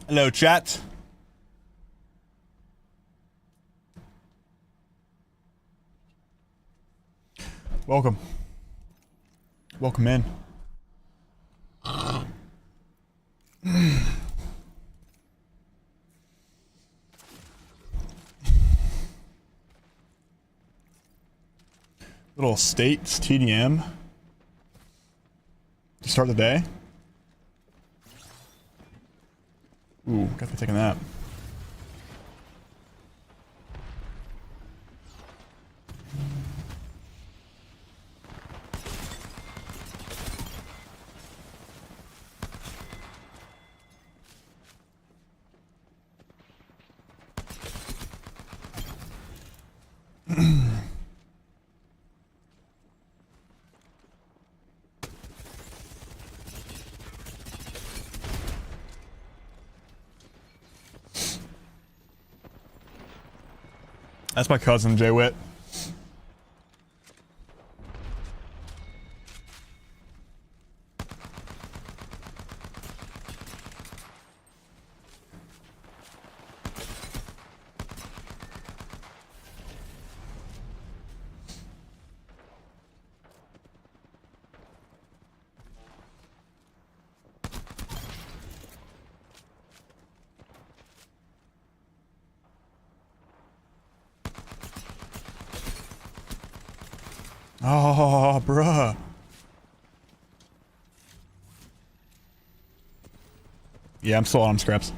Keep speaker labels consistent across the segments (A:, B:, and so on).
A: Hello, chat. Welcome. Welcome in. Little states, TDM. To start the day. Ooh, got to be taking that. That's my cousin, Jay Witt. Oh, bruh. Yeah, I'm still on scraps.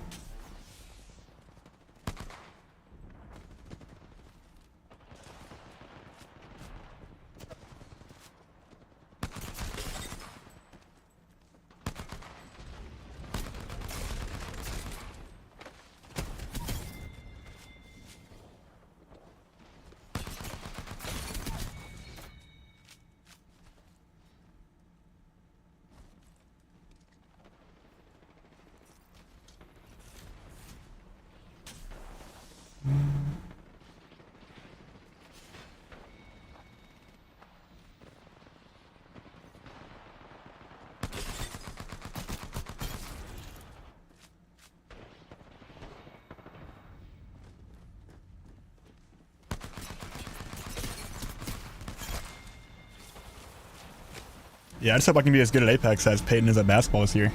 A: Yeah, I just hope I can be as good at Apex as Peyton is at basketball this year.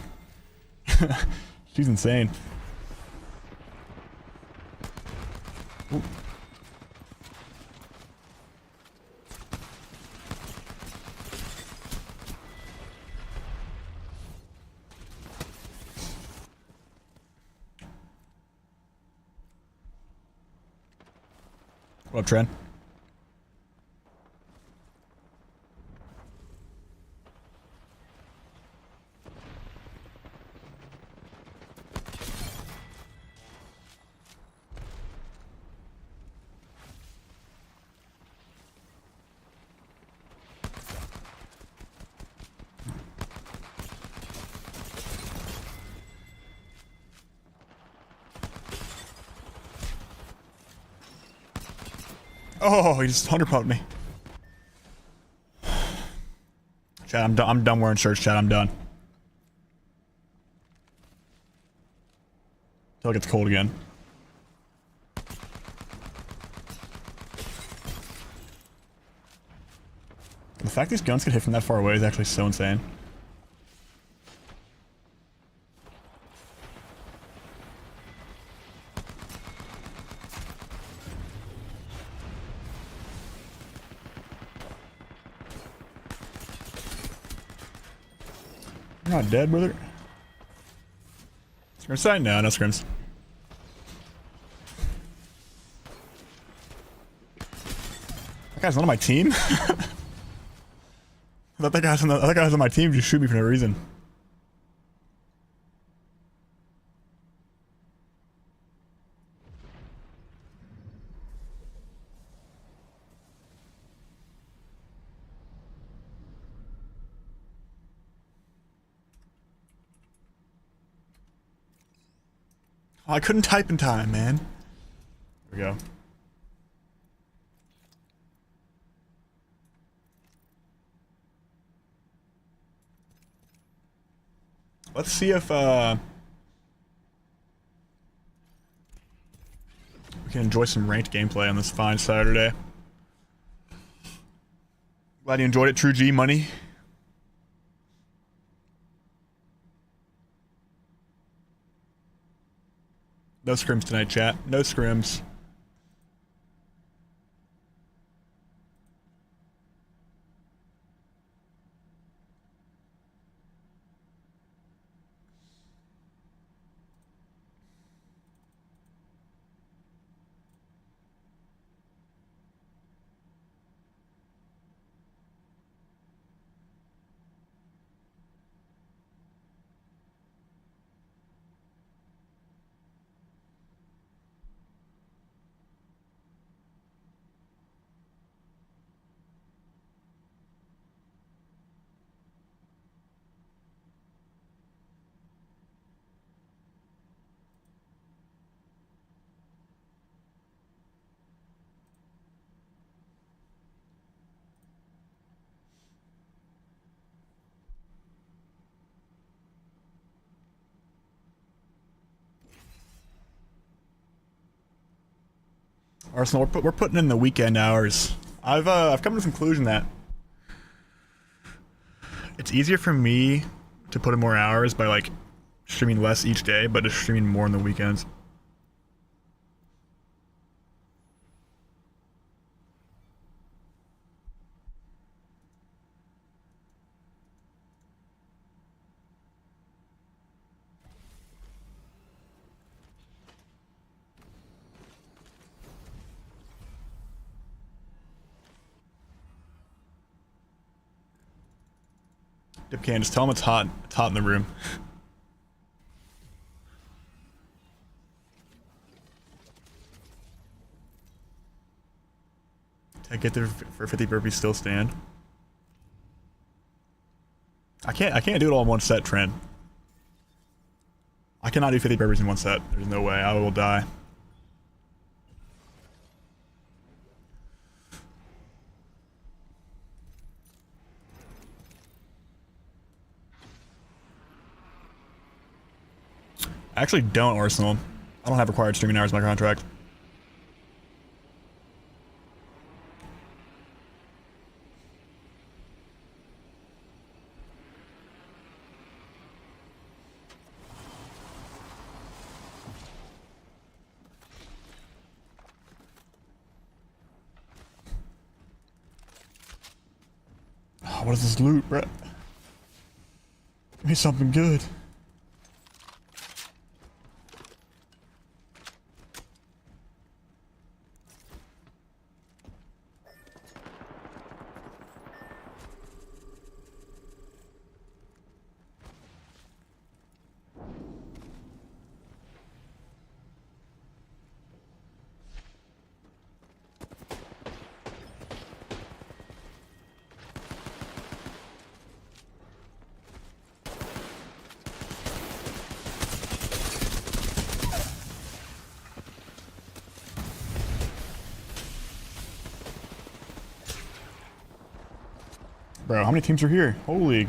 A: She's insane. Ooh. What up, Trent? Oh, he just 100-pumped me. Chat, I'm done wearing shirts, chat. I'm done. Until it gets cold again. The fact these guns can hit from that far away is actually so insane. You're not dead, brother. Scrim side? No, no scrims. That guy's not on my team? I thought that guy was on my team just shoot me for no reason. Oh, I couldn't type in time, man. There we go. Let's see if can enjoy some ranked gameplay on this fine Saturday. Glad you enjoyed it, True G Money. No scrims tonight, chat. No scrims. Arsenal, we're putting in the weekend hours. I've come to the conclusion that it's easier for me to put in more hours by like streaming less each day, but just streaming more on the weekends. Dipcan, just tell him it's hot. It's hot in the room. I get there for 50 burpees, still stand. I can't do it all in one set, Trent. I cannot do 50 burpees in one set. There's no way. I will die. I actually don't, Arsenal. I don't have required streaming hours in my contract. Oh, what is this loot, Brett? Give me something good. Bro, how many teams are here? Holy.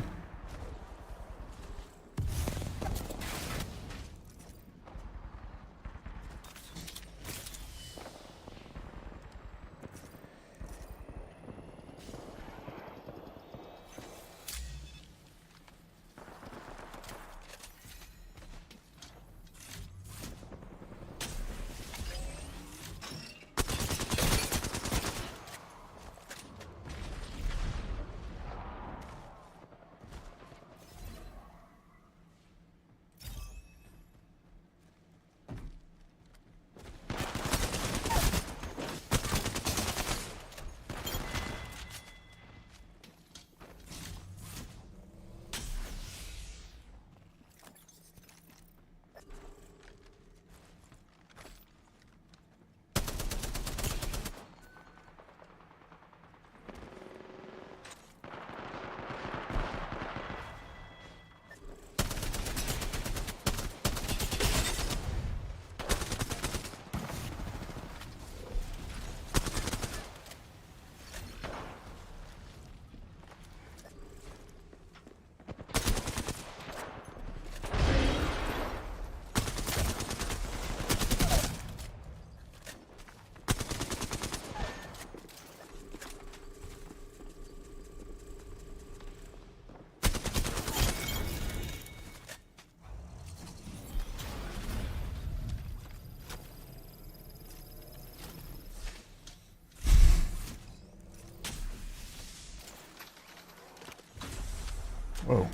A: Whoa.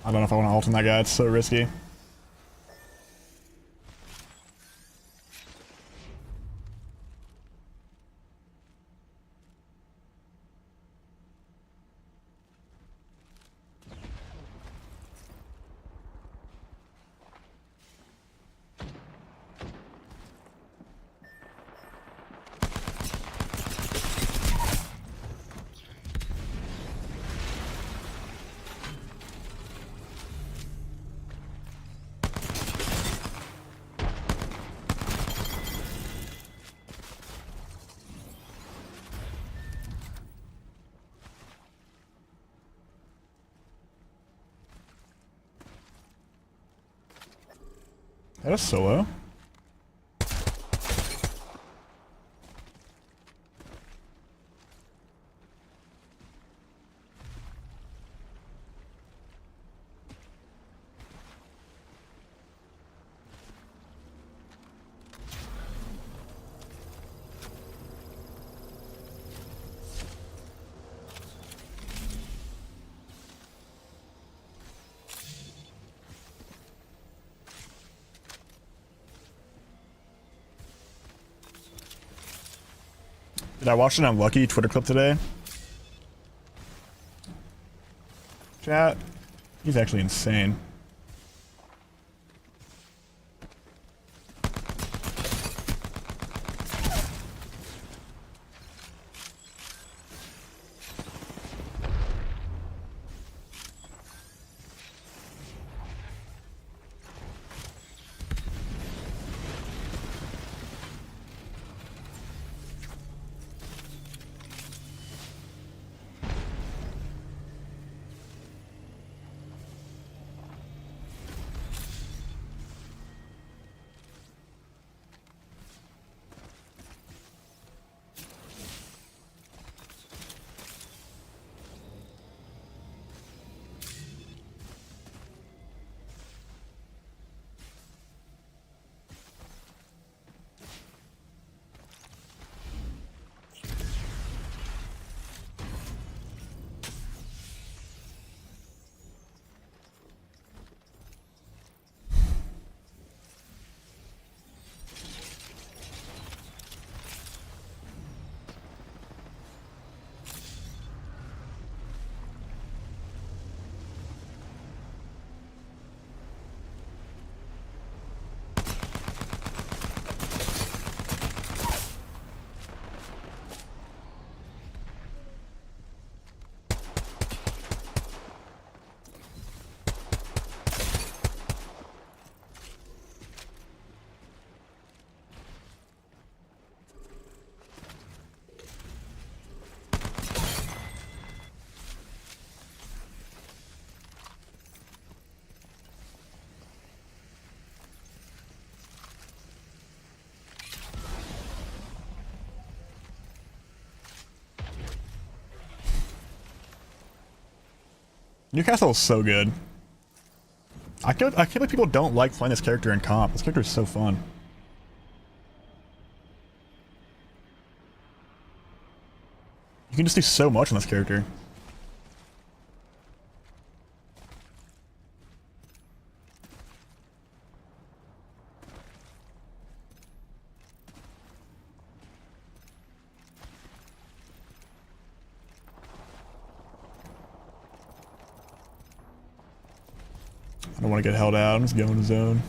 A: I don't know if I want to ult on that guy. It's so risky. That is solo. Did I watch an unlucky Twitter clip today? Chat. He's actually insane. Newcastle is so good. I can't believe people don't like playing this character in comp. This character is so fun. You can just do so much on this character. I don't want to get held out. I'm just going to zone.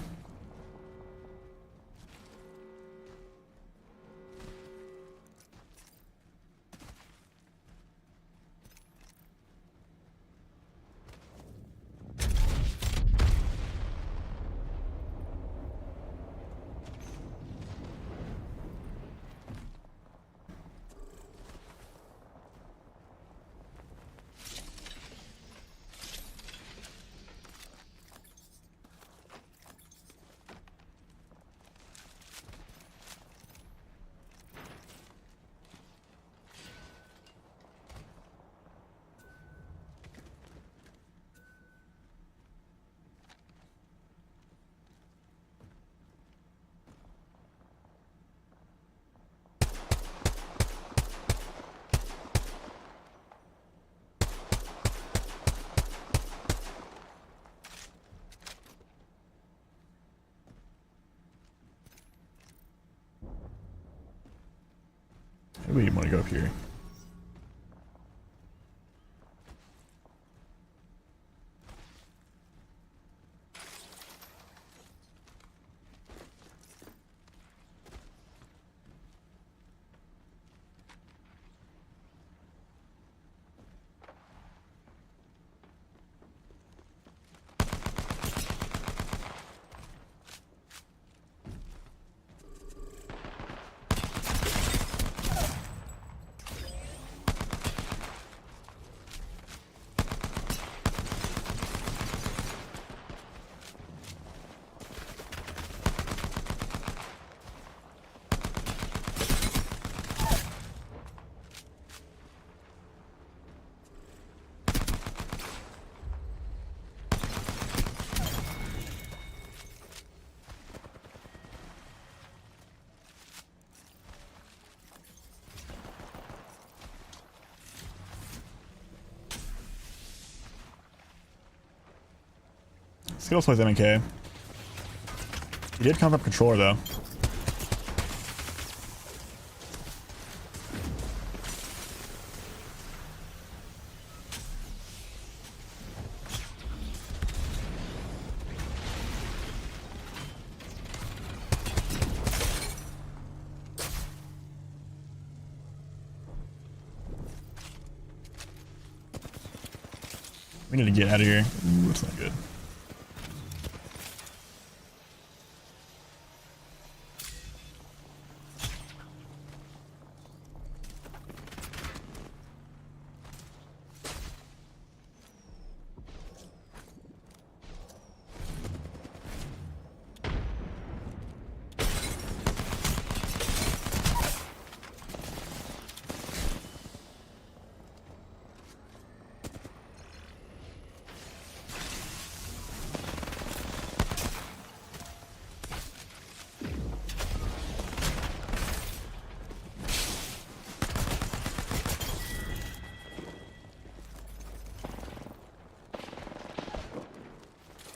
A: Maybe you want to go up here. Skittles plays MK. He did come from controller though. We need to get out of here. Ooh, that's not good.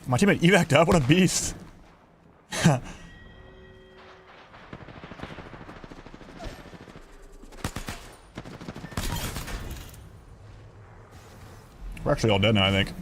A: My teammate evac'd up, what a beast. We're actually all dead now, I think.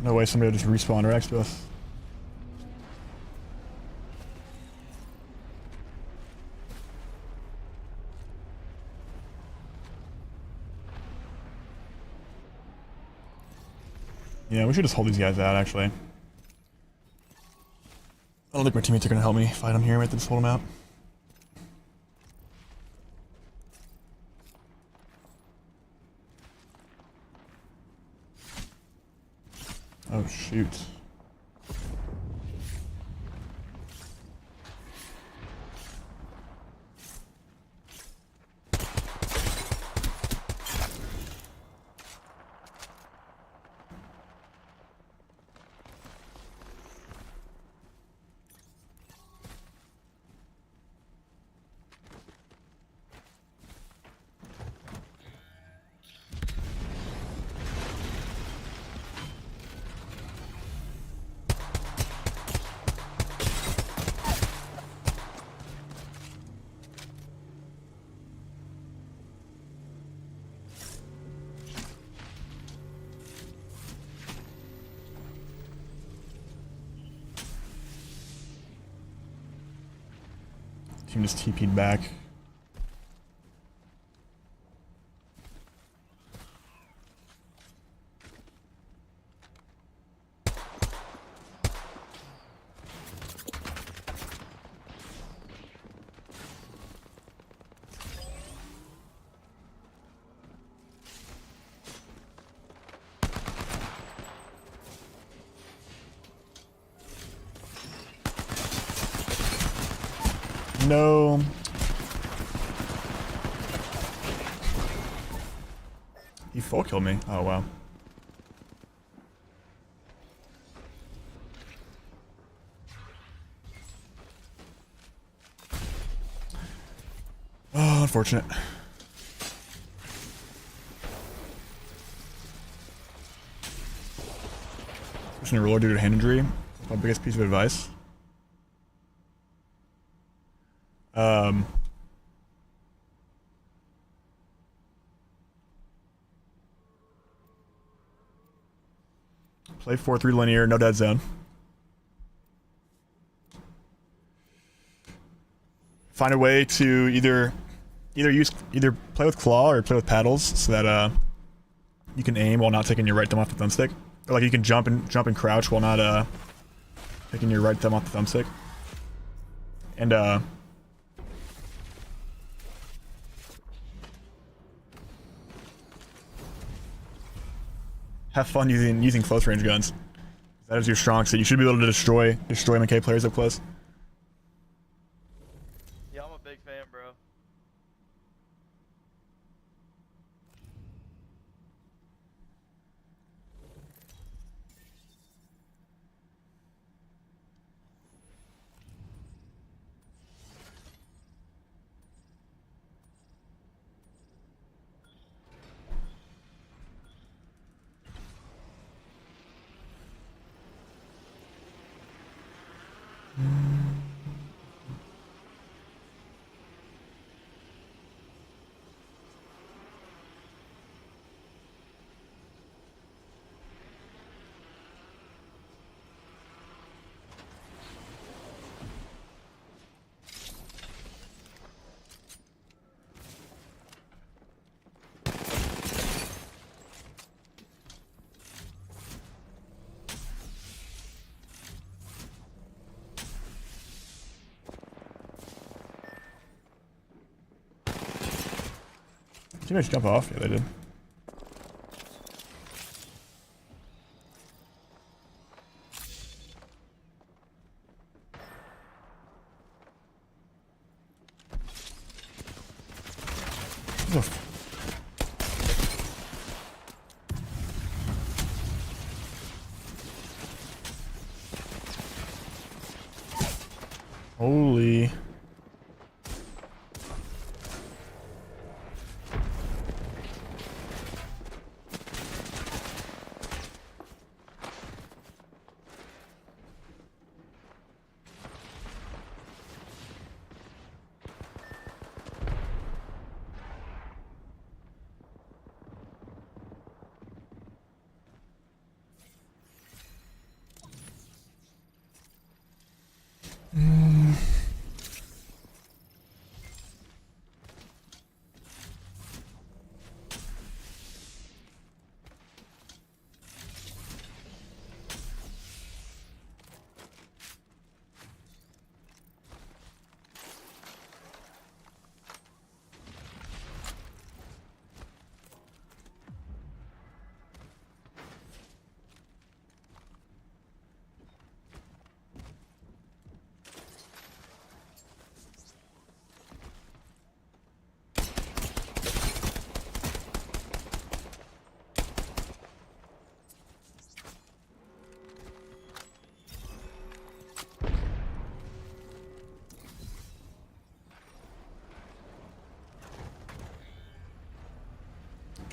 A: No way somebody will just respawn right next to us. Yeah, we should just hold these guys out, actually. I don't think my teammates are going to help me fight them here. We have to just hold them out. Oh, shoot. Team just TP'd back. No. He full killed me. Oh, wow. Oh, unfortunate. Pushing a roller due to hand injury. My biggest piece of advice. Play 4-3 linear, no dead zone. Find a way to either play with claw or play with paddles so that you can aim while not taking your right thumb off the thumbstick. Or like you can jump and crouch while not taking your right thumb off the thumbstick. And have fun using close range guns. That is your strong suit. You should be able to destroy MK players up close.
B: Yeah, I'm a big fan, bro.
A: Teammates jump off? Yeah, they did. Holy.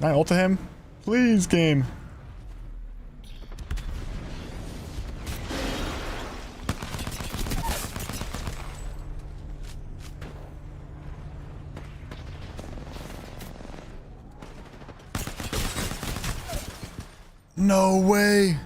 A: Can I ult him? Please, game. No way.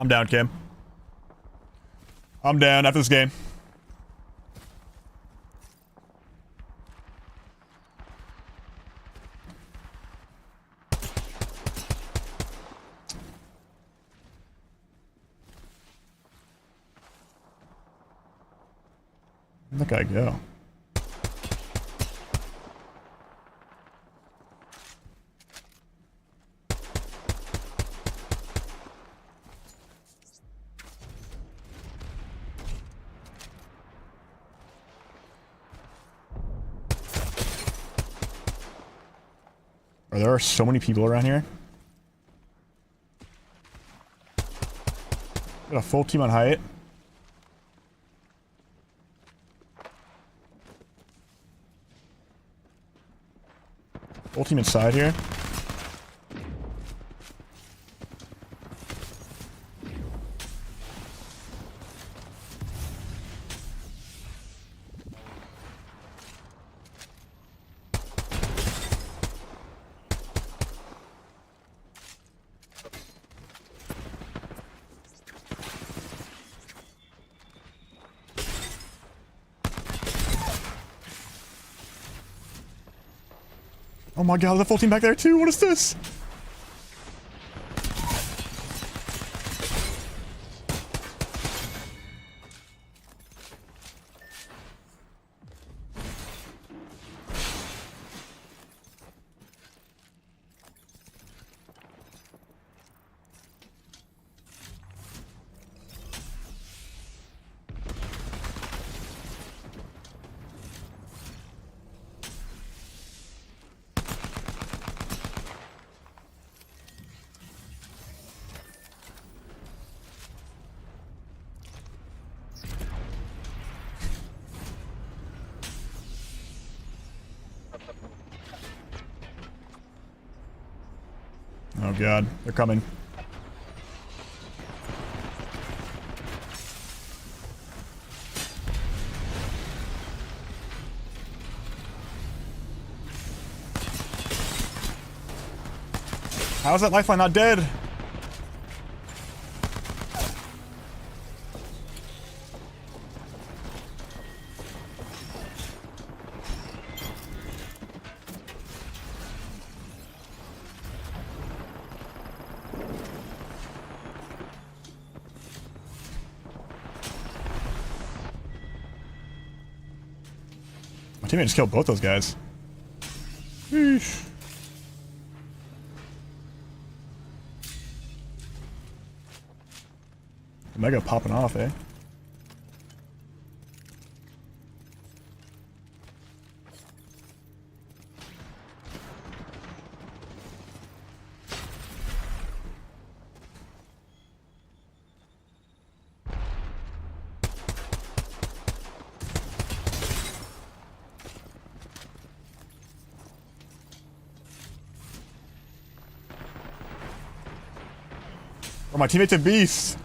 A: I'm down, Kim. I'm down after this game. Look, I go. There are so many people around here. Got a full team on height. Full team inside here. Oh my god, the full team back there too. What is this? Oh god, they're coming. How is that lifeline not dead? Teammate just killed both those guys. Sheesh. Mega popping off, eh? Oh, my teammate's a beast.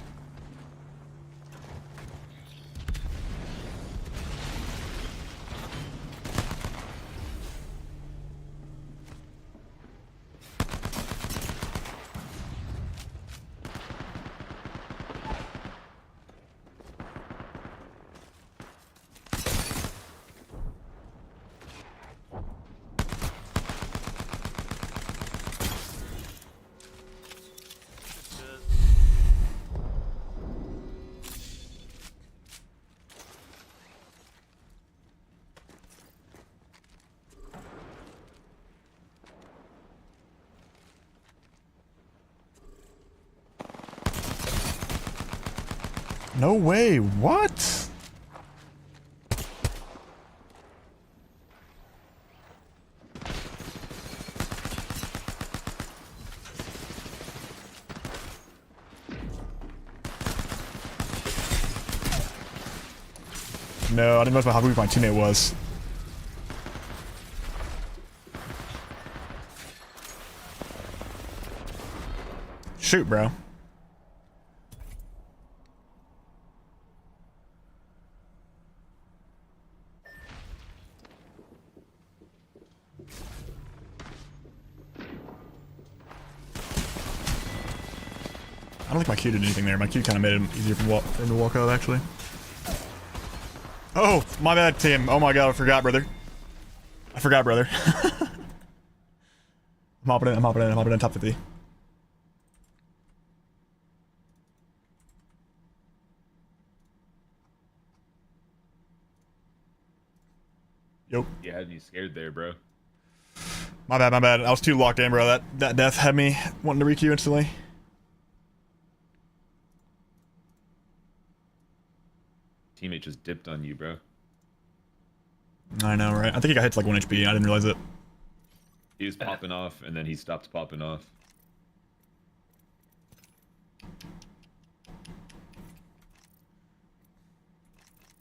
A: No way, what? No, I didn't know how weak my teammate was. Shoot, bro. I don't think my Q did anything there. My Q kind of made it easier for him to walk out, actually. Oh, my bad, team. Oh my god, I forgot, brother. I forgot, brother. I'm hopping in top 50. Yo.
C: You had me scared there, bro.
A: My bad, my bad. I was too locked in, bro. That death had me wanting to re-Q instantly.
C: Teammate just dipped on you, bro.
A: I know, right? I think he got hit to like 1 HP. I didn't realize it.
C: He was popping off, and then he stopped popping off.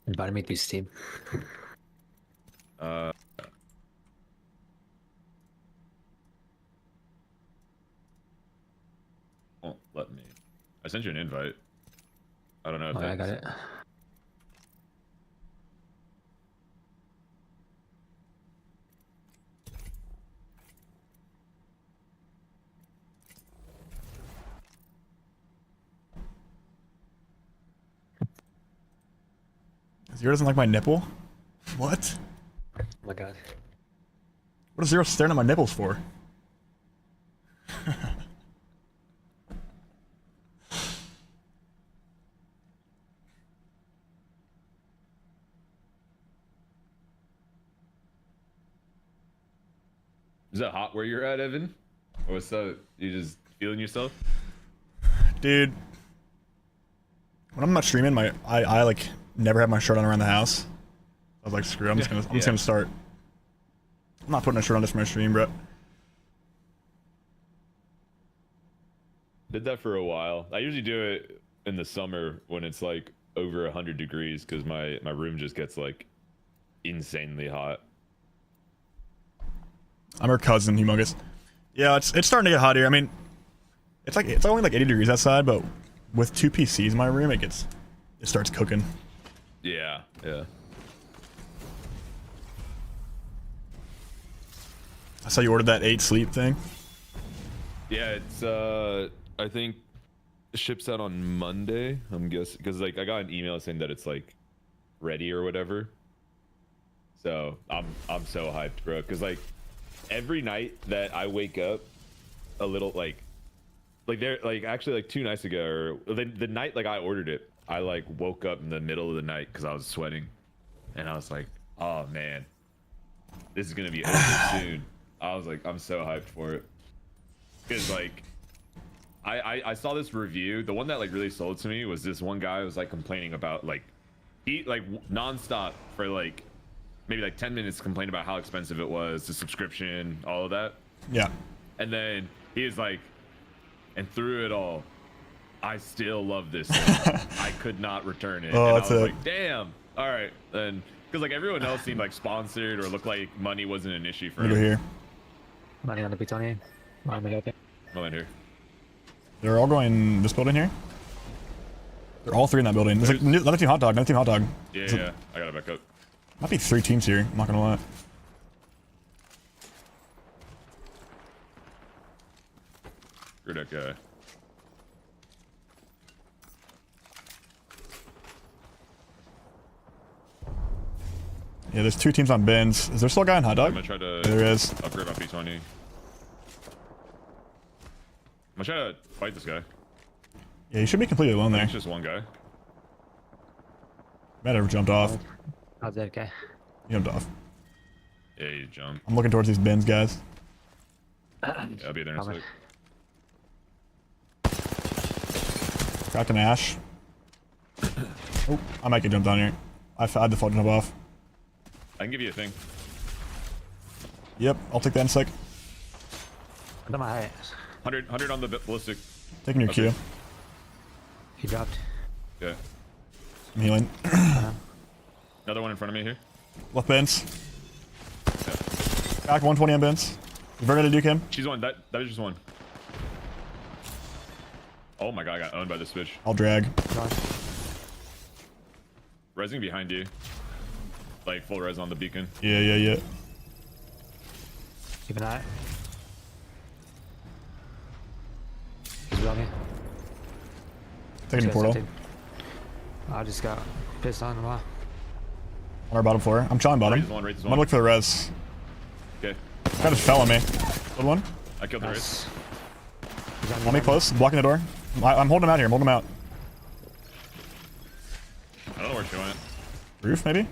D: Invite me to his team.
C: Won't let me. I sent you an invite. I don't know if
D: Oh, I got it.
A: Zero doesn't like my nipple? What?
D: Oh my god.
A: What is Zero staring at my nipples for?
C: Is that hot where you're at, Evan? Or what's up? You just feeling yourself?
A: Dude. When I'm not streaming, I like never have my shirt on around the house. I was like, screw it, I'm just gonna start. I'm not putting a shirt on just for my stream, bro.
C: Did that for a while. I usually do it in the summer when it's like over 100 degrees because my room just gets like insanely hot.
A: I'm her cousin, humongous. Yeah, it's starting to get hot here. I mean, it's only like 80 degrees outside, but with 2 PCs in my room, it starts cooking.
C: Yeah, yeah.
A: I saw you ordered that 8 sleep thing.
C: Yeah, it's I think it ships out on Monday, I'm guessing, because like I got an email saying that it's like ready or whatever. So I'm so hyped, bro, because like every night that I wake up a little like there like actually like 2 nights ago, or the night like I ordered it, I like woke up in the middle of the night because I was sweating, and I was like, oh man, this is gonna be over soon. I was like, I'm so hyped for it. Because like, I saw this review. The one that like really sold to me was this one guy who was like complaining about like, he like nonstop for like maybe like 10 minutes complained about how expensive it was, the subscription, all of that.
A: Yeah.
C: And then he was like, and through it all, I still love this thing. I could not return it.
A: Oh,
C: And
A: that's
C: I was
A: it.
C: like, damn. All right, then. Because like everyone else seemed like sponsored or looked like money wasn't an issue for
A: Let me
C: him.
A: go here.
D: Money on the B20. Money on the
C: Well, in here.
A: They're all going this building here. They're all three in that building. There's like another team hot dog. Another team hot dog.
C: Yeah,
A: So-
C: yeah. I gotta back up.
A: Might be 3 teams here. I'm not gonna lie.
C: Screw that guy.
A: Yeah, there's 2 teams on bins. Is there still a guy on hot
C: I'm
A: dog?
C: gonna try to
A: There is.
C: upgrade my P20. I'm gonna try to fight this guy.
A: Yeah, he should be completely alone there.
C: It's just one guy.
A: Might have jumped off.
D: How's that guy?
A: He jumped off.
C: Yeah, you jump.
A: I'm looking towards these bins, guys.
C: Yeah, I'll be there in a
D: Coming.
C: sec.
A: Cracked an ash. Oh, I might get jumped on here. I had the default jump off.
C: I can give you a thing.
A: Yep, I'll take that in a sec.
D: Under my height.
C: 100 on the ballistic.
A: Taking your
C: Okay.
A: Q.
D: He dropped.
C: Yeah.
A: I'm healing.
C: Another one in front of me here.
A: Left bins.
C: Yeah.
A: Back 120 on bins. You ready to duke him?
C: She's one. That is just one. Oh my god, I got owned by this bitch.
A: I'll drag.
D: Gone.
C: Resing behind you. Like full res on the beacon.
A: Yeah, yeah, yeah.
D: Keep an eye. He's below me.
A: Taking the portal.
D: I just got pissed on him.
A: On our bottom floor. I'm chilling bottom.
C: Raise one, raise
A: I'm
C: one.
A: gonna look for the res.
C: Okay.
A: Guy just fell on me. Good one.
C: I killed the race.
D: Nice. He's
A: On me close. Blocking the door. I'm holding him out here. I'm holding him out.
C: I don't know where she went.
A: Roof, maybe?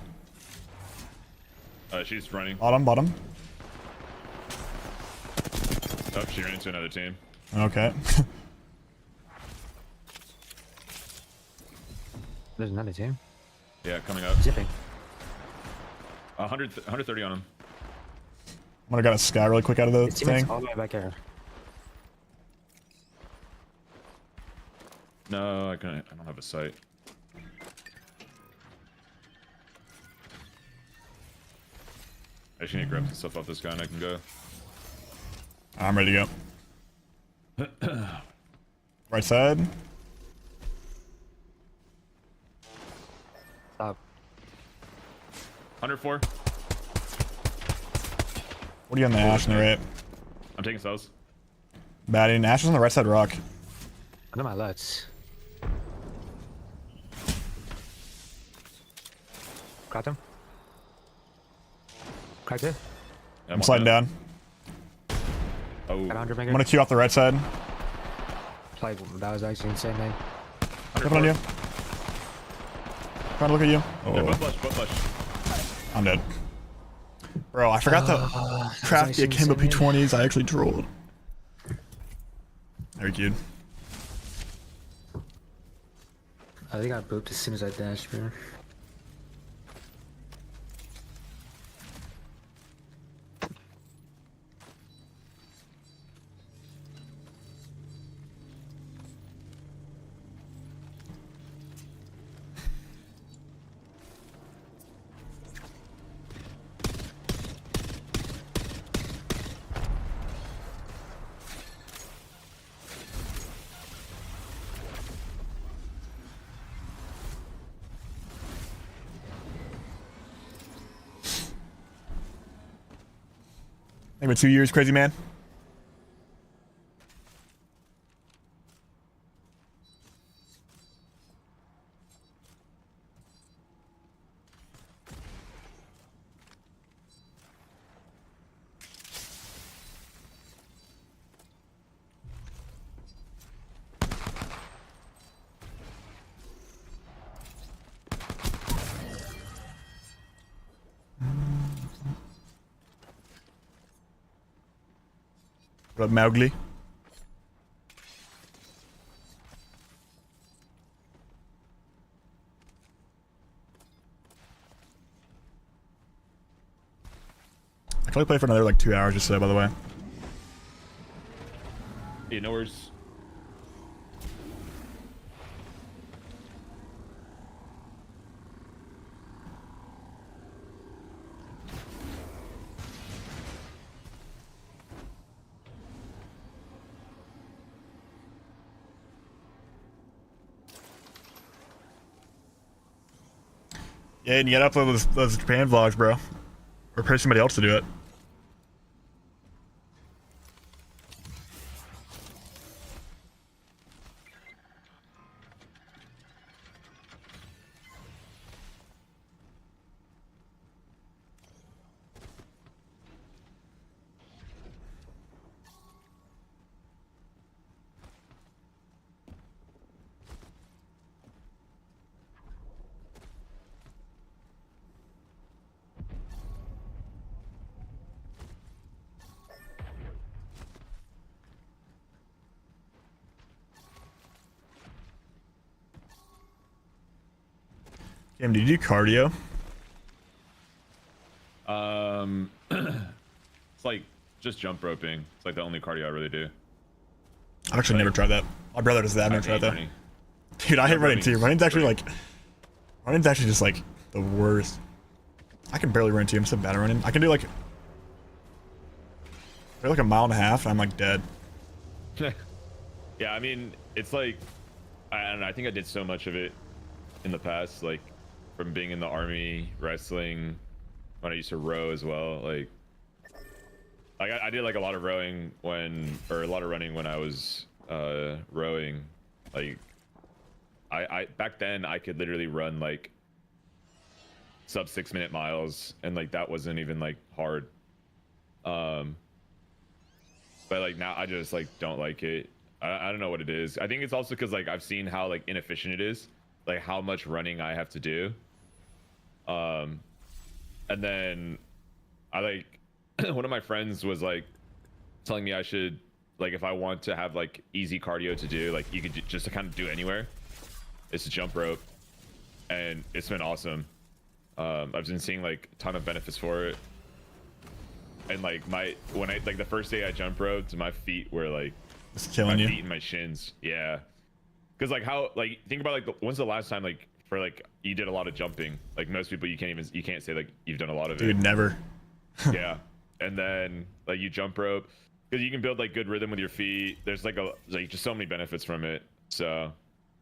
C: She's running.
A: Bottom, bottom.
C: Oh, she ran into another team.
A: Okay.
D: There's another team.
C: Yeah, coming up.
D: Zipping.
C: 130 on him.
A: I'm gonna get a sky really quick out of the
D: His teammate's
A: thing.
D: all the way back here.
C: No, I don't have a sight. I just need to grab some stuff off this guy and I can go.
A: I'm ready to go. Right side.
D: Stop.
C: 104.
A: What are you on the ash on the right?
C: I'm taking cells.
A: Batting. Ash is on the right side rock.
D: Under my lights. Cracked him. Cracked it.
C: Yeah,
A: I'm sliding down.
C: Oh,
D: Got 100
A: I'm
D: finger.
A: gonna queue off the right side.
D: Like, that was actually insane, man.
A: Jumping on you. Trying to look at you.
C: Yeah,
A: Oh,
C: butt flush.
A: I'm dead. Bro, I forgot to craft the
D: actually
A: Akimbo
D: insane, man.
A: P20s. I actually trolled. Very cute.
D: I think I booped as soon as I dashed, bro.
A: Maybe 2 years, crazy man. What up, Mowgli? I can only play for another like 2 hours or so, by the way.
C: Yeah, no worries.
A: Yeah, and you gotta upload those Japan vlogs, bro. Or pay somebody else to do it. Cam, did you do cardio?
C: It's like just jump roping. It's like the only cardio I really do.
A: I've actually never tried that. My brother does that. I've never tried that. Dude, I hate running too. Running's actually just like the worst. I can barely run too. I'm so bad at running. I can do like a mile and a half and I'm like dead.
C: Yeah, I mean, it's like, I don't know, I think I did so much of it in the past, like from being in the army, wrestling, when I used to row as well. Like I did like a lot of rowing or a lot of running when I was rowing. Like I back then I could literally run like sub 6 minute miles, and like that wasn't even like hard. But like now I just like don't like it. I don't know what it is. I think it's also because like I've seen how like inefficient it is, like how much running I have to do. And then I like one of my friends was like telling me I should, like, if I want to have like easy cardio to do, like you could just kind of do anywhere, it's a jump rope, and it's been awesome. I've been seeing like a ton of benefits for it. And like when I like the first day I jump roped, my feet were like
A: It's killing you.
C: feet and my shins. Yeah, because like how, like, think about like when's the last time like for like you did a lot of jumping? Like most people, you can't say like you've done a lot of it.
A: Dude, never.
C: Yeah, and then like you jump rope because you can build like good rhythm with your feet. There's like just so many benefits from it. So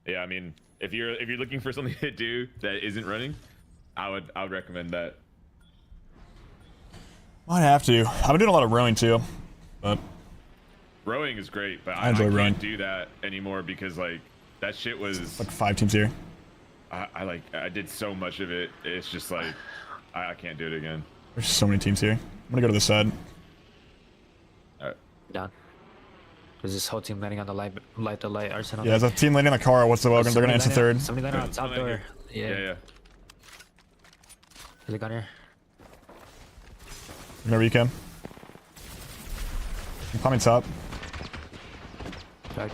C: yeah, I mean, if you're looking for something to do that isn't running, I would recommend that.
A: Might have to. I've been doing a lot of rowing too, but
C: Rowing is great, but
A: I enjoy
C: can't
A: rowing.
C: do that anymore because like that shit was
A: like 5 teams here.
C: I did so much of it. It's just like I can't do it again.
A: There's so many teams here. I'm gonna go to the side.
C: All right.
D: Done. There's this whole team landing on the light arsenal.
A: Yeah, there's a team landing on the car. What's the welcome? They're gonna answer third.
D: Somebody landing on top door.
C: Yeah.
D: Yeah. Is it gun here?
A: Whenever you can. I'm climbing top.
D: Back.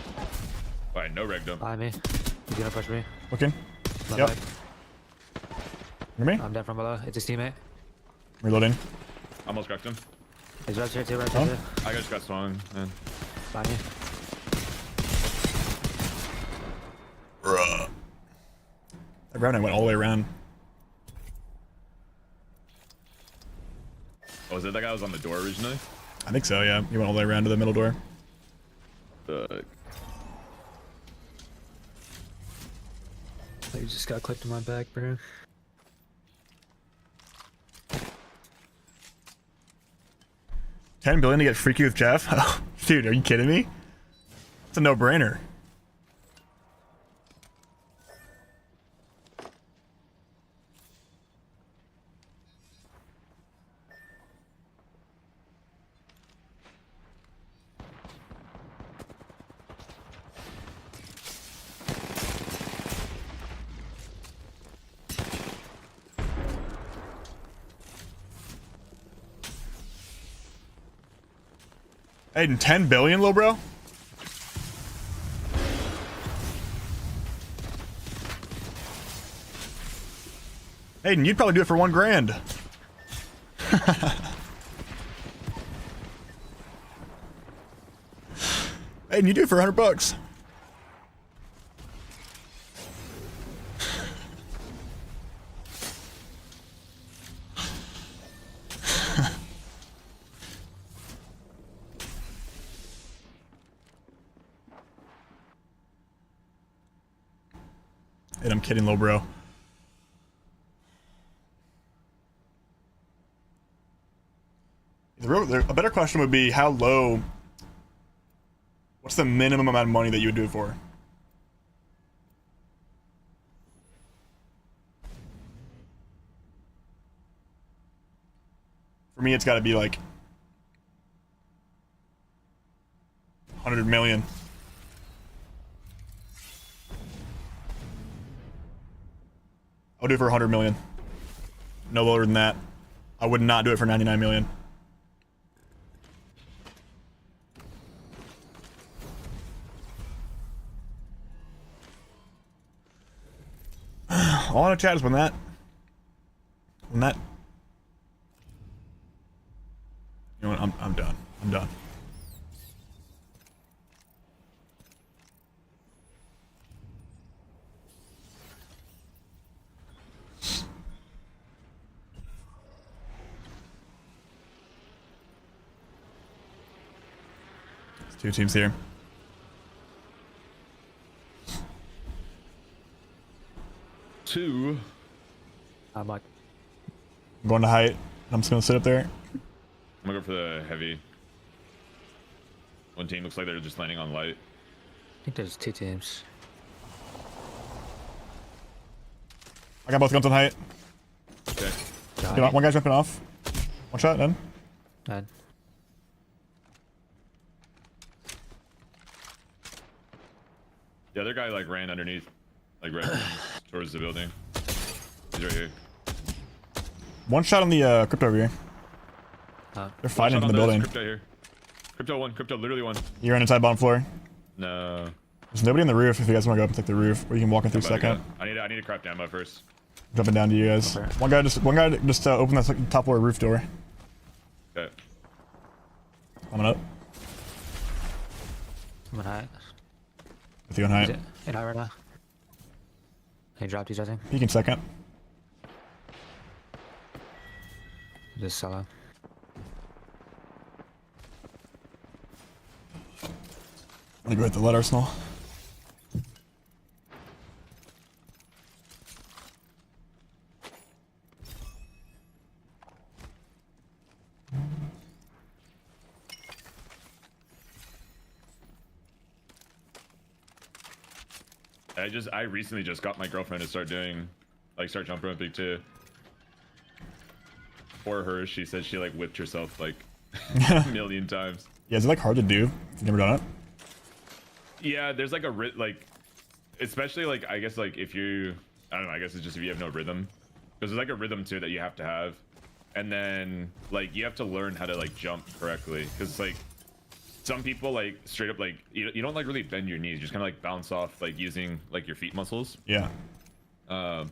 C: All right, no reg dump.
D: Behind me. He's gonna push me.
A: Looking.
D: My
A: Yep.
D: back.
A: Hear me?
D: I'm dead from below. It's his teammate.
A: Reloading.
C: Almost cracked him.
D: He's right here too, right
A: Huh?
D: here.
C: I just got swung, man.
D: Behind you.
A: Bruh. That round I went all the way around.
C: Oh, was it that guy was on the door originally?
A: I think so, yeah. He went all the way around to the middle door.
D: You just got clipped in my back, bro.
A: $10 billion to get freaky with Jeff? Oh, dude, are you kidding me? It's a no-brainer. Aiden, 10 billion, little bro? Aiden, you'd probably do it for 1 grand. Aiden, you do it for 100 bucks. And I'm kidding, little bro. A better question would be how low. What's the minimum amount of money that you would do it for? For me, it's got to be like 100 million. I'll do it for 100 million. No lower than that. I would not do it for 99 million. All I want to chat is when that you know what, I'm done. I'm done. There's 2 teams here.
D: I'm like,
A: I'm going to height. I'm just gonna sit up there.
C: I'm gonna go for the heavy. One team looks like they're just landing on light.
D: I think there's 2 teams.
A: I got both guns on height.
C: Okay.
A: One guy's jumping off. One shot, done.
D: Dead.
C: The other guy like ran underneath, like right towards the building. He's right here.
A: One shot on the crypto over here. They're fighting in the building.
C: Crypto here. Crypto one. Crypto literally one.
A: You're on inside bottom floor.
C: No.
A: There's nobody on the roof if you guys want to go up and take the roof, or you can walk in through second.
C: I need to craft ammo first.
A: Jumping down to you guys.
D: Okay.
A: One guy just open that top floor roof door.
C: Okay.
A: Coming up.
D: I'm on height.
A: With you on height.
D: In high right now. He dropped these, I think.
A: Peeking second.
D: Just solo.
A: I'm gonna go hit the lead arsenal.
C: I recently just got my girlfriend to start jump roping too. For her, she said she like whipped herself like a million times.
A: Yeah, is it like hard to do if you've never done it?
C: Yeah, there's like especially like I guess like if you, I don't know, I guess it's just if you have no rhythm, because there's like a rhythm too that you have to have, and then like you have to learn how to like jump correctly, because like some people like straight up like you don't like really bend your knees, you just kind of like bounce off like using like your feet muscles.
A: Yeah.
C: But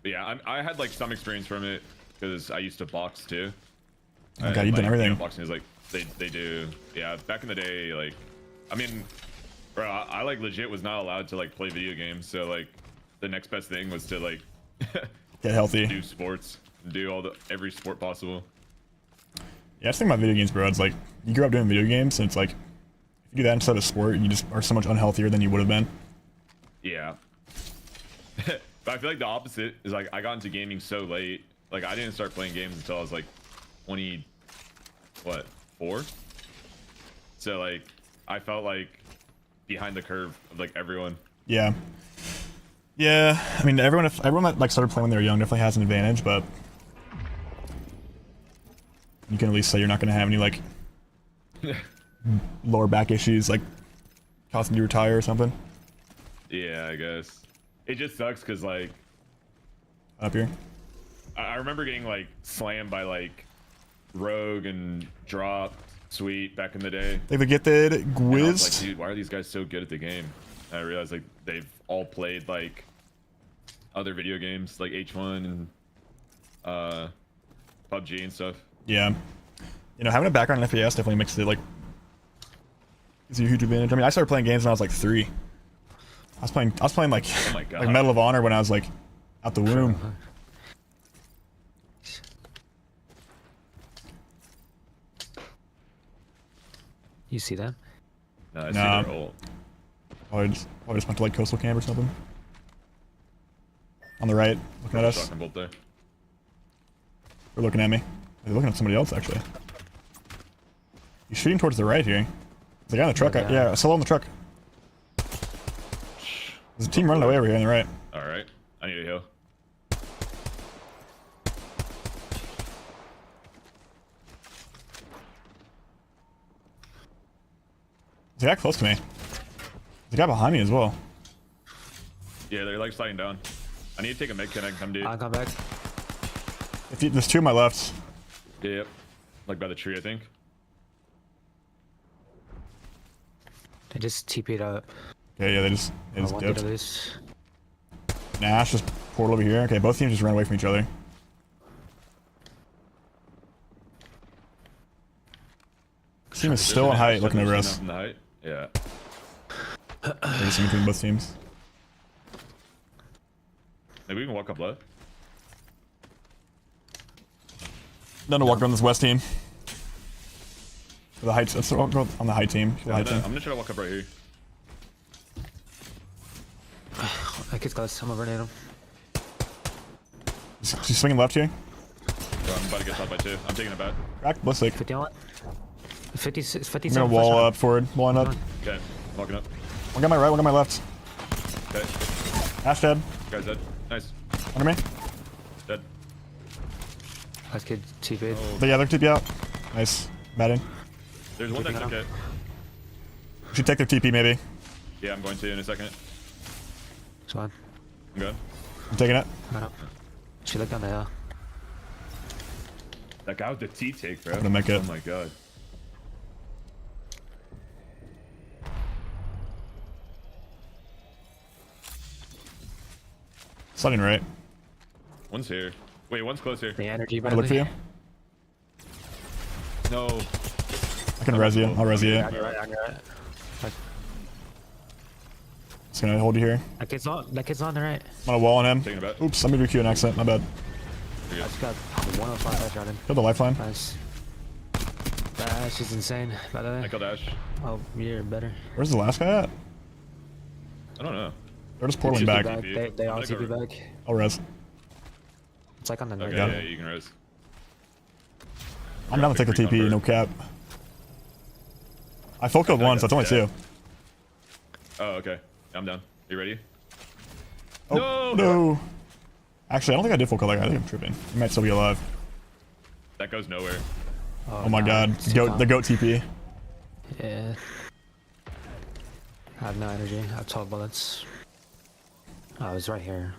C: yeah, I had like some experience from it because I used to box too.
A: Okay, you've done everything.
C: You know, boxing is like they do. Yeah, back in the day, like I mean, bro, I like legit was not allowed to like play video games, so like the next best thing was to like
A: Get healthy.
C: do sports, do every sport possible.
A: Yeah, I just think about video games, bro. It's like you grew up doing video games, and it's like if you do that instead of sport, you just are so much unhealthier than you would have been.
C: Yeah. But I feel like the opposite is like I got into gaming so late. Like I didn't start playing games until I was like 4? So like I felt like behind the curve of like everyone.
A: Yeah. Yeah, I mean everyone that like started playing when they were young definitely has an advantage, but you can at least say you're not going to have any like lower back issues like causing you to retire or something.
C: Yeah, I guess. It just sucks because like
A: Up here.
C: I remember getting like slammed by like Rogue and dropped Sweet, back in the day.
A: They've gifted
C: And I was
A: Gwiz.
C: like, dude, why are these guys so good at the game? And I realized like they've all played like other video games like H1 and PUBG and stuff.
A: Yeah. You know, having a background in FPS definitely makes it like gives you a huge advantage. I mean, I started playing games when I was like 3. I was playing like
C: Oh my god.
A: like Medal of Honor when I was like out the womb.
D: You see that?
C: No, I
A: Nah.
C: see their ult.
A: I just went to like coastal camp or something. On the right, looking at us.
C: Shotgun bolt there.
A: They're looking at me. They're looking at somebody else actually. He's shooting towards the right here. There's a guy on the truck.
D: Yeah.
A: Yeah, solo on the truck. There's a team running away over here on the right.
C: All right, I need a heal.
A: There's a guy close to me. There's a guy behind me as well.
C: Yeah, they're like sliding down. I need to take a med kit. I can come, dude.
D: I'll come back.
A: There's 2 on my left.
C: Yep. Like by the tree, I think.
D: They just TP'd up.
A: Okay, yeah, they just
D: One did
A: dipped.
D: at least.
A: Nash just portal over here. Okay, both teams just ran away from each other. This team is still on height, looking over us.
C: From the height. Yeah.
A: They're just in between both teams.
C: Maybe we can walk up left.
A: None to walk around this west team. For the heights, let's go on the high team. The high
C: I'm
A: team.
C: gonna try to walk up right here.
D: That kid's got some grenade him.
A: She's swinging left here.
C: Bro, I'm about to get shot by 2. I'm taking it back.
A: Crack, ballistic.
D: 50 on what? 56, 57.
A: I'm gonna wall up forward, walling up.
C: Okay, walking up.
A: One got my right, one got my left.
C: Okay,
A: Ash dead.
C: guy's dead. Nice.
A: Under me.
C: Dead.
D: That kid TP'd.
C: Oh,
A: But yeah, they're TP out. Nice. Batting.
C: there's one that took it.
A: Should take their TP maybe.
C: Yeah, I'm going to in a second.
D: It's one.
C: I'm good.
A: I'm taking it.
D: Right up. She looked down the hill.
C: That guy with the T take, bro.
A: I'm gonna make it.
C: Oh my god.
A: Sliding right.
C: One's here. Wait, one's close here.
D: The energy,
A: I look for you.
C: No.
A: I can res you. I'll res you.
D: On your right, on your right.
A: Just gonna hold you here.
D: That kid's on the right.
A: I'm gonna wall on him.
C: Taking it back.
A: Oops, let me do Q an accident. My bad.
C: You're
D: I
C: good.
D: just got 105 head shot him.
A: Kill the lifeline.
D: Nice. That Ash is insane, by the
C: I
D: way.
C: killed Ash.
D: Oh, you're better.
A: Where's the last guy at?
C: I don't know.
A: They're just portaling
C: TP
A: back.
C: back.
D: They all
C: I'm gonna
D: TP
C: go-
D: back.
A: I'll res.
D: It's like on the
C: Okay,
A: Yeah.
C: yeah, you can res.
A: I'm down to take the TP, no cap. I full killed once, that's only 2.
C: Oh, okay. I'm down. You ready?
A: Oh, no. Actually, I don't think I did full kill that guy. I think I'm tripping. He might still be alive.
C: That goes nowhere.
A: Oh my
D: no,
A: god.
D: it's too
A: Goat,
D: calm.
A: the goat TP.
D: Yeah. I have no energy. I have 12 bullets. Oh, it's right here.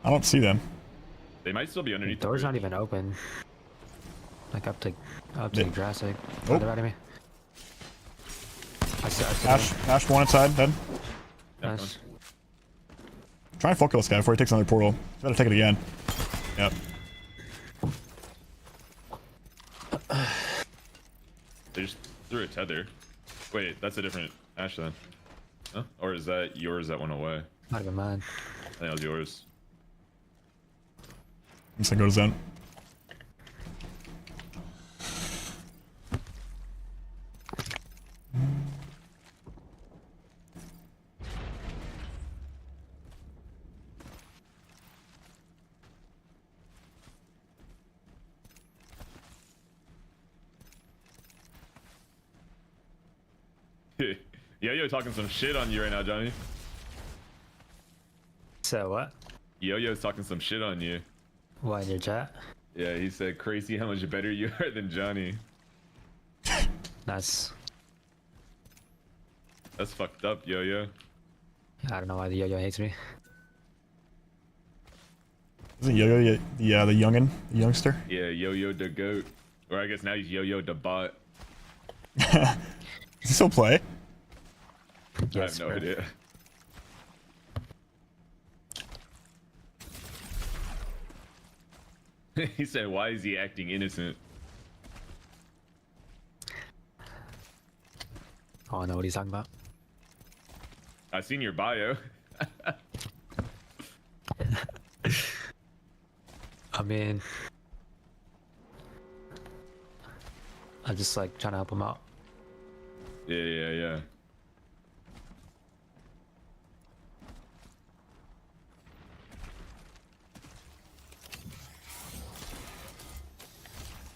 A: I don't see them.
C: They might still be
D: The
C: underneath.
D: door's
C: the
D: not
C: bridge.
D: even open. Like up to
A: Yeah.
D: Jurassic.
A: Oh.
D: Oh. They're out of me. I see
A: Ash one inside, dead.
C: Yeah,
D: Nice.
A: Try and full kill this guy before he takes another portal. He's gotta take it again. Yep.
C: They just threw a tether. Wait, that's a different Ash then. Huh? Or is that yours that went away?
D: Might have been mine.
C: I think that was yours.
A: I'm just gonna go to zone.
C: Yo-Yo talking some shit on you right now, Johnny.
D: So what?
C: Yo-Yo's talking some shit on you.
D: What in your chat?
C: Yeah, he said, crazy how much better you are than Johnny.
D: Nice.
C: That's fucked up, Yo-Yo.
D: I don't know why the yo-yo hates me.
A: Is it Yo-Yo the youngin, the youngster?
C: Yeah, Yo-Yo the goat, or I guess now he's Yo-Yo the bot.
A: Does he still play?
C: I have no idea. He said, "Why is he acting innocent?"
D: Oh, I know what he's talking about.
C: I seen your bio.
D: I mean, I'm just like trying to help him out.
C: Yeah.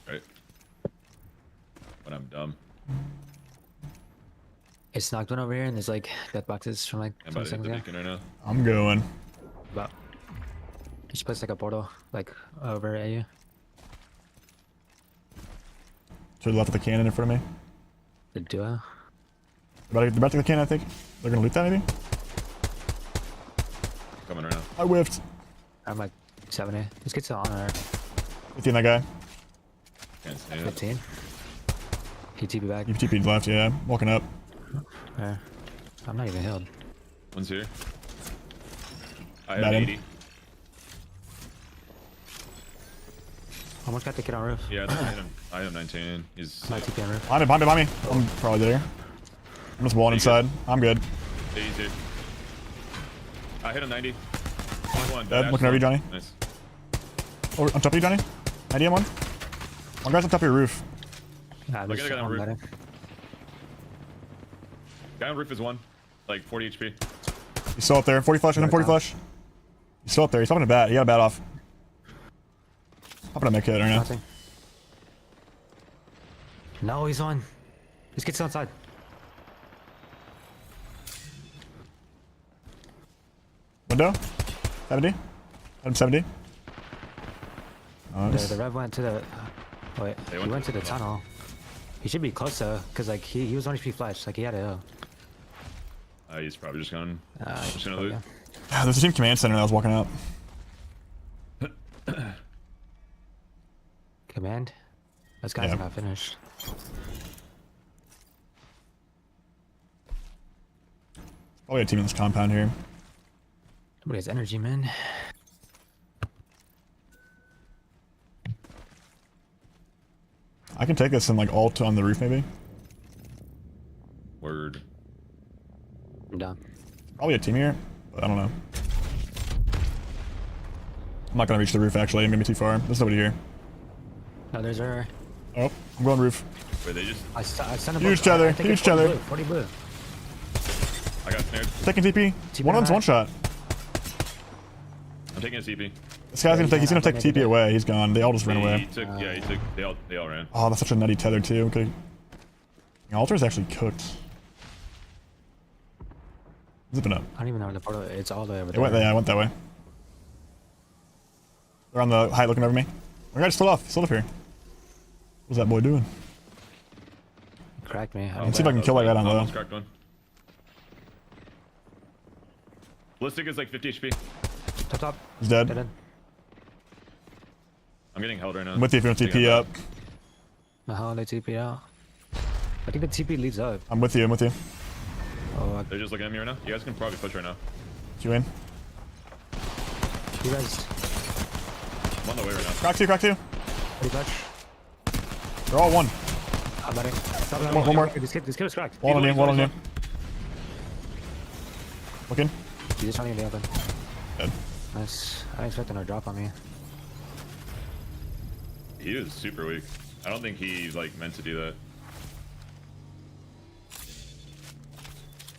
C: Right. When I'm dumb.
D: It's knocked one over here, and there's like death boxes from like
C: I'm
D: 20
C: about to hit
D: seconds
C: the
D: ago.
C: beacon right now.
A: I'm going.
D: But just place like a portal like over at you.
A: To the left of the cannon in front of me.
D: The duo.
A: They're about to the cannon, I think. They're gonna loot that maybe?
C: Coming right now.
A: I whiffed.
D: I'm like 70. Let's get to the honor.
A: 15 that guy.
C: Can't stand it.
D: 15. He TP back.
A: You TP'd left, yeah. Walking up.
D: Yeah. I'm not even healed.
C: One's here. I
A: Got
C: have
A: him.
C: 80.
D: Almost got the kid on roof.
C: Yeah, I have 19. He's
D: My TP on roof.
A: Behind me. I'm probably there. I'm just walling inside. I'm good.
C: easy. I hit him 90. One,
A: Dead. Looking over you, Johnny.
C: Nice.
A: Oh, on top of you, Johnny. 91. One guy's on top of your roof.
D: Nah,
C: Look
D: there's
C: at the guy on
D: one
C: roof.
D: better.
C: Guy on roof is one. Like 40 HP.
A: He's still up there. 40 flush, and then 40 flush. He's still up there. He's hopping a bat. He got a bat off. Hopping a mech hit right now.
D: Nothing. No, he's on. This kid's outside.
A: Window. 70. Hit him 70. Nice.
D: The rev went to the. Wait,
C: They
D: he
C: went
D: went
C: to
D: to the
C: the
D: tunnel. He should be close though, cause like he was on HP flash, like he had a.
C: He's probably just gonna
D: Yeah.
C: loot.
A: There's a team command center that was walking up.
D: Command. Those guys
A: Yeah.
D: are not finished.
A: Probably a team in this compound here.
D: Nobody has energy, man.
A: I can take this and like ult on the roof maybe.
C: Word.
D: I'm done.
A: Probably a team here, but I don't know. I'm not gonna reach the roof actually. I'm gonna be too far. There's nobody here.
D: No, there's her.
A: Oh, I'm going roof.
C: Wait, they just.
D: I sent him.
A: Huge tether,
D: I think
A: huge
D: it's 40
A: tether.
D: blue, 40 blue.
C: I got snared.
A: Taking TP.
D: TP
A: One of them's
D: on
A: one shot.
C: I'm taking a CP.
A: This guy's gonna take. He's gonna take TP away. He's gone. They all just ran
C: He
A: away.
C: took. Yeah, he took. They all ran.
A: Oh, that's such a nutty tether too. Okay. The altar's actually cooked. Zipping up.
D: I don't even know where the portal. It's all the way over
A: It
D: there.
A: went. Yeah, I went that way. They're on the height looking over me. My guy's still off. Still up here. What's that boy doing?
D: Cracked me.
A: Let's see if I can kill that guy down low.
C: Almost cracked one. Ballistic is like 50 HP.
D: Top.
A: He's
D: Dead
A: dead.
D: end.
C: I'm getting held right now.
A: I'm with you if you want TP up.
D: How they TP out? I think the TP leads up.
A: I'm with you. I'm with you.
D: Oh,
C: They're just looking at me right now. You guys can probably push right now.
A: You in?
D: you guys.
C: I'm on the way right now.
A: Crack two. Crack two.
D: Pretty much.
A: They're all one.
D: I'm betting. Stop it.
A: One more.
D: This kid was cracked.
A: One on you. One on you.
C: He's
A: Looking.
D: He's just trying to get the open.
A: Dead.
D: Nice. I didn't expect him to drop on me.
C: He is super weak. I don't think he's like meant to do that.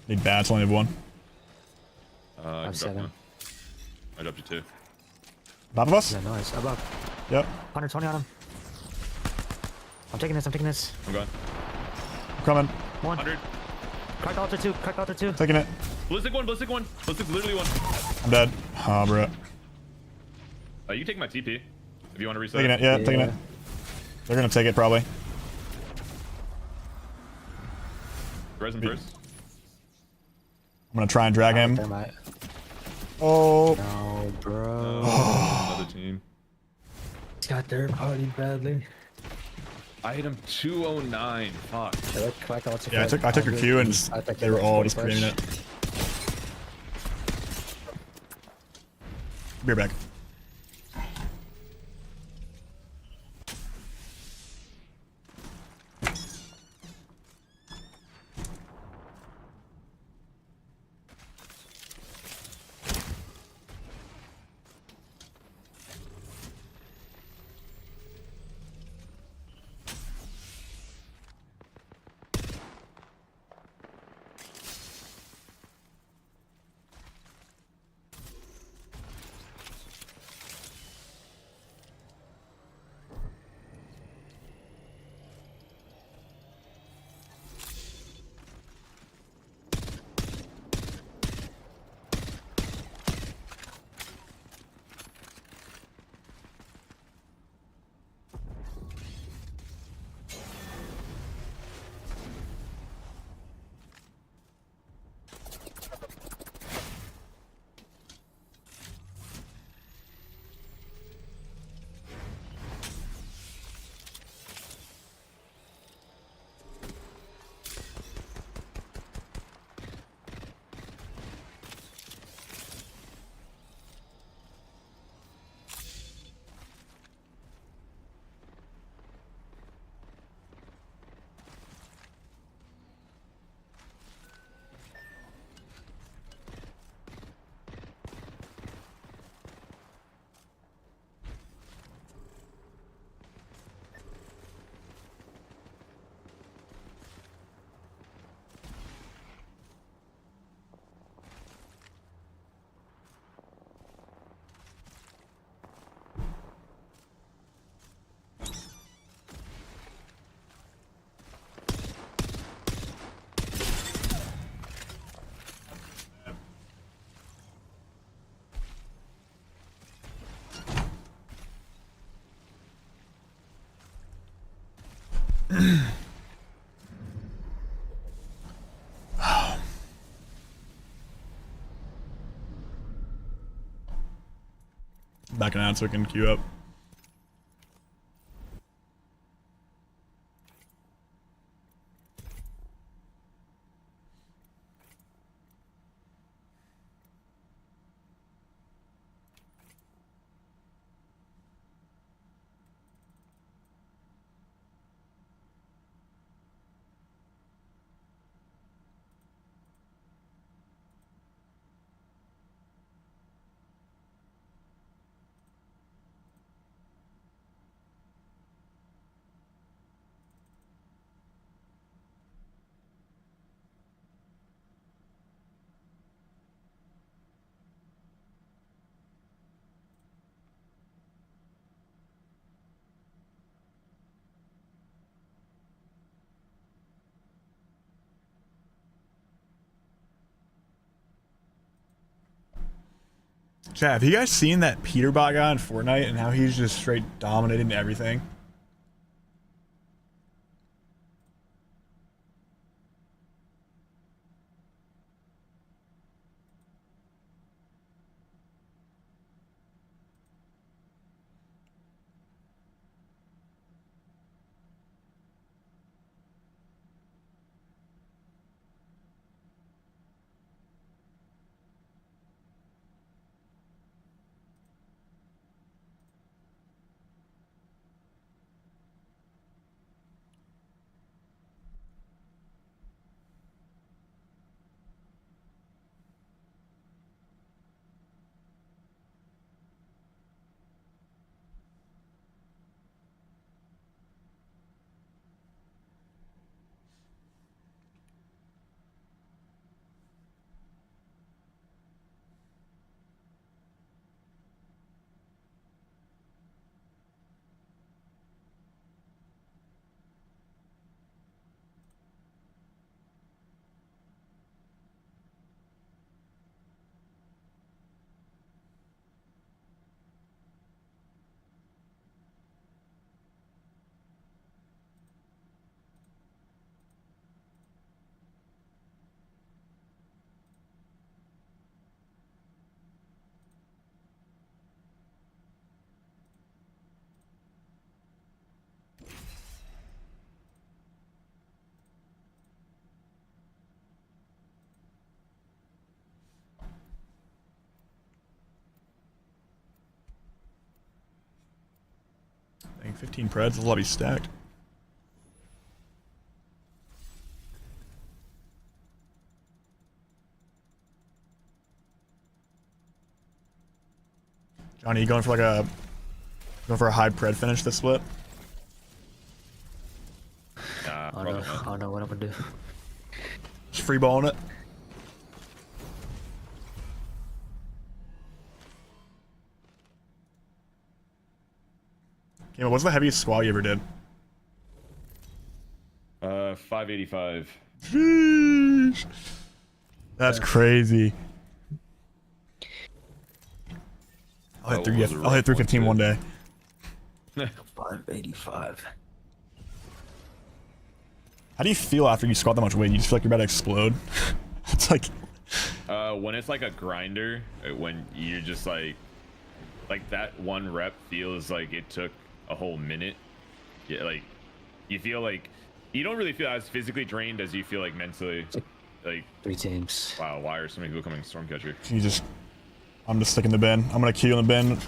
A: Need bats. Only have one.
C: I
D: I'm
C: dropped
D: 7.
C: one. I dropped you 2.
A: Top of us.
D: Yeah, nice. Above.
A: Yep.
D: 120 on him. I'm taking this. I'm taking this.
C: I'm gone.
A: I'm coming.
C: 100.
D: Cracked altar 2. Cracked altar 2.
A: Taking it.
C: Ballistic one. Ballistic one. Ballistic literally one.
A: I'm dead. Oh, bro.
C: You can take my TP if you want to reset.
A: Taking it. Yeah, taking it. They're gonna take it probably.
C: Resin first.
A: I'm gonna try and drag him.
D: Thermite.
A: Oh.
D: No, bro.
C: Another team.
D: He's got third party badly.
C: Item 209. Fuck.
A: Yeah, I took your Q and they were all just creaming it. Be right back. Backing out so we can queue up. Chat, have you guys seen that Peterbot guy in Fortnite and how he's just straight dominating everything? 15 Preds, the lobby's stacked. Johnny, you going for a high Pred finish this split?
C: Nah,
D: I
C: probably not.
D: don't know what I'm gonna do.
A: Just free balling it. Okay, what's the heaviest squat you ever did?
C: 585.
A: Sheesh. That's crazy. I'll hit
C: That was a
A: I'll hit
C: rough one,
A: 315 one
C: too.
A: day.
D: 585.
A: How do you feel after you squat that much weight? You just feel like you're about to explode? It's like,
C: When it's like a grinder, when you're just like that one rep feels like it took a whole minute. Yeah, like you feel like you don't really feel as physically drained as you feel like mentally. Like
D: 3 teams.
C: wow, why are so many people coming Stormcatcher?
A: I'm just sticking the bin. I'm gonna queue in the bin.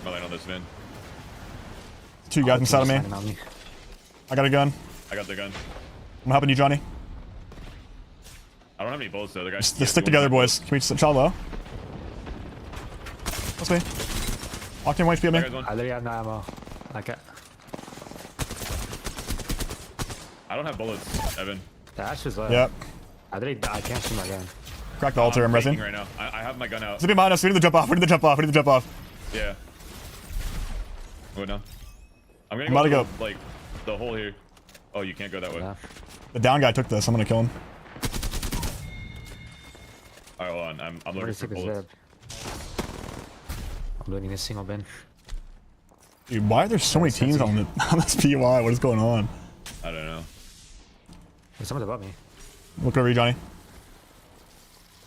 C: I'll land on this man.
A: 2 guys inside of me.
D: Standing on me.
A: I got a gun.
C: I got the gun.
A: I'm helping you, Johnny.
C: I don't have any bullets though. The guys.
A: Just stick together, boys. Can we shot low? That's me. Locked in, HP at me.
D: I literally have no ammo. Okay.
C: I don't have bullets, Evan.
D: The ash is low.
A: Yep.
D: I can't shoot my gun.
A: Crack the altar. I'm
C: faking
A: resing.
C: right now. I have my gun out.
A: It's behind us. We need to jump off. We need to jump off. We need to jump off.
C: Yeah. Go now. I'm gonna
A: I'm about to
C: go
A: go.
C: through, like the hole here. Oh, you can't go that way.
D: Yeah.
A: The down guy took this. I'm gonna kill him.
C: Alright, hold on. I'm looking
D: Where's
C: for
D: this
C: bullets.
D: I'm looting this single bin.
A: Dude, why are there so many teams on this POI? What is going on?
C: I don't know.
D: There's someone above me.
A: Look over you, Johnny.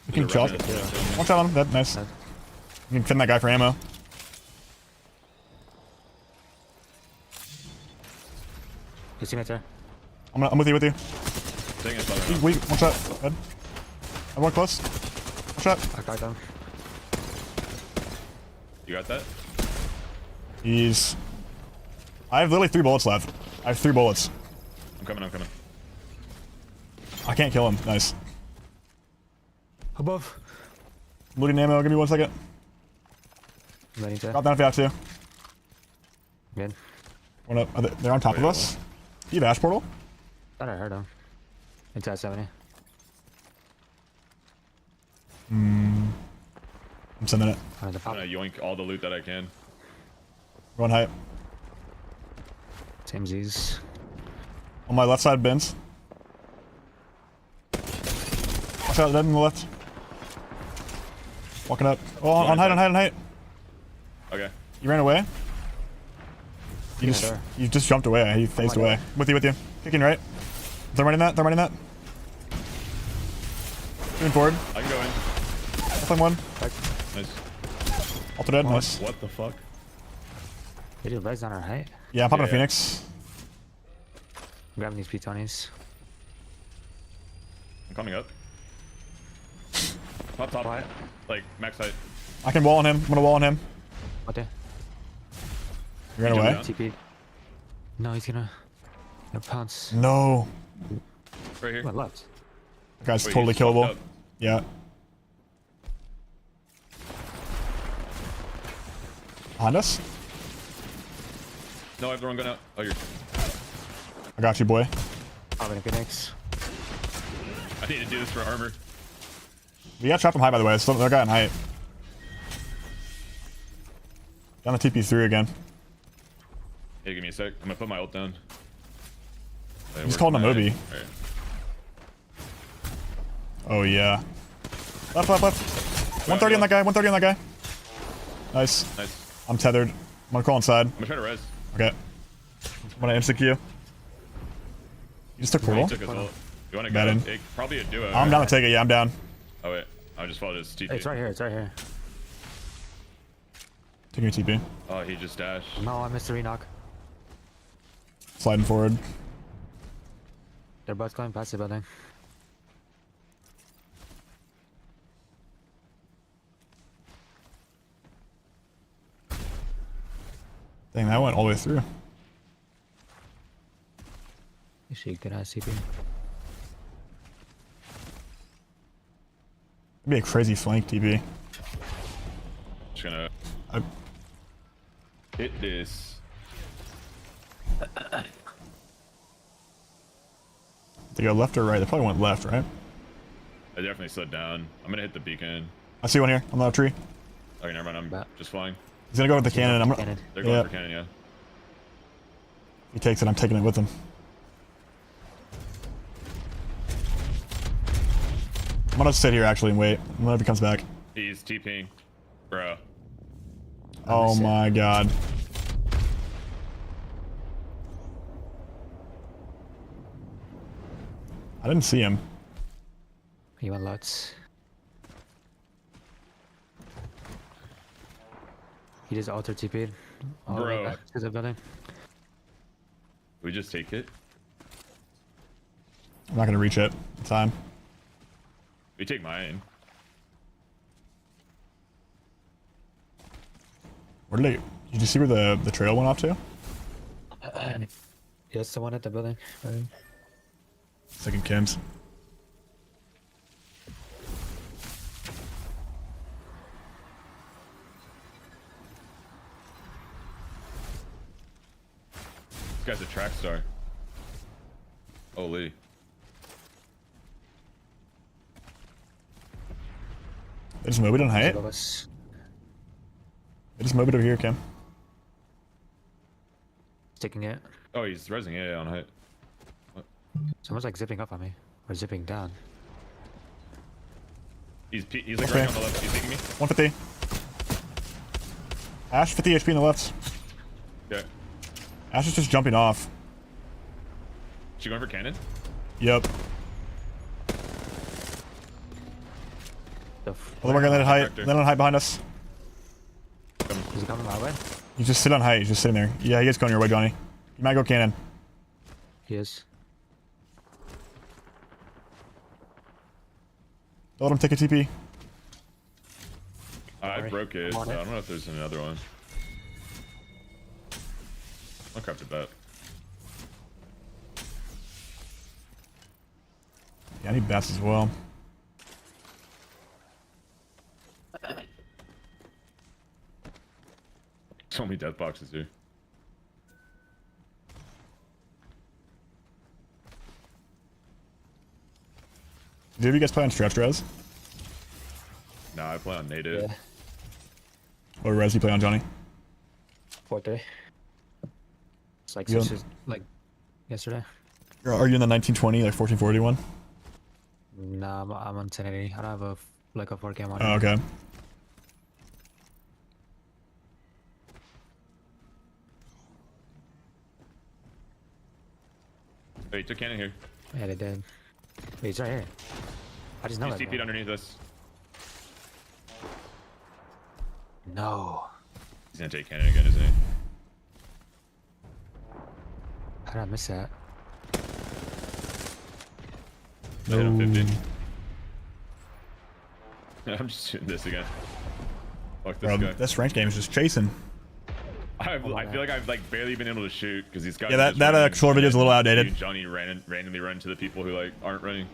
A: You can
C: There's a
A: chop.
C: red man.
A: One shot on him. Dead. Nice.
D: Dead.
A: You can fin that guy for ammo.
D: You see me right there?
A: I'm with you.
C: Taking a shot right now.
A: Weak. One shot. Dead. Everyone close. One shot.
D: I got them.
C: You got that?
A: I have literally 3 bullets left. I have 3 bullets.
C: I'm coming.
A: I can't kill him. Nice.
D: Above.
A: Looting ammo. Give me 1 second.
D: I'm ready to.
A: Drop down if you have to.
D: Good.
A: One up. They're on top of us. Do you have Ash Portal?
D: Thought I heard him. It's at 70.
A: I'm sending it.
D: The
C: I'm
D: top.
C: gonna yoink all the loot that I can.
A: Going height.
D: Same Z's.
A: On my left side bins. Watch out, dead on the left. Walking up. Oh, on height.
C: Okay.
A: You ran away? You
D: Yeah,
A: just
D: there.
A: you just jumped away. He phased away. With you. Kicking right. They're running that. Moving forward.
C: I can go in.
A: Definitely one.
C: Nice.
A: Alter dead. Nice.
C: What the fuck?
D: They do res on our height.
A: Yeah, I'm popping a
C: Yeah.
A: Phoenix.
D: I'm grabbing these P20s.
C: I'm coming up. Top height. Like max height.
A: I can wall on him. I'm gonna wall on him.
D: What there?
A: You ran
C: He
A: away?
C: jumped
D: TP. No, he's gonna pounce.
A: No.
C: Right here.
D: What left?
A: That guy's
C: Wait,
A: totally
C: he just fucked
A: killable.
C: up.
A: Yeah. Behind us?
C: No, I have the wrong gun out. Oh, you're.
A: I got you, boy.
D: I'm in a Phoenix.
C: I need to do this for armor.
A: We got trapped him high, by the way. Still, that guy in height. Down the TP3 again.
C: Hey, give me a sec. I'm gonna put my ult down.
A: He's calling him Obi.
C: Alright.
A: Oh, yeah. Left. 130 on that guy. Nice.
C: Nice.
A: I'm tethered. I'm gonna crawl inside.
C: I'm gonna try to res.
A: Okay. I'm gonna insta Q. You just took
C: He
A: portal?
C: took his ult. You wanna
A: Got
C: go?
A: in.
C: It, probably a duo.
A: I'm down to take it. Yeah, I'm down.
C: Oh wait, I just followed his TP.
D: Hey, it's right here.
A: Taking your TP.
C: Oh, he just dashed.
D: No, I missed the reknock.
A: Sliding forward.
D: They're both going past the building.
A: Dang, that went all the way through.
D: Actually, good ass CP.
A: It'd be a crazy flank, TB.
C: Just gonna hit this.
A: They go left or right? They probably went left, right?
C: I definitely slid down. I'm gonna hit the beacon.
A: I see one here on the tree.
C: Okay, never mind. I'm just flying.
A: He's gonna go with the cannon. I'm gonna.
D: Cannon.
C: They're going
A: Yep.
C: for cannon, yeah.
A: He takes it. I'm taking it with him. I'm gonna sit here actually and wait. Whenever he comes back.
C: He's TPing. Bro.
A: Oh my god. I didn't see him.
D: He went lots. He just auto TP'd. all the way
C: Bro.
D: back to the building.
C: We just take it.
A: I'm not gonna reach it in time.
C: We take mine.
A: Where did they? Did you see where the trail went off to?
D: Yes, the one at the building.
A: Second Kim's.
C: This guy's a track star. Holy.
A: They just moved it on height.
D: Above us.
A: They just moved it over here, Kim.
D: Sticking it.
C: Oh, he's resing. Yeah, on height.
D: Someone's like zipping up on me. Or zipping down.
C: He's like
A: Okay.
C: right on the left. He's taking me.
A: 150. Ash 50 HP on the left.
C: Okay.
A: Ash is just jumping off.
C: She going for cannon?
A: Yep.
D: The
A: Other one guy landed height.
C: Vector.
A: Landed on height behind us.
D: Is he coming my way?
A: You just sit on height. He's just sitting there. Yeah, he is going your way, Johnny. You might go cannon.
D: He is.
A: Don't let him take a TP.
C: I
D: Sorry.
C: broke it.
D: I'm
C: So
D: on
C: I
D: it.
C: don't know if there's another one. I'll craft a bet.
A: Yeah, I need bats as well.
C: So many death boxes here.
A: Do you guys play on stretch res?
C: Nah, I play on native.
D: Yeah.
A: What res do you play on, Johnny?
D: 4-3. It's like
A: You
D: like yesterday.
A: Are you in the 1920, like 1441?
D: Nah, I'm on 1080. I don't have a like a 4K monitor.
A: Oh, okay.
C: Hey, he took cannon here.
D: Yeah, they did. Wait, he's right here. I just know
C: He's
D: that.
C: TP'd
D: bro.
C: underneath us.
D: No.
C: He's gonna take cannon again, isn't he?
D: How did I miss that?
C: I hit him 50. I'm just shooting this again. Fuck this
A: Bro,
C: guy.
A: this rank game is just chasing.
C: I feel like I've like barely been able to shoot because these guys.
A: Yeah,
C: are
A: that
C: just
A: that
C: running
A: controller video is a little
C: you
A: outdated.
C: and Johnny randomly run to the people who like aren't running.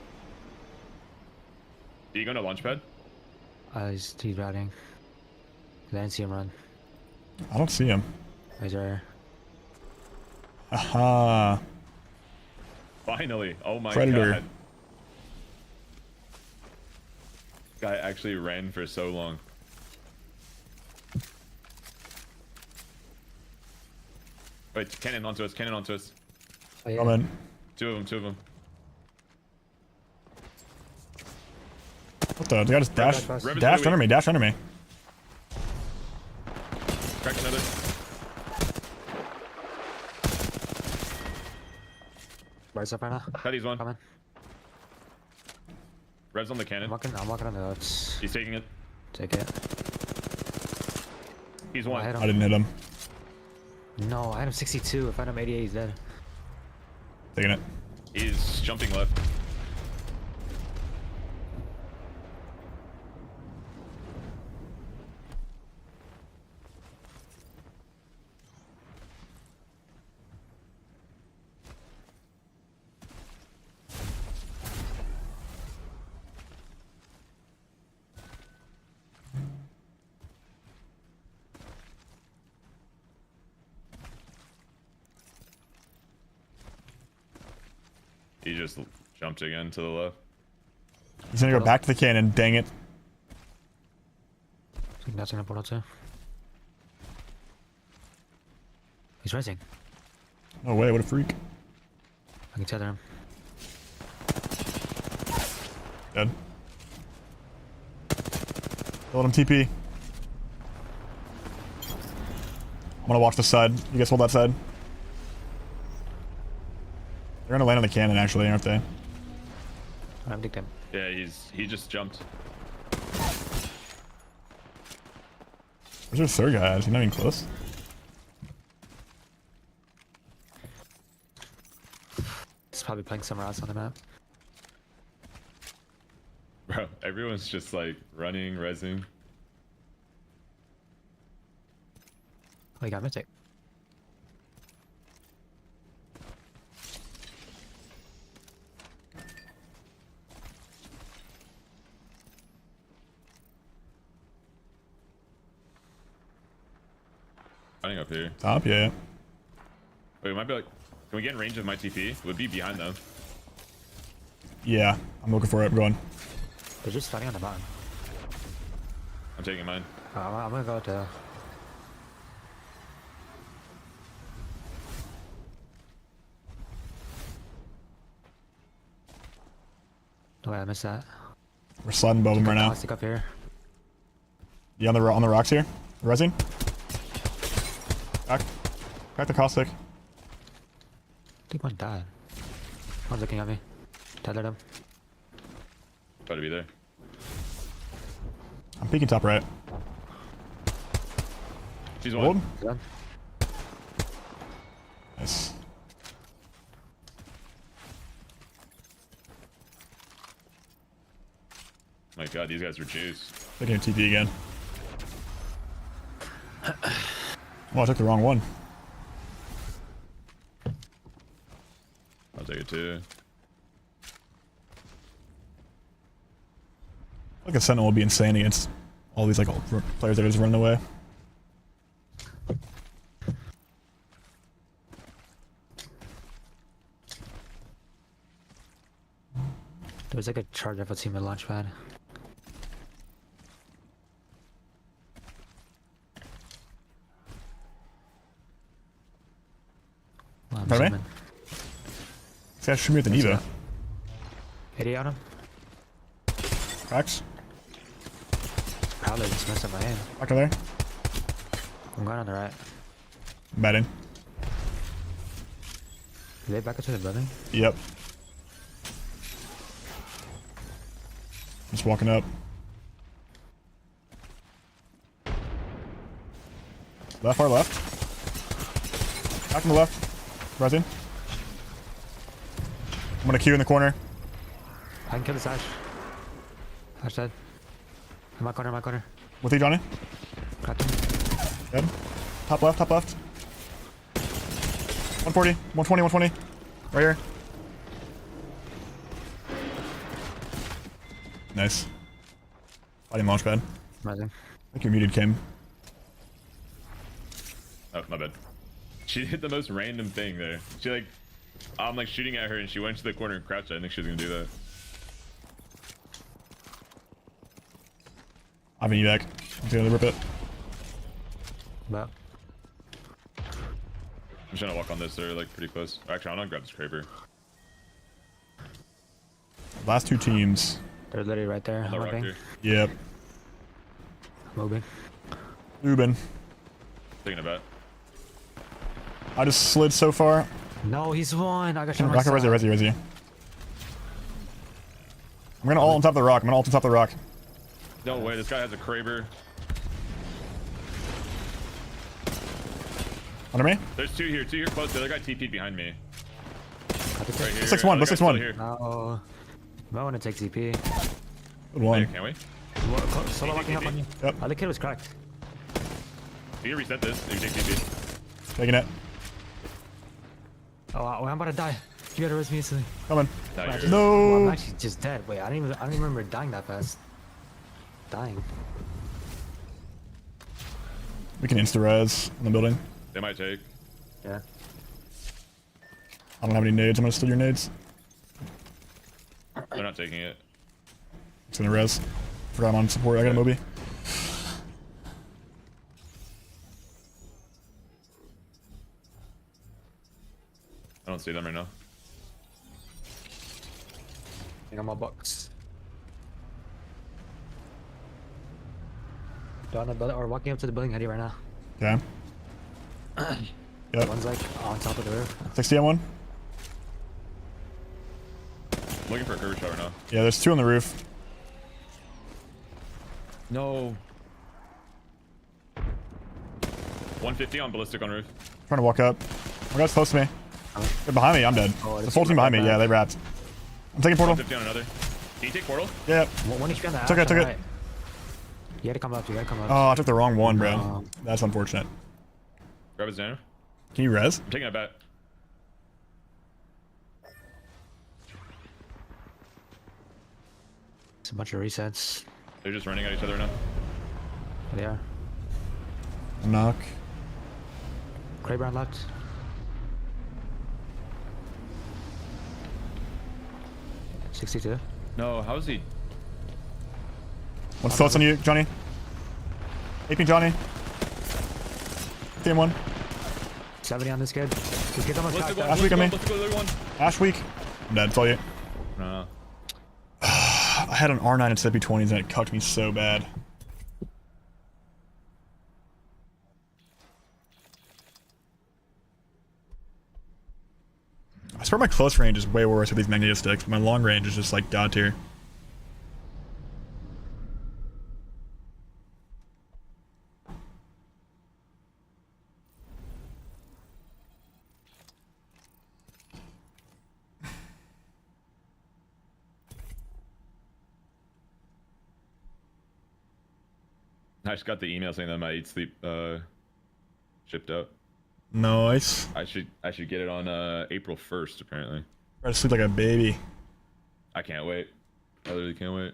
C: Are you going to launchpad?
D: He's routing. I didn't see him run.
A: I don't see him.
D: He's right here.
A: Aha.
C: Finally! Oh my
A: Predator.
C: god! Guy actually ran for so long. Wait, cannon onto us! Cannon onto us!
D: Oh, yeah.
A: Coming.
C: Two of them! Two of them!
A: What the? They got just dash.
D: Rev is
A: Dash
C: really
A: under me. Dash under me.
C: Cracked another.
D: Bird's up right now.
C: Cuddy's one.
D: Coming.
C: Rev's on the cannon.
D: I'm walking on the outs.
C: He's taking it.
D: Take it.
C: He's
D: Oh, I
C: one.
D: hit him.
A: I didn't hit him.
D: No, I had him 62. If I had him 88, he's dead.
A: Taking it.
C: He's jumping left. He just jumped again to the left.
A: He's gonna go back to the cannon. Dang it.
D: I think that's in a portal too. He's rising.
A: No way, what a freak.
D: I can tether him.
A: Dead. Hold him TP. I'm gonna watch this side. You guys hold that side. They're gonna land on the cannon actually, aren't they?
D: I'm digged him.
C: Yeah, he just jumped.
A: Where's their third guy? Is he not even close?
D: He's probably playing somewhere else on the map.
C: Bro, everyone's just like running, rezzing.
D: Oh, he got Mythic.
C: Running up here.
A: Top, yeah.
C: Wait, we might be like, can we get in range of my TP? Would be behind them.
A: Yeah, I'm looking for it. I'm going.
D: They're just fighting on the bottom.
C: I'm taking mine.
D: I'm gonna go to... Oh, wait, I missed that.
A: We're sliding above him right now.
D: Stick up here.
A: Yeah, on the rocks here. Resing. Back. Crack the caustic.
D: I think one died. One's looking at me. Tethered him.
C: Try to be there.
A: I'm peeking top right.
C: She's
A: Hold.
C: one.
D: Done.
A: Nice.
C: My god, these guys are juiced.
A: Taking a TP again. Oh, I took the wrong one.
C: I'll take it too.
A: Like a sentinel would be insane against all these like players that are just running away.
D: There's like a charge of a team at launch pad. Well, I'm
A: Pardon me?
D: zooming.
A: This guy shoot me with an Evo.
D: 80 on him.
A: Cracks.
D: Probably just messed up my aim.
A: Back there.
D: I'm going on the right.
A: Batting.
D: Are they back into the building?
A: Yep. Just walking up. Left, far left. Back on the left. Rising. I'm gonna queue in the corner.
D: I can kill this Ash. Ash dead. In my corner,
A: With you, Johnny.
D: Cracked him.
A: Dead. Top left, top left. 140, 120, 120. Right here. Nice. Fighting launch pad.
D: Amazing.
A: I think you're muted, Kim.
C: Oh, my bad. She did the most random thing there. She like, I'm like shooting at her and she went to the corner and crouched. I didn't think she was gonna do that.
A: I have an evac. I'm gonna rip it.
D: But
C: I'm just trying to walk on this. They're like pretty close. Actually, I'm gonna grab this Kraber.
A: Last two teams.
D: they're literally right there.
C: On the rock
D: Moving.
C: here.
A: Yep.
D: Moving.
A: Lubin.
C: Taking a bet.
A: I just slid so far.
D: No, he's won. I got shot.
A: Back up, resi. I'm gonna ult on top of the rock.
C: No way, this guy has a Kraber.
A: Under me?
C: There's two here close. The other guy TP'd behind me. Right here.
A: 6-1,
C: Other
A: let's
C: guy's
A: 6-1.
C: still here.
D: No. I want to take TP.
A: Good one.
C: Hey, can't we?
D: Solo locking up on you.
A: Yep.
D: Other kid was cracked.
C: You can reset this if you take TP.
A: Taking it.
D: Oh, I'm about to die. You gotta res me instantly.
A: Coming.
C: No,
D: Wait, I
C: you're-
D: just-
A: No.
D: well, I'm actually just dead. Wait, I don't even remember dying that fast. Dying.
A: We can insta-res in the building.
C: They might take.
D: Yeah.
A: I don't have any nades. I'm gonna steal your nades.
C: They're not taking it.
A: It's in the res. Forgot I'm on support. I got a Moby.
C: I don't see them right now.
D: I got my box. They're on the building or walking up to the building heady right now.
A: Okay. Yep.
D: One's like on top of the roof.
A: 60 on one.
C: Looking for a curve shot right now.
A: Yeah, there's 2 on the roof.
C: No. 150 on ballistic on roof.
A: Trying to walk up. Oh, guy's close to me. They're behind me. I'm dead.
D: Oh,
A: The full team behind me. Yeah, they wrapped. I'm taking portal.
C: 150 on another. Did you take portal?
A: Yeah.
D: One HP on the
A: Took it,
D: ash,
A: took it.
D: alright. You gotta come up, you gotta come up.
A: Oh, I took the wrong one, bro.
D: No.
A: That's unfortunate.
C: Grab his nano.
A: Can you res?
C: I'm taking a bet.
D: It's a bunch of resets.
C: They're just running at each other now.
D: They are.
A: Knock.
D: Crayburn left. $62.
C: No, how is he?
A: One's thoughts on you, Johnny. AP Johnny. Team 1.
D: 70 on this kid. This kid's almost
C: Let's
D: cracked
C: go,
D: out.
A: Last week on me.
C: let's go, the other one.
A: Ash week. I'm dead. It's all you.
C: No.
A: I had an R9 instead of P20s and it cucked me so bad. I swear my close range is way worse with these magneto sticks, but my long range is just like god tier.
C: I just got the email saying that my eat sleep shipped out.
A: Nice.
C: I should get it on April 1st apparently.
A: Try to sleep like a baby.
C: I can't wait. I literally can't wait.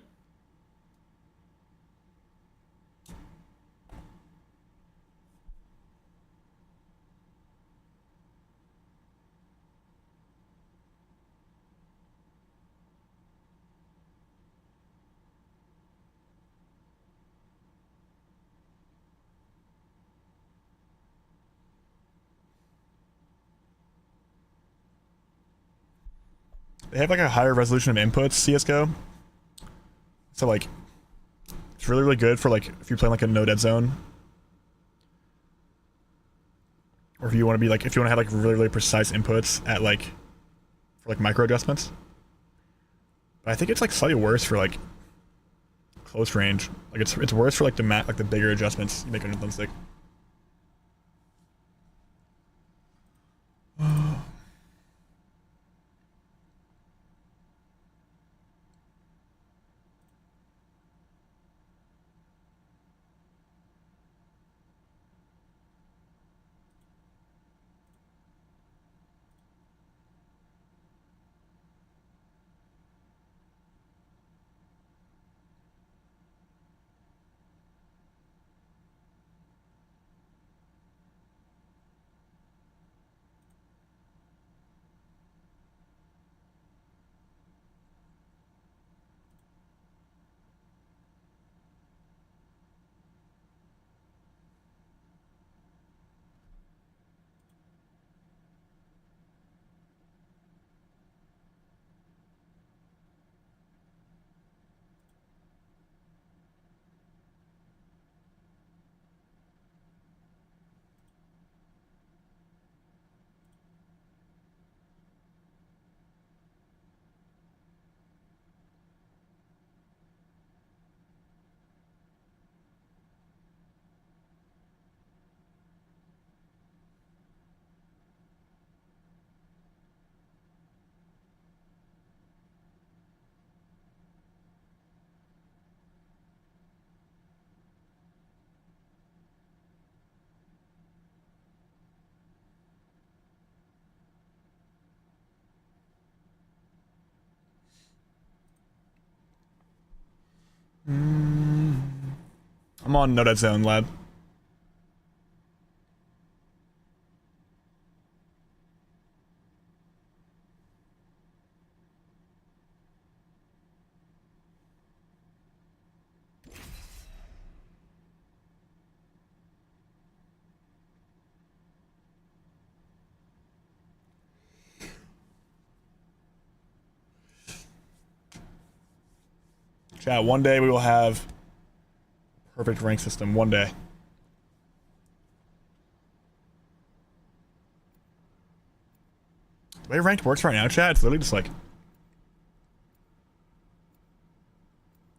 A: They have like a higher resolution of inputs, CSGO. So like, it's really, really good for like, if you're playing like a no dead zone. Or if you want to be like, if you want to have like really, really precise inputs at like, for like micro adjustments. But I think it's like slightly worse for like close range. Like it's worse for like the bigger adjustments you make on a thumbstick. I'm on no dead zone, lad. Chat, one day we will have perfect rank system. One day. The way ranked works right now, chat, it's literally just like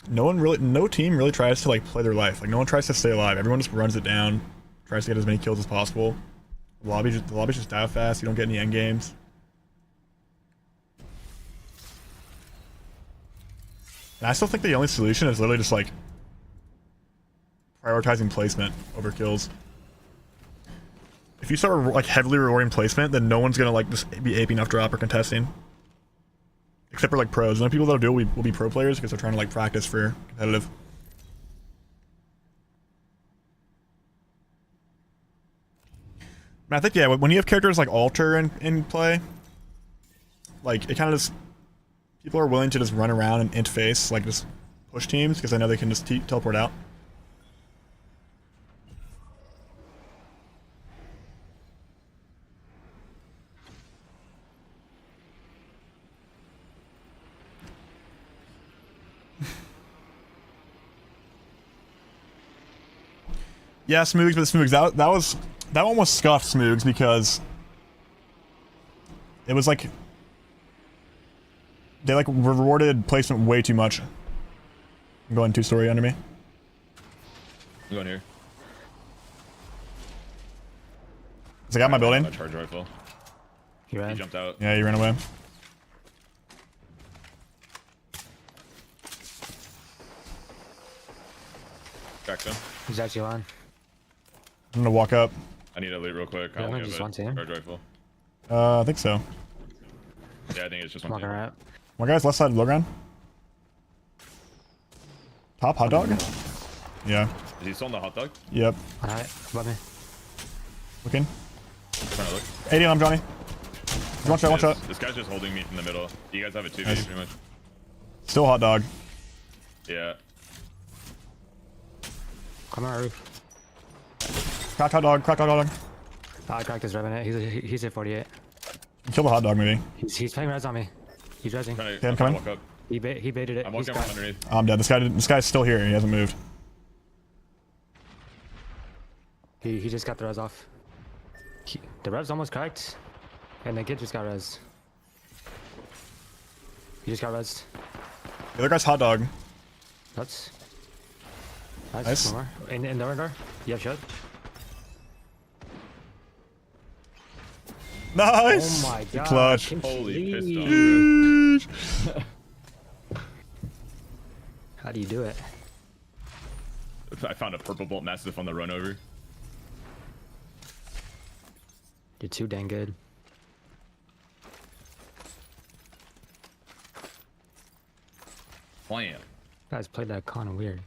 A: no team really tries to like play their life. Like no one tries to stay alive. Everyone just runs it down, tries to get as many kills as possible. The lobbies just die fast. You don't get any end games. And I still think the only solution is literally just like prioritizing placement over kills. If you start like heavily rewarding placement, then no one's gonna like just be aping off drop or contesting. Except for like pros. And the people that'll do it will be pro players because they're trying to like practice for competitive. I think yeah, when you have characters like Alter in play, like it kind of just people are willing to just run around and interface, like just push teams because they know they can just teleport out. Yeah, Smoogs, but Smoogs, that one was scuffed, Smoogs, because it was like they like rewarded placement way too much. I'm going 2-story under me.
C: I'm going here.
A: Is the guy in my building?
C: My charge rifle.
D: He
C: He
D: ran.
C: jumped out.
A: Yeah, he ran away.
C: Cracked him.
D: He's actually on.
A: I'm gonna walk up.
C: I need to loot real quick. I
D: Yeah,
C: only
D: just
C: have
D: one
C: a
D: team.
C: charge rifle.
A: I think so.
C: Yeah, I think it's just one
D: Walking
C: team.
D: right.
A: One guy's left side low ground. Top hot dog? Yeah.
C: Is he still on the hot dog?
A: Yep.
D: Alright, above me.
A: Looking.
C: Trying to look.
A: 80 on him, Johnny. One shot, one shot.
C: This guy's just holding me from the middle. You guys have a 2v
A: Nice.
C: pretty much.
A: Still hot dog.
C: Yeah.
D: Come on, roof.
A: Cracked hot dog, cracked hot dog.
D: I cracked his revenant. He's at 48.
A: Kill the hot dog, maybe.
D: He's playing res on me. He's resing.
C: Trying
A: Okay,
C: to,
A: I'm
C: I'm trying
A: coming.
C: to walk up.
D: He baited it.
C: I'm
D: He's
C: walking
D: got
C: up underneath.
A: I'm dead. This guy's still here. He hasn't moved.
D: He just got the res off. The res almost cracked. And the kid just got res. He just got res.
A: The other guy's hot dog.
D: That's
A: Nice.
D: one more. In the door. Yeah, shut.
A: Nice!
D: Oh my god.
A: Clutch.
C: Holy pissed off.
D: How do you do it?
C: I found a purple bolt massive on the run over.
D: You're too dang good.
C: Blam.
D: Guys played that kind of weird.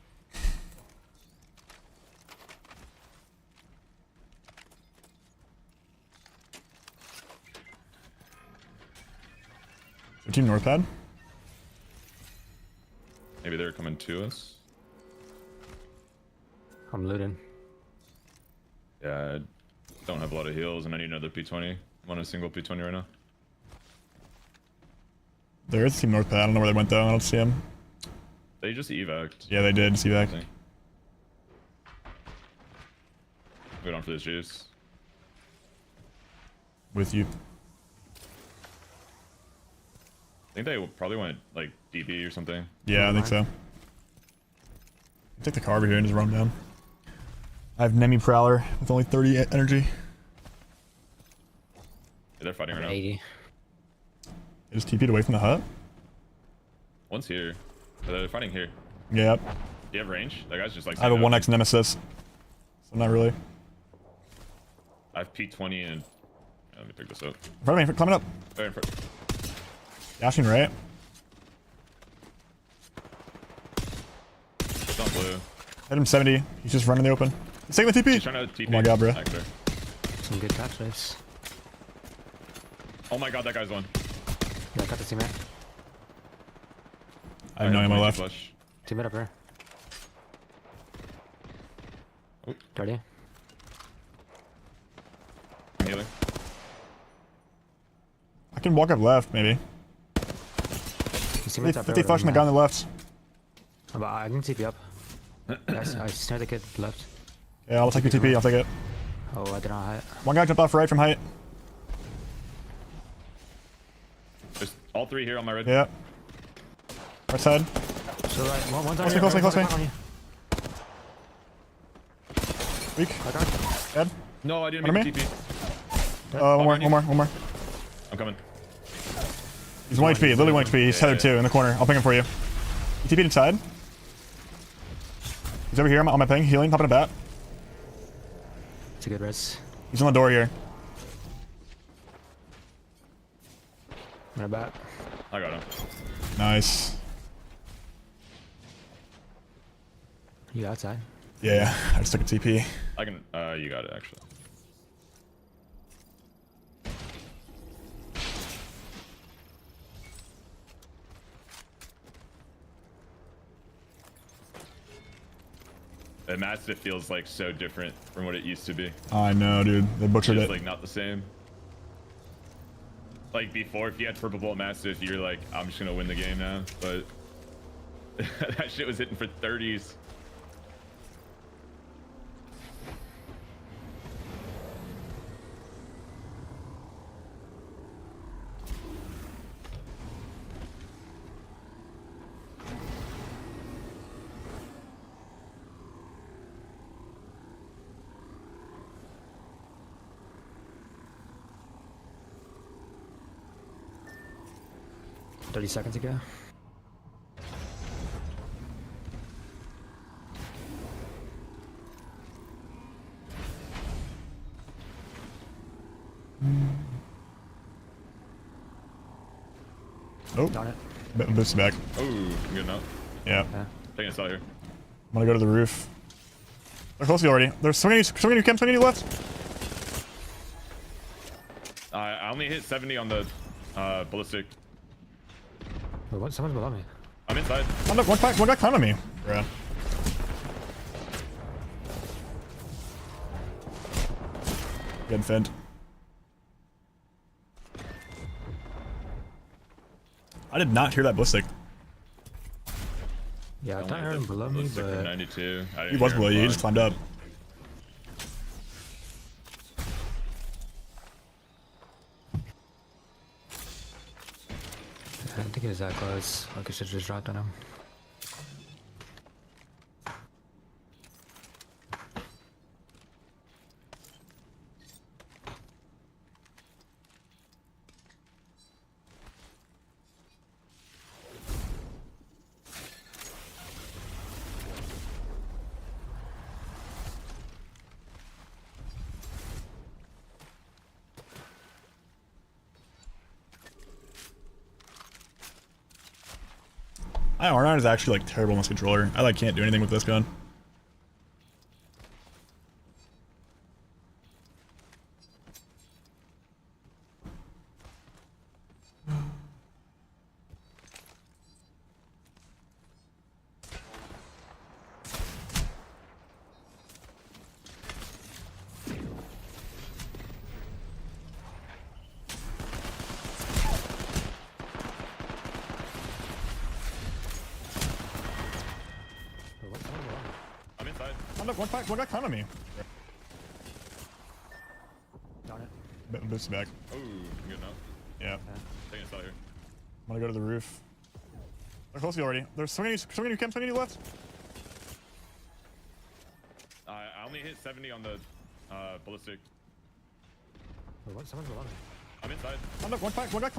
A: Team North pad.
C: Maybe they're coming to us.
D: I'm looting.
C: Yeah, I don't have a lot of heals and I need another P20. I'm on a single P20 right now.
A: There is Team North pad. I don't know where they went though. I don't see them.
C: They just evac'd.
A: Yeah, they did. See that.
C: Going on for this juice.
A: With you.
C: I think they probably went like DB or something.
A: Yeah, I think so. Take the car over here and just run down. I have Nemi Prowler with only 30 energy.
C: Yeah, they're fighting right now.
D: 80.
A: They just TP'd away from the hut.
C: One's here. They're fighting here.
A: Yep.
C: Do you have range? That guy's just like.
A: I have a 1x Nemesis. So not really.
C: I have P20 and. Let me pick this up.
A: In front of me, climbing up.
C: Right in front.
A: Dashing right.
C: It's on blue.
A: Hit him 70. He's just running the open. He's taking the TP.
C: He's trying to TP.
A: Oh my god, bro.
C: Back there.
D: Some good catch race.
C: Oh my god, that guy's one.
D: Yeah, I got the teammate.
A: I have no ammo left.
C: Flush.
D: Teammate up here.
C: Oh.
D: Dirty.
C: I'm healing.
A: I can walk up left, maybe.
D: His teammate's up there.
A: 50 flush on the guy on the left.
D: I can TP up. I snare the kid left.
A: Yeah, I'll take your TP. I'll take it.
D: Oh, I did not hit.
A: One guy jumped off right from height.
C: There's all three here on my red.
A: Yeah. Right side.
D: So right, one's on
A: Close me,
D: you.
A: close me, close me.
D: On you.
A: Weak.
D: I got you.
A: Dead.
C: No, I didn't
A: Under
C: make
A: me?
C: a TP.
A: One more.
C: I'm coming.
A: He's 1 HP, literally 1 HP. He's tethered too in the corner. I'll ping him for you. You TP'd inside. He's over here on my ping, healing, popping a bat.
D: It's a good res.
A: He's on the door here.
D: I'm gonna bat.
C: I got him.
A: Nice.
D: You outside?
A: Yeah, I just took a TP.
C: I can. You got it actually. The Mastiff feels like so different from what it used to be.
A: I know, dude. They butchered
C: It's
A: it.
C: like not the same. Like before, if you had Purple Bolt Mastiff, you're like, I'm just gonna win the game now. But that shit was hitting for 30s.
D: $30 seconds ago.
A: Oh,
D: Darn it.
A: boost back.
C: Oh, I'm good enough.
A: Yeah.
D: Yeah.
C: Taking us out here.
A: I'm gonna go to the roof. They're close to you already. There's swinging you, Kim, swinging you left.
C: I only hit 70 on the ballistic.
D: Wait, what? Someone's below me.
C: I'm inside.
A: Oh, look, one guy climbed on me. Bruh. Getting fent. I did not hear that ballistic.
D: Yeah, I
C: only
D: thought I
C: hit
D: heard
C: the
D: him below me,
C: ballistic for
D: but
C: 92. I didn't
A: He was
C: hear him
A: below you. He
C: fly.
A: just climbed up.
D: I didn't think it was that close. Like I should have just dropped on him.
A: My R9 is actually like terrible on this controller. I like can't do anything with this gun.
D: Wait, what? Someone's below me.
C: I'm inside.
A: Oh, look, one guy climbed on me.
D: Darn it.
A: Boost back.
C: Oh, I'm good enough.
A: Yeah.
C: Taking us out here.
A: I'm gonna go to the roof. They're close to you already. They're swinging you, Kim, swinging you left.
C: I only hit 70 on the ballistic.
D: Wait, what? Someone's below me.
C: I'm inside.
A: Oh, look, one guy.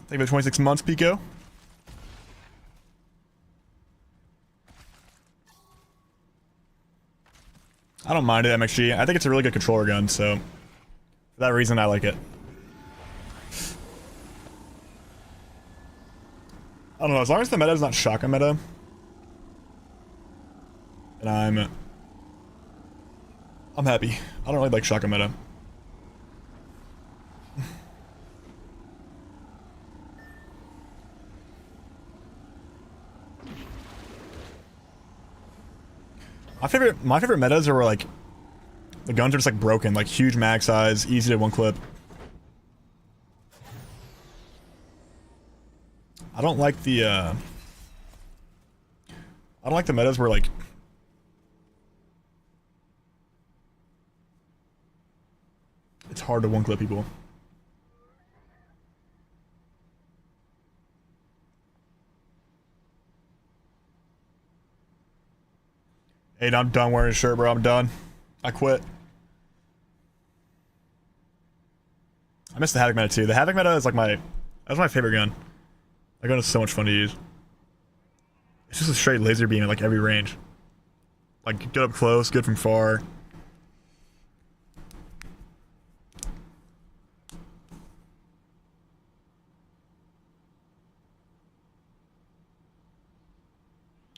A: Thank you for 26 months, Pico. I don't mind it, MXG. I think it's a really good controller gun, so for that reason, I like it. I don't know, as long as the meta is not shotgun meta, and I'm happy. I don't really like shotgun meta. My favorite metas are where like the guns are just like broken, like huge mag size, easy to one clip. I don't like the metas where like it's hard to one clip people. Hey, I'm done wearing a shirt, bro. I'm done. I quit. I miss the Havoc meta too. The Havoc meta is like that's my favorite gun. That gun is so much fun to use. It's just a straight laser beam at like every range. Like good up close, good from far.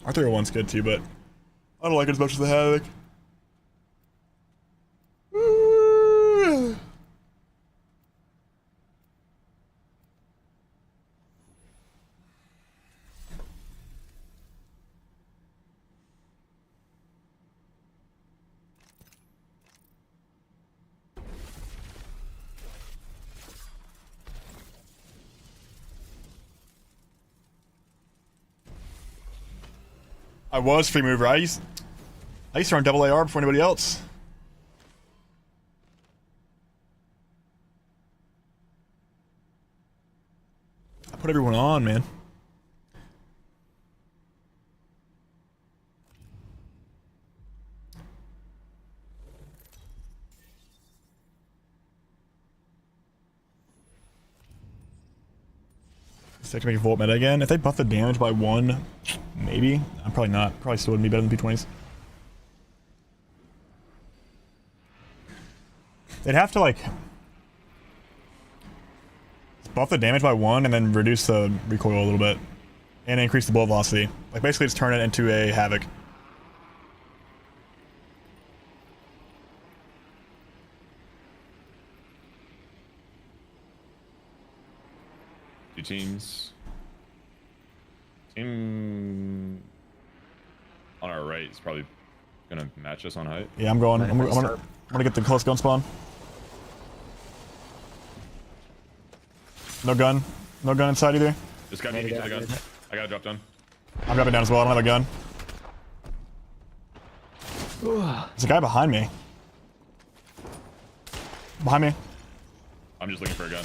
A: R301's good too, but I don't like it as much as the Havoc. I was free mover. I used to run double AR before anybody else. I put everyone on, man. Stick to make a Volt meta again. If they buff the damage by 1, maybe. I'm probably not. Probably still wouldn't be better than P20s. They'd have to like buff the damage by 1 and then reduce the recoil a little bit. And increase the bullet velocity. Like basically just turn it into a Havoc.
C: Two teams. Team on our right is probably gonna match us on height.
A: Yeah, I'm going. I'm gonna get the close gun spawn. No gun. No gun inside either.
C: This guy beat me to the gun. I gotta drop down.
A: I'm dropping down as well. I don't have a gun. There's a guy behind me. Behind me.
C: I'm just looking for a gun.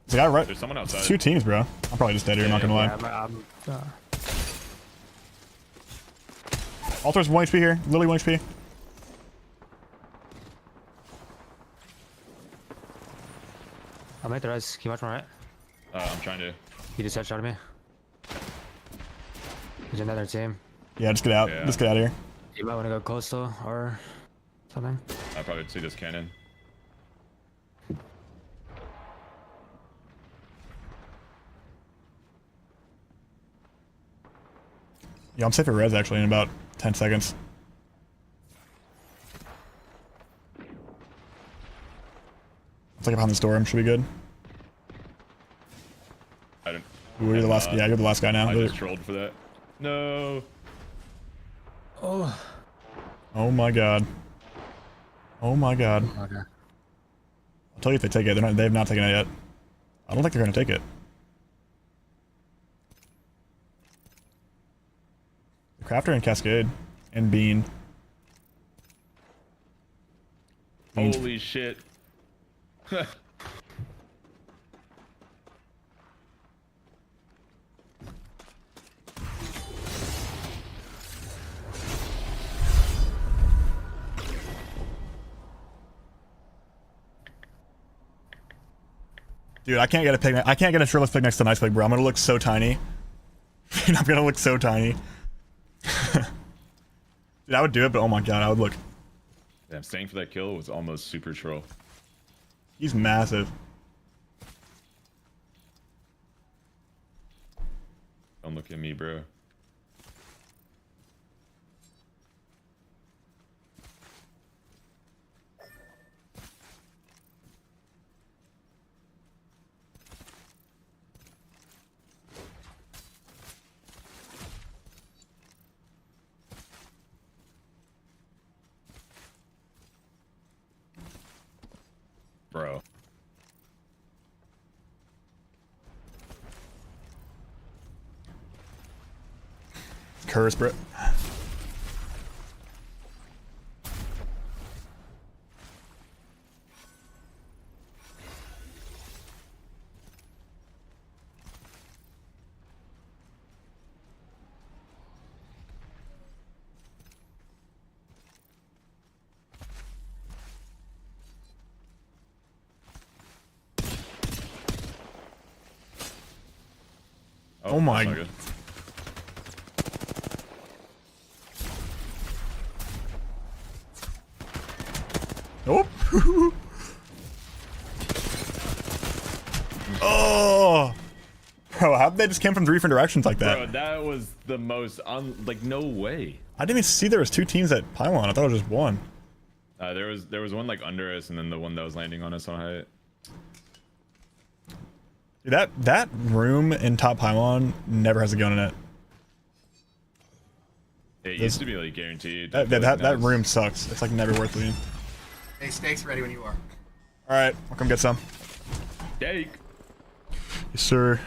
A: There's a guy right.
C: There's someone outside.
A: 2 teams, bro. I'm probably just dead here. I'm not gonna lie. Altar's 1 HP here. Literally 1 HP.
D: I'm at the res. Can you watch my right?
C: I'm trying to.
D: He just headshot me. There's another team.
A: Yeah, just get out.
C: Yeah.
A: Just get out of here.
D: You might want to go coastal or something.
C: I probably see this cannon.
A: Yeah, I'm safe for res actually in about 10 seconds. It's like behind this door. Should be good.
C: I don't.
A: Ooh, you're the last. Yeah, you're the last guy now.
C: I just trolled for that. No.
D: Oh.
A: Oh my god. Oh my god.
D: Okay.
A: I'll tell you if they take it. They have not taken it yet. I don't think they're gonna take it. Crafter and Cascade and Bean. Bean's
C: Holy shit.
A: Dude, I can't get a pick. I can't get a shirtless pick next to Nice Pig, bro. I'm gonna look so tiny. I'm gonna look so tiny. Dude, I would do it, but oh my god, I would look.
C: Damn, staying for that kill was almost super troll.
A: He's massive.
C: at me, bro. Bro.
A: Curse, bro. Oh my.
C: that's not good.
A: Oh. Oh. Bro, how did they just came from 3 different directions like that?
C: Bro, that was the most like no way.
A: I didn't even see there was 2 teams at Pylon. I thought it was just one.
C: There was one like under us, and then the one that was landing on us on height.
A: Dude, that room in top Pylon never has a gun in it.
C: It used to be like guaranteed.
A: That room sucks. It's like never worth leaving.
E: Hey, steak's ready when you are.
A: All right, I'll come get some.
C: Steak.
A: Yes, sir.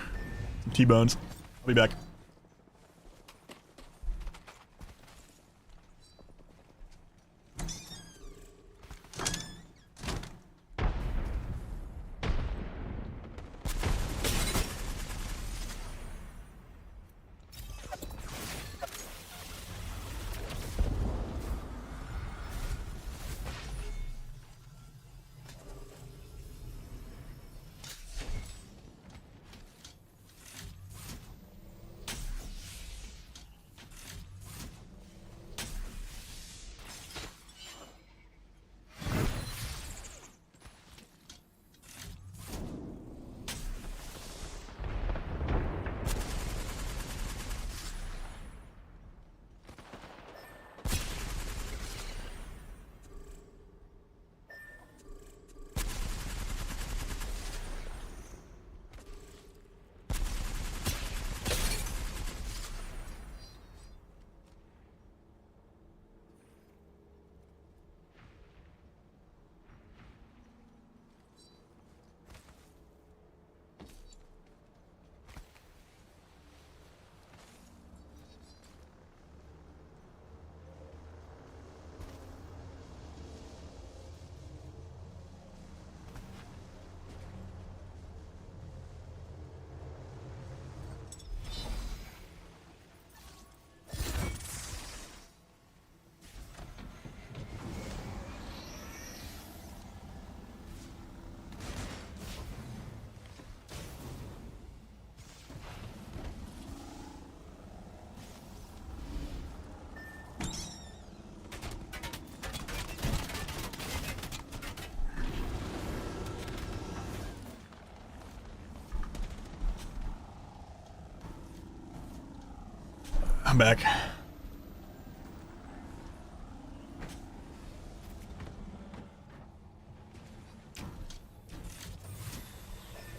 A: Some T-bones. I'll be back. I'm back.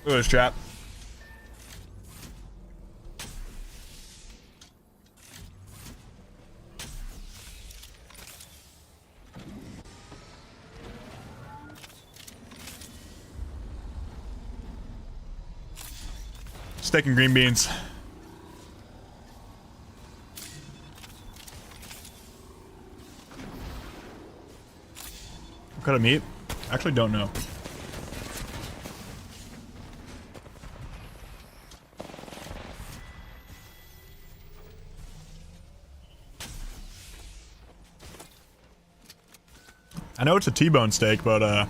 A: Look at this trap. Steak and green beans. What kind of meat? Actually don't know. I know it's a T-bone steak, but I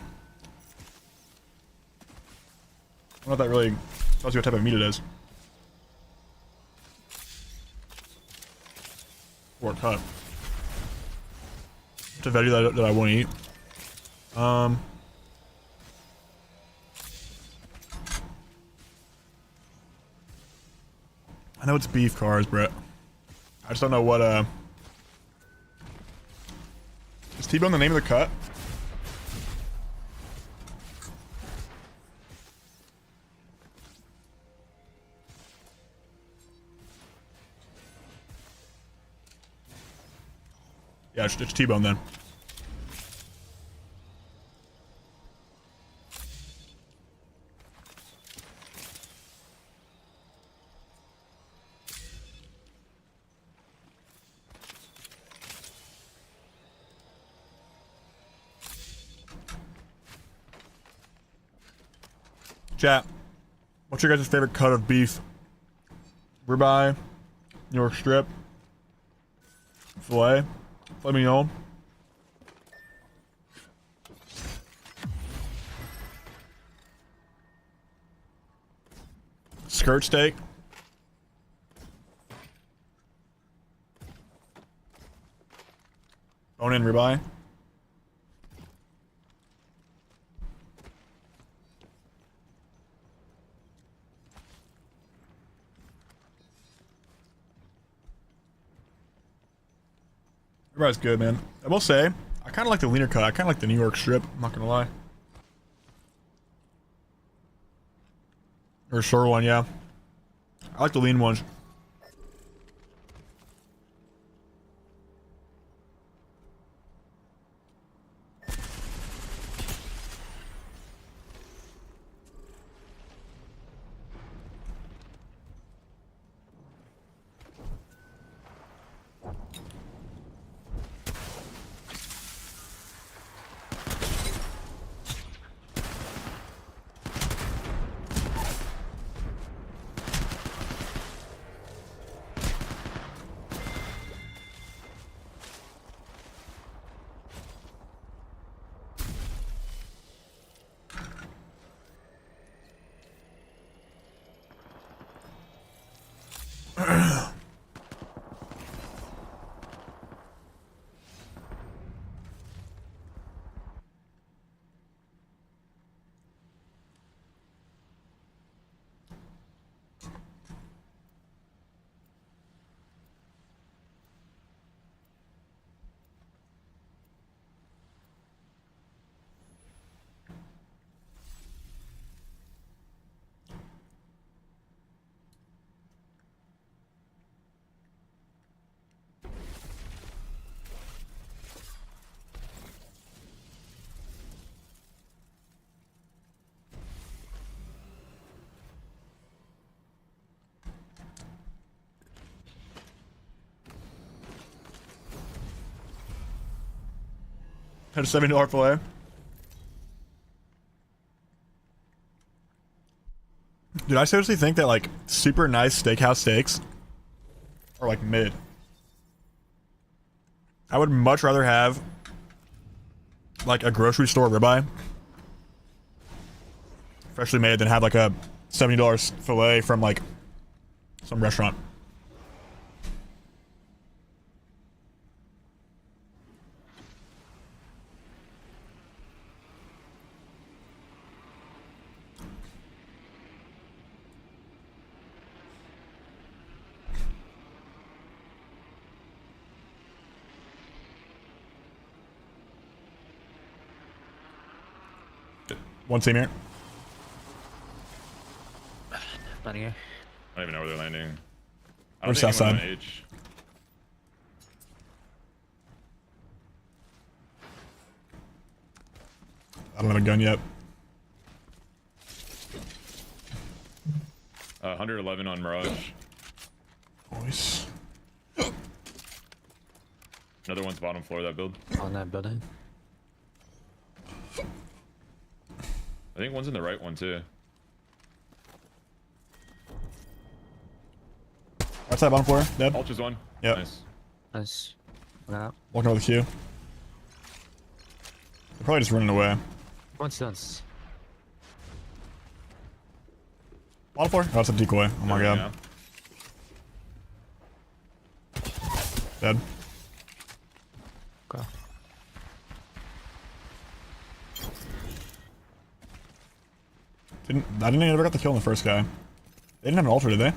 A: don't know if that really tells you what type of meat it is. Or cut. It's a veggie that I won't eat. I know it's beef cars, Brett. I just don't know what, Is T-Bone the name of the cut? Yeah, it's T-Bone then. Chat, what's your guys' favorite cut of beef? Ribeye, New York strip, filet mignon. Skirt steak. Bone-in ribeye. Ribeye's good, man. I will say, I kind of like the leaner cut. I kind of like the New York strip. I'm not gonna lie. Or a short one, yeah. I like the lean ones. Had a $70 fillet. Dude, I seriously think that like super nice steakhouse steaks are like mid. I would much rather have like a grocery store ribeye, freshly made, than have like a $70 fillet from like some restaurant. One team here.
D: Not here.
C: I don't even know where they're landing. I
A: We're
C: don't think
A: south
C: anyone
A: side.
C: on H.
A: I don't have a gun yet.
C: 111 on Mirage.
A: Nice.
C: Another one's bottom floor of that build.
D: On that building.
C: I think one's in the right one too.
A: Outside bottom floor, dead.
C: Ultra's one.
A: Yep.
C: Nice.
D: Nice. Nah.
A: Walking over the queue. They're probably just running away.
D: One's dance.
A: Bottom floor? Oh, that's a decoy. Oh my god.
C: Yeah.
A: Dead.
D: Okay.
A: I didn't ever got the kill on the first guy. They didn't have an ultra, did they?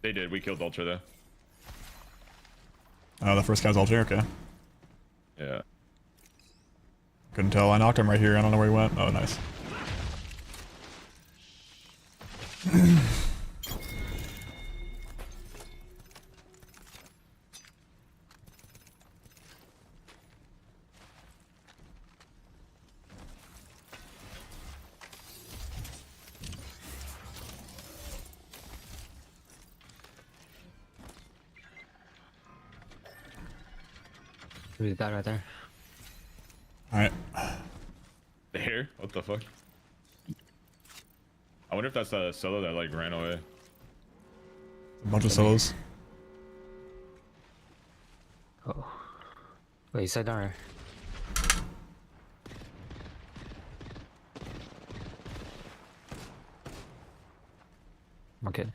C: They did. We killed Ultra though.
A: Oh, the first guy's ultra. Okay.
C: Yeah.
A: Couldn't tell. I knocked him right here. I don't know where he went. Oh, nice.
D: Really bad right there.
A: All right.
C: There? What the fuck? I wonder if that's a solo that like ran away.
A: A bunch of solos.
D: Oh. Wait, you said down there. I'm kidding.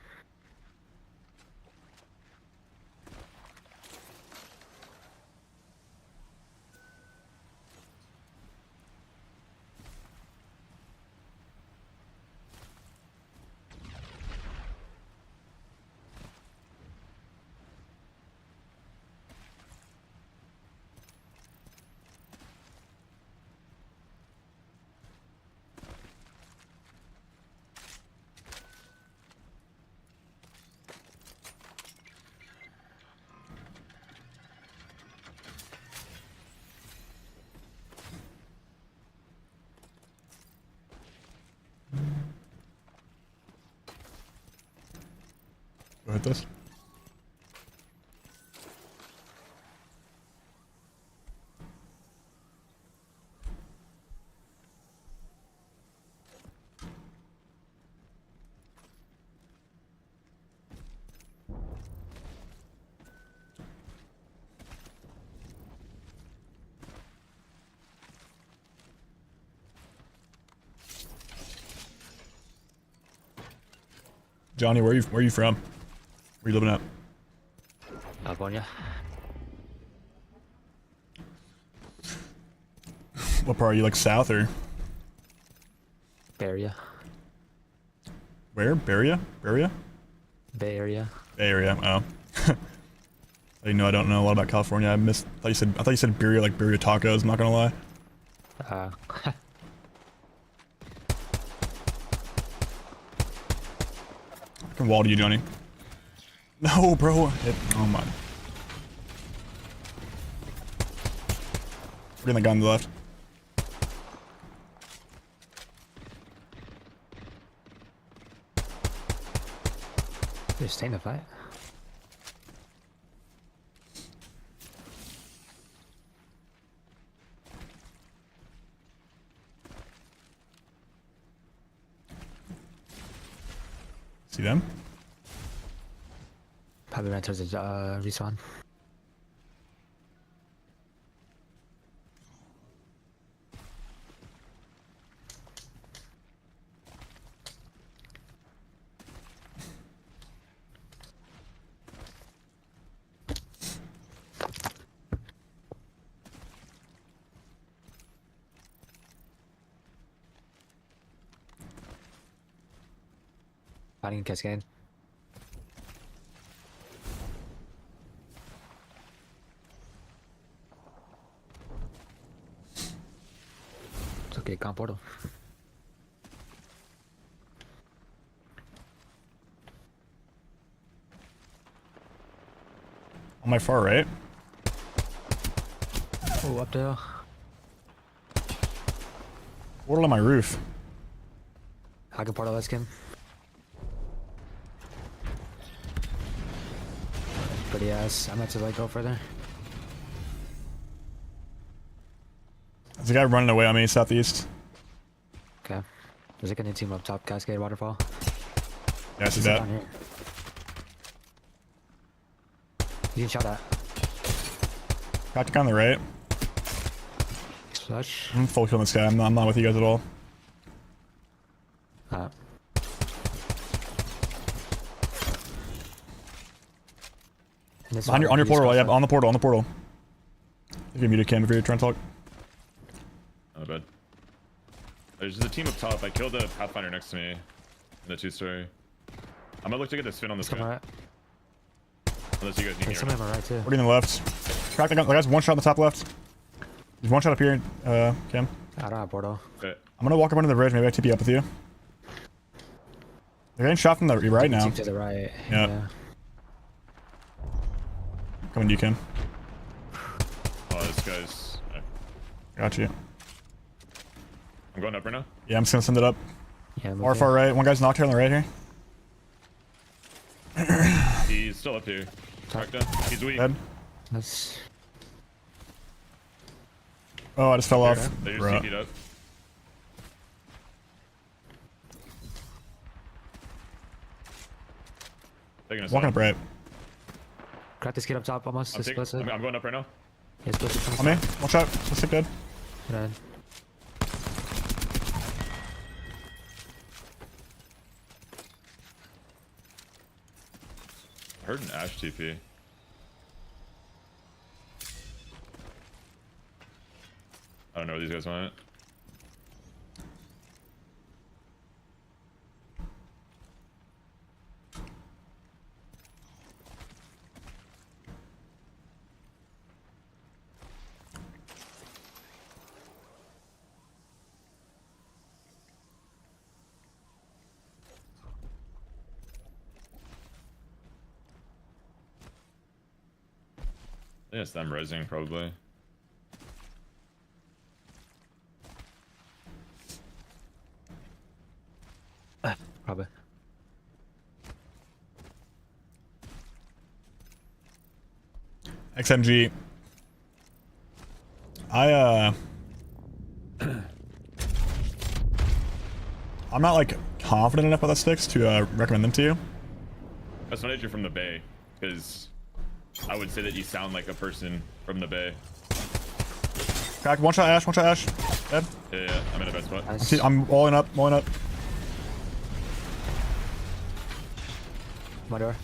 A: Go hit this. Johnny, where are you from? Where you living at?
D: California.
A: What part are you, like south or
D: Bay Area.
A: where? Beria? Beria?
D: Bay Area.
A: Bay Area. Oh. I don't know a lot about California. I thought you said birria, like birria tacos. I'm not gonna lie. I can wall to you, Johnny. No, bro. Oh my. We're getting the guy on the left.
D: They're staying to fight.
A: See them?
D: Probably ran towards the respawn. Fighting Cascade. It's okay, can't portal.
A: On my far right.
D: Oh, up there.
A: Portal on my roof.
D: I can portal that skin. Pretty ass. I'm about to like go further.
A: There's a guy running away on me southeast.
D: Okay. There's like a new team up top, Cascade Waterfall.
A: Yeah, I see
D: He's
A: that.
D: down here. You can shot at.
A: Got the guy on the right.
D: Flush.
A: I'm full killing this guy. I'm not with you guys at all. On your portal, yeah, on the portal. You can mute a cam if you're trying to talk.
C: Not bad. There's a team up top. I killed a Pathfinder next to me in the 2-story. I'm gonna look to get this fin on this
D: Come
C: guy.
D: right.
C: Unless you guys need me.
D: There's
C: or
D: somebody
C: not.
D: on my right too.
A: What are you in the left? Crack, the guy's one shot on the top left. There's one shot up here, Kim.
D: I don't have portal.
C: Okay.
A: I'm gonna walk up under the bridge. Maybe I TP up with you. They're getting shot from the right now.
D: Team to the right.
A: Yeah. Coming to you, Kim.
C: Oh, this guy's.
A: Got you.
C: I'm going up right now.
A: Yeah, I'm just gonna send it up.
D: Yeah.
A: Far right. One guy's knocked here on the right here.
C: He's still up here. Cracked down. He's weak.
A: Dead.
D: That's
A: Oh, I just fell off.
C: They just
A: Bruh.
C: TP'd up. Taking us
A: Walking
C: out.
A: up right.
D: crack this kid up top almost.
C: I'm,
D: It's explosive.
C: I'm going up right now.
D: Yeah, explosive from
A: On me. One shot. Let's stick dead.
D: Dead.
C: I heard an Ash TP. I don't know where these guys went. I think it's them resing probably.
D: Probably.
A: XMG. I'm not like confident enough about that sticks to recommend them to you.
C: That's not that you're from the Bay, because I would say that you sound like a person from the Bay.
A: Crack. One shot Ash. One shot Ash. Dead.
C: Yeah, I'm in a bad spot.
D: Nice.
A: I'm walling up. Walling up.
D: My door.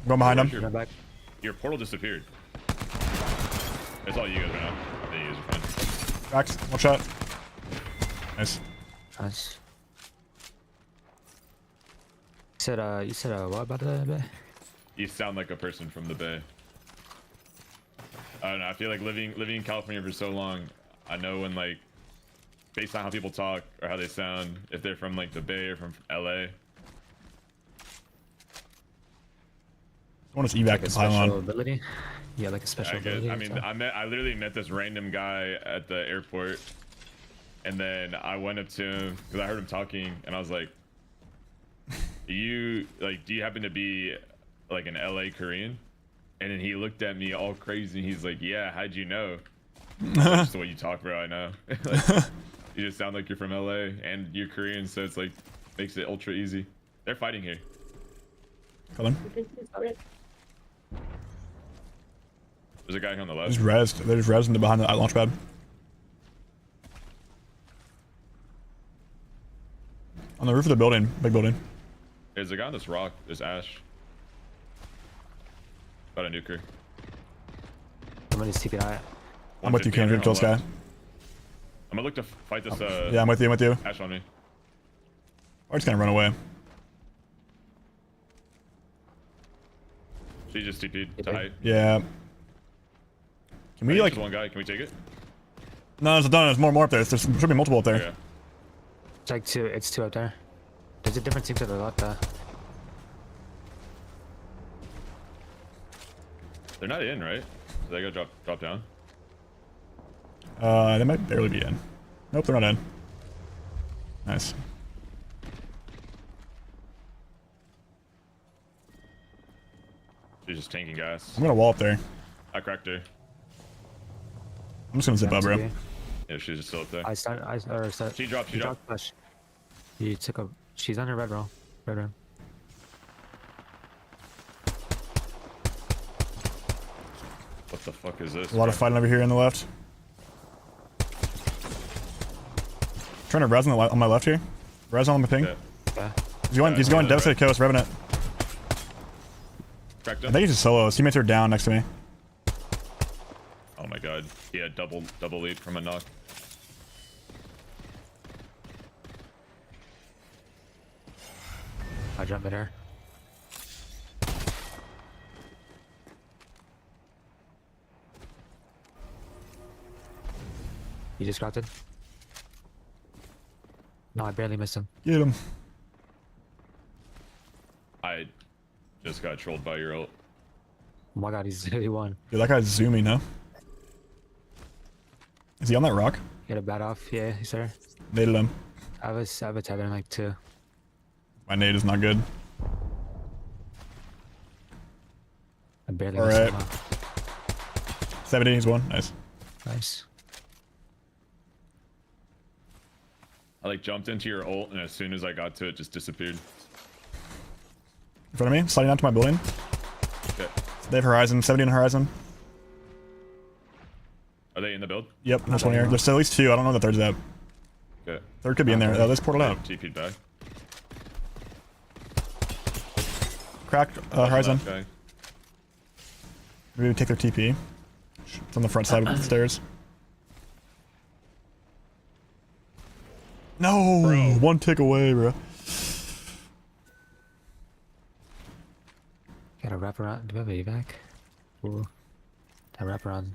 A: I'm going behind him.
C: Your,
D: Run back.
C: your portal disappeared. It's all you guys right now. Yeah, you guys are fine.
A: Cracks. One shot. Nice.
D: Nice. You said what about the bay?
C: You sound like a person from the Bay. I don't know. I feel like living in California for so long, I know when like, based on how people talk or how they sound, if they're from like the Bay or from LA.
A: I want this evac
D: Like a
A: to
D: special
A: pile on.
D: ability? Yeah, like a special ability.
C: I mean, I literally met this random guy at the airport, and then I went up to him because I heard him talking, and I was like, do you happen to be like an LA Korean? And then he looked at me all crazy, and he's like, yeah, how'd you know? Just the way you talk, bro, I know. Like, you just sound like you're from LA, and you're Korean, so it's like, makes it ultra easy. They're fighting here.
A: Coming.
C: There's a guy on the left.
A: Just rezzed. They're just rezzing behind the launch pad. On the roof of the building. Big building.
C: There's a guy on this rock. There's Ash. About a nuker.
D: Somebody's TP high.
A: I'm with you,
C: 150
A: Kendrick. Kill this guy.
C: left. I'm gonna look to fight this
A: Yeah, I'm with you. I'm with you.
C: Ash on me.
A: Or just gonna run away.
C: She just TP'd to height.
A: Yeah. Can we
C: There's
A: like?
C: one guy. Can we take it?
A: No, there's more up there. There should be multiple up there.
C: Yeah.
D: It's like two. It's two up there. There's a different team to the left.
C: They're not in, right? So they gotta drop down.
A: They might barely be in. Nope, they're not in. Nice.
C: She's just tanking gas.
A: I'm gonna wall up there.
C: I cracked her.
A: I'm just gonna zip up, bro.
C: Yeah, she's just still up there.
D: I start.
C: She dropped. She dropped.
D: Push. You took a. She's under red roll. Red room.
C: What the fuck is this?
A: A lot of fighting over here on the left. Trying to res on my left here. Res on the ping.
C: Yeah.
D: Yeah.
A: He's going
C: yeah,
A: devastated coast, revving it.
C: Cracked
A: I
C: him.
A: think he's just solo. His teammates are down next to me.
C: Oh my god. He had double leap from a knock.
D: I jump in her. He just crouched. No, I barely missed him.
A: Get him.
C: I just got trolled by your ult.
D: Oh my god, he's literally one.
A: Dude, that guy's zooming, huh? Is he on that rock?
D: He had a bat off. Yeah, he's there.
A: Naded him.
D: I have a tether in like 2.
A: My nade is not good.
D: I barely
A: All
D: missed
A: right.
D: him.
A: 70, he's one. Nice.
D: Nice.
C: I like jumped into your ult, and as soon as I got to it, just disappeared.
A: In front of me, sliding down to my building.
C: Okay.
A: They have Horizon, 70 on Horizon.
C: Are they in the build?
A: Yep, there's one here. There's at least 2. I don't know the third's at.
C: Okay.
A: Third could be in there. Oh, there's portal out.
C: TP'd back.
A: Cracked Horizon.
C: Left guy.
A: Maybe we take their TP. It's on the front side of the stairs. No!
C: Bro.
A: One tick away, bro.
D: Gotta wrap around. Do we have a evac? Ooh. That wrap around.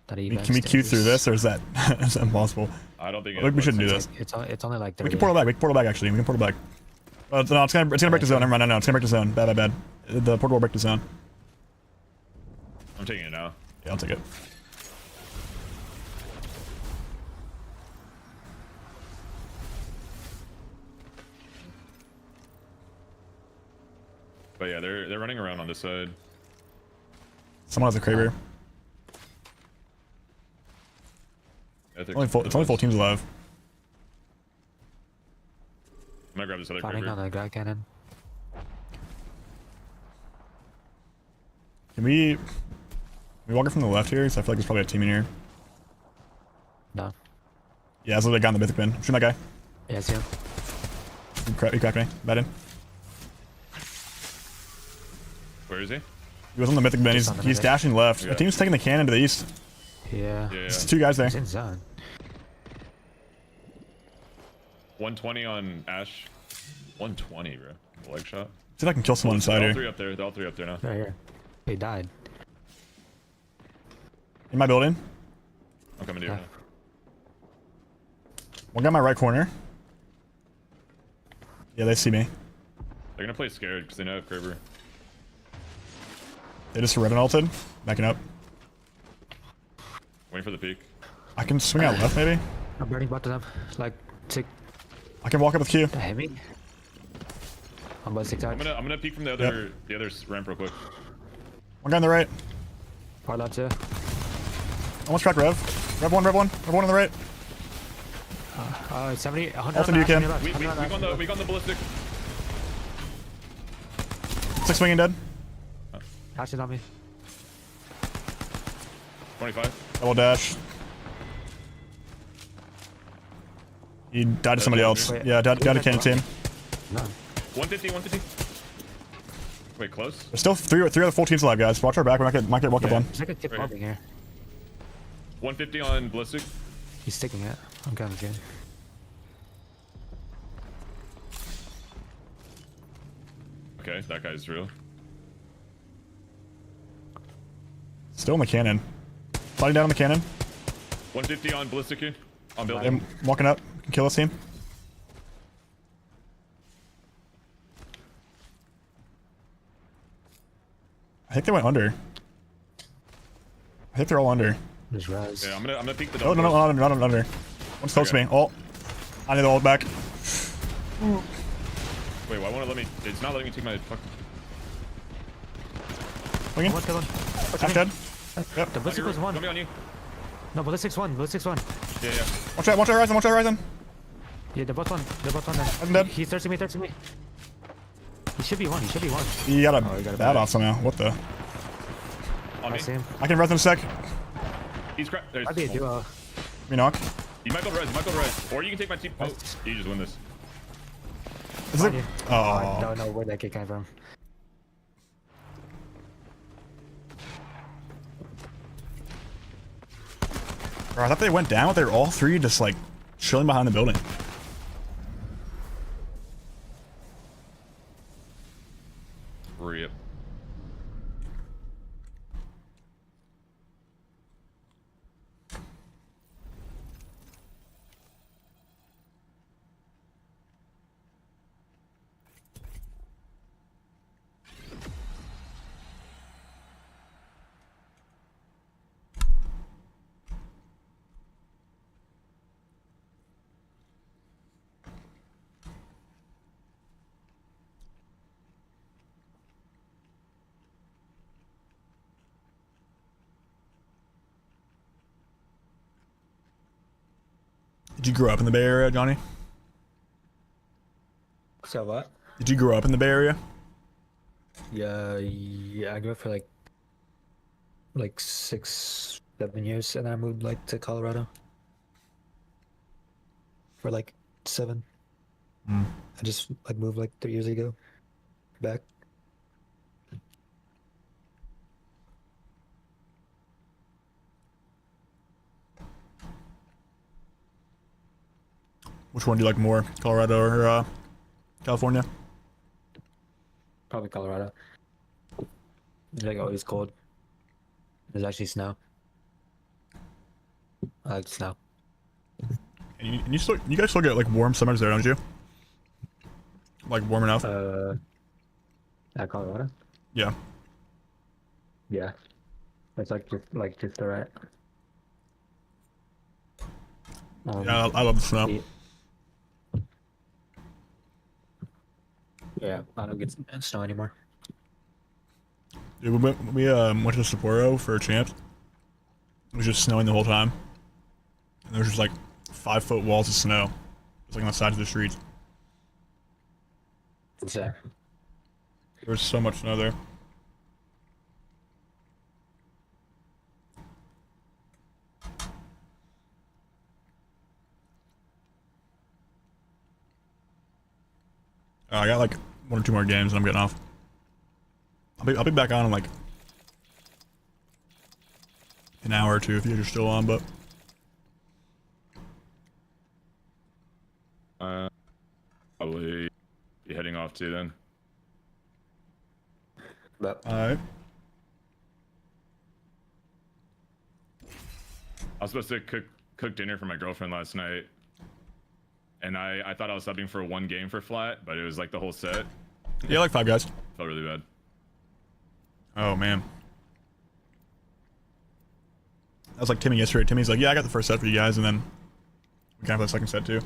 D: That evac.
A: Can we queue through this, or is that, is that impossible?
C: I don't think
A: I think we shouldn't do this.
D: It's only like 30.
A: We can portal back. We can portal back, actually. We can portal back. No, it's gonna break the zone. Never mind. No, it's gonna break the zone. Bad. The portal will break the zone.
C: I'm taking it now.
A: Yeah, I'll take it.
C: But yeah, they're running around on this side.
A: Someone has a Kraber.
C: I think
A: It's only full teams alive.
C: I'm gonna grab this other
D: Fighting on
C: Kraber.
D: the guy cannon.
A: Can we walk it from the left here? Because I feel like there's probably a team in here.
D: No.
A: Yeah, that's the guy on the mythic bin. I'm shooting that guy.
D: Yeah, I see him.
A: He cracked me. Bad in.
C: Where is he?
A: He was on the mythic bin.
D: Just on the
A: He's
D: mythic.
A: dashing left.
C: Yeah.
A: The team's taking the cannon to the east.
D: Yeah.
C: Yeah.
A: There's 2 guys there.
D: He's in zone.
C: 120 on Ash. 120, bro. Leg shot.
A: See if I can kill someone inside
C: They're all
A: here.
C: 3 up there. They're all 3 up there now.
D: Right here. He died.
A: In my building.
C: I'm coming to you.
D: Yeah.
A: One guy in my right corner. Yeah, they see me.
C: They're gonna play scared because they know I have Kraber.
A: They just red and ulted. Backing up.
C: Waiting for the peak.
A: I can swing out left, maybe.
D: I'm burning both of them. Like, tick.
A: I can walk up with Q.
D: That hit me. I'm about 6
C: I'm
D: out.
C: gonna peek from the other ramp real quick.
A: One guy on the right.
D: Part out 2.
A: Almost cracked Rev. Rev 1 on the right.
D: 70, 100
A: Also
D: on
A: do you,
D: the
A: Ken.
D: left,
C: We
D: 100 on the
C: got
D: left.
C: the ballistic.
A: 6 swinging dead.
D: Ash is on me.
C: 25.
A: Double dash. He died to somebody else.
D: Wait.
A: Yeah, died to cannon team.
D: No.
C: 150, 150. Wait, close?
A: There's still three other full teams alive, guys. Watch our back. We might get walked up on.
D: There's like a kid
C: Right.
D: bombing here.
C: 150 on ballistic.
D: He's sticking it. I'm coming again.
C: Okay, that guy's real.
A: Still in the cannon. Sliding down on the cannon.
C: 150 on ballistic here. On building.
A: I'm walking up. Can kill this team. I think they went under. I think they're all under.
D: There's res.
C: Yeah, I'm gonna peek the
A: Oh,
C: double.
A: no, not under. One's close to
C: Okay.
A: me. Oh. I need the ult back.
C: Wait, why won't it let me? It's not letting me take my fucking.
A: Swinging.
D: One, kill one.
A: Half dead. Yep.
D: The ballistic was one.
C: Coming on you.
D: No, ballistic's one. Ballistic's one.
C: Yeah, yeah.
A: Watch out Horizon. Watch out Horizon.
D: Yeah, they're both one. They're both one then.
A: I'm dead.
D: He's thirsting me. He should be one. He should be one.
A: He got a
D: Oh, he got a
A: bat
D: bat.
A: off somehow. What the?
C: On
D: I
C: me.
D: see him.
A: I can res in a sec.
C: He's cracked. There's.
D: I'd be a duo.
A: Me knock.
C: You might go res. You might go res. Or you can take my team. Oh, you just win this.
A: Is it?
D: Yeah. I
A: Oh.
D: don't know where that kid came from.
A: Bro, I thought they went down, but they were all 3 just like chilling behind the building.
C: Rip.
A: Did you grow up in the Bay Area, Johnny?
D: So what?
A: Did you grow up in the Bay Area?
D: Yeah, I grew up for like 6, 7 years, and I moved like to Colorado for like 7.
A: Mm.
D: I just like moved like 3 years ago back.
A: Which one do you like more, Colorado or California?
D: Probably Colorado. It's like always cold. There's actually snow. I like snow.
A: And you guys still get like warm summers there, don't you? Like warm enough?
D: At Colorado?
A: Yeah.
D: Yeah. It's just the right.
A: Yeah, I love the snow.
D: Yeah, I don't get snow anymore.
A: Dude, we went to Sapporo for a champ. It was just snowing the whole time. And there was just like 5-foot walls of snow. Just like on the sides of the streets.
D: Yeah.
A: There was so much snow there. I got like 1 or 2 more games and I'm getting off. I'll be back on in like an hour or 2 if you're still on, but
F: Probably be heading off too then.
D: But
A: alright.
F: I was supposed to cook dinner for my girlfriend last night, and I thought I was subbing for 1 game for flat, but it was like the whole set.
A: Yeah, like 5 guys.
F: Felt really bad.
A: Oh man. That was like Timmy yesterday. Timmy's like, yeah, I got the first set for you guys, and then we can have the second set too.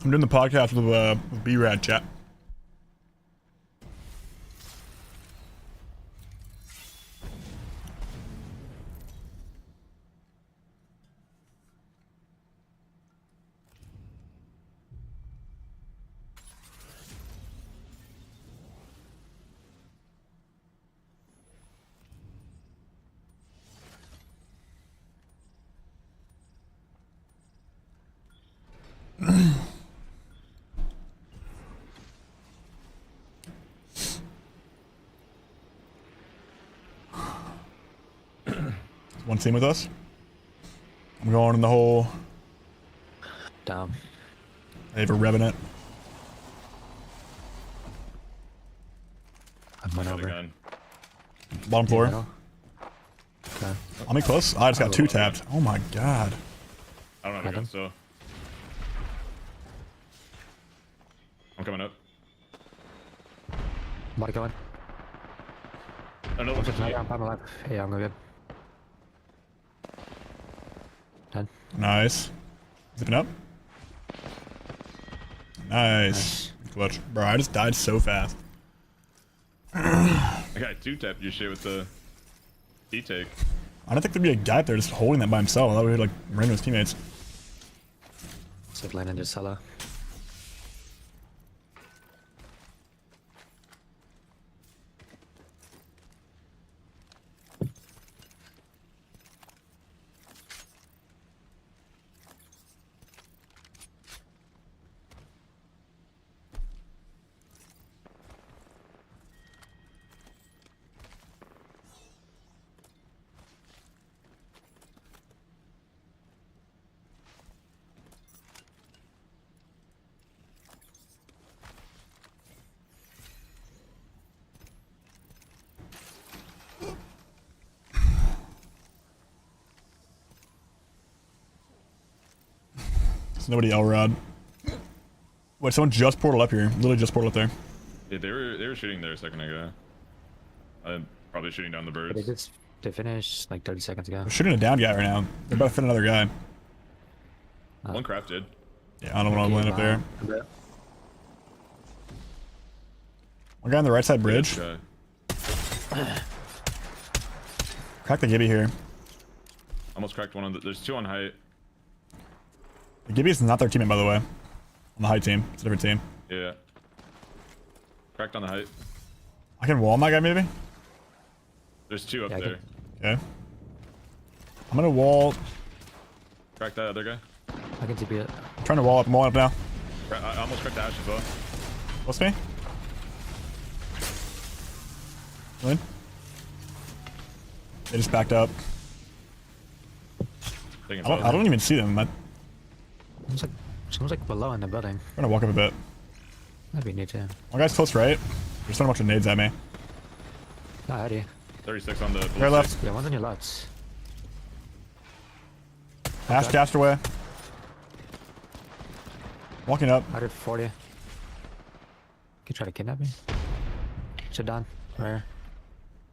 A: I'm doing the podcast with B-Rad chat. One team with us. I'm going in the hole.
D: down.
A: They have a revenant.
D: I went
F: Got a
D: over.
F: gun.
A: Bottom floor.
D: Middle. Okay.
A: I'm in close. I just got 2 tapped. Oh my god.
F: I don't have a
D: Got
F: gun
D: him.
F: still. I'm coming up.
D: Body going.
F: Another
D: I'm just
F: one.
D: I'm alive. Yeah, I'm good. Done.
A: Nice. Zipping up. Nice. Clutch. Bro, I just died so fast.
F: I got 2-tap your shit with the D-take.
A: I don't think there'd be a guy up there just holding that by himself. I thought we had like ran to his teammates.
D: Zip line into cellar.
A: There's nobody L-Rod. Wait, someone just portaled up here. Literally just portaled up there.
F: Yeah, they were shooting there a second ago. I'm probably shooting down the
D: They
F: birds.
D: just They finished like 30 seconds ago.
A: We're shooting a down guy right now. They're about to fit another guy.
F: One crafted.
A: Yeah, I don't want to land up there.
D: A bit.
A: One guy on the right side bridge.
F: Okay.
A: Crack the Gibby here.
F: Almost cracked one on the. There's two on height.
A: The Gibby's not their teammate, by the way. On the high team. It's a different team.
F: Yeah. Cracked on the height.
A: I can wall my guy, maybe?
F: There's two up
D: Yeah, I
F: there.
A: Okay. I'm gonna wall.
F: Crack that other guy.
D: I can TP it.
A: I'm trying to wall up. I'm walling up now.
F: I almost cracked Ash as well.
A: What's me? Win. They just backed up. I don't even see them. I'm
D: Someone's like below in the building.
A: gonna walk up a bit.
D: That'd be neat too.
A: One guy's close right. There's throwing a bunch of nades at me.
D: Oh, how do you?
F: 36 on the.
A: Right left.
D: Yeah, one's on your left.
A: Ash cast away. Walking up.
D: 140. Could try to kidnap me. Sit down. Where?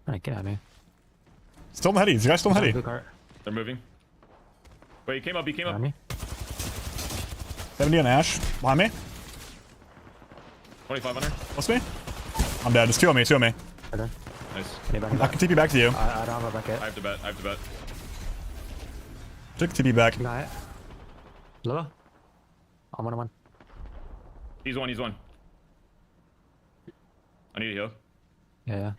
D: Trying to kidnap me.
A: Still in the heady. These guys still in the
D: Blue
A: heady.
D: cart.
F: They're moving. Wait, he came up. He came up.
D: Behind me.
A: 70 on Ash. Behind me.
F: 25 on her.
A: What's me? I'm dead. It's two on me. Two on me.
D: Okay.
F: Nice.
D: Any back in
A: I
D: back?
A: can TP back to you.
D: I don't have a bucket.
F: I have to bet. I have to bet.
A: Took TP back.
D: You got it. Low. I'm 1-on-1.
F: He's one. He's one. I need a heal.
D: Yeah.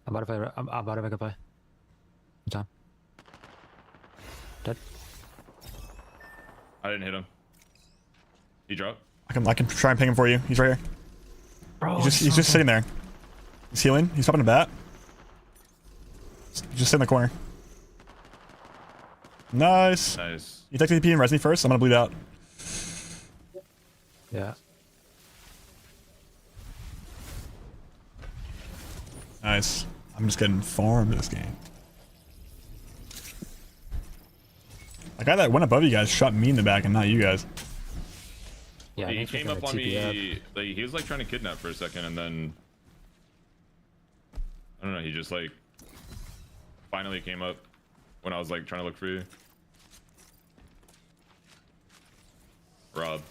D: I'm about to play. I'm about to make a play. In time. Dead.
F: I didn't hit him. He dropped.
A: I can try and ping him for you. He's right here.
D: Bro,
A: He's just sitting there. He's healing. He's popping a bat. Just sit in the corner. Nice.
F: Nice.
A: You take TP and res me first. I'm gonna bleed out.
D: Yeah.
A: Nice. I'm just getting farmed this game. The guy that went above you guys shot me in the back and not you guys.
D: Yeah.
F: He
D: thanks for
F: came
D: trying
F: up
D: to
F: on
D: TP
F: me. Like, he was like trying to kidnap for a second, and then I don't know. He just like finally came up when I was like trying to look for you. Rob.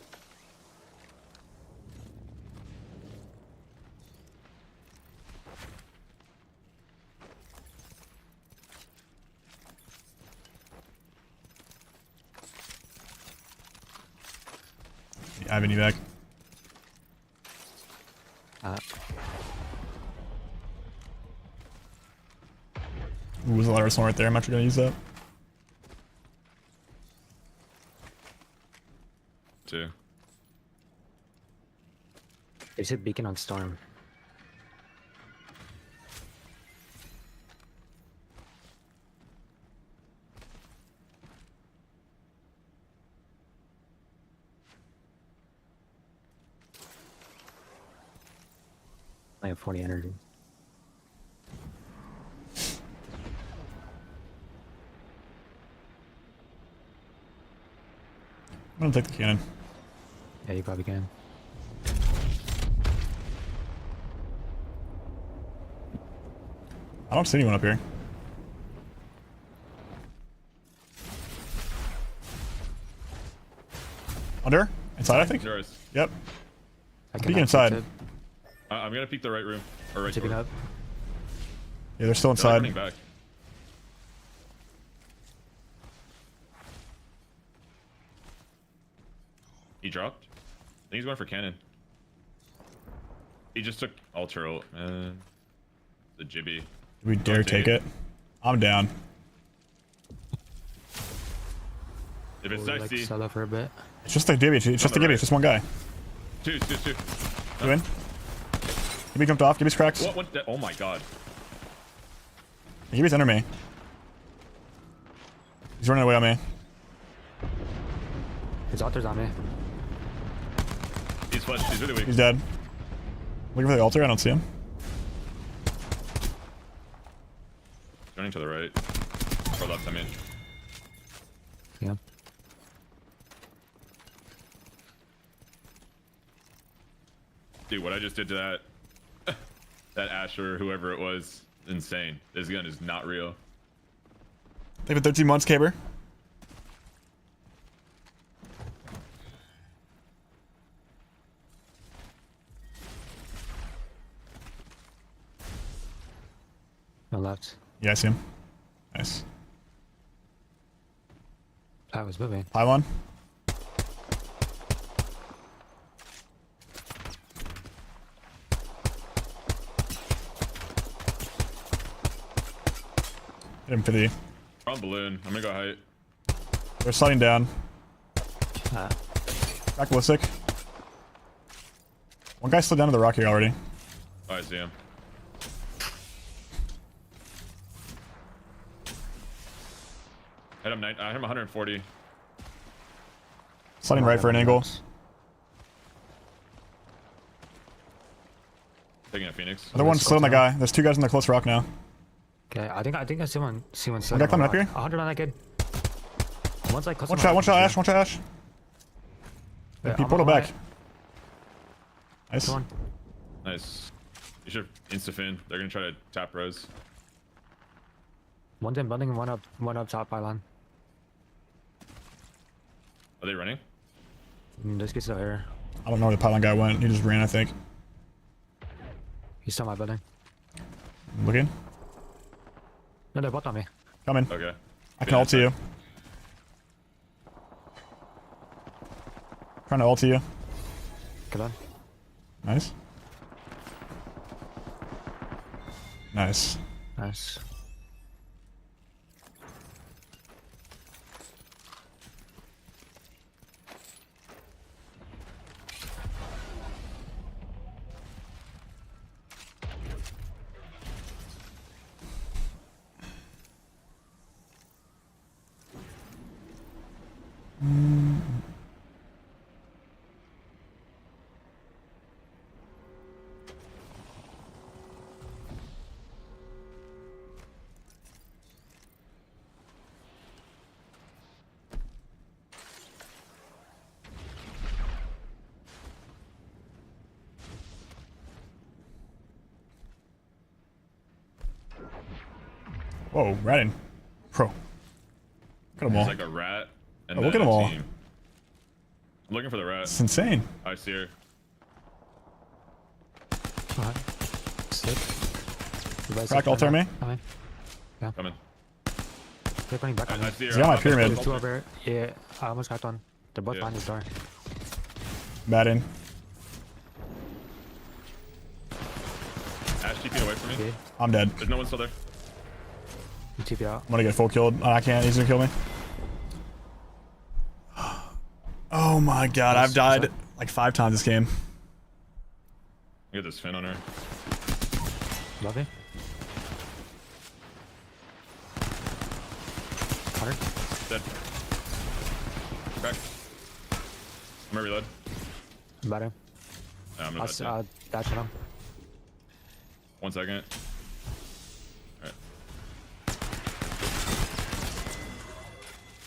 A: I have any back. Ooh, there's a lot of someone right there. I'm actually gonna use that.
F: Too.
D: There's a beacon on Storm. I have 40 energy.
A: I'm gonna take the cannon.
D: Yeah, you probably can.
A: I don't see anyone up here. Under? Inside, I think?
F: Yours.
A: Yep.
D: I
A: Peek inside.
D: tip.
F: I'm gonna peek the right room or right
D: Tipping
F: door.
D: up.
A: Yeah, they're still
F: They're, like,
A: inside.
F: running back. He dropped. I think he's going for cannon. He just took alter ult. The Jibby.
A: Do we dare
F: Don't
A: take
F: take
A: it? I'm down.
F: If it's
D: We'll, like,
F: dicey,
D: solo for a bit.
A: It's just the Gibby. It's just the
F: the
A: Gibby.
F: right.
A: It's just one guy.
F: two.
A: You in? Gibby jumped off. Gibby's cracked.
F: What? Oh my god.
A: Gibby's under me. He's running away on me.
D: His altar's on me.
F: He's flushed. He's really weak.
A: He's dead. Looking for the altar. I don't see him.
F: Running to the right. Or left, I mean.
D: Yeah.
F: Dude, what I just did to that. That Asher or whoever it was, insane. This gun is not real.
A: Thank you for 13 months, Caber.
D: No left.
A: Yeah, I see him. Nice.
D: I was moving.
A: Pylon. Hit him for the.
F: We're on balloon. I'm gonna go height.
A: They're sliding down.
D: Uh,
A: Back ballistic. One guy slid down to the rock here already.
F: Oh, I see him. Hit him, I hit him 140.
A: Sliding right for an angle.
F: Taking a Phoenix.
A: Another one slid on the guy. There's two guys on the close rock now.
D: okay, I think I see one. See one.
A: One guy coming up here.
D: 100 on that kid. One's like
A: One shot, Ash, one shot, Ash.
D: Yeah,
A: He
D: I'm
A: portal
D: on my
A: back.
D: way.
A: Nice.
D: Come on.
F: Nice. You should insta-fin. They're gonna try to tap Rose.
D: One's in building, one up top pylon.
F: Are they running?
D: This kid's still here.
A: I don't know where the pylon guy went. He just ran, I think.
D: He's still in my building.
A: Looking.
D: No, they're both on me.
A: Coming.
F: Okay.
A: I can ult to you. Trying to ult to you.
D: Good on.
A: Nice. Nice.
D: Nice.
A: Whoa, ratting. Pro. Look at them all.
F: It's like a rat. And
A: Oh, look
F: then
A: at them
F: a
A: all.
F: team. I'm looking for the rat.
A: It's insane.
F: I see her.
D: Alright. Sick. You guys
A: Cracked
D: are
A: ult on me.
D: Coming.
F: Coming.
D: They're running back on me.
F: I see her.
A: He's got my
F: I'm-
A: pyramid.
D: There's two over. Yeah, I almost got one. They're both
F: Yeah.
D: behind this door.
A: Batting.
F: Ash TP away from me.
D: Okay.
A: I'm dead.
F: There's no one still there.
D: You TP out.
A: I'm gonna get full killed. Oh, I can't. He's gonna kill me. Oh my god, I've died like 5 times this game.
F: Get this fin on her.
D: Love it. 100.
F: Dead. Crack. I'm gonna reload.
D: Better.
F: I'm gonna
D: I'll
F: die.
D: dash at him.
F: 1 second. Alright.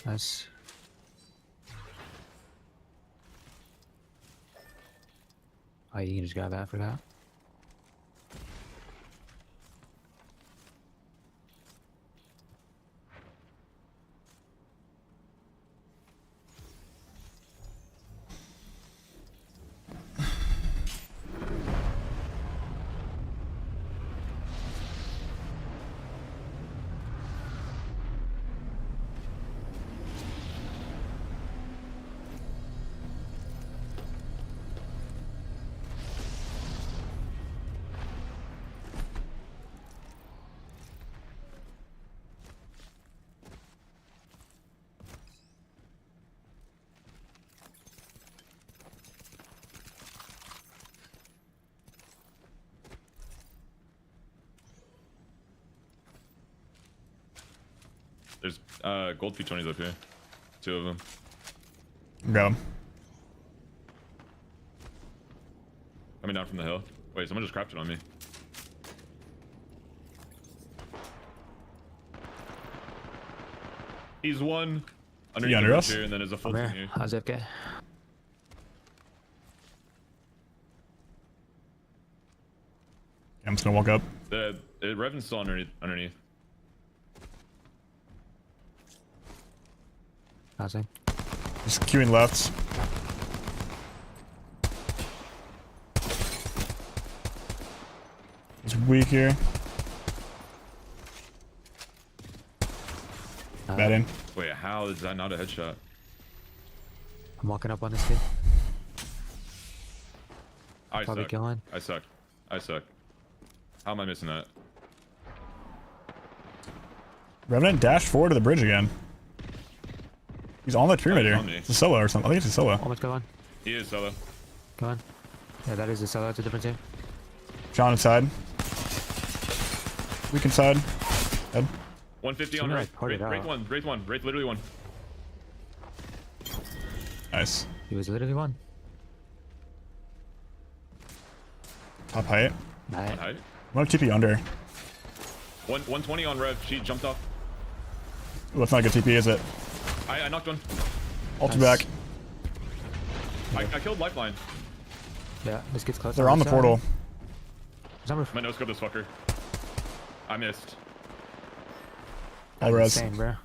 D: Nice. Oh, you can just grab that for that.
F: There's gold P20s up here. 2 of them.
A: Got him.
F: Coming down from the hill. Wait, someone just crafted on me. He's one. Underneath
A: under
F: the
A: us?
F: ridge here, and then there's a full
D: I'm
F: team
D: here.
F: here.
D: How's it get?
A: I'm just gonna walk up.
F: The Revan's still underneath.
D: Housing.
A: Just queuing left. He's weak here. Bad in.
F: Wait, how is that not a headshot?
D: I'm walking up on this kid.
F: I
D: Probably
F: suck.
D: killing.
F: I suck. I suck. How am I missing that?
A: Revenant dashed forward to the bridge again. He's on the pyramid
F: he's
A: here.
F: on me.
A: It's a solo or something. I think it's a solo.
D: Almost go on.
F: He is solo.
D: Go on. Yeah, that is a solo. It's a different team.
A: John inside. Weak inside. Head.
F: 150 on
D: Somebody
F: Wraith.
D: poured it
F: Wraith
D: out.
F: one. Wraith one. Wraith literally one.
A: Nice.
D: He was literally one.
A: Top height.
D: Nice.
F: Height.
A: I'm gonna TP under.
F: 120 on Rev. She jumped off.
A: Ooh, that's not a good TP, is it?
F: I knocked one.
A: Ulti
D: Nice.
A: back.
F: I killed Lifeline.
D: Yeah, this gets close.
A: They're on the
D: this
A: portal.
D: There's number
F: My nose scope this fucker. I missed.
A: All res.
D: insane, bro.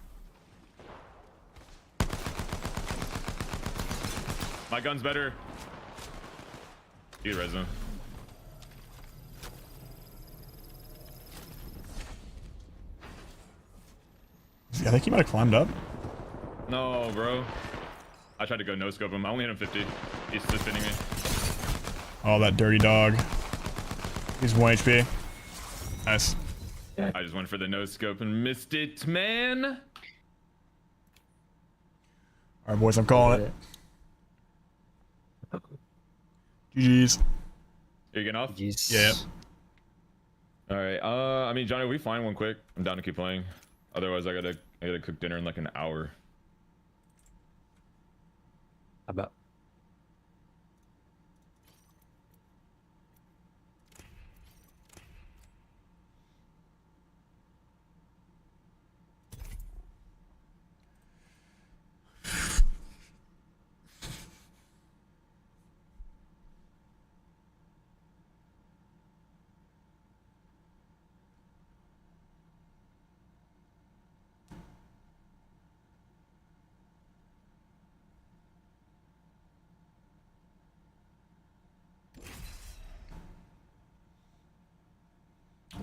F: My gun's better. You res him.
A: I think he might have climbed up.
F: No, bro. I tried to go no scope him. I only hit him 50. He's just spinning me.
A: Oh, that dirty dog. He's 1 HP. Nice.
F: I just went for the no scope and missed it, man.
A: Alright, boys, I'm calling it. GG's.
F: Are you getting off?
D: Jeez.
A: Yeah.
F: All right. I mean, Johnny, we find one quick. I'm down to keep playing. Otherwise, I gotta cook dinner in like an hour.
D: About.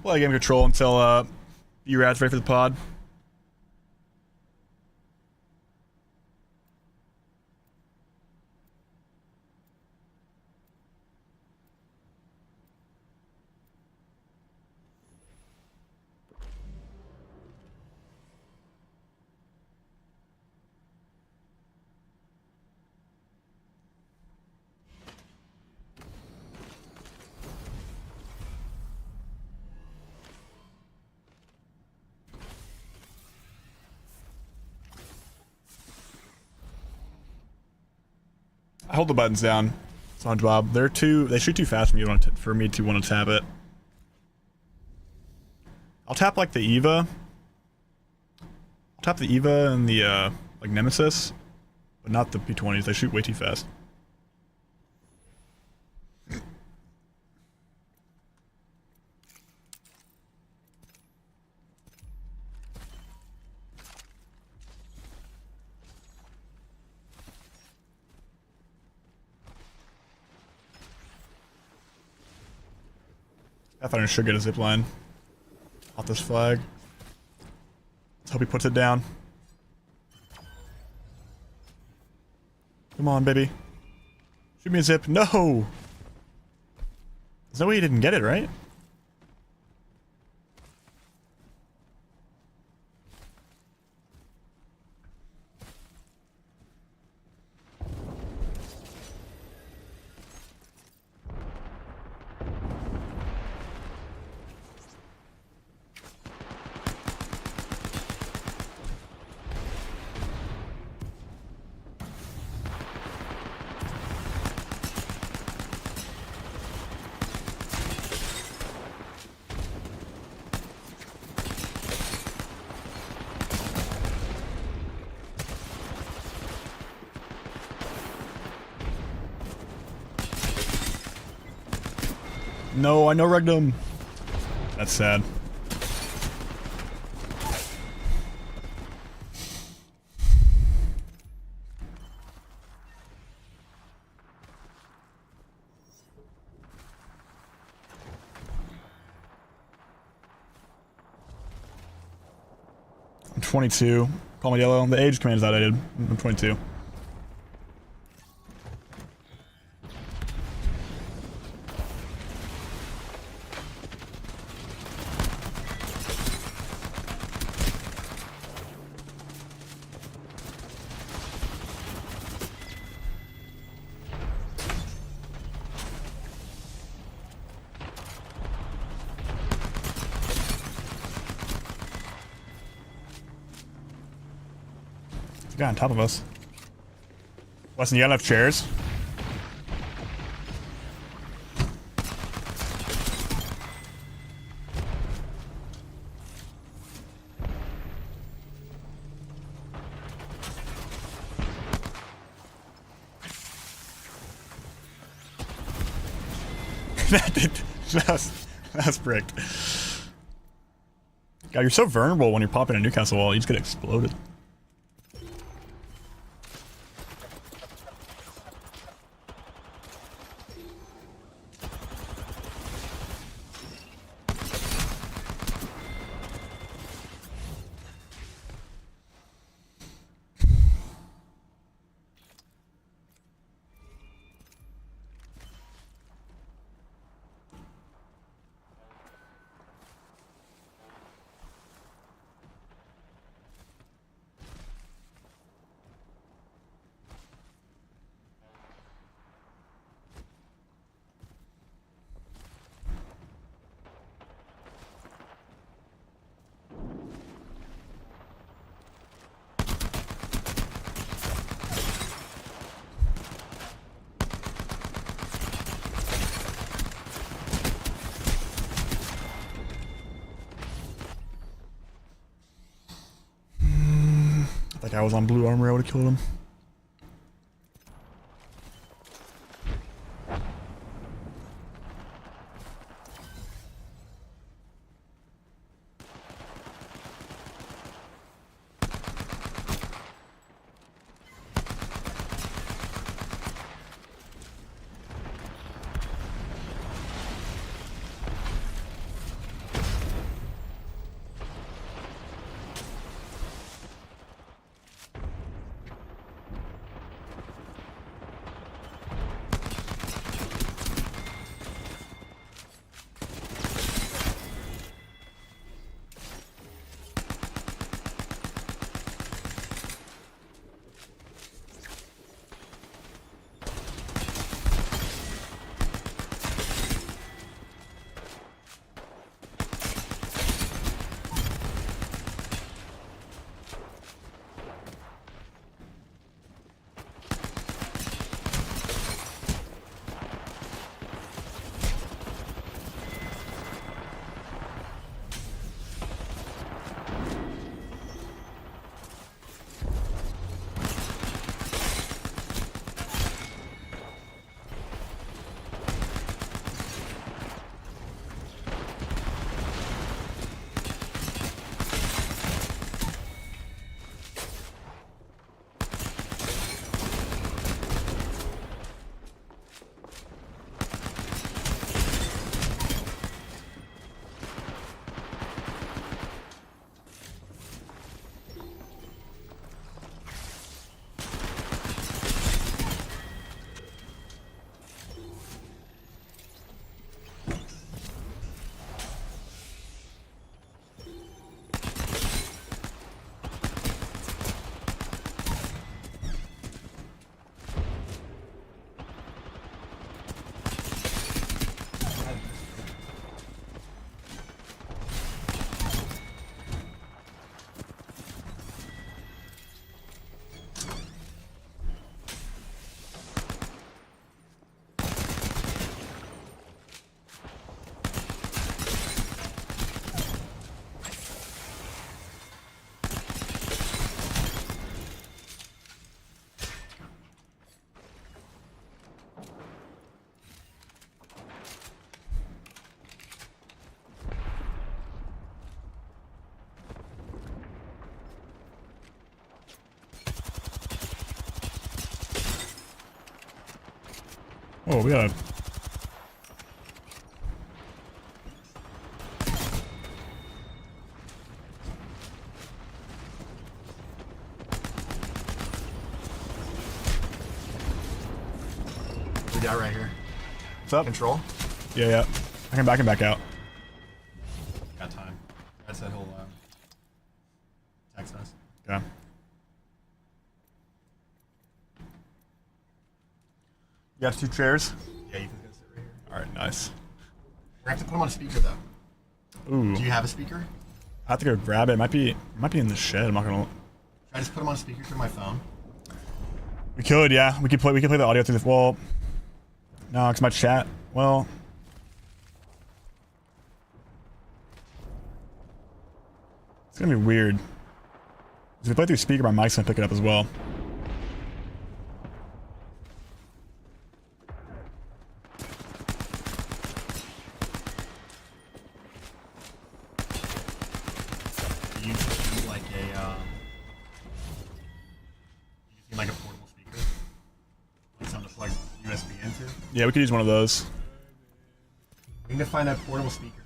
A: Play game control until B-Rad's ready for the pod. I hold the buttons down, SpongeBob. They shoot too fast for me to want to tap it. I'll tap like the Eva. I'll tap the Eva and the like Nemesis, but not the P20s. They shoot way too fast. Pathfinder should get a zip line off this flag. Let's hope he puts it down. Come on, baby. Shoot me a zip. No! There's no way he didn't get it, right? No, I know regged him. That's sad. I'm 22. Call me yellow. The age command is outdated. I'm 22. There's a guy on top of us. Weston, you got enough chairs? That's bricked. God, you're so vulnerable when you're popping a Newcastle wall. You just get exploded. That guy was on blue armor, I would have killed him. Oh, we got a...
E: We got right here.
A: What's up?
E: Control.
A: Yeah, yeah. I can back out.
E: Got time. That's that whole text us.
A: Okay. You got 2 chairs?
E: Yeah, you can go sit right here.
A: Alright, nice.
E: We have to put them on a speaker though.
A: Ooh.
E: Do you have a speaker?
A: I have to go grab it. It might be in the shed. I'm not gonna...
E: Should I just put them on speaker through my phone?
A: We could, yeah. We could play the audio through the... Well... No, because my chat... Well... It's gonna be weird. If we play through speaker, my mic's gonna pick it up as well.
E: Do you just need like a portable speaker? Like something to plug USB into?
A: Yeah, we could use one of those.
E: We need to find a portable speaker.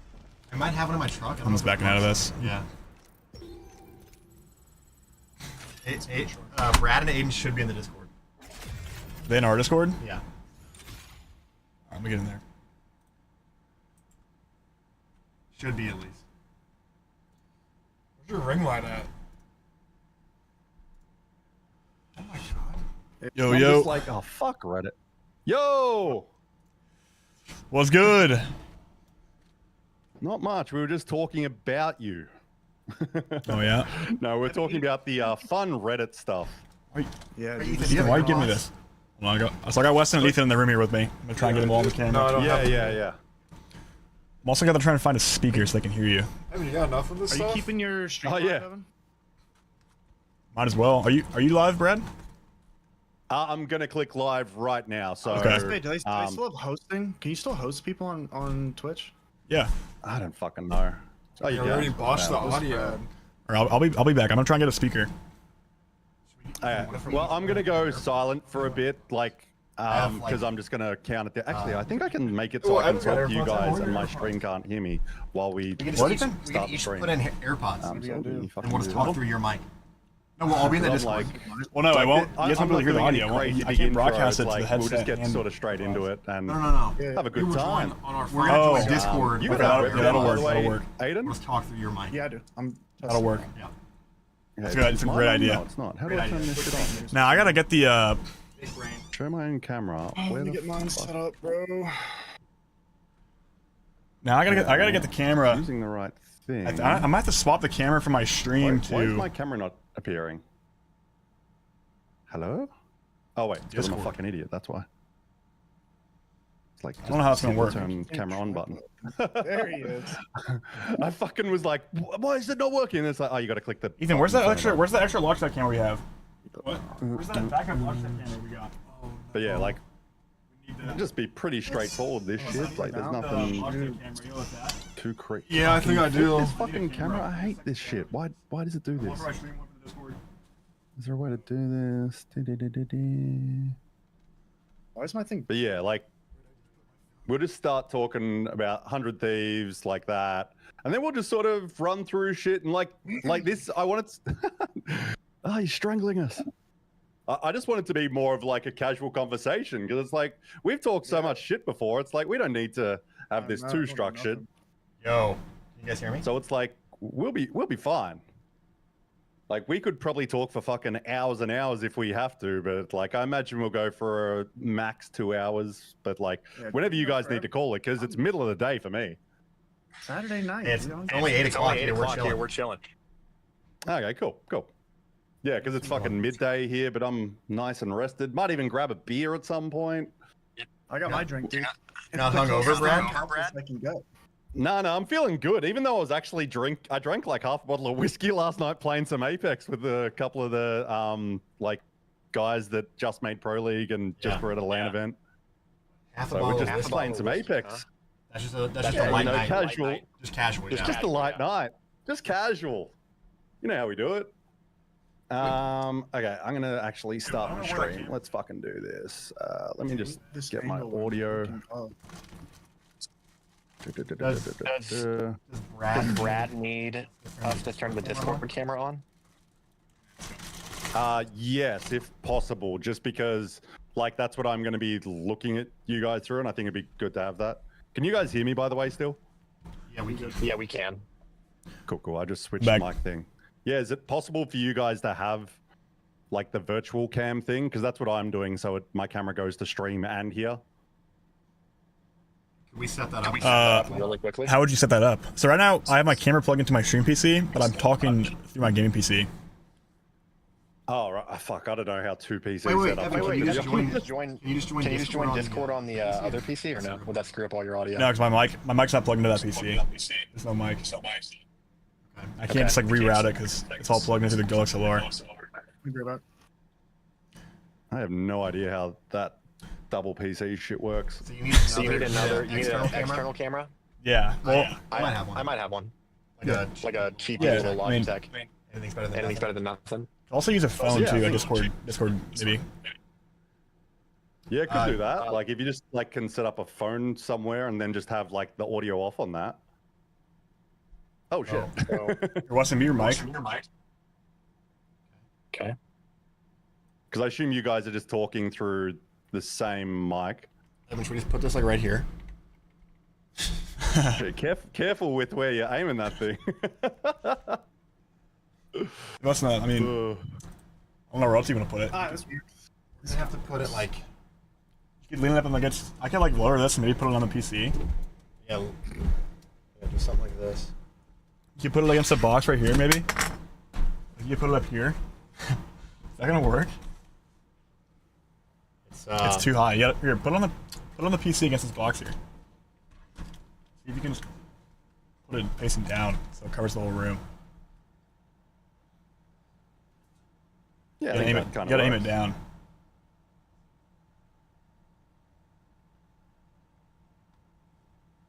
E: I might have one in my truck. I don't
A: I'm just
E: know if it
A: backing out of
E: works.
A: this.
E: Yeah. Brad and Aiden should be in the Discord.
A: They in our Discord?
E: Yeah.
A: Alright, let me get in there.
E: Should be at least.
G: Where's your ring light at?
E: Oh my god.
A: Yo,
H: I'm
A: yo.
H: just like, oh fuck Reddit. Yo!
A: What's good?
H: Not much. We were just talking about you.
A: Oh, yeah?
H: No, we're talking about the fun Reddit stuff.
G: Yeah,
E: Ethan,
G: dude.
E: do you have
A: Why are you
E: AirPods?
A: giving me this? Hold on, I got... So I got Weston and Ethan in the room here with me. I'm gonna try and get them all on the camera.
G: No, I don't
H: Yeah,
G: have
H: yeah.
A: I'm also gonna try and find a speaker so they can hear you.
G: Haven't you got enough of this
I: Are
G: stuff?
I: you keeping your stream
H: Oh,
I: live,
H: yeah.
I: Evan?
A: Might as well. Are you live, Brad?
H: I'm gonna click live right now. So
A: Okay.
I: Wait, do they still have hosting? Can you still host people on Twitch?
A: Yeah.
H: I don't fucking know. Oh,
G: You
H: you
G: already
H: got
G: botched the
H: it.
G: audio.
A: Or I'll be back. I'm gonna try and get a speaker.
H: Well, I'm gonna go silent for a bit, like,
E: have,
H: because
E: like,
H: I'm just gonna count it down. Actually, I think I can make it so
G: Oh,
H: I can
G: Evan's got
H: talk to you
G: AirPods.
H: guys
G: Where are
H: and my
G: your
H: stream can't hear me while we
E: We can
A: What
E: just
A: do
E: each,
A: you
E: we
H: start
E: can
H: the
E: each
H: stream.
E: put in AirPods.
H: Absolutely fucking
E: And we'll just
H: do
E: talk
H: that.
E: through your mic. No, we'll all be in the
H: I'm
E: Discord.
H: like,
A: Well, no, I won't.
H: I'm
A: You guys won't be able to hear the
H: not doing
A: audio.
H: any crazy
A: I
H: big
A: can't broadcast
H: intros,
A: it to
H: like,
A: the headset.
H: We'll just get
A: and-
H: sort of straight into it and
E: No.
H: have a good
G: We were
H: time.
G: joined on our
E: We're
G: phone.
E: gonna
A: Oh.
E: join Discord.
H: You
E: with
H: got
E: our
H: a
A: that'll
E: AirPods.
A: work,
H: by the
A: that'll
H: way,
A: work.
E: We'll
H: Aiden?
E: just talk through your mic.
I: Yeah, I do. I'm
A: That'll work.
E: Yeah.
A: It's a great idea.
H: No, it's not. How do
E: Great
H: I turn
E: idea.
H: this shit on?
A: Now I gotta get the.
E: Big brain.
H: Show my own camera.
I: Let
H: Where
I: me
H: the
I: get mine
H: fuck?
I: set up, bro.
A: Now I gotta get the camera.
H: Using the right thing.
A: I might have to swap the camera from my stream
H: Why is
A: to.
H: my camera not appearing? Hello? Oh wait, because I'm a
A: Discord.
H: fucking idiot. That's why. It's like
A: don't know how it's gonna
H: hit the
A: work.
H: Turn camera on button.
I: There he is.
H: I fucking was like, why is it not working? And it's like, oh, you got to click the.
A: Ethan, where's
H: button
A: that
H: to turn
A: extra?
H: it on.
A: Where's that extra Logitech camera we have? What? Where's that backup Logitech camera we got?
H: But yeah, like,
A: We need
H: it'd just be pretty straightforward. This shit, like, there's
A: the
H: nothing
A: Logitech camera. You know what's that?
H: too crazy.
G: Yeah, I think I do.
H: This fucking camera, I hate this shit. Why does it do
A: One
H: this?
A: for my stream, one for the Discord.
H: Is there a way to do this? Du-du-du-du-du.
I: Why is my thing?
H: But yeah, like, we'll just start talking about 100 Thieves like that, and then we'll just sort of run through shit and like this. I want it. Oh, you're strangling us. I just want it to be more of like a casual conversation because it's like we've talked so much shit before. It's like we don't need to have this too structured.
E: Yo, you guys hear me?
H: So it's like we'll be fine. Like we could probably talk for fucking hours and hours if we have to, but like I imagine we'll go for a max 2 hours. But like
I: Yeah,
H: whenever you
I: go
H: guys
I: for
H: need
I: it.
H: to call it, because it's middle of the day for me.
I: Saturday night.
E: It's
I: you know?
E: only 8 o'clock here. We're chilling.
J: chilling.
H: Okay, cool. Yeah, because it's fucking midday here, but I'm nice and rested. Might even grab a beer at some point.
I: I got my drink, dude.
E: You're not hungover, Brad?
I: I can go.
H: No, I'm feeling good. Even though I was actually I drank like half a bottle of whiskey last night playing some Apex with a couple of the like guys that just made Pro League and just were at a LAN event.
E: Half a
H: So
E: bottle
H: we're
E: of
H: just
E: whiskey.
H: playing some Apex.
E: That's just
H: Yeah,
E: a light
H: you know,
E: night.
H: casual.
E: Just casual.
H: It's
E: Yeah.
H: just a light night. Just casual. You know how we do it. Okay, I'm gonna actually start my stream. Let's fucking do this. Let me just get my audio.
J: Does Brad need us to turn the Discord camera on?
H: Yes, if possible, just because like that's what I'm going to be looking at you guys through, and I think it'd be good to have that. Can you guys hear me, by the way, still?
J: Yeah, we can. Yeah, we can.
H: Cool. I just switched
A: Back.
H: the mic thing. Yeah, is it possible for you guys to have like the virtual cam thing? Because that's what I'm doing, so my camera goes to stream and here.
E: Can we set that up?
J: Really quickly.
A: How would you set that up? So right now, I have my camera plugged into my stream PC, but I'm talking through my gaming PC.
H: Oh, right. Fuck, I don't know how two PCs
E: Wait,
H: set up.
E: Evan, can you just join
J: Can you just join Discord on the other PC or no? Would that screw up all your audio?
A: No, because my mic's not plugged into that PC. There's no mic. I can't just like reroute it because it's all plugged into the ALGS LAN.
H: I have no idea how that double PC shit works.
E: So you need
J: an external camera?
A: Yeah. Well,
E: I might have one.
J: I might have one.
E: Like
J: Like a cheap
A: Yeah,
J: little
A: I mean,
J: Logitech.
E: anything's better than
J: Anything's better than nothing.
A: also use a phone
H: yeah,
A: too.
H: I
A: A
H: think-
A: Discord maybe.
H: Yeah, could do that. Like if you just like can set up a phone somewhere and then just have like the audio off on that. Oh shit.
J: So,
A: You're watching me your mic.
J: okay.
H: Because I assume you guys are just talking through the same mic.
E: Evan, should we just put this like right here?
H: Shit, careful with where you're aiming that thing.
A: That's not. I mean, I don't know where else you want to put it.
E: That's weird. We're gonna have to put it like.
A: You could lean it up and against. I could like lower this and maybe put it on the PC.
E: Yeah, do something like this.
A: You put it against the box right here, maybe. You put it up here. Is that gonna work? It's too high. You gotta, here, put it on the PC against this box here. See if you can just put it facing down so it covers the whole room.
H: Yeah,
A: You gotta aim it down.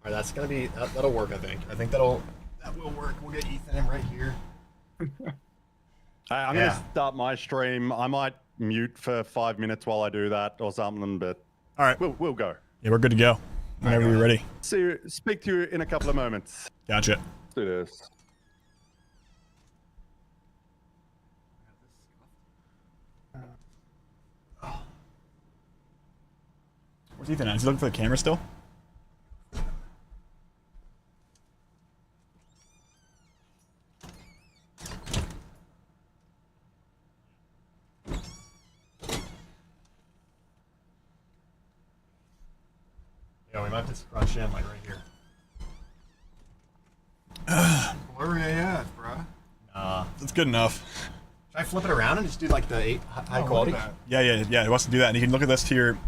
E: Alright, that's gonna be that'll work. I think that will work. We'll get Ethan in right here.
H: I'm gonna start my stream. I might mute for 5 minutes while I do that or something, but
A: All right.
H: we'll go.
A: Yeah, we're good to go. Whenever you're ready.
H: Speak to you in a couple of moments.
A: Gotcha.
H: Let's do this.
A: Where's Ethan at? Is he looking for the camera still?
E: Yeah, we might have to scrunch in like right here.
G: Where are you at, bruh?
A: That's good enough.
E: Should I flip it around and just do like the high quality
A: Yeah. It wants to do that, and you can look at this to your.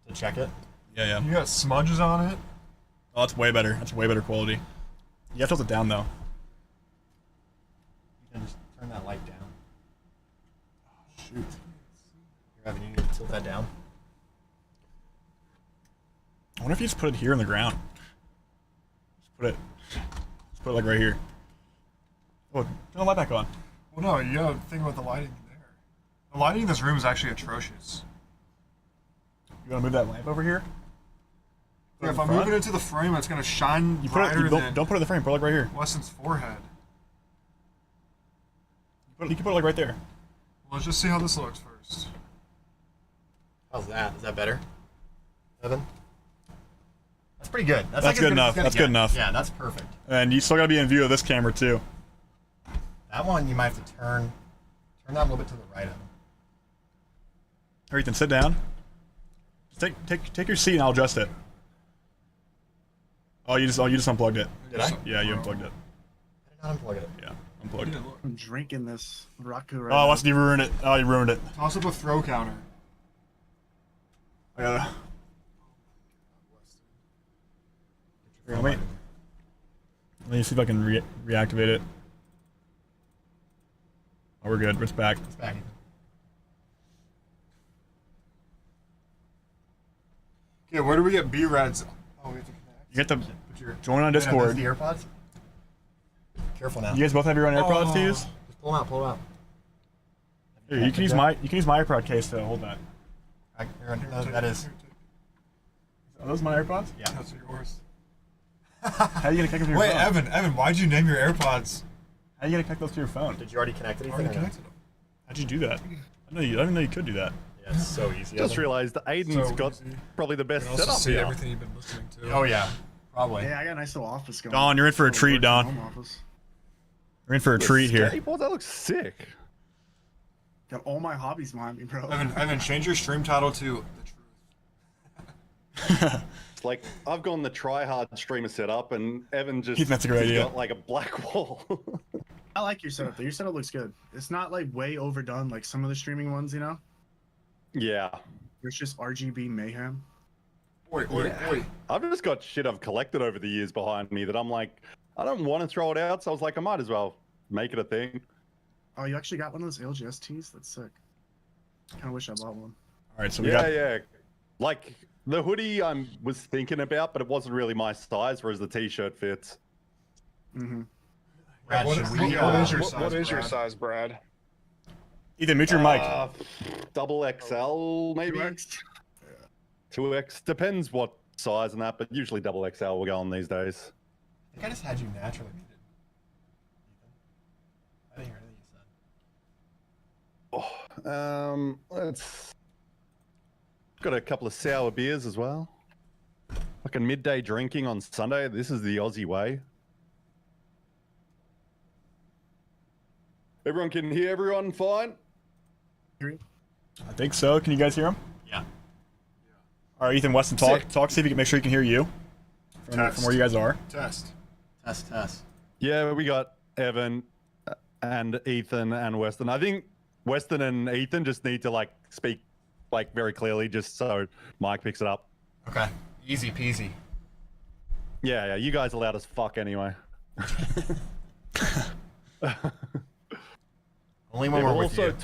E: to check it?
A: Yeah.
G: You got smudges on it?
A: Oh, that's way better. That's way better quality. You have to tilt it down though.
E: You can just turn that light down. Shoot. Here, Evan, you need to tilt that down.
A: I wonder if you just put it here on the ground. Just put it like right here. Oh, turn the light back on.
G: Well, no, you gotta think about the lighting there. The lighting in this room is actually atrocious.
A: You want to move that lamp over here?
G: Yeah, if I move it into the frame, it's gonna shine
A: You put it.
G: brighter
A: You
G: than
A: don't put it in the frame. Put it like right here.
G: Weston's forehead.
A: You can put it like right there.
G: Well, let's just see how this looks first.
E: How's that? Is that better, Evan? That's pretty good. That's
A: That's
E: like
A: good
E: as
A: enough.
E: as it's
A: That's
E: gonna
A: good
E: get.
A: enough.
E: Yeah, that's perfect.
A: And you still gotta be in view of this camera too.
E: That one you might have to turn that a little bit to the right of it.
A: Or Ethan, sit down. Just take your seat and I'll adjust it. Oh, you just unplugged it.
E: Did I?
A: Yeah, you unplugged it.
E: I did not unplug it.
A: Yeah, unplugged.
I: I'm drinking this Raku right
A: Oh,
I: now.
A: Weston, you ruined it. Oh, you ruined it.
G: Toss up a throw counter.
A: I gotta. Here, let me see if I can reactivate it. Oh, we're good. It's back.
E: It's back.
G: Okay, where do we get B-Rads? Oh, we have to connect.
A: You get to
G: Put your...
A: join on
E: Wait, are those
A: Discord.
E: the AirPods? Careful now.
A: You guys both have your own AirPods to use?
E: Just pull them out. Pull them out.
A: Here, you can use my AirPod case to hold that.
E: That is.
A: Are those my AirPods?
E: Yeah.
G: That's yours.
A: How are you gonna connect them to your
G: Wait,
A: phone?
G: Evan, why'd you name your AirPods?
A: How are you gonna connect those to your phone?
E: Did you already connect anything?
G: Already
E: or no?
G: connected them.
A: How'd you do that? I didn't know you could do that.
E: Yeah, it's so easy.
H: Just realized Aiden's
G: So
H: got
G: easy.
H: probably the
G: You
H: best
G: can also
H: setup
G: see
H: here.
G: everything you've been listening to.
E: Oh yeah, probably.
I: Yeah, I got a nice little office going.
A: Don, you're in for a
I: Little
A: treat,
I: work
A: Don.
I: from home office.
A: We're in for a treat here.
H: Skateboard, that looks sick.
I: Got all my hobbies behind me, bro.
G: Evan, change your stream title to The Truth.
H: It's like I've gone the try-hard streamer setup, and Evan just
A: That's a great
H: he's
A: idea.
H: got like a black wall.
I: I like your setup though. Your setup looks good. It's not like way overdone like some of the streaming ones, you know?
H: Yeah.
I: It's just RGB mayhem.
G: Oi.
H: I've just got shit I've collected over the years behind me that I'm like, I don't want to throw it out, so I was like, I might as well make it a thing.
I: Oh, you actually got one of those ALGS tees? That's sick. Kind of wish I bought one.
A: All right, so we
H: Yeah,
A: got.
H: yeah. Like the hoodie I was thinking about, but it wasn't really my size, whereas the t-shirt fits.
I: Mm-hmm.
E: Brad,
G: What-
E: should
G: what-
E: we,
G: what is your
J: What is your
G: Brad?
J: size, Brad?
A: Ethan, mute your mic.
H: Double XL, maybe?
I: 2X?
H: 2X. Depends what size and that, but usually double XL will go on these days.
E: I think I just had you naturally muted. Ethan? I didn't hear anything you said.
H: Let's. Got a couple of sour beers as well. Fucking midday drinking on Sunday. This is the Aussie way. Everyone can hear everyone fine?
A: I think so. Can you guys hear him?
E: Yeah.
A: All right, Ethan, Weston, talk. See if you can make sure you can hear you from
G: Test.
A: where you guys are.
G: Test.
E: Test.
H: Yeah, we got Evan and Ethan and Weston. I think Weston and Ethan just need to like speak like very clearly just so Mike picks it up.
E: Okay. Easy peasy.
H: Yeah, you guys are loud as fuck anyway.
E: Only when we're with you.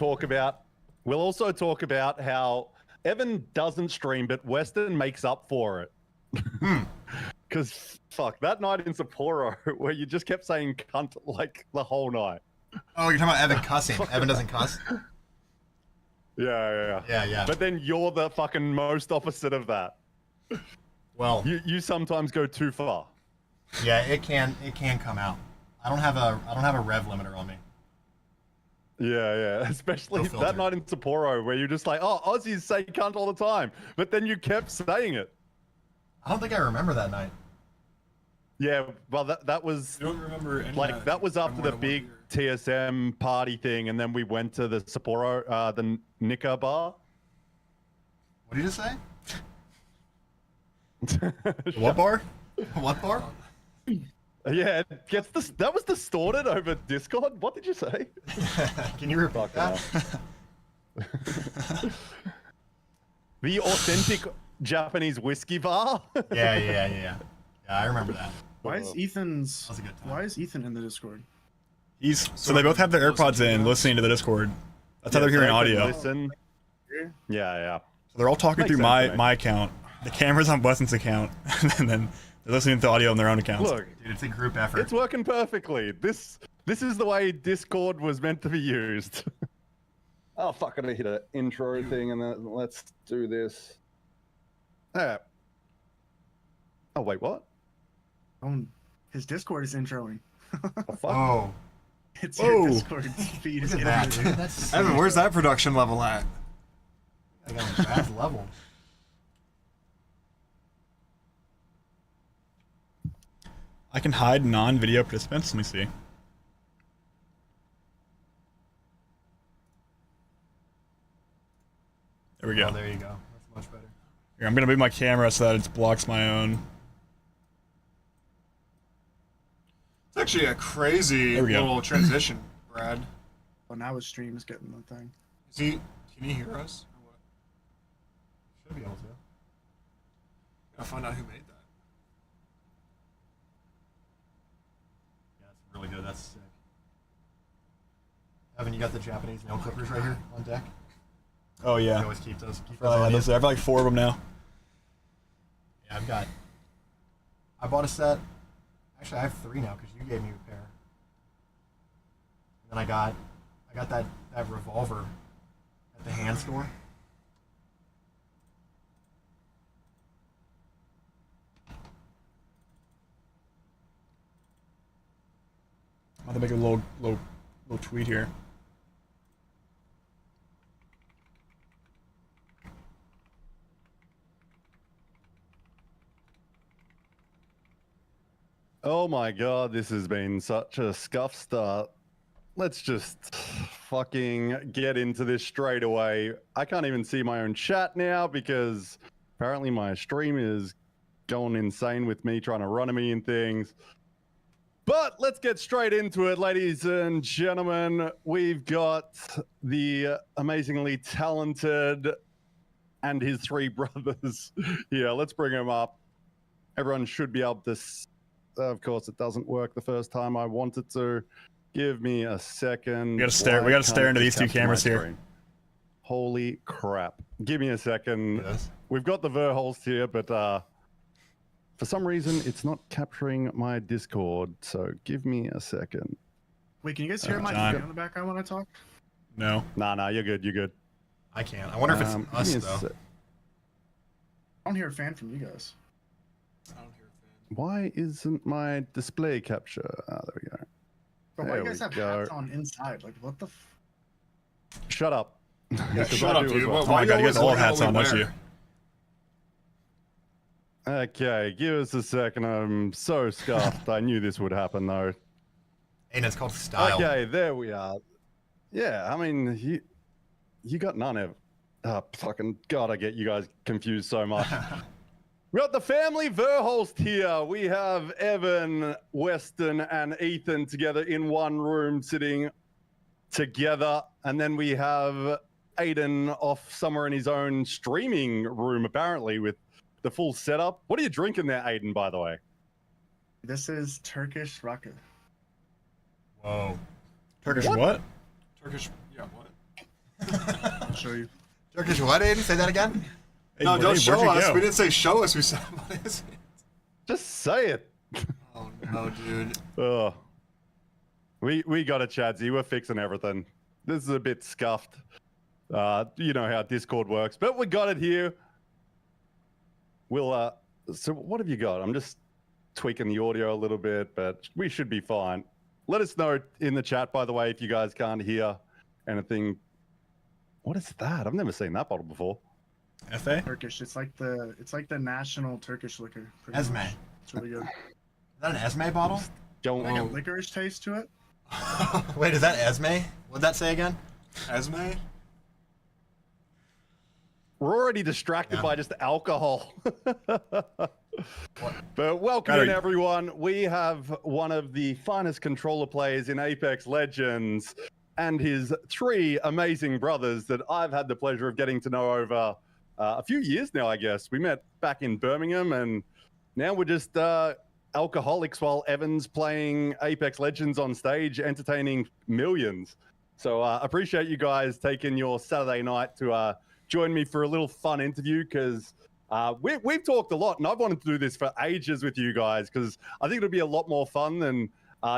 H: We'll also talk about how Evan doesn't stream, but Weston makes up for it. Because fuck that night in Sapporo where you just kept saying cunt like the whole night.
E: Oh, you're talking about Evan cussing. Evan doesn't cuss.
H: Yeah.
E: Yeah.
H: But then you're the fucking most opposite of that.
E: Well,
H: You sometimes go too far.
E: yeah, it can come out. I don't have a rev limiter on me.
H: Yeah. Especially
E: No filter.
H: that night in Sapporo where you're just like, oh, Aussies say cunt all the time. But then you kept saying it.
E: I don't think I remember that night.
H: Yeah, well, that was
G: You don't remember any
H: like that was after the big TSM party thing, and then we went to the Sapporo, the Nika bar.
E: What did you say? What bar? What bar?
H: Yeah, it gets that was distorted over Discord. What did you say?
E: Can you repeat that?
H: The authentic Japanese whiskey bar.
E: Yeah. Yeah, I remember that.
I: Why is Ethan's?
E: That was a good time.
I: Why is Ethan in the Discord?
A: So they both have their AirPods in, listening to the Discord. That's how they're hearing audio.
H: Listen. Yeah.
A: So they're all talking
H: Makes
A: through
H: sense to me.
A: my account. The camera's on Weston's account, and then they're listening to audio on their own accounts.
H: Look,
E: Dude, it's a group effort.
H: it's working perfectly. This is the way Discord was meant to be used. Oh fuck! I gotta hit an intro thing, and then let's do this. Oh wait, what?
I: Oh, his Discord is introing.
H: Oh, fuck.
E: Oh,
I: It's
A: Whoa.
I: your Discord feed is
E: look at
I: getting
E: that, dude. That's sick.
G: Evan, where's that production level at?
E: I got a bad level.
A: I can hide non-video participants. Let me see. There we go.
E: Oh, there you go. That's much better.
A: Here, I'm gonna move my camera so that it blocks my own.
G: It's actually a crazy
A: There we go.
G: little transition, Brad.
I: Oh, now his stream is getting the thing.
G: Can he hear us? Or what?
E: Should be able to.
G: Gotta find out who made that.
E: Yeah, that's really good. That's sick. Evan, you got the Japanese nail clippers right here on deck?
A: Oh
E: You
A: yeah.
E: always keep those. Keep
A: I
E: those on you.
A: have like 4 of them now.
E: Yeah, I bought a set. Actually, I have 3 now because you gave me a pair. And then I got that revolver The hand store.
A: I'm gonna make a little tweet here.
H: Oh my god, this has been such a scuff start. Let's just fucking get into this straight away. I can't even see my own chat now because apparently my stream is going insane with me trying to run at me and things. But let's get straight into it, ladies and gentlemen. We've got the amazingly talented and his three brothers here. Let's bring him up. Everyone should be able to... Of course, it doesn't work the first time I wanted to. Give me a second.
A: We gotta stare. We gotta stare into these two cameras here.
H: Holy crap! Give me a second. Yes. We've got the Verhulst here, but for some reason it's not capturing my Discord. So give me a second.
I: Wait, can you guys hear my fan in the background when I talk?
A: No.
H: Nah, you're good. You're good.
E: I can't. I wonder if it's us though.
I: I don't hear a fan from you guys.
H: Why isn't my display capture? Ah, there we go.
I: But why do you guys have hats on inside? Like, what the
H: Shut up.
G: Yeah, shut up, dude.
A: Oh my god, you guys all have hats on, don't you?
H: Okay, give us a second. I'm so scuffed. I knew this would happen, though.
E: And it's called style.
H: Okay, there we are. Yeah, I mean, you got none of... Oh, fucking God, I get you guys confused so much. We got the family Verhulst here. We have Evan, Weston, and Ethan together in one room sitting together. And then we have Aiden off somewhere in his own streaming room, apparently, with the full setup. What are you drinking there, Aiden, by the way?
I: This is Turkish Rakı.
E: Whoa.
A: Turkish what?
G: Turkish, yeah, what?
I: I'll show you.
E: Turkish what, Aiden? Say that again?
A: Hey,
G: No, don't show us.
A: go?
G: We didn't say show us. We said what is it?
H: Just say it.
E: Oh no, dude.
H: Oh. We got it, Chadsy. We're fixing everything. This is a bit scuffed. You know how Discord works, but we got it here. We'll so what have you got? I'm just tweaking the audio a little bit, but we should be fine. Let us know in the chat, by the way, if you guys can't hear anything. What is that? I've never seen that bottle before.
A: FA?
I: Turkish. It's like the national Turkish liquor.
E: Esme.
I: It's really good.
E: Is that an Esme bottle?
H: Don't
I: Like a licorice taste to it.
E: Wait, is that Esme? What'd that say again?
G: Esme?
H: We're already distracted by just alcohol. But welcome in, everyone. We have one of the finest controller players in Apex Legends and his three amazing brothers that I've had the pleasure of getting to know over a few years now, I guess. We met back in Birmingham, and now we're just alcoholics while Evan's playing Apex Legends on stage, entertaining millions. So appreciate you guys taking your Saturday night to join me for a little fun interview, because we've talked a lot, and I've wanted to do this for ages with you guys, because I think it'll be a lot more fun than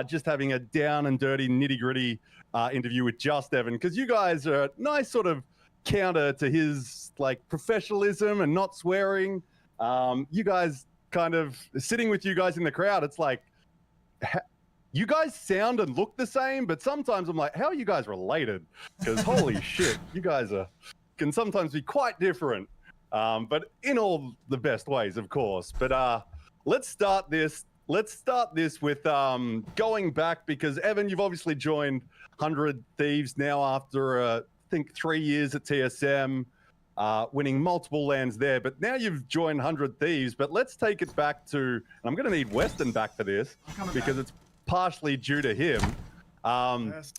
H: just having a down and dirty, nitty-gritty interview with just Evan, because you guys are a nice sort of counter to his like professionalism and not swearing. You guys kind of sitting with you guys in the crowd, it's like you guys sound and look the same, but sometimes I'm like, how are you guys related? Because holy shit, you guys can sometimes be quite different, but in all the best ways, of course. But let's start this with going back, because Evan, you've obviously joined 100 Thieves now after I think 3 years at TSM, winning multiple lands there. But now you've joined 100 Thieves. But let's take it back to, and I'm going to need Weston back for this because it's partially due to him.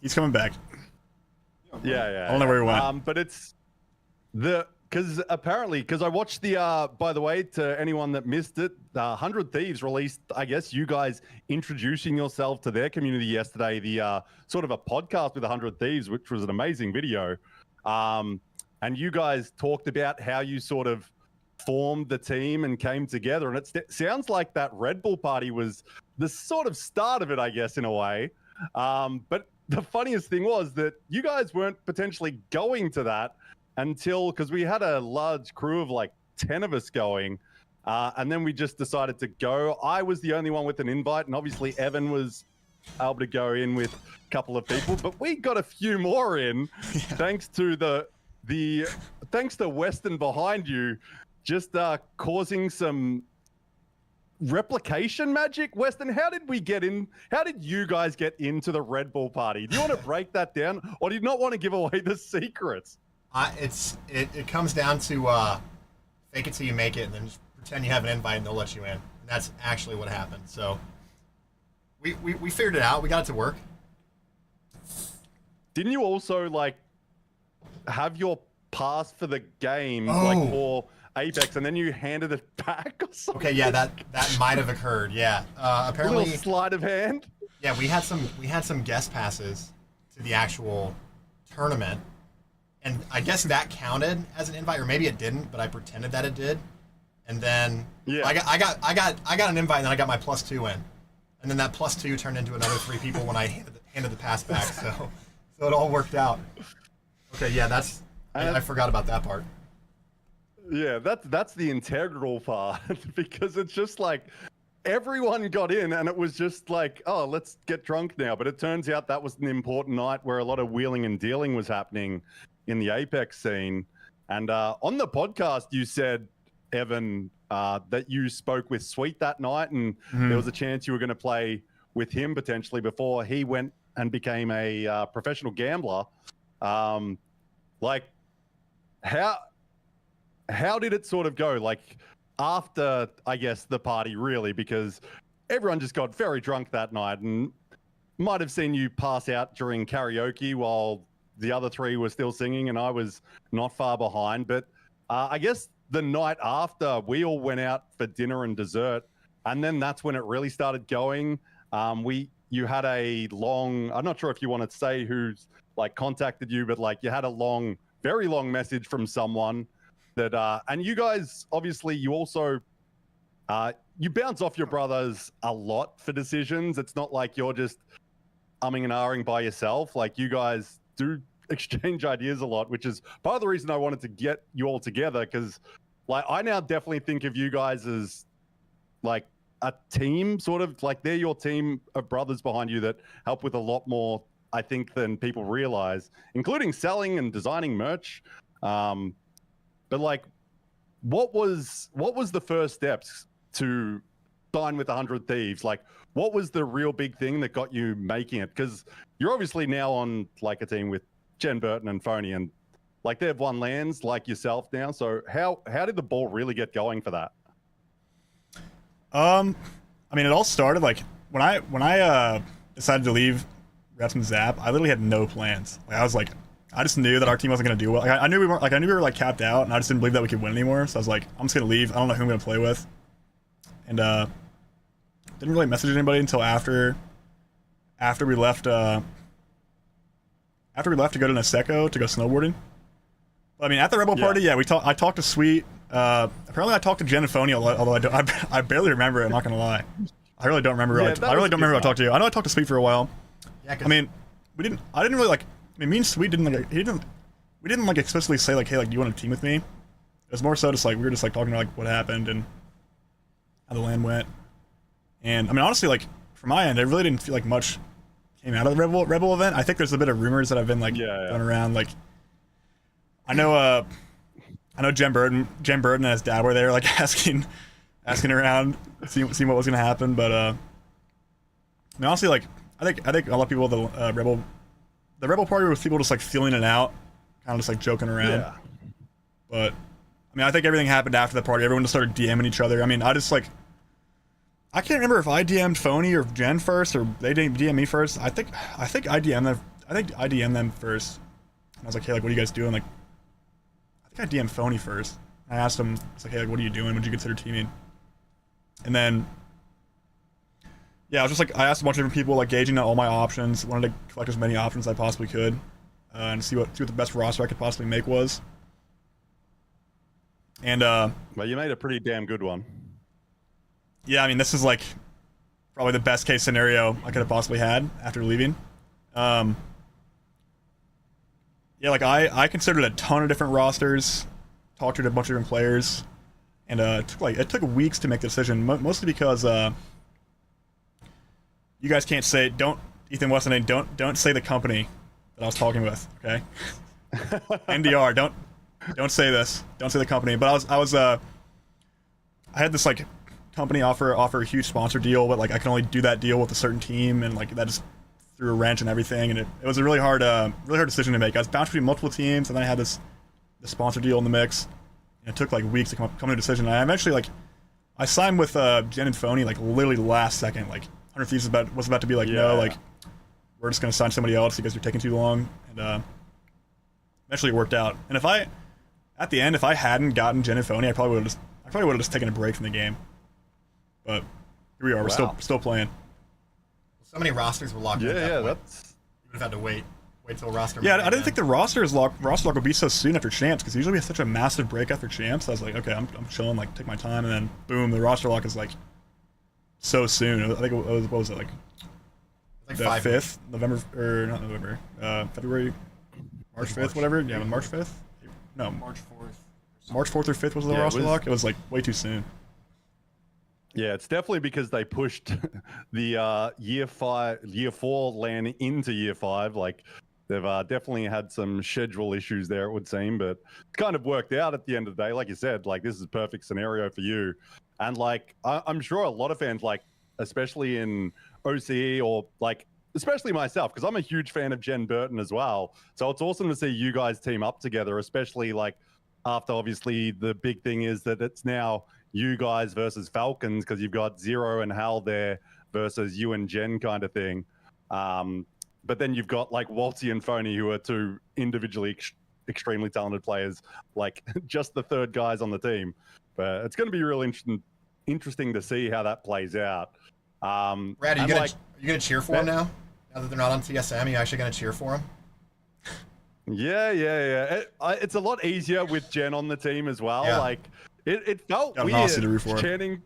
A: He's coming back.
H: Yeah.
A: I don't know where he went.
H: But it's because I watched the, by the way, to anyone that missed it, 100 Thieves released, I guess, you guys introducing yourself to their community yesterday, the sort of a podcast with 100 Thieves, which was an amazing video. And you guys talked about how you sort of formed the team and came together. And it sounds like that Red Bull party was the sort of start of it, I guess, in a way. But the funniest thing was that you guys weren't potentially going to that until, because we had a large crew of like 10 of us going, and then we just decided to go. I was the only one with an invite, and obviously Evan was able to go in with a couple of people, but we got a few more in thanks to thanks to Weston behind you, just causing some replication magic. Weston, how did we get in? How did you guys get into the Red Bull party? Do you want to break that down, or do you not want to give away the secrets?
E: It comes down to fake it till you make it, and then just pretend you have an invite, and they'll let you in. And that's actually what happened. So we figured it out. We got it to work.
H: Didn't you also like have your pass for the game like for Apex, and then you handed it back or something?
E: Okay, yeah, that might have occurred. Yeah, apparently
H: a little sleight of hand.
E: Yeah, we had some guest passes to the actual tournament, and I guess that counted as an invite, or maybe it didn't, but I pretended that it did, and then I got an invite, and then I got my +2 in, and then that +2 turned into another 3 people when I handed the pass back. So it all worked out. Okay, yeah, I forgot about that part.
H: Yeah, that's the integral part because it's just like everyone got in and it was just like, oh, let's get drunk now. But it turns out that was an important night where a lot of wheeling and dealing was happening in the Apex scene. And on the podcast, you said, Evan, that you spoke with Sweet that night, and there was a chance you were going to play with him potentially before he went and became a professional gambler. Like, how did it sort of go? Like, after, I guess, the party, really, because everyone just got very drunk that night and might have seen you pass out during karaoke while the other 3 were still singing and I was not far behind. But I guess the night after, we all went out for dinner and dessert, and then that's when it really started going. You had a long, I'm not sure if you want to say who's like contacted you, but like you had a long, very long message from someone that, and you guys, obviously you also, you bounce off your brothers a lot for decisions. It's not like you're just umming and ahhing by yourself. Like, you guys do exchange ideas a lot, which is part of the reason I wanted to get you all together, because like I now definitely think of you guys as like a team, sort of like they're your team of brothers behind you that help with a lot more, I think, than people realize, including selling and designing merch. But like, what was the first steps to sign with 100 Thieves? Like, what was the real big thing that got you making it? Because you're obviously now on like a team with Jen Burton and Phony, and like they've won lands like yourself now. So how did the ball really get going for that?
A: I mean, it all started like when I decided to leave Reps and Zap. I literally had no plans. Like, I was like, I just knew that our team wasn't gonna do well. Like, I knew we weren't. Like, I knew we were like capped out, and I just didn't believe that we could win anymore. So I was like, I'm just gonna leave. I don't know who I'm gonna play with, and didn't really message anybody until after we left. After we left to go to Niseko to go snowboarding. But, I mean, at the Rebel party, yeah, I talked to Sweet. Apparently, I talked to Jen and Phony, although I barely remember it. I'm not gonna lie. I really don't remember. I really don't remember who I talked to. I know I talked to Sweet for a while. Yeah, I mean, I didn't really like. I mean, me and Sweet didn't like. We didn't like explicitly say like, hey, like, do you want to team with me? It was more so just like we were just like talking about like what happened and how the land went. And I mean, honestly, like from my end, I really didn't feel like much came out of the Rebel event. I think there's a bit of rumors that have been like going around. Like, I know Jen Burton and his dad were there, like asking around, seeing what was gonna happen. But I mean, honestly, like I think a lot of people at the Rebel party was people just like feeling it out, kind of just like joking around. Yeah. But I mean, I think everything happened after the party. Everyone just started DMing each other. I mean, I can't remember if I DM'd Phony or Jen first, or they didn't DM me first. I think I DM'd them. I think I DM'd them first. And I was like, hey, like, what are you guys doing? Like, I think I DM'd Phony first. I asked him, it's like, hey, like, what are you doing? Would you consider teaming? And then, yeah, I was just like, I asked a bunch of different people, like, gauging out all my options. Wanted to collect as many options as I possibly could, and see what the best roster I could possibly make was. And
H: well, you made a pretty damn good one.
A: Yeah, I mean, this is like probably the best case scenario I could have possibly had after leaving. Yeah, like I considered a ton of different rosters, talked to a bunch of different players, and it took weeks to make the decision. Mostly because you guys can't say Ethan Weston, don't say the company that I was talking with, okay? NDR, don't say this. Don't say the company. But I had this like company offer a huge sponsor deal, but like I can only do that deal with a certain team, and like that just threw a wrench and everything, and it was a really hard decision to make. I was bounced between multiple teams, and then I had this sponsor deal in the mix, and it took like weeks to come to a decision. And I eventually I signed with Jen and Phony like literally last second. Like 100 Thieves was about to be like, no, like we're just gonna sign somebody else because you're taking too long, and eventually it worked out. And at the end, if I hadn't gotten Jen and Phony, I probably would have just taken a break from the game. But here we are. We're still playing.
E: So many rosters were locked in.
H: Yeah,
E: you would have had to wait till roster.
A: Yeah, I didn't think the roster lock would be so soon after champs, because usually we have such a massive break after champs. I was like, okay, I'm chilling, like take my time, and then boom, the roster lock is like so soon. I think it was, what was it, like
E: like
A: the 5th November, or not November, February, March 5th, whatever. Yeah, March 5th. No,
G: March 4th.
A: March 4th or 5th was the roster lock. It was like way too soon.
H: Yeah, it's definitely because they pushed the year 4 LAN into year 5. Like they've definitely had some schedule issues there, it would seem, but it's kind of worked out at the end of the day. Like you said, like this is a perfect scenario for you. And like I'm sure a lot of fans, like especially in OCE or like especially myself, because I'm a huge fan of Jen Burton as well. So it's awesome to see you guys team up together, especially like after obviously the big thing is that it's now you guys versus Falcons, because you've got Zero and Hal there versus you and Jen kind of thing. But then you've got like Waltzy and Phony, who are two individually extremely talented players, like just the third guys on the team. But it's going to be real interesting to see how that plays out.
E: Brad, are you gonna cheer for him now? Now that they're not on TSM, are you actually gonna cheer for him?
H: Yeah. It's a lot easier with Jen on the team as well.
E: Yeah.
H: Like it felt weird chanting,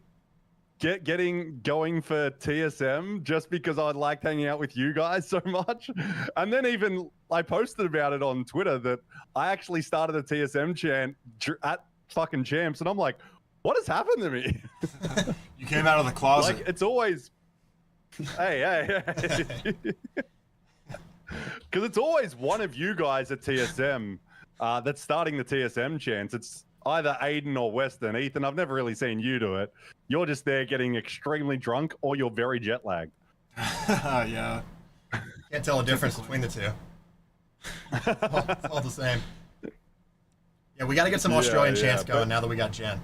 H: getting going for TSM just because I liked hanging out with you guys so much. And then even I posted about it on Twitter that I actually started a TSM chant at fucking champs, and I'm like, what has happened to me?
G: You came out of the closet.
H: Like it's always, hey. Because it's always one of you guys at TSM that's starting the TSM chants. It's either Aiden or Weston. Ethan, I've never really seen you do it. You're just there getting extremely drunk, or you're very jet lagged.
G: Yeah.
E: Can't tell the difference between the two. It's all the same. Yeah, we got to get some Australian chants going now that we got Jen.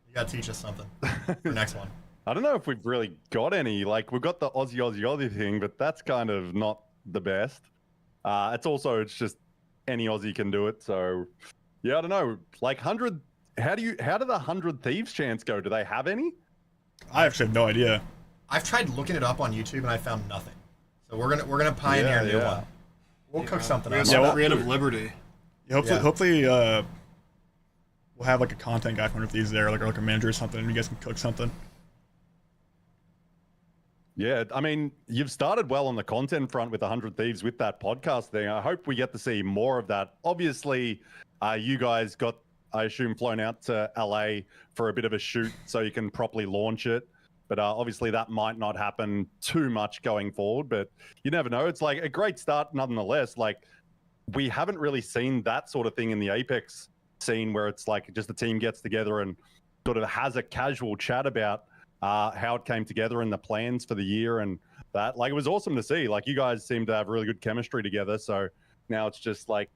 E: You got to teach us something for next one.
H: I don't know if we've really got any. Like, we've got the Aussie thing, but that's kind of not the best. It's just any Aussie can do it. So, yeah, I don't know. Like 100. How do the 100 Thieves chants go? Do they have any?
A: I actually have no idea.
E: I've tried looking it up on YouTube and I found nothing. So we're gonna pioneer a new one. We'll cook something up.
G: Yeah, creative liberty.
A: Yeah, hopefully we'll have like a content guy from 100 Thieves there, like a manager or something, and you guys can cook something.
H: Yeah, I mean, you've started well on the content front with 100 Thieves with that podcast thing. I hope we get to see more of that. Obviously, you guys got, I assume, flown out to LA for a bit of a shoot so you can properly launch it. But obviously that might not happen too much going forward, but you never know. It's like a great start nonetheless. Like, we haven't really seen that sort of thing in the Apex scene where it's like just the team gets together and sort of has a casual chat about how it came together and the plans for the year and that. Like, it was awesome to see. Like, you guys seem to have really good chemistry together. So now it's just like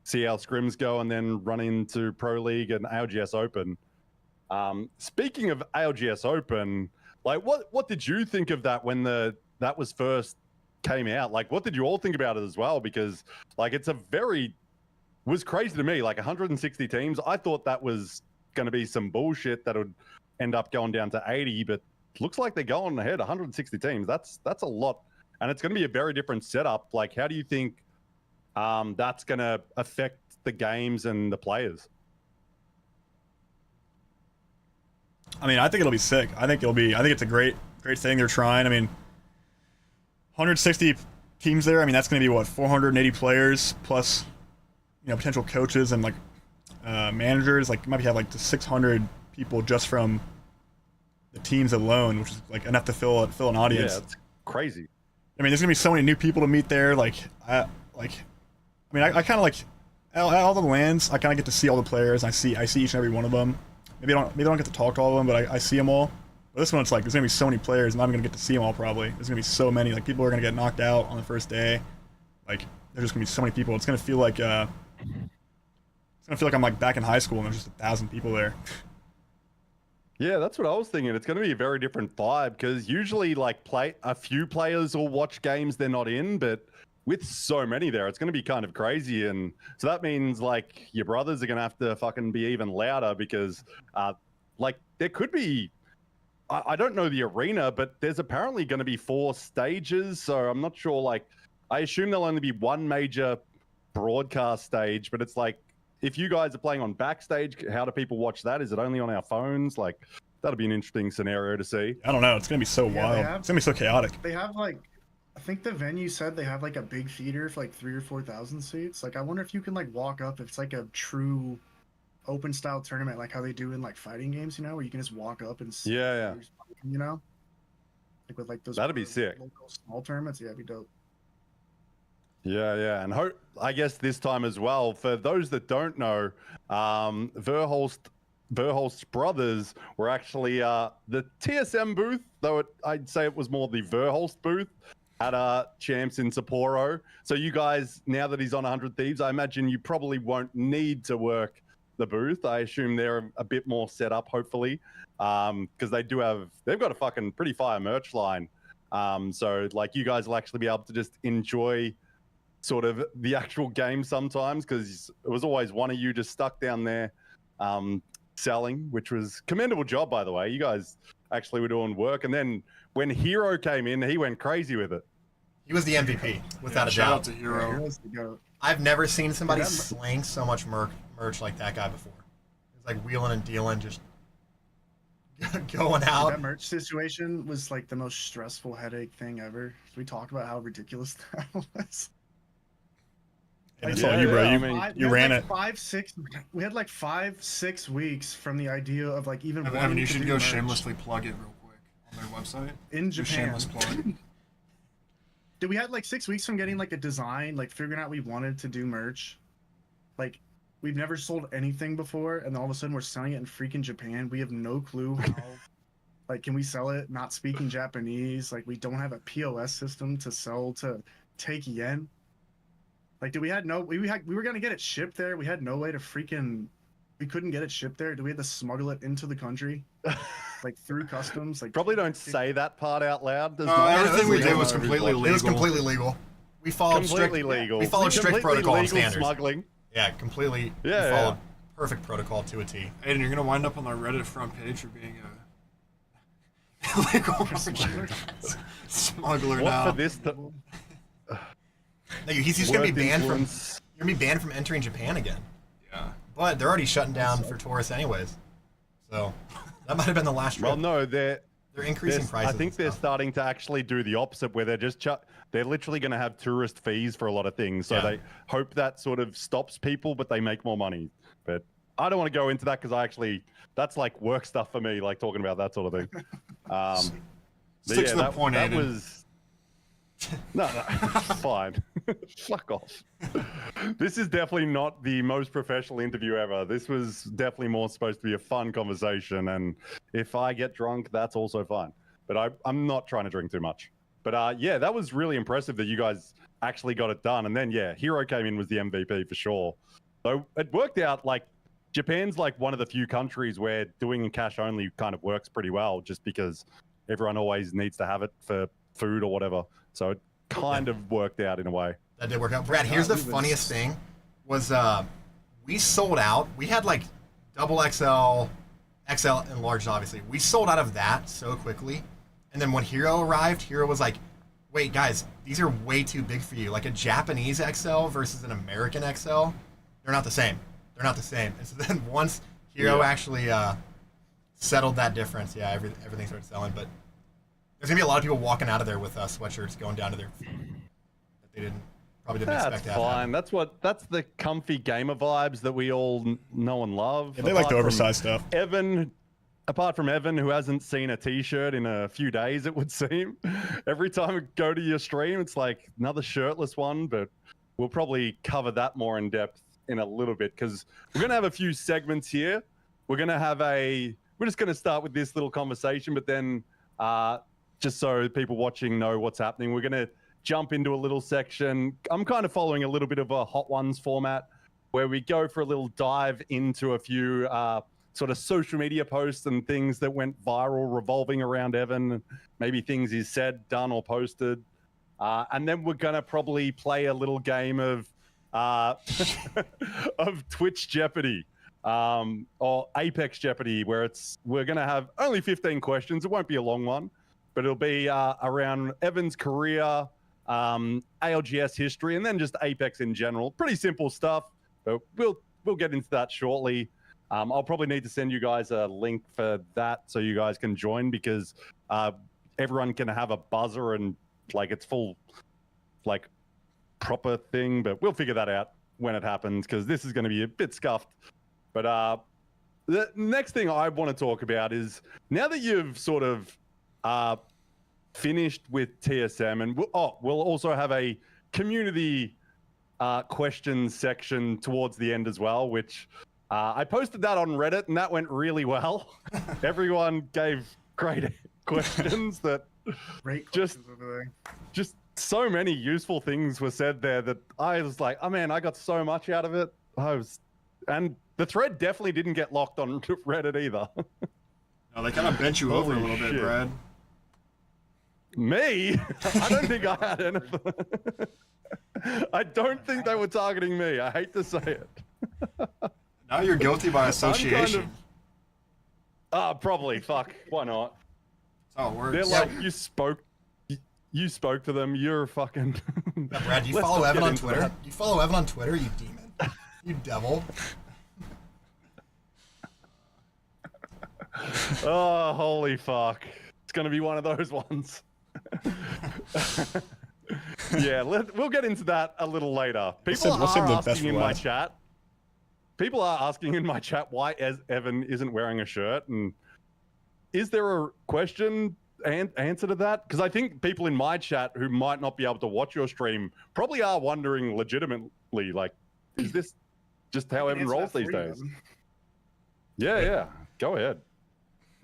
H: see how scrims go and then run into Pro League and ALGS Open. Speaking of ALGS Open, like what did you think of that when that was first came out? Like, what did you all think about it as well? Because like was crazy to me. Like 160 teams. I thought that was going to be some bullshit that would end up going down to 80, but looks like they're going ahead. 160 teams. That's a lot, and it's going to be a very different setup. Like, how do you think that's going to affect the games and the players?
A: I mean, I think it'll be sick. I think it's a great thing they're trying. I mean, 160 teams there. I mean, that's going to be what 480 players plus, potential coaches and like managers. Like, you might have like to 600 people just from the teams alone, which is like enough to fill an audience.
H: Yeah, it's crazy.
A: I mean, there's gonna be so many new people to meet there. I kind of like all the lands. I kind of get to see all the players. I see each and every one of them. Maybe I don't get to talk to all of them, but I see them all. But this one, it's like there's gonna be so many players, and I'm gonna get to see them all. Probably there's gonna be so many. Like, people are gonna get knocked out on the first day. Like, there's just gonna be so many people. It's gonna feel like I'm like back in high school, and there's just 1,000 people there.
H: Yeah, that's what I was thinking. It's going to be a very different vibe because usually, like, a few players will watch games they're not in, but with so many there, it's going to be kind of crazy. And so that means, like, your brothers are going to have to fucking be even louder because, like, there could be. I don't know the arena, but there's apparently going to be 4 stages. So I'm not sure. Like, I assume there'll only be one major broadcast stage, but it's like, if you guys are playing on backstage, how do people watch that? Is it only on our phones? Like, that'll be an interesting scenario to see.
A: I don't know. It's gonna be so wild. It's gonna be so chaotic.
I: They have like, I think the venue said they have like a big theater for like 3,000 or 4,000 seats. Like, I wonder if you can like walk up if it's like a true open style tournament, like how they do in like fighting games, where you can just walk up and see.
H: Yeah.
I: Like with like those.
H: That'd be sick.
I: Local small tournaments, yeah, it'd be dope.
H: Yeah, and I guess this time as well, for those that don't know, Verhulst's brothers were actually the TSM booth, though I'd say it was more the Verhulst booth at Champs in Sapporo. So you guys, now that he's on 100 Thieves, I imagine you probably won't need to work the booth. I assume they're a bit more set up, hopefully, because they've got a fucking pretty fire merch line. So like, you guys will actually be able to just enjoy sort of the actual game sometimes, because it was always one of you just stuck down there selling, which was commendable job, by the way. You guys actually were doing work. And then when Hero came in, he went crazy with it.
E: He was the MVP, without a
G: shout
E: doubt.
G: out to Hero.
E: I've never seen somebody sling so much merch like that guy before. He's like wheeling and dealing, just going out.
I: That merch situation was like the most stressful headache thing ever. Can we talk about how ridiculous that was?
A: And it's all you, bro. You ran it.
I: We had like 5-6 weeks from the idea of like even.
G: Evan, you should go shamelessly plug it real quick on their website.
I: In Japan.
G: Shameless plug.
I: Dude, we had like 6 weeks from getting like a design, like figuring out we wanted to do merch. Like, we've never sold anything before, and all of a sudden we're selling it in freaking Japan. We have no clue how. Like, can we sell it not speaking Japanese? Like, we don't have a POS system to sell to take yen. Like, we were gonna get it shipped there. We had no way to we couldn't get it shipped there. We had to smuggle it into the country, like through customs. Like,
H: probably don't say that part out loud.
G: Everything we did was completely legal.
E: It was completely legal. We followed strict protocol and standards.
H: Smuggling.
E: Yeah, completely.
H: Yeah,
E: we followed perfect protocol to a T.
G: Aiden, you're gonna wind up on our Reddit front page for being a illegal smuggler now.
H: What for this?
E: No, he's just gonna be banned from. You're gonna be banned from entering Japan again.
G: Yeah.
E: But they're already shutting down for tourists anyways. So that might have been the last trip.
H: Well, no, they're
E: increasing prices.
H: I think they're starting to actually do the opposite, where they're literally going to have tourist fees for a lot of things. So they hope that sort of stops people, but they make more money. But I don't want to go into that because that's like work stuff for me, like talking about that sort of thing.
G: Stick to the point,
H: that
G: Aiden.
H: was. No, fine. Fuck off. This is definitely not the most professional interview ever. This was definitely more supposed to be a fun conversation, and if I get drunk, that's also fine. But I'm not trying to drink too much. But yeah, that was really impressive that you guys actually got it done. And then yeah, Hero came in was the MVP for sure. So it worked out. Like, Japan's like one of the few countries where doing cash only kind of works pretty well, just because everyone always needs to have it for food or whatever. So it kind of worked out in a way.
E: That did work out. Brad, here's the funniest thing was we sold out. We had like double XL, XL, and large, obviously. We sold out of that so quickly. And then when Hero arrived, Hero was like, wait, guys, these are way too big for you. Like a Japanese XL versus an American XL, they're not the same. They're not the same. And so then once Hero actually settled that difference, everything started selling. But there's going to be a lot of people walking out of there with sweatshirts going down to their they probably didn't
H: That's
E: expect that.
H: fine. That's the comfy gamer vibes that we all know and love.
A: Yeah, they like the
H: Apart from
A: oversized stuff.
H: Apart from Evan, who hasn't seen a t-shirt in a few days, it would seem. Every time we go to your stream, it's like another shirtless one, but we'll probably cover that more in depth in a little bit because we're going to have a few segments here. We're just going to start with this little conversation, but then just so people watching know what's happening, we're going to jump into a little section. I'm kind of following a little bit of a Hot Ones format where we go for a little dive into a few sort of social media posts and things that went viral revolving around Evan, maybe things he's said, done, or posted. And then we're going to probably play a little game of of Twitch Jeopardy or Apex Jeopardy, where we're going to have only 15 questions. It won't be a long one, but it'll be around Evan's career, ALGS history, and then just Apex in general. Pretty simple stuff, but we'll get into that shortly. I'll probably need to send you guys a link for that so you guys can join because everyone can have a buzzer and like it's full like proper thing, but we'll figure that out when it happens because this is going to be a bit scuffed. But the next thing I want to talk about is now that you've sort of finished with TSM, and we'll also have a community questions section towards the end as well, which I posted that on Reddit and that went really well. Everyone gave great questions that just so many useful things were said there that I was like, oh man, I got so much out of it. And the thread definitely didn't get locked on Reddit either.
G: No, they kind of bent you over a little bit, Brad.
H: Me? I don't think I had anything. I don't think they were targeting me. I hate to say it.
G: Now you're guilty by association.
H: Probably. Fuck. Why not?
G: That's how it works.
H: They're like, you spoke to them. You're fucking.
E: Yeah, Brad, you follow Evan on Twitter? You follow Evan on Twitter, you demon. You devil.
H: Oh, holy fuck. It's going to be one of those ones. Yeah, we'll get into that a little later. People are asking in my chat. People are asking in my chat why Evan isn't wearing a shirt, and is there a question and answer to that? Because I think people in my chat who might not be able to watch your stream probably are wondering legitimately, like, is this just how Evan rolls these days? Yeah. Go ahead.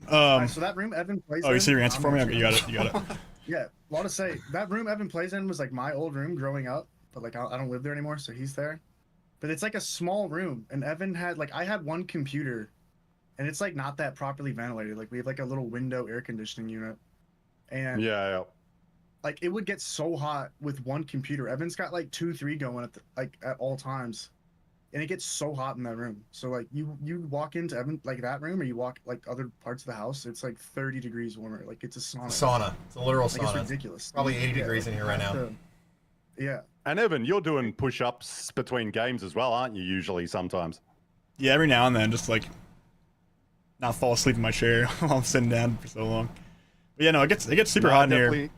I: So that room Evan plays in...
A: Oh, you see your answer for me? Okay, you got it.
I: Yeah, a lot to say. That room Evan plays in was like my old room growing up, but like I don't live there anymore, so he's there. But it's like a small room, and Evan had like I had one computer, and it's like not that properly ventilated. Like we have like a little window air conditioning unit, and
H: yeah.
I: Like it would get so hot with one computer. Evan's got like 2-3 going at all times, and it gets so hot in that room. So like you walk into Evan like that room, or you walk like other parts of the house, it's like 30 degrees warmer. Like it's a sauna.
E: It's a literal
I: like,
E: sauna.
I: It's ridiculous.
E: Probably 80 degrees in here right now.
I: Yeah.
H: And Evan, you're doing push-ups between games as well, aren't you? Usually, sometimes.
A: Yeah, every now and then, just like not fall asleep in my chair while I'm sitting down for so long. But yeah, no, it gets super hot in here.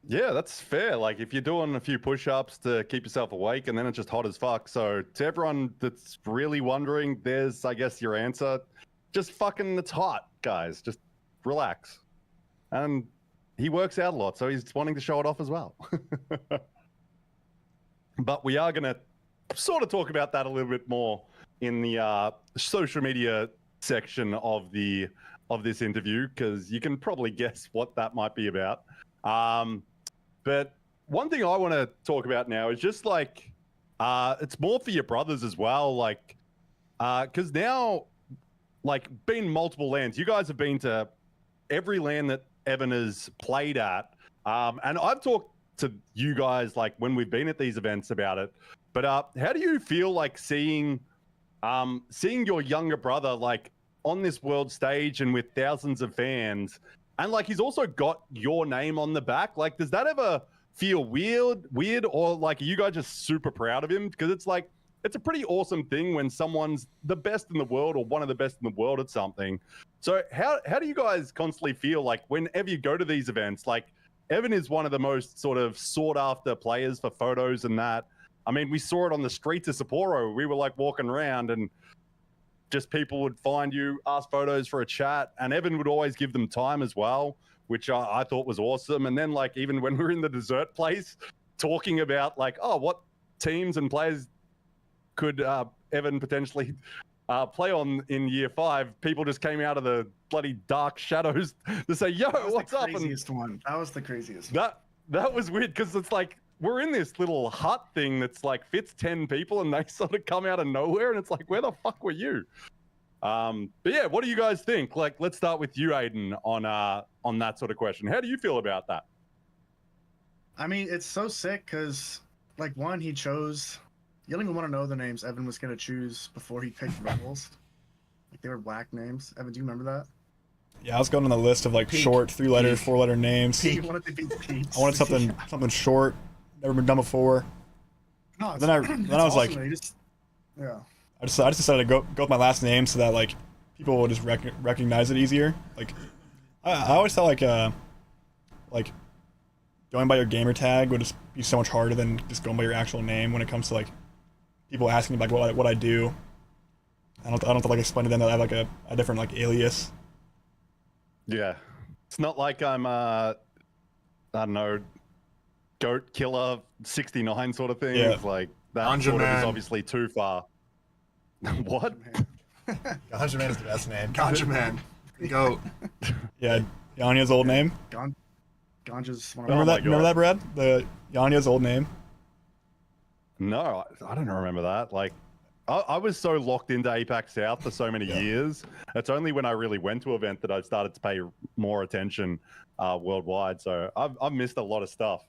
H: Yeah, that's fair. Like if you're doing a few push-ups to keep yourself awake, and then it's just hot as fuck. So to everyone that's really wondering, there's, I guess, your answer. Just fucking, it's hot, guys. Just relax. And he works out a lot, so he's wanting to show it off as well. But we are going to sort of talk about that a little bit more in the social media section of this interview, because you can probably guess what that might be about. But one thing I want to talk about now is just like, it's more for your brothers as well. Like, because now, like, been multiple LANs. You guys have been to every LAN that Evan has played at. And I've talked to you guys, like, when we've been at these events about it. But how do you feel like seeing your younger brother, like, on this world stage and with thousands of fans? And like he's also got your name on the back. Like, does that ever feel weird, or like are you guys just super proud of him? Because it's like it's a pretty awesome thing when someone's the best in the world or one of the best in the world at something. So how do you guys constantly feel like whenever you go to these events? Like, Evan is one of the most sort of sought after players for photos and that. I mean, we saw it on the streets of Sapporo. We were like walking around and just people would find you, ask photos for a chat, and Evan would always give them time as well, which I thought was awesome. And then like even when we were in the dessert place talking about like, oh, what teams and players could Evan potentially play on in year 5, people just came out of the bloody dark shadows to say, yo, what's up?
I: And one. That was the craziest
H: one. That was weird because it's like we're in this little hut thing that's like fits 10 people and they sort of come out of nowhere and it's like, where the fuck were you? But yeah, what do you guys think? Like, let's start with you, Aiden, on that sort of question. How do you feel about that?
I: I mean, it's so sick because, like, one, he chose. You don't even want to know the names Evan was going to choose before he picked Verhulst. Like, they were black names. Evan, do you remember that?
A: Yeah, I was going on the list of like short 3-letter, 4-letter names.
I: You wanted to be Pete.
A: I wanted something short, never been done before.
I: No,
A: then I was
I: awesome.
A: like,
I: yeah.
A: I just decided to go with my last name so that like people will just recognize it easier. Like I always felt like going by your gamer tag would just be so much harder than just going by your actual name when it comes to like people asking me like what I do. I don't have to like explain to them that I have like a different like alias.
H: Yeah, it's not like I'm I don't know, goat killer 69 sort of thing.
A: Yeah.
H: It's like that sort of is obviously too far. What?
E: Ganja Man is the best name.
G: Ganja Man. Goat.
A: Yeah, Yanya's old name.
I: Ganja's one of
A: Remember that, Brad? The Yanya's old name.
H: No, I don't remember that. Like, I was so locked into APAC South for so many years. It's only when I really went to an event that I started to pay more attention worldwide. So I've missed a lot of stuff.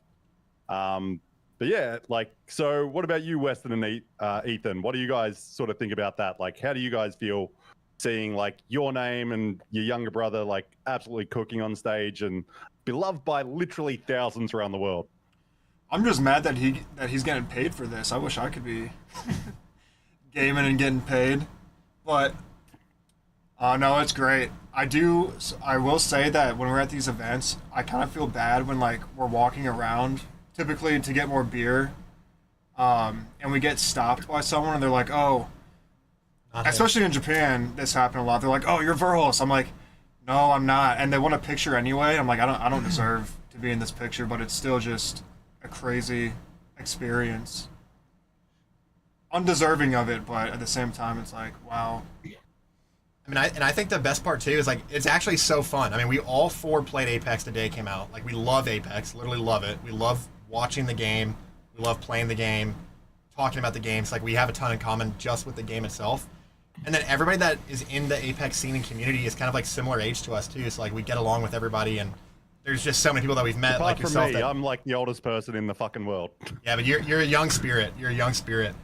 H: But yeah, like, so what about you, Weston and Ethan? What do you guys sort of think about that? Like, how do you guys feel seeing like your name and your younger brother like absolutely cooking on stage and beloved by literally thousands around the world?
G: I'm just mad that he's getting paid for this. I wish I could be gaming and getting paid, but no, it's great. I will say that when we're at these events, I kind of feel bad when like we're walking around, typically to get more beer, and we get stopped by someone and they're like, oh, especially in Japan, this happened a lot. They're like, oh, you're Verhulst. I'm like, no, I'm not. And they want a picture anyway. I'm like, I don't deserve to be in this picture, but it's still just a crazy experience. Undeserving of it, but at the same time, it's like, wow.
E: I mean, I think the best part too is like it's actually so fun. I mean, we all 4 played Apex the day it came out. Like, we love Apex, literally love it. We love watching the game. We love playing the game, talking about the games. Like, we have a ton in common just with the game itself. And then everybody that is in the Apex scene and community is kind of like similar age to us too. So like we get along with everybody, and there's just so many people that we've met.
H: Apart
E: like
H: from
E: yourself.
H: me, I'm like the oldest person in the fucking world.
E: Yeah, but you're a young spirit. You're a young spirit.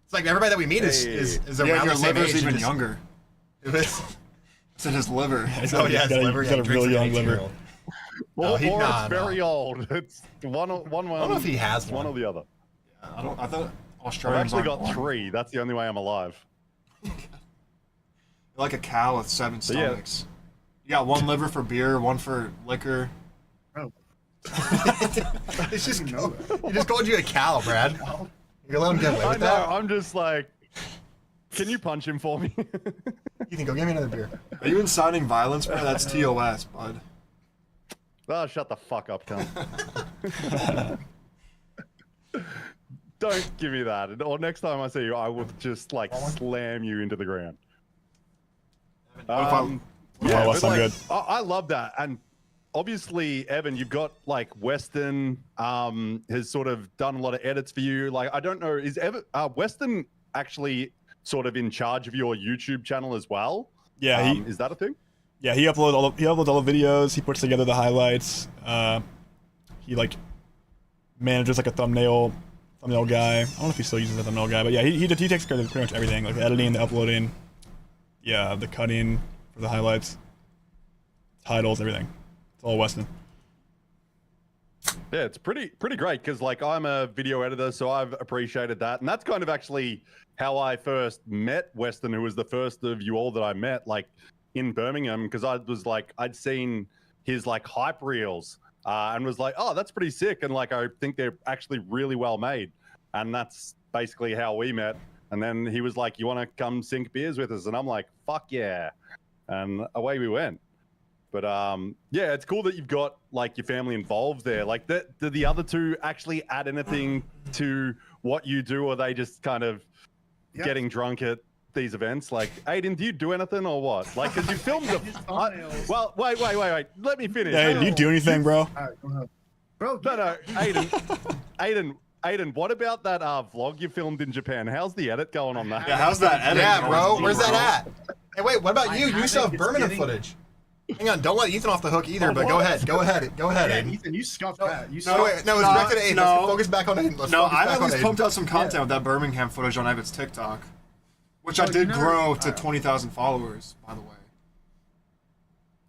E: It's like everybody that we meet is around the same age.
G: Your liver's even younger. It's in his liver.
E: Oh yeah, his liver.
A: He's got a really young liver.
H: Or it's very old. It's one. I don't
E: know if he has
H: one or the other.
G: Yeah, I thought
H: I've
G: Australians
H: actually got
G: aren't
H: 3. That's the only way I'm alive.
G: You're like a cow with 7
H: But yeah.
G: stomachs. You got 1 liver for beer, 1 for liquor.
I: Oh.
E: It's just he just called you a cow, Brad. You're letting him get away with that.
H: I'm just like, can you punch him for me?
E: Ethan, go get me another beer.
G: Are you inciting violence, bro? That's TOS, bud.
H: Oh, shut the fuck up, cunt. Don't give me that. Or next time I see you, I will just like slam you into the ground.
A: Yeah,
H: but,
A: I'm good.
H: I love that. And obviously, Evan, you've got like Weston has sort of done a lot of edits for you. Like, I don't know, is Weston actually sort of in charge of your YouTube channel as well?
A: Yeah,
H: is that a thing?
A: Yeah, he uploads all the videos. He puts together the highlights. He like manages like a thumbnail guy. I don't know if he still uses a thumbnail guy, but yeah, he takes care of pretty much everything, like the editing, the uploading, the cutting for the highlights, titles, everything. It's all Weston.
H: Yeah, it's pretty great because like I'm a video editor, so I've appreciated that, and that's kind of actually how I first met Weston, who was the first of you all that I met, like in Birmingham, because I was like I'd seen his like hype reels and was like, "Oh, that's pretty sick," and like I think they're actually really well made, and that's basically how we met. And then he was like, "You want to come sink beers with us?" And I'm like, "Fuck yeah!" And away we went. But yeah, it's cool that you've got like your family involved there. Like, do the other two actually add anything to what you do, or are they just kind of getting drunk at these events? Like, Aiden, do you do anything or what? Like, because you filmed the. Well, wait. Let me finish.
A: Yeah, do you do anything, bro?
I: All right, go ahead. Bro,
H: No, Aiden, what about that vlog you filmed in Japan? How's the edit going on that?
E: Yeah, how's that edit? Yeah, bro. Where's that at? Hey, wait. What about you? You still have Birmingham footage. Hang on, don't let Ethan off the hook either. But go ahead, Aiden.
I: Ethan, you scuffed that. You
E: No, wait, no, it's directed at Aiden. Let's focus back on Aiden.
G: I've at least pumped out some content with that Birmingham footage on Evan's TikTok, which I did grow to 20,000 followers, by the way.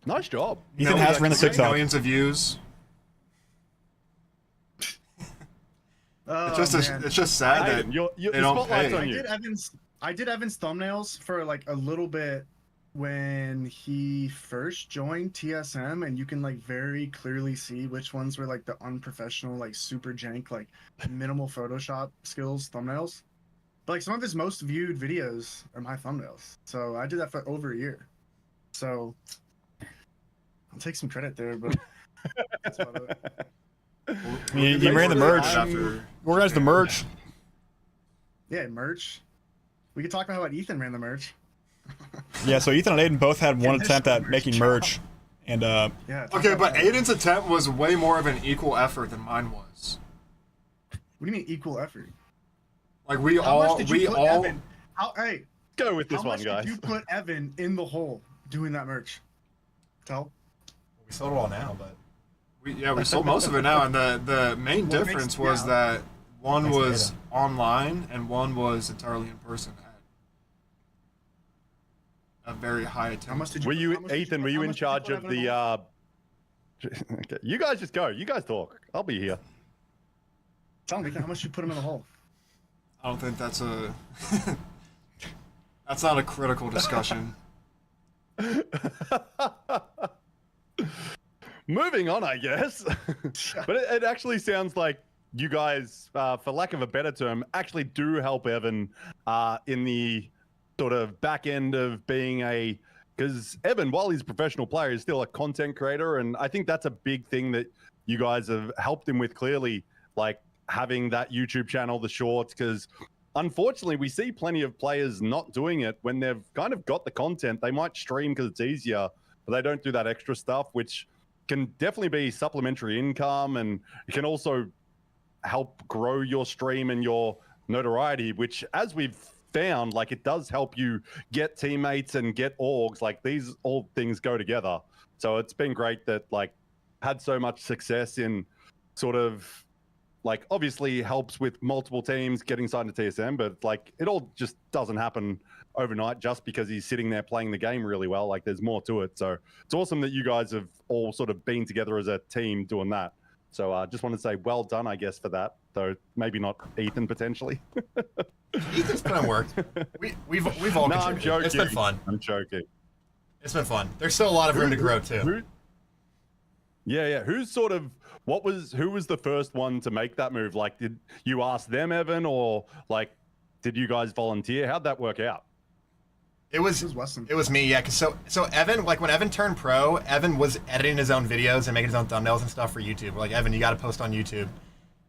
H: Nice job.
A: Ethan has ran the TikTok.
G: Millions of views. It's just sad that they don't pay.
I: I did Evan's thumbnails for like a little bit when he first joined TSM, and you can like very clearly see which ones were like the unprofessional, like super jank, like minimal Photoshop skills thumbnails. But like some of his most viewed videos are my thumbnails. So I did that for over a year. So I'll take some credit there, but that's about it.
A: You ran the merch. Organized the merch.
I: Yeah, merch. We could talk about how Ethan ran the merch.
A: Yeah, so Ethan and Aiden both had one attempt at making merch, and
I: yeah.
G: Okay, but Aiden's attempt was way more of an equal effort than mine was.
I: What do you mean equal effort?
G: Like
I: Hey,
H: go with this one,
I: How
H: guys.
I: much did you put Evan in the hole doing that merch? Tell.
E: We sold it all now, but
G: we sold most of it now, and the main difference was that one was online and one was entirely in person. A very high attempt.
I: How much did you?
H: Were you, Ethan? Were you in charge of the? Okay. You guys just go. You guys talk. I'll be here.
I: Tell me, how much you put him in the hole?
G: I don't think that's a. That's not a critical discussion.
H: Moving on, I guess. But it actually sounds like you guys, for lack of a better term, actually do help Evan in the sort of back end of being because Evan, while he's a professional player, is still a content creator, and I think that's a big thing that you guys have helped him with clearly, like having that YouTube channel, the shorts, because unfortunately we see plenty of players not doing it when they've kind of got the content. They might stream because it's easier, but they don't do that extra stuff, which can definitely be supplementary income, and it can also help grow your stream and your notoriety, which, as we've found, like, it does help you get teammates and get orgs. Like, these all things go together. So it's been great that, like, had so much success in sort of, like, obviously helps with multiple teams getting signed to TSM, but like, it all just doesn't happen overnight just because he's sitting there playing the game really well. Like, there's more to it. So it's awesome that you guys have all sort of been together as a team doing that. So I just want to say well done, I guess, for that, though maybe not Ethan potentially.
E: Ethan's put in work. We've all
H: No, I'm
E: contributed.
H: joking.
E: It's been fun.
H: I'm joking.
E: It's been fun. There's still a lot of room to grow too.
H: Yeah. Who was the first one to make that move? Like, did you ask them, Evan, or like, did you guys volunteer? How'd that work out?
E: It was me, yeah. 'Cause so Evan, like when Evan turned pro, Evan was editing his own videos and making his own thumbnails and stuff for YouTube. We're like, Evan, you got to post on YouTube,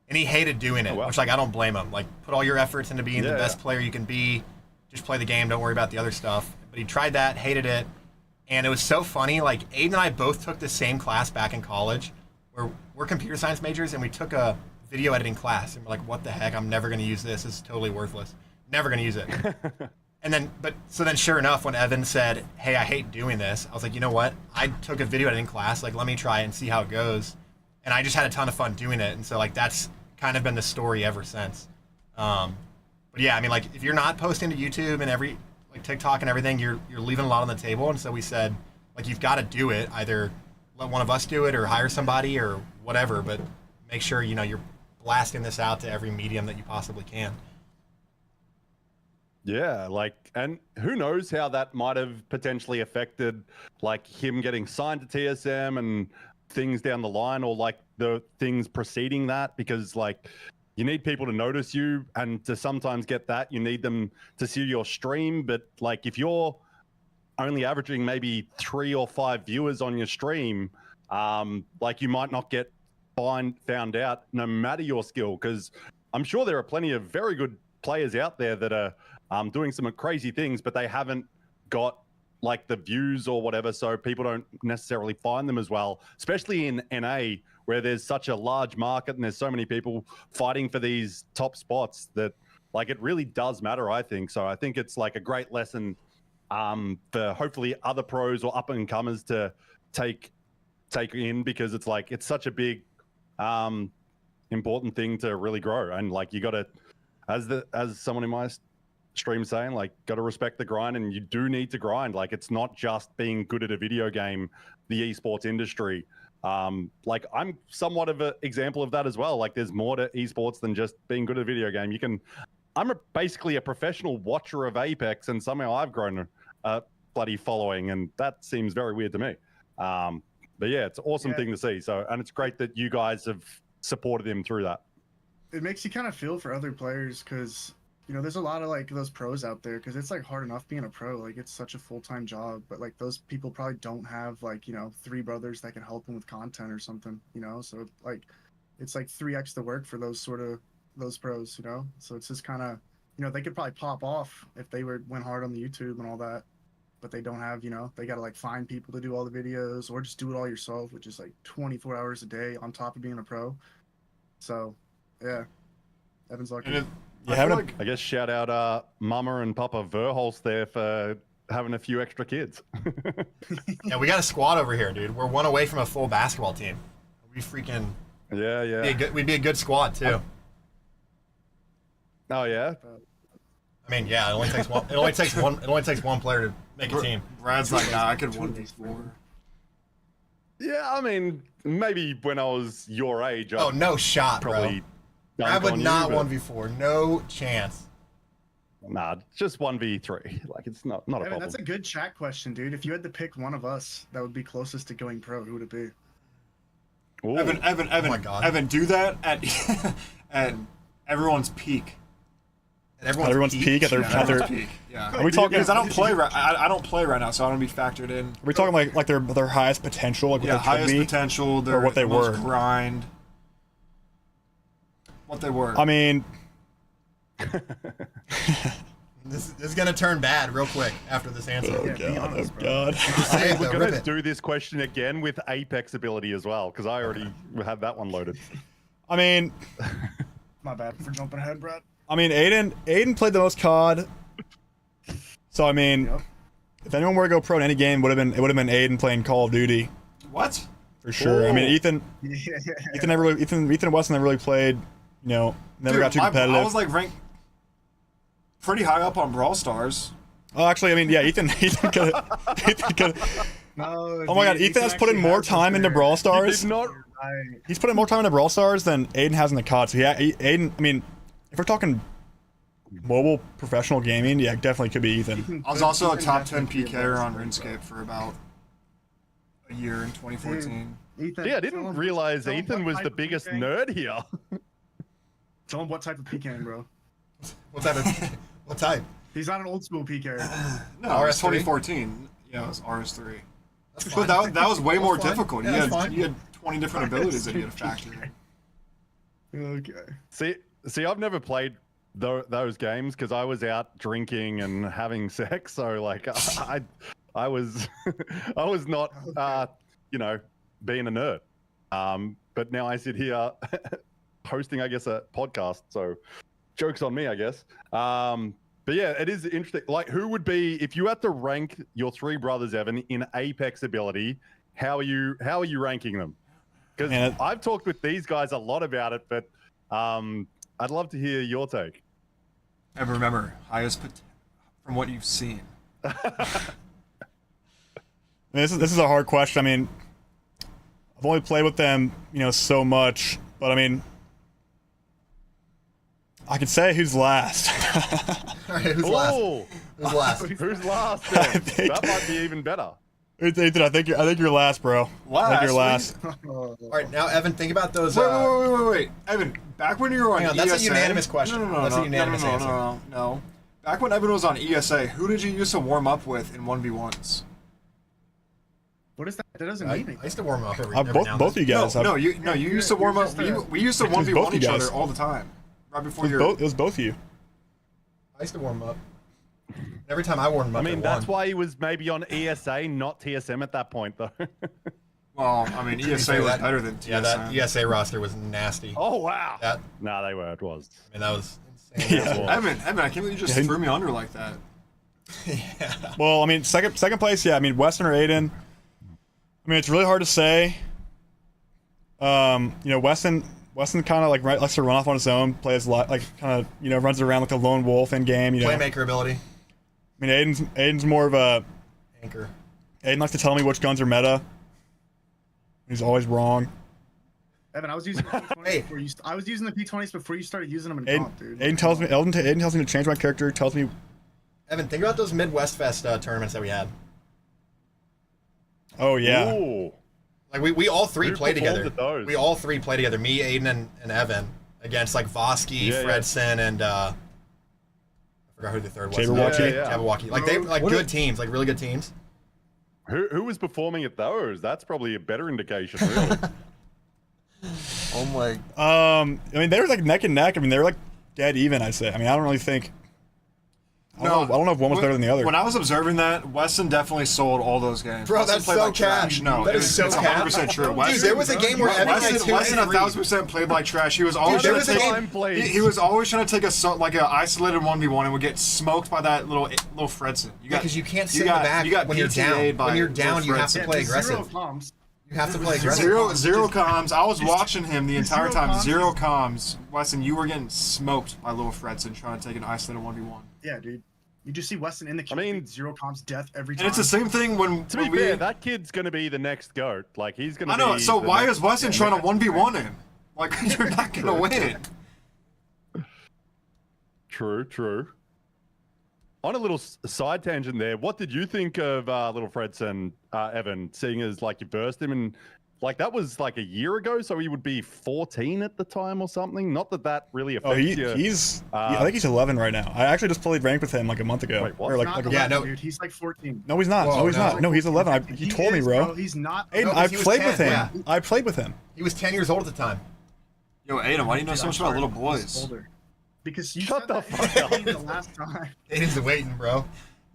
E: and he hated doing it. Which, like, I don't blame him. Like, put all your efforts into being the best player you can be. Just play the game. Don't worry about the other stuff. But he tried that, hated it, and it was so funny. Like, Aiden and I both took the same class back in college, where we're computer science majors, and we took a video editing class, and we're like, what the heck? I'm never going to use this. This is totally worthless. Never going to use it. And then, so then sure enough, when Evan said, hey, I hate doing this, I was like, you know what? I took a video editing class. Like, let me try it and see how it goes. And I just had a ton of fun doing it. And so, like, that's kind of been the story ever since. But yeah, I mean, like, if you're not posting to YouTube and like TikTok and everything, you're leaving a lot on the table. And so we said, like, you've got to do it. Either let one of us do it or hire somebody or whatever. But make sure, you know, you're blasting this out to every medium that you possibly can.
H: Yeah, like, and who knows how that might have potentially affected, like, him getting signed to TSM and things down the line or like the things preceding that, because like you need people to notice you, and to sometimes get that you need them to see your stream. But like if you're only averaging maybe 3 or 5 viewers on your stream, like you might not get found out no matter your skill, because I'm sure there are plenty of very good players out there that are doing some crazy things, but they haven't got like the views or whatever, so people don't necessarily find them as well, especially in NA where there's such a large market and there's so many people fighting for these top spots that like it really does matter, I think. So I think it's like a great lesson for hopefully other pros or up and comers to take in, because it's like it's such a big important thing to really grow. And like you got to, as someone in my stream saying, like, got to respect the grind, and you do need to grind. Like it's not just being good at a video game, the esports industry. Like I'm somewhat of an example of that as well. Like there's more to esports than just being good at a video game. I'm basically a professional watcher of Apex, and somehow I've grown a bloody following, and that seems very weird to me. But yeah, it's an awesome thing to see. So, and it's great that you guys have supported him through that.
I: It makes you kind of feel for other players, because you know there's a lot of like those pros out there, because it's like hard enough being a pro. Like it's such a full-time job, but like those people probably don't have like, you know, 3 brothers that can help them with content or something, you know. So like it's like 3x the work for those pros, you know. So it's just kind of, you know, they could probably pop off if they went hard on the YouTube and all that, but they don't have, you know, they got to like find people to do all the videos, or just do it all yourself, which is like 24 hours a day on top of being a pro. So yeah, Evan's lucky.
H: I guess shout out Mama and Papa Verhulst there for having a few extra kids.
E: Yeah, we got a squad over here, dude. We're 1 away from a full basketball team. We freaking we'd be a good squad too.
H: Oh yeah.
E: I mean, yeah, it only takes one. It only takes one player to make a team.
G: Brad's like, nah, I could 1v4.
H: Yeah, I mean, maybe when I was your age.
E: Oh, no shot,
H: probably.
E: I would not 1v4. No chance.
H: Nah, just 1v3. Like it's not a problem.
I: That's a good chat question, dude. If you had to pick one of us that would be closest to going pro, who would it be?
H: Ooh.
G: Evan,
E: Oh my God.
G: Evan, do that at everyone's peak.
E: At
A: everyone's peak at their
G: peak. Yeah.
A: Are we talking?
G: Because I don't play right now, so I don't be factored in.
A: Are we talking like their highest potential? Like what they
G: highest
A: could be?
G: potential.
A: Or what they were?
G: Grind. What they were.
A: I mean,
E: this is gonna turn bad real quick after this answer.
A: Oh God.
H: We're gonna do this question again with Apex ability as well, because I already have that one loaded.
A: I mean,
I: My bad for jumping ahead, Brett.
A: I mean, Aiden played the most COD. So I mean, if anyone were to go pro in any game, it would have been Aiden playing Call of Duty.
G: What?
A: For sure.
G: Oh.
A: I mean, Ethan Weston never really played. You know, never got too competitive.
G: I was like ranked pretty high up on Brawl Stars.
A: Oh, actually, I mean, yeah, Ethan could.
I: No,
A: Oh my God, Ethan has put in more time into Brawl Stars. He's put in more time into Brawl Stars than Aiden has in the COD. So yeah, Aiden. I mean, if we're talking mobile professional gaming, yeah, definitely could be Ethan.
G: I was also a top 10 PKer on RuneScape for about a year in 2014.
I: Ethan,
H: Yeah, I didn't realize Ethan was the biggest nerd here.
I: Tell him what type of PK, bro.
E: What type?
I: He's not an old school PK.
G: No, it was
E: RS3?
G: 2014. Yeah, it was RS3.
E: That's
G: But
E: fine.
G: that was way more
E: That's fine.
G: difficult.
E: Yeah, that's fine.
G: You had 20 different abilities that you had to factor in.
I: Okay.
H: See, I've never played those games because I was out drinking and having sex. So like, I was not, you know, being a nerd. But now I sit here hosting, I guess, a podcast. So joke's on me, I guess. But yeah, it is interesting. Like, who would be, if you had to rank your 3 brothers, Evan, in Apex ability, how are you ranking them? Because I've talked with these guys a lot about it, but I'd love to hear your take.
G: And remember, highest from what you've seen.
A: This is a hard question. I mean, I've only played with them, you know, so much, but I mean, I could say who's last.
E: All right, who's last?
H: Oh,
E: Who's last?
H: who's last? Then? That might be even better.
A: Ethan, I think you're last, bro. I think you're last.
E: All right, now Evan, think about those.
G: Wait. Evan, back when you were on ESA.
E: That's a unanimous question.
G: No.
E: That's a unanimous answer.
G: No. Back when Evan was on ESA, who did you used to warm up with in 1v1s?
I: What is that? That doesn't mean anything.
E: I used to warm up every
A: Both of you guys.
G: You used to warm up. We used to 1v1 each other all the time. Right before
A: it was both of you.
E: I used to warm up. Every time I warmed up,
H: I mean, that's why he was maybe on ESA, not TSM at that point, though.
G: Well, I mean, ESA was better than TSM.
E: Yeah, that ESA roster was nasty.
H: Oh, wow.
E: No,
H: they were. It was.
E: I mean, that was insane.
G: Evan, I can't believe you just threw me under like that.
E: Yeah.
A: Well, I mean, second place, yeah. I mean, Weston or Aiden. I mean, it's really hard to say. Weston kind of like likes to run off on his own, plays like kind of runs around like a lone wolf in game.
E: Playmaker ability.
A: I mean, Aiden's more of a
E: anchor.
A: Aiden likes to tell me which guns are meta. He's always wrong.
I: Evan, I was using the P20s I was using the P20s before you started using them in comp, dude.
A: Aiden tells me to change my character. Tells me.
E: Evan, think about those Midwest Fest tournaments that we had.
A: Oh yeah.
H: Ooh.
E: Like we all three played together. We all three played together. Me, Aiden, and Evan against like Vosky, Fredson, and I forgot who the third was. Jabberwocky. Like they like good teams, like really good teams.
H: Who was performing at those? That's probably a better indication, really.
E: Oh my.
A: I mean, they were like neck and neck. I mean, they were like dead even. I'd say. I mean, I don't really think. I don't know if one was better than the other.
G: When I was observing that, Weston definitely sold all those games.
E: Bro, that's so cash.
G: No,
E: that is so cash.
G: 100% true.
E: Dude, there was a game where
G: Weston 1,000% played like trash. He was always trying to he was always trying to take an isolated 1v1 and would get smoked by that little Fredson.
E: Because you can't sit in the back when you're down. When you're down, you have to play aggressive. You have to play aggressive.
G: Zero comms. I was watching him the entire time. Zero comms. Weston, you were getting smoked by little Fredson trying to take an isolated 1v1.
I: Yeah, dude. You just see Weston in the queue. Zero comms death every time.
G: And it's the same thing when.
H: To be fair, that kid's gonna be the next GOAT. Like he's gonna.
G: I know. So why is Weston trying to 1v1 him? Like you're not gonna win.
H: True. On a little side tangent there, what did you think of little Fredson, Evan? Seeing as like you burst him and. Like that was like a year ago, so he would be 14 at the time or something. Not that really affects you.
A: I think he's 11 right now. I actually just played ranked with him like a month ago.
H: Wait, what?
A: Or
I: Dude, he's like 14.
A: No, he's not.
E: Whoa,
A: no, he's not. No, he's 11. He told me, bro.
I: He's not.
A: Aiden, I played with him. Yeah. I played with him.
E: He was 10 years old at the time.
G: Yo, Aiden, why do you know so much about little boys?
I: Older. Because you
H: shut the fuck up
I: the last time.
E: Aiden's waiting, bro.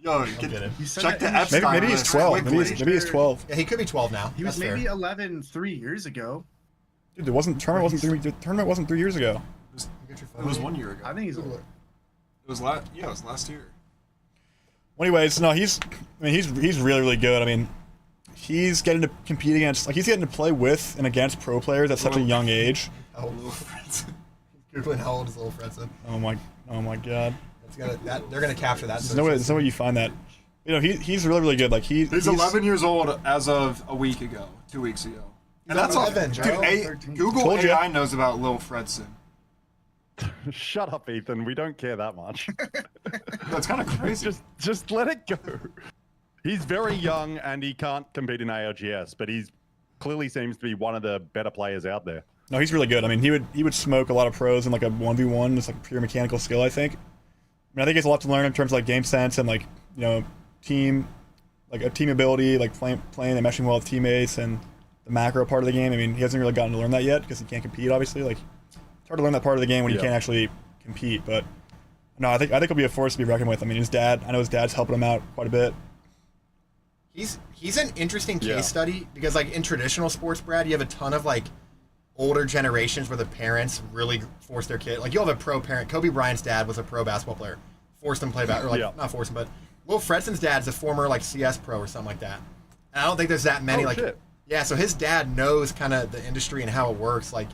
G: Yo, check the F
A: maybe he's 12. Maybe he's 12.
E: Yeah, he could be 12 now.
I: He was maybe 11 3 years ago.
A: Dude, tournament wasn't 3 years ago.
G: It was 1 year ago.
I: I think he's older.
G: It was last year.
A: Well, anyways, no, he's really good. I mean, he's getting to compete against, like he's getting to play with and against pro players at such a young age.
E: How old is little Fredson? Googling how old is little Fredson?
A: Oh my god.
E: They're gonna capture that.
A: There's no way you find that. He's really good. Like he's
G: 11 years old as of a week ago, 2 weeks ago. And that's all. Dude, Google AI knows about Lil Fredson.
H: Shut up, Ethan. We don't care that much.
G: That's kind of crazy.
H: Just let it go. He's very young and he can't compete in ALGS, but he's clearly seems to be one of the better players out there.
A: No, he's really good. I mean, he would smoke a lot of pros in like a 1v1, just like pure mechanical skill, I think. I think he has a lot to learn in terms of like game sense and like team ability, like playing and meshing well with teammates and the macro part of the game. I mean, he hasn't really gotten to learn that yet because he can't compete. Obviously, like it's hard to learn that part of the game when you can't actually compete. But no, I think he'll be a force to be reckoned with. I mean, I know his dad's helping him out quite a bit.
E: He's an interesting case study because like in traditional sports, Brad, you have a ton of like older generations where the parents really force their kid. Like you'll have a pro parent. Kobe Bryant's dad was a pro basketball player. Forced him to play basketball. Not forced him, but Will Fredson's dad's a former like CS pro or something like that. And I don't think there's that many so his dad knows kind of the industry and how it works. Like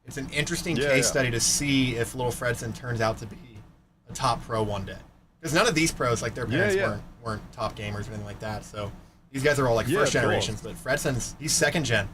E: it's an interesting case study to see if little Fredson turns out to be a top pro one day. Because none of these pros, like their parents weren't top gamers or anything like that. So these guys are all like first generations, but Fredson's he's second gen.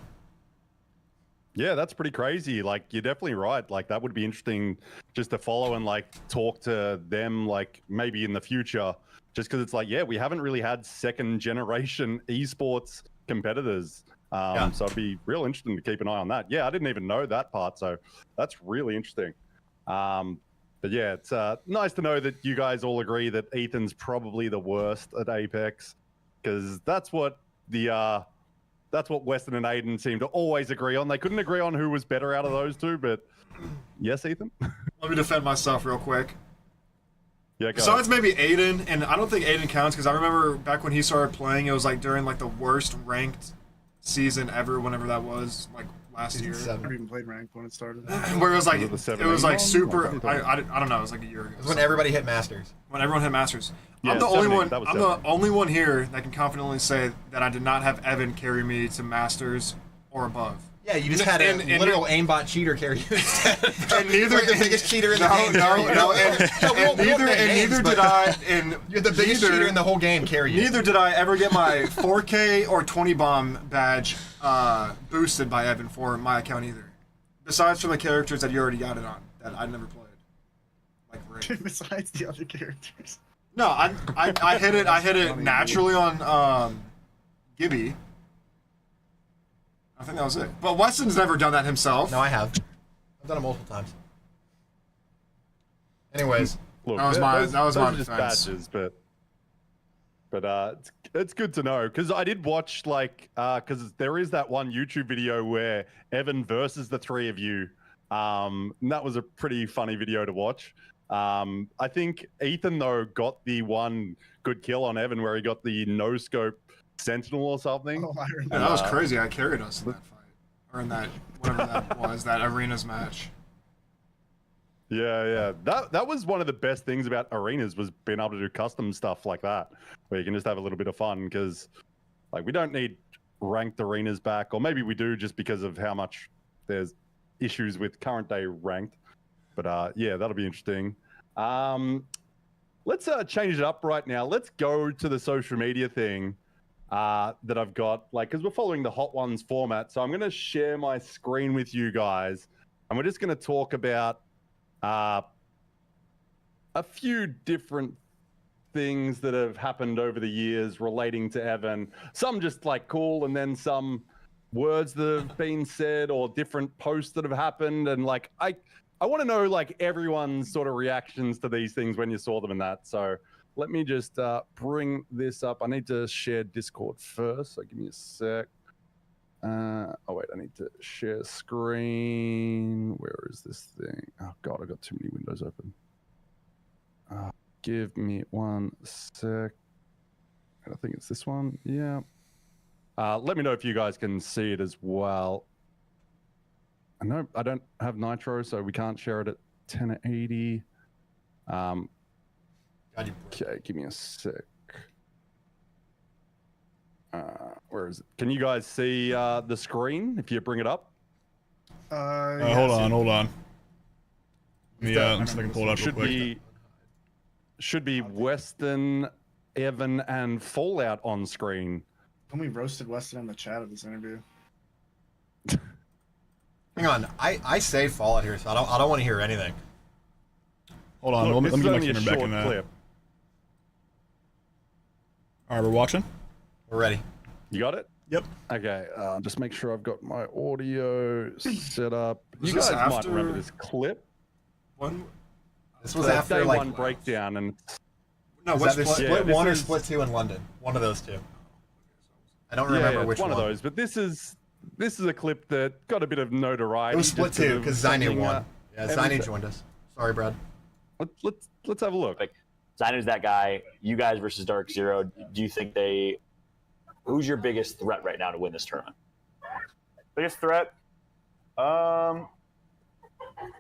H: Yeah, that's pretty crazy. Like, you're definitely right. Like, that would be interesting just to follow and like talk to them, like maybe in the future. Just because it's like, yeah, we haven't really had second generation esports competitors. So it'd be real interesting to keep an eye on that. Yeah, I didn't even know that part, so that's really interesting. But yeah, it's nice to know that you guys all agree that Ethan's probably the worst at Apex, because that's what Weston and Aiden seem to always agree on. They couldn't agree on who was better out of those two, but yes, Ethan.
G: Let me defend myself real quick.
H: Yeah, go
G: Besides maybe Aiden, and I don't think Aiden counts because I remember back when he started playing, it was like during like the worst ranked season ever, whenever that was, like last year.
I: I never even played ranked when it started.
G: Where it was like super.
H: I
G: I don't know. It was like a year ago.
E: It was when everybody hit Masters.
G: When everyone hit Masters.
H: Yeah,
G: I'm the only one.
H: that was
G: I'm
H: 70.
G: the only one here that can confidently say that I did not have Evan carry me to Masters or above.
E: Yeah, you just had a literal aimbot cheater carry you instead.
G: And neither
E: like the biggest cheater in the game.
G: Neither did I. And
E: you're the biggest cheater in the whole game. Carry you.
G: Neither did I ever get my 4K or 20 bomb badge boosted by Evan for my account either. Besides from the characters that you already got it on that I never played, like Ray.
I: Besides the other characters.
G: No, I hit it. I hit it naturally on Gibby. I think that was it. But Weston's never done that himself.
E: No, I have. I've done it multiple times. Anyways,
H: Look,
G: that was my
H: those are just
G: defense.
H: badges, but it's good to know because I did watch because there is that one YouTube video where Evan versus the three of you. And that was a pretty funny video to watch. I think Ethan though got the one good kill on Evan where he got the no scope sentinel or something.
I: Oh, I remember.
G: Yeah, that was crazy. I carried us in that fight, or in that whatever that was, that arenas match.
H: Yeah. That was one of the best things about arenas was being able to do custom stuff like that, where you can just have a little bit of fun because, like, we don't need ranked arenas back, or maybe we do just because of how much there's issues with current day ranked. But yeah, that'll be interesting. Let's change it up right now. Let's go to the social media thing that I've got, like, because we're following the Hot Ones format. So I'm going to share my screen with you guys, and we're just going to talk about a few different things that have happened over the years relating to Evan. Some just like cool, and then some words that have been said or different posts that have happened. And like, I want to know like everyone's sort of reactions to these things when you saw them and that. So let me just bring this up. I need to share Discord first, so give me a sec. Oh wait, I need to share screen. Where is this thing? Oh god, I got too many windows open. Give me one sec. I think it's this one. Yeah. Let me know if you guys can see it as well. I know I don't have Nitro, so we can't share it at 1080. Okay, give me a sec. Where is it? Can you guys see the screen if you bring it up?
A: Hold on. Yeah, I'm just gonna pull it up real quick.
H: Should be Weston, Evan, and Fallout on screen.
I: When we roasted Weston in the chat of this interview.
E: Hang on, I say Fallout here, so I don't want to hear anything.
A: Hold on,
H: Look,
A: let me
H: this
A: get my
H: is only a
A: camera back
H: short
A: in that.
H: clip.
A: All right, we're watching.
E: We're ready.
H: You got it?
A: Yep.
H: Okay, just make sure I've got my audio set up.
G: Was
H: You
G: this
H: guys might
G: after-
H: remember this clip.
E: This was
H: The
E: after
H: day
E: like
H: one breakdown, and
G: No,
E: is
G: what's
E: that the
G: split?
E: split
H: Yeah,
E: one or
H: this is-
E: split two in London? One of those two. I don't
H: yeah,
E: remember
H: it's
E: which
H: one of those. But this is a clip that got a bit of notoriety.
E: It was split
H: just 'cause
E: two
H: of
E: because Zynu
H: something,
E: won. Yeah,
H: Evan
E: Zynu
H: said.
E: joined us. Sorry, Brad.
H: Let's have a look.
K: Like, Zynu's that guy. You guys versus Dark Zero. Do you think who's your biggest threat right now to win this tournament?
L: Biggest threat?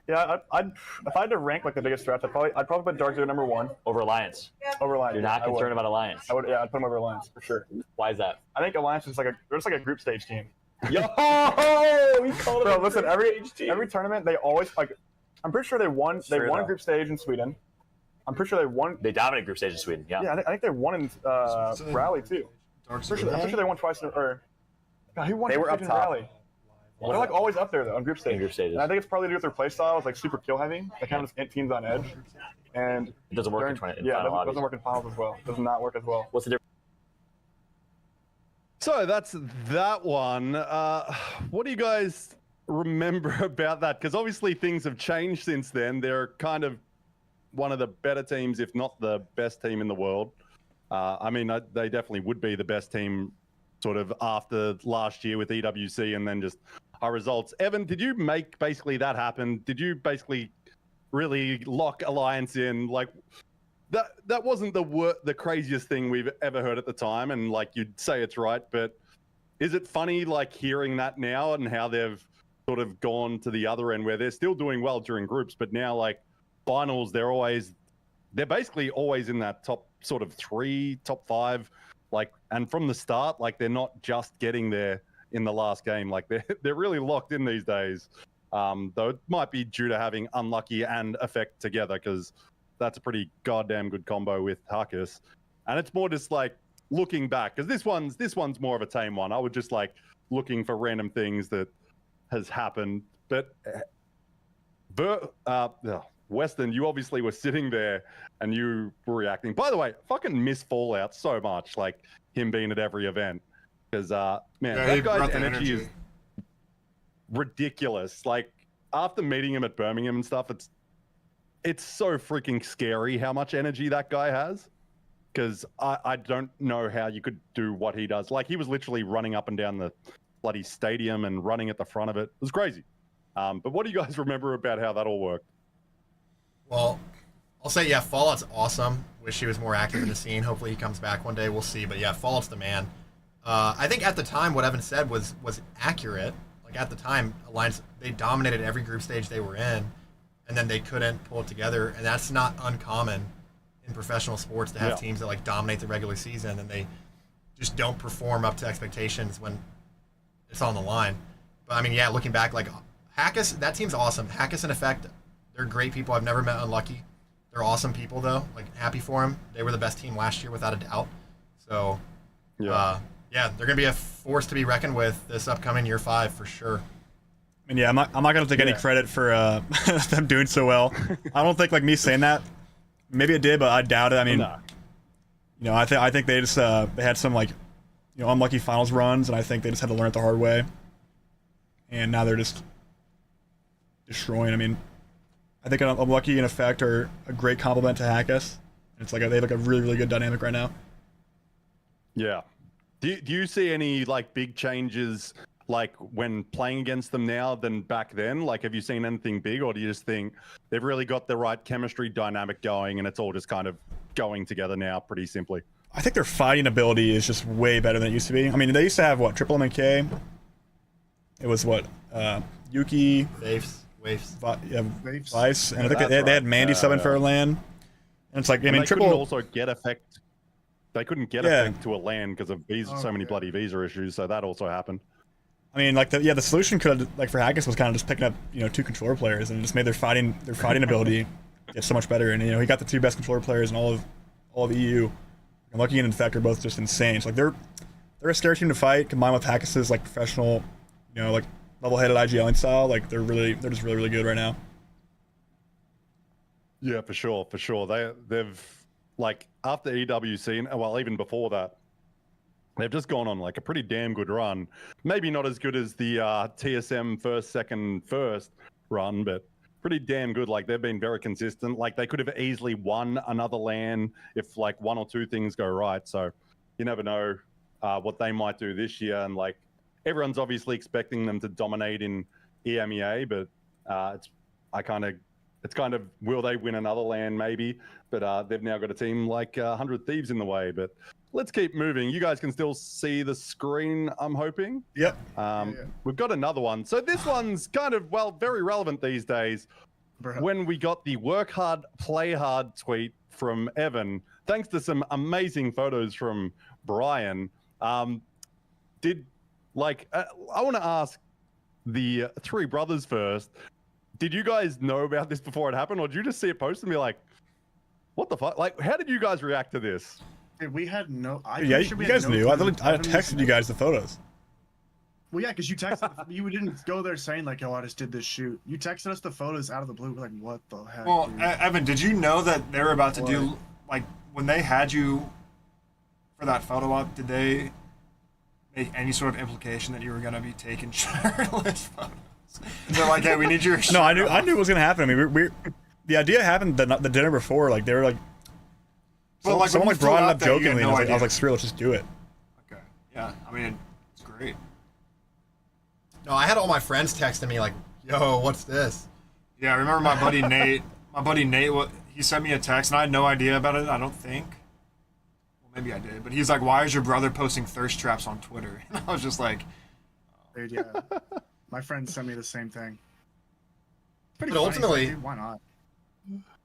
L: Yeah, I'd if I had to rank like the biggest threats, I'd probably put Dark Zero number one
K: Over Alliance.
L: over Alliance.
K: You're not
L: I would.
K: concerned about Alliance.
L: I would, yeah, I'd put him over Alliance for sure.
K: Why is that?
L: I think Alliance is they're just like a group stage team.
K: Yo, we called it.
L: Bro, listen, every tournament they always like. I'm pretty sure they won. They
K: Sure
L: won a
K: though.
L: group stage in Sweden. I'm pretty sure they won.
K: They dominate group stage in Sweden. Yeah.
L: Yeah, I think they won in Rally too. I'm pretty sure they won twice. Or God, who won
K: They were
L: group
K: up
L: stage in
K: top.
L: Rally? They're like always up there though on group stage.
K: In group stages.
L: And I think it's probably due to their play style. It's like super kill heavy. They kind of just get teams on edge. And
K: It doesn't work in
L: yeah,
K: final
L: it doesn't work in finals as well. Does not work as well.
K: What's the difference?
H: So that's that one. What do you guys remember about that? Because obviously things have changed since then. They're kind of one of the better teams, if not the best team in the world. I mean, they definitely would be the best team sort of after last year with EWC and then just our results. Evan, did you make basically that happen? Did you basically really lock Alliance in? Like, that wasn't the craziest thing we've ever heard at the time, and like you'd say it's right, but is it funny like hearing that now and how they've sort of gone to the other end where they're still doing well during groups, but now like finals, they're basically always in that top sort of 3, top 5, like, and from the start, like they're not just getting there in the last game, like they're really locked in these days. Though it might be due to having Unlucky and Effect together, because that's a pretty goddamn good combo with Harkus. And it's more just like looking back, because this one's more of a tame one. I would just like looking for random things that has happened. But Weston, you obviously were sitting there and you were reacting. By the way, fucking miss Fallout so much, like him being at every event. Because man, that guy's energy is ridiculous. Like after meeting him at Birmingham and stuff, it's so freaking scary how much energy that guy has. Because I don't know how you could do what he does. Like he was literally running up and down the bloody stadium and running at the front of it. It was crazy. But what do you guys remember about how that all worked?
E: Well, I'll say, yeah, Fallout's awesome. Wish he was more active in the scene. Hopefully he comes back one day. We'll see. But yeah, Fallout's the man. I think at the time what Evan said was accurate. Like at the time, Alliance, they dominated every group stage they were in, and then they couldn't pull it together. And that's not uncommon in professional sports to have teams that like dominate the regular season and they just don't perform up to expectations when it's on the line. But I mean, yeah, looking back, like Hackus, that team's awesome. Hackus and Effect, they're great people. I've never met Unlucky. They're awesome people though. Like happy for them. They were the best team last year without a doubt. So, yeah, they're gonna be a force to be reckoned with this upcoming year 5 for sure.
A: And yeah, I'm not gonna take any credit for them doing so well. I don't think like me saying that. Maybe it did, but I doubt it. I mean, you know, I think they just they had some like, you know, unlucky finals runs, and I think they just had to learn it the hard way. And now they're just destroying. I mean, I think Unlucky and Effect are a great complement to Hackus. It's like they have like a really, really good dynamic right now.
H: Yeah. Do you see any like big changes like when playing against them now than back then? Like, have you seen anything big, or do you just think they've really got the right chemistry dynamic going and it's all just kind of going together now pretty simply?
A: I think their fighting ability is just way better than it used to be. I mean, they used to have what, Triple M and K? It was what, Yuki,
E: Thieves,
A: Vice, and I think they had Mandy subbing for a LAN. And it's like, I mean,
H: Triple also get Effect. They couldn't get Effect to a LAN because of so many bloody visa issues, so that also happened.
A: I mean, like the solution could, like for Hackus, was kind of just picking up, you know, 2 controller players and it just made their fighting ability get so much better. And you know, he got the 2 best controller players in all of EU. And Lucky and Infect are both just insane. So like they're a scary team to fight, combined with Hackus's like professional, you know, like level-headed IGLing style. Like they're just really, really good right now.
H: Yeah, for sure. They've like after EWC, well, even before that, they've just gone on like a pretty damn good run. Maybe not as good as the TSM first run, but pretty damn good. Like they've been very consistent. Like they could have easily won another LAN if like 1 or 2 things go right. So you never know what they might do this year. And like everyone's obviously expecting them to dominate in EMEA, but it's kind of will they win another LAN maybe? But they've now got a team like 100 Thieves in the way. But let's keep moving. You guys can still see the screen, I'm hoping.
A: Yep.
H: We've got another one. So this one's kind of, well, very relevant these days. When we got the work hard, play hard tweet from Evan, thanks to some amazing photos from Brian. I want to ask the 3 brothers first. Did you guys know about this before it happened, or did you just see it posted and be like, what the fuck? Like, how did you guys react to this?
I: We had no.
A: You guys knew. I texted you guys the photos.
I: Well, yeah, because you texted, you didn't go there saying like, "Yo, I just did this shoot." You texted us the photos out of the blue. We're like, "What the heck?"
G: Well,
I: dude?
G: Evan, did you know that they were about to do like when they had you for that photo op? Did they make any sort of implication that you were gonna be taking shirtless photos? They're like, "Hey, we need your."
A: No, I knew it was gonna happen. I mean, we the idea happened the dinner before. Like they were like,
G: Well, like,
A: someone
G: when
A: like
G: you
A: brought it
G: flew
A: up
G: out there, you had
A: jokingly,
G: no
A: and I was
G: idea.
A: like, screw it, let's just do it.
G: Okay. Yeah, I mean, it's great.
E: No, I had all my friends texting me like, "Yo, what's this?"
G: Yeah, I remember my buddy Nate. My buddy Nate, he sent me a text, and I had no idea about it. I don't think. Well, maybe I did, but he's like, "Why is your brother posting thirst traps on Twitter?" And I was just like,
I: Dude, yeah. My friend sent me the same thing. Pretty
E: But
I: funny,
E: ultimately-
I: so, dude, why not?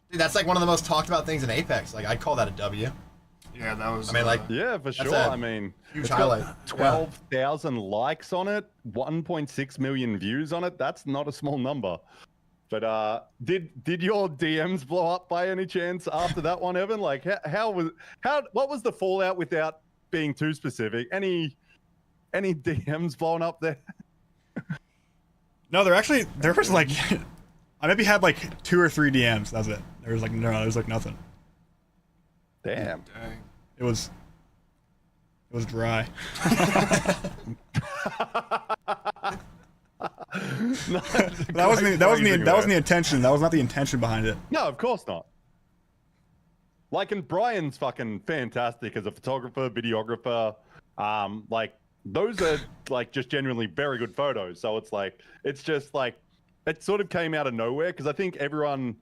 E: Dude, that's like one of the most talked about things in Apex. Like, I'd call that a W.
G: "Yeah, that was."
E: I mean, like,
H: Yeah, for
E: That's
H: sure.
E: a
H: I mean,
E: huge
H: it's got
E: highlight.
H: 12,000 likes on it, 1.6 million views on it. That's not a small number. But did your DMs blow up by any chance after that one, Evan? Like, what was the fallout without being too specific? Any DMs blowing up there?
A: No, there was like, I maybe had like 2 or 3 DMs. That's it. There was like nothing.
H: Damn.
G: Dang.
A: It was dry. That wasn't the intention. That was not the intention behind it.
H: No, of course not. Like, and Brian's fucking fantastic as a photographer, videographer. Like, those are like just genuinely very good photos. So it's just like, it sort of came out of nowhere because I think everyone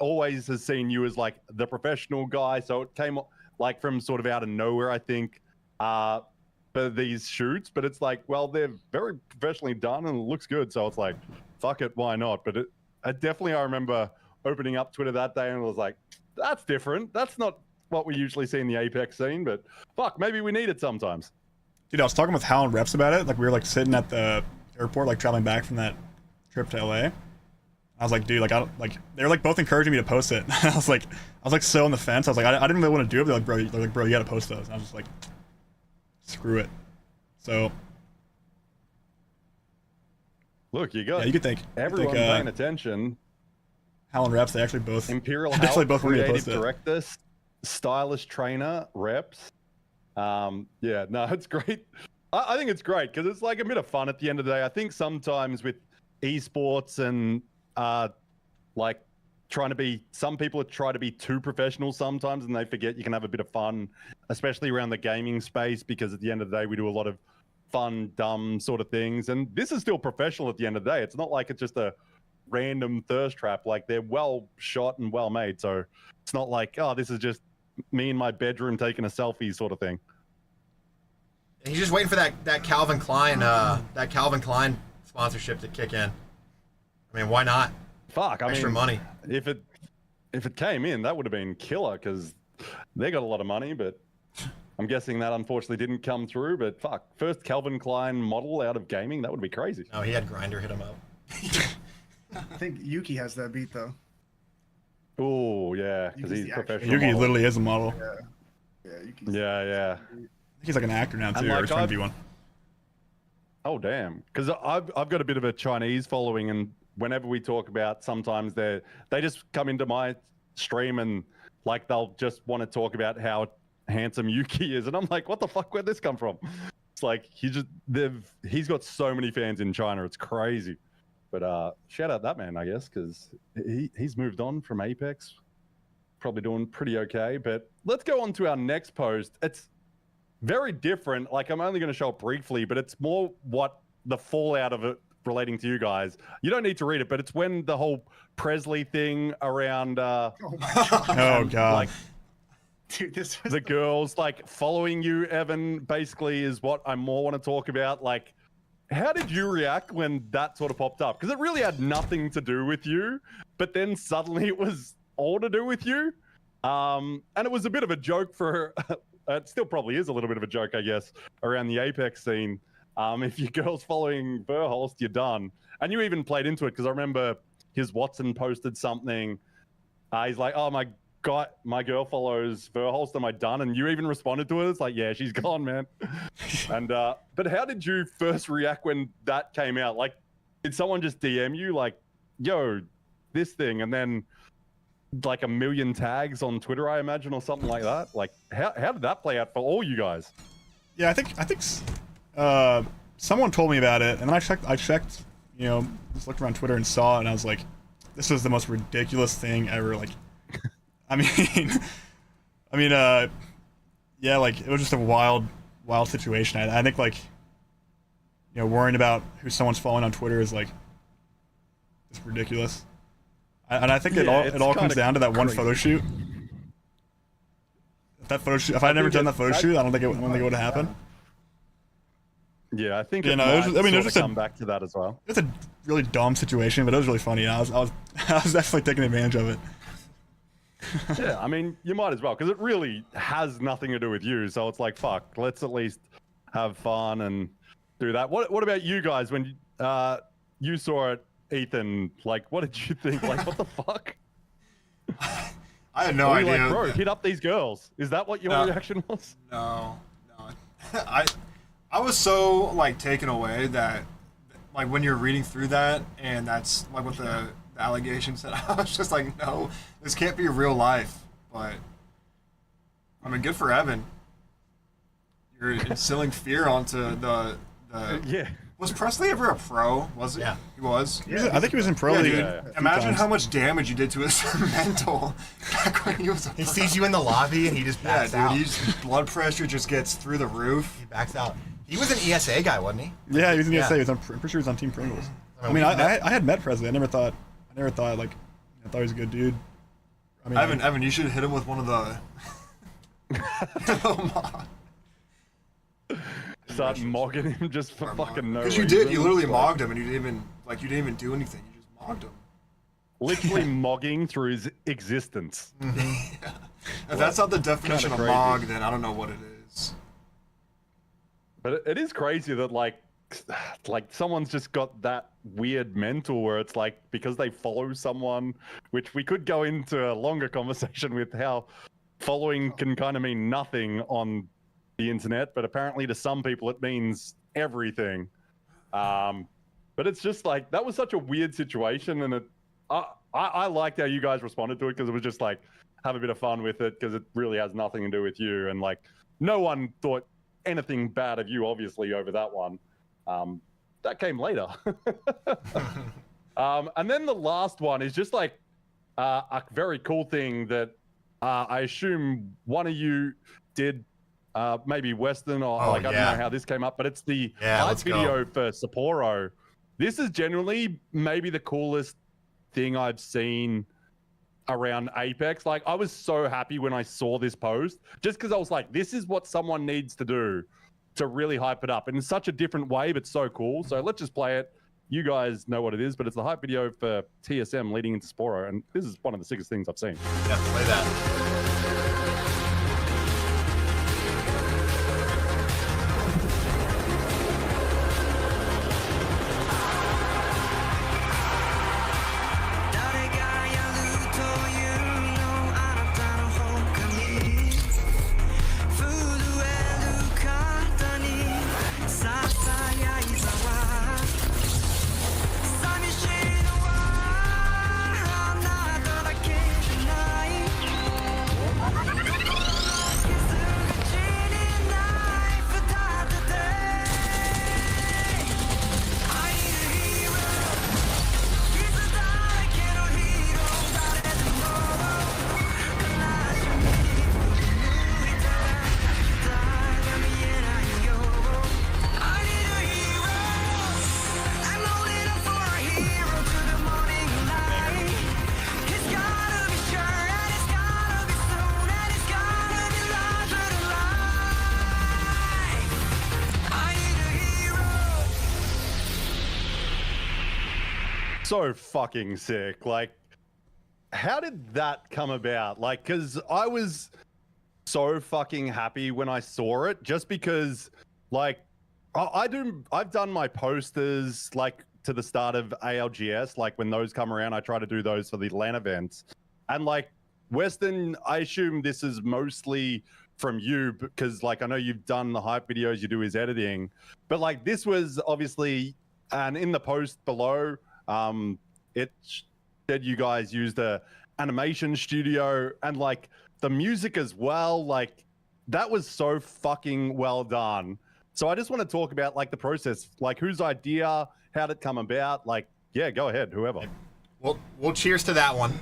H: always has seen you as like the professional guy. So it came like from sort of out of nowhere, I think, for these shoots. But it's like, well, they're very professionally done and it looks good. So it's like, fuck it, why not? But I remember opening up Twitter that day and it was like, that's different. That's not what we usually see in the Apex scene, but fuck, maybe we need it sometimes.
A: Dude, I was talking with Hal and Reps about it. Like we were like sitting at the airport, like traveling back from that trip to LA. I was like, dude, like they were like both encouraging me to post it. I was like so on the fence. I was like, I didn't really want to do it. They're like, bro, you gotta post those. And I was just like, screw it. So
H: look, you got
A: you could think
H: everyone paying attention.
A: Hal and Reps, they actually both
H: ImperialHal,
A: definitely both want me to
H: creative
A: post it.
H: director, stylish trainer, Reps. Yeah, no, it's great. I think it's great because it's like a bit of fun at the end of the day. I think sometimes with esports and like some people try to be too professional sometimes and they forget you can have a bit of fun, especially around the gaming space, because at the end of the day we do a lot of fun, dumb sort of things. And this is still professional at the end of the day. It's not like it's just a random thirst trap. Like, they're well shot and well made. So it's not like, oh, this is just me in my bedroom taking a selfie sort of thing.
E: He's just waiting for that Calvin Klein sponsorship to kick in. I mean, why not?
H: Fuck, I
E: Extra
H: mean,
E: money.
H: If it came in, that would have been killer because they got a lot of money, but I'm guessing that unfortunately didn't come through. But fuck, first Calvin Klein model out of gaming, that would be crazy.
E: No, he had Grindr hit him up.
I: I think Yuki has that beat though.
H: Oh yeah, because
I: Yuki's
H: he's
I: the actual
H: professional.
A: Yuki
H: model.
A: literally is a model.
I: Yeah, Yuki's
H: Yeah.
A: I think he's like an actor now too,
H: And,
A: or
H: like,
A: he's trying to be one.
H: Oh damn! Because I've got a bit of a Chinese following, and whenever we talk about, sometimes they just come into my stream and like they'll just want to talk about how handsome Yuki is, and I'm like, what the fuck? Where'd this come from? It's like he's got so many fans in China, it's crazy. But shout out that man, I guess, because he's moved on from Apex, probably doing pretty okay. But let's go on to our next post. It's very different. Like, I'm only going to show it briefly, but it's more what the fallout of it relating to you guys. You don't need to read it, but it's when the whole Presley thing around
I: Oh my god.
A: Oh god.
H: like
I: Dude, this was
H: the girls like following you, Evan, basically is what I more want to talk about. Like, how did you react when that sort of popped up? Because it really had nothing to do with you, but then suddenly it was all to do with you. And it was a bit of a joke for it still probably is a little bit of a joke, I guess, around the Apex scene. If your girl's following Verhulst, you're done. And you even played into it because I remember his Watson posted something. He's like, oh, my my girl follows Verhulst on my dun, and you even responded to it. It's like, yeah, she's gone, man. And but how did you first react when that came out? Like, did someone just DM you like, yo, this thing, and then like a million tags on Twitter, I imagine, or something like that? Like, how did that play out for all you guys?
A: Yeah, I think someone told me about it, and then I checked, you know, just looked around Twitter and saw it, and I was like, this is the most ridiculous thing ever. Like, I mean, yeah, like, it was just a wild situation. I think, like, you know, worrying about who someone's following on Twitter is, like, just ridiculous. And I think it all comes down to that one photo shoot. If I had never done that photo shoot, I don't think it would have happened.
H: Yeah, I think
A: it was just
H: come back to that as well.
A: It's a really dumb situation, but it was really funny. And I was definitely taking advantage of it.
H: Yeah, I mean, you might as well, because it really has nothing to do with you. So it's like, fuck, let's at least have fun and do that. What about you guys when you saw it, Ethan? Like, what did you think? Like, what the fuck?
G: I had no idea.
H: Like, bro, hit up these girls. Is that what your reaction was?
G: No. I was so like taken away that like when you're reading through that and that's like what the allegation said, I was just like, no, this can't be real life. But I mean, good for Evan. You're instilling fear onto the
H: yeah.
G: Was Presley ever a pro? Was it?
E: Yeah.
G: He was?
A: I think he was in pro league.
G: Dude. Imagine how much damage you did to his mental back when he was a
E: He sees you in the lobby and he just backs out.
G: His blood pressure just gets through the roof.
E: He backs out. He was an ESA guy, wasn't he?
A: Yeah, he was an ESA. I'm pretty sure he was on Team Pringles. I mean, I had met Presley. I never thought like, I thought he was a good dude. I mean,
G: Evan, you should hit him with one of the.
H: Start mogging him just for fucking no
G: reason. Because you did. You literally mogged him, and you didn't even do anything. You just mogged him.
H: Literally mogging through his existence.
G: Mm-hmm. If that's not the definition of mog, then I don't know what it is.
H: But it is crazy that like someone's just got that weird mental where it's like because they follow someone, which we could go into a longer conversation with how following can kind of mean nothing on the internet, but apparently to some people it means everything. But it's just like that was such a weird situation, and I liked how you guys responded to it because it was just like have a bit of fun with it because it really has nothing to do with you, and like no one thought anything bad of you obviously over that one. That came later. And then the last one is just like a very cool thing that I assume one of you did. Maybe Western or I don't know how this came up, but it's the live video for Sapporo. This is generally maybe the coolest thing I've seen around Apex. Like I was so happy when I saw this post, just because I was like, this is what someone needs to do to really hype it up. And in such a different way, but so cool. So let's just play it. You guys know what it is, but it's the hype video for TSM leading into Sapporo, and this is one of the sickest things I've seen.
E: Yeah, play that.
H: So fucking sick. Like, how did that come about? Like, because I was so fucking happy when I saw it, just because, like, I've done my posters, like, to the start of ALGS. Like, when those come around, I try to do those for the LAN events. And, like, Weston, I assume this is mostly from you because like I know you've done the hype videos, you do his editing, but like this was obviously, and in the post below, it said you guys used a animation studio and like the music as well. Like that was so fucking well done. So I just want to talk about like the process, like whose idea, how did it come about? Like, yeah, go ahead, whoever.
E: Well, cheers to that one.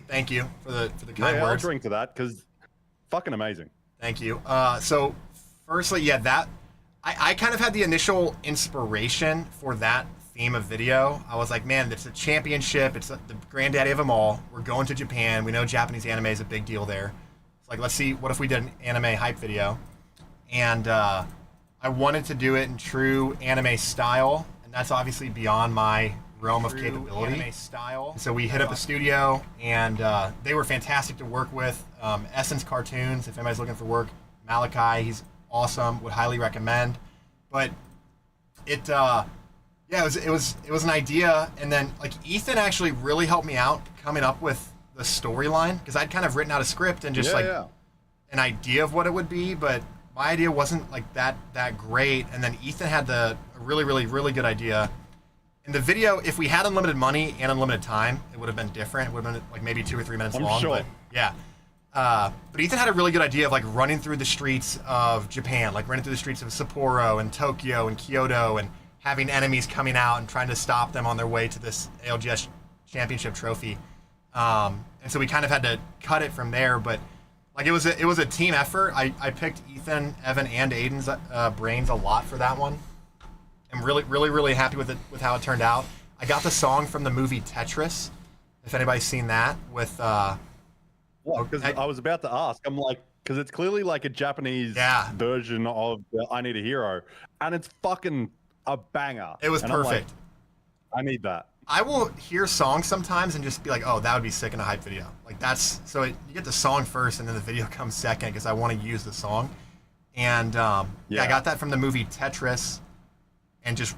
E: Thank you for the kind
H: I'll
E: words.
H: drink to that because fucking amazing.
E: Thank you. So, firstly, yeah, that I kind of had the initial inspiration for that theme of video. I was like, man, it's a championship. It's the granddaddy of them all. We're going to Japan. We know Japanese anime is a big deal there. It's like, let's see, what if we did an anime hype video? And I wanted to do it in true anime style, and that's obviously beyond my realm of capability. Anime style. So we hit up the studio, and they were fantastic to work with. Essence Cartoons, if anybody's looking for work, Malachi, he's awesome. Would highly recommend. But it was an idea, and then like Ethan actually really helped me out coming up with the storyline because I'd kind of written out a script and just an idea of what it would be, but my idea wasn't like that great. And then Ethan had a really good idea. In the video, if we had unlimited money and unlimited time, it would have been different. It would have been like maybe 2 or 3 minutes long.
H: Sure.
E: But yeah. But Ethan had a really good idea of like running through the streets of Japan, like running through the streets of Sapporo and Tokyo and Kyoto and having enemies coming out and trying to stop them on their way to this ALGS championship trophy. And so we kind of had to cut it from there, but like it was a team effort. I picked Ethan, Evan, and Aiden's brains a lot for that one. I'm really happy with how it turned out. I got the song from the movie Tetris, if anybody's seen that with
H: well, because I was about to ask. I'm like, because it's clearly like a Japanese version of I Need a Hero, and it's fucking a banger.
E: It was perfect.
H: Like, I need that.
E: I will hear songs sometimes and just be like, oh, that would be sick in a hype video. Like that's so you get the song first and then the video comes second because I want to use the song. And I got that from the movie Tetris. And just,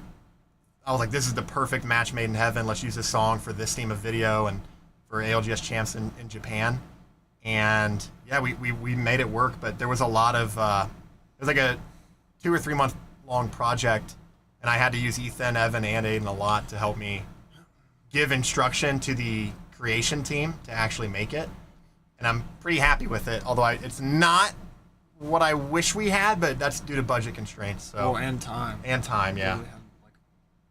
E: I was like, this is the perfect match made in heaven. Let's use this song for this theme of video and for ALGS champs in Japan. And yeah, we made it work, but there was a lot of, it was like a 2 or 3 month long project. And I had to use Ethan, Evan, and Aiden a lot to help me give instruction to the creation team to actually make it. And I'm pretty happy with it, although it's not what I wish we had, but that's due to budget constraints. So
G: and time.
E: And time, yeah.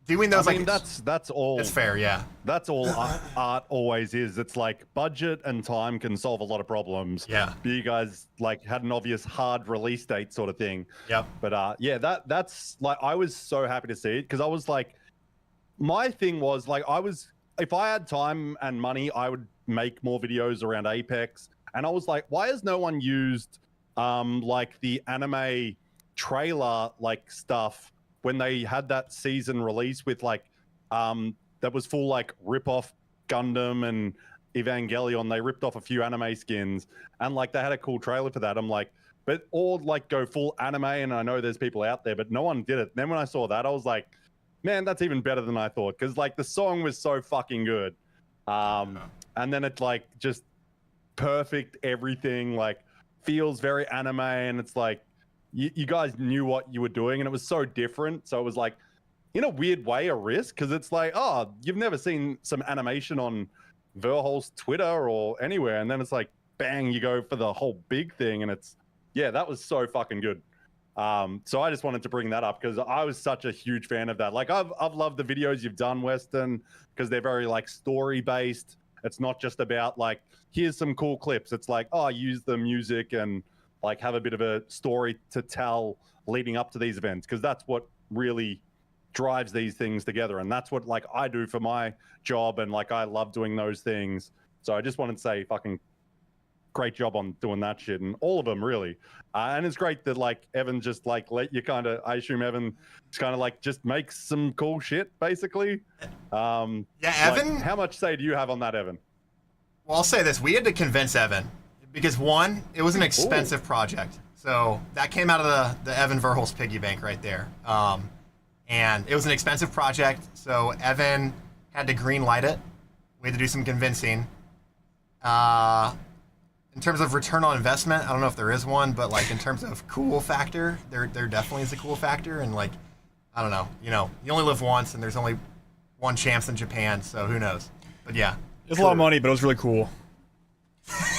E: Doing those,
H: I mean, that's all.
E: It's fair, yeah.
H: That's all art always is. It's like budget and time can solve a lot of problems.
E: Yeah.
H: But you guys like had an obvious hard release date sort of thing.
E: Yep.
H: But yeah, that's like I was so happy to see it because I was like, my thing was like if I had time and money, I would make more videos around Apex. And I was like, why has no one used like the anime trailer like stuff when they had that season release with like that was full like rip off Gundam and Evangelion. They ripped off a few anime skins and like they had a cool trailer for that. I'm like, but or like go full anime, and I know there's people out there, but no one did it. Then when I saw that, I was like, man, that's even better than I thought, because like the song was so fucking good. And then it's like just perfect everything, like feels very anime, and it's like you guys knew what you were doing, and it was so different. So it was like, in a weird way, a risk, because it's like, oh, you've never seen some animation on Verhulst Twitter or anywhere, and then it's like, bang, you go for the whole big thing, and it's, yeah, that was so fucking good. So I just wanted to bring that up because I was such a huge fan of that. Like I've loved the videos you've done, Weston, because they're very like story based. It's not just about like, here's some cool clips. It's like, oh, use the music and like have a bit of a story to tell leading up to these events, because that's what really drives these things together. And that's what like I do for my job, and like I love doing those things. So I just wanted to say fucking great job on doing that shit, and all of them really. And it's great that like Evan just like let you kind of, I assume Evan just kind of like just makes some cool shit basically.
E: Yeah, Evan.
H: Like, how much say do you have on that, Evan?
E: Well, I'll say this: we had to convince Evan because one, it was an expensive project, so that came out of the Evan Verhulst piggy bank right there. And it was an expensive project, so Evan had to green light it. We had to do some convincing. in terms of return on investment, I don't know if there is one, but like in terms of cool factor, there definitely is a cool factor. And like, I don't know, you only live once, and there's only one champs in Japan, so who knows? But yeah,
A: it was a lot of money, but it was really cool.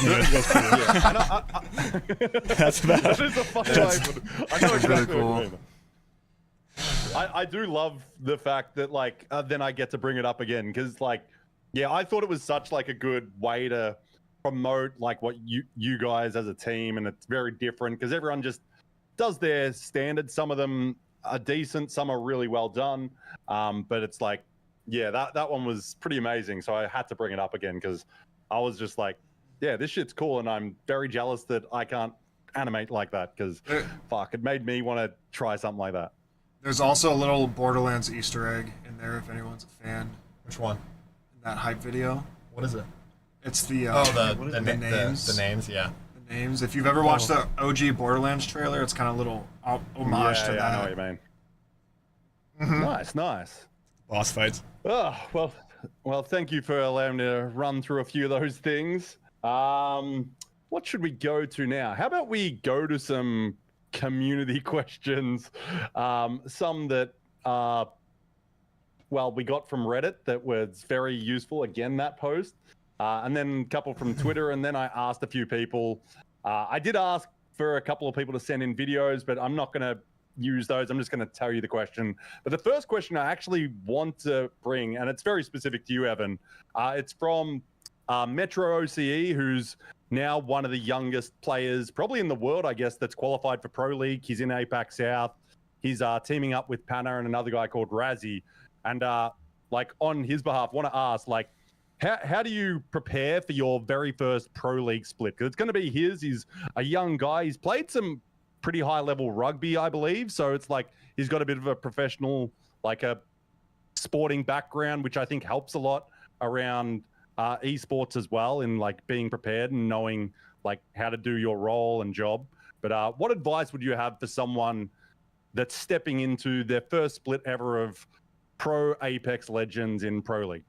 E: Yeah,
A: it was cool. That's about.
H: That is a funny way. I know exactly really cool. What you mean. I do love the fact that like then I get to bring it up again because like yeah, I thought it was such like a good way to promote like what you guys as a team, and it's very different because everyone just does their standard. Some of them are decent, some are really well done, but it's like yeah, that one was pretty amazing, so I had to bring it up again because I was just like yeah, this shit's cool, and I'm very jealous that I can't animate like that because fuck, it made me want to try something like that.
G: There's also a little Borderlands Easter egg in there if anyone's a fan.
E: Which one?
G: In that hype video.
E: What is it?
G: It's the
E: the
G: names.
E: The names, yeah.
G: The names. If you've ever watched the OG Borderlands trailer, it's kind of a little homage to that.
H: I know what you mean. Nice.
A: Boss fights.
H: Oh, well, thank you for allowing me to run through a few of those things. What should we go to now? How about we go to some community questions? Some that we got from Reddit that was very useful. Again, that post. And then a couple from Twitter, and then I asked a few people. I did ask for a couple of people to send in videos, but I'm not going to use those. I'm just going to tell you the question. But the first question I actually want to bring, and it's very specific to you, Evan. It's from Metro OCE, who's now one of the youngest players probably in the world, I guess, that's qualified for Pro League. He's in APAC South. He's teaming up with Panna and another guy called Razzie. And on his behalf, want to ask, how do you prepare for your very first Pro League split? Because it's going to be his. He's a young guy. He's played some pretty high-level rugby, I believe. So it's like he's got a bit of a professional, a sporting background, which I think helps a lot around esports as well, in being prepared and knowing how to do your role and job. But what advice would you have for someone that's stepping into their first split ever of pro Apex Legends in Pro League?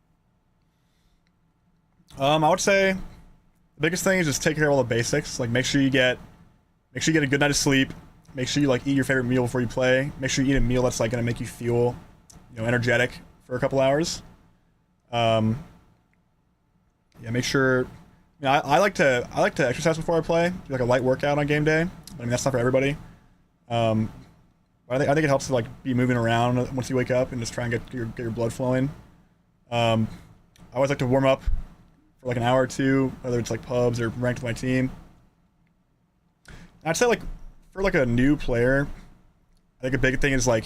A: I would say the biggest thing is just take care of all the basics. Make sure you get a good night of sleep. Make sure you eat your favorite meal before you play. Make sure you eat a meal that's gonna make you feel, energetic for a couple hours. Yeah, make sure. I like to exercise before I play. Do a light workout on game day. I mean, that's not for everybody. I think it helps to be moving around once you wake up and just try and get your blood flowing. I always like to warm up for an hour or two, whether it's pubs or ranked with my team. And I'd say for a new player, I think a big thing is trying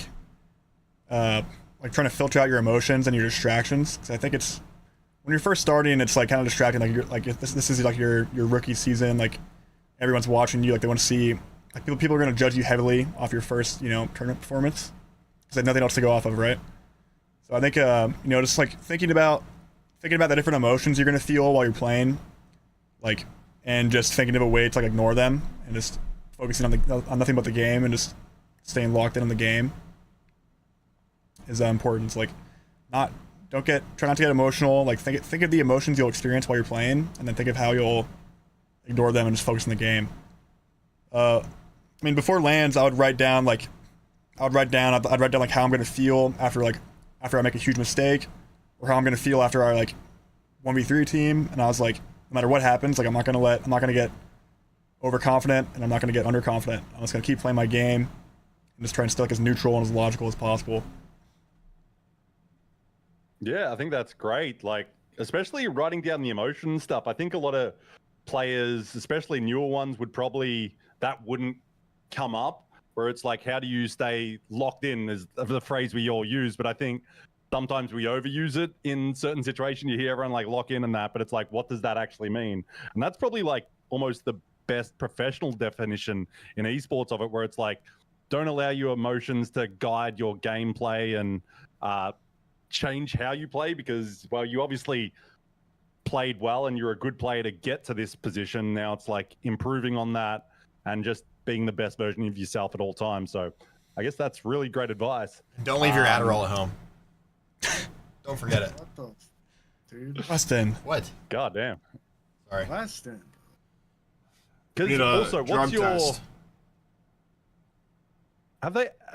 A: to filter out your emotions and your distractions. Because I think it's when you're first starting, it's kind of distracting. This is your rookie season. Everyone's watching you. They want to see. People are going to judge you heavily off your first tournament performance because they have nothing else to go off of, right? So I think just thinking about the different emotions you're going to feel while you're playing, and just thinking of a way to ignore them and just focusing on nothing but the game and just staying locked in on the game is important. Try not to get emotional. Think of the emotions you'll experience while you're playing, and then think of how you'll ignore them and just focus on the game. Before lands, I would write down how I'm going to feel after I make a huge mistake, or how I'm going to feel after I 1v3 team. And I was no matter what happens, I'm not going to get overconfident, and I'm not going to get underconfident. I'm just going to keep playing my game and just try and stay as neutral and as logical as possible.
H: Yeah, I think that's great. Especially writing down the emotion stuff. I think a lot of players, especially newer ones, that wouldn't come up, where it's how do you stay locked in is the phrase we all use. But I think sometimes we overuse it in certain situations. You hear everyone lock in and that, but it's what does that actually mean? And that's probably almost the best professional definition in esports of it, where it's don't allow your emotions to guide your gameplay and change how you play, because you obviously played well and you're a good player to get to this position. Now it's improving on that and just being the best version of yourself at all times. So I guess that's really great advice.
E: Don't leave your Adderall at home. Don't forget it.
I: What the, dude?
A: Weston.
E: What?
H: God damn.
E: Sorry.
I: Weston.
G: Need
C: Because
G: a
C: also,
G: drug
C: what's your?
G: test.
C: Have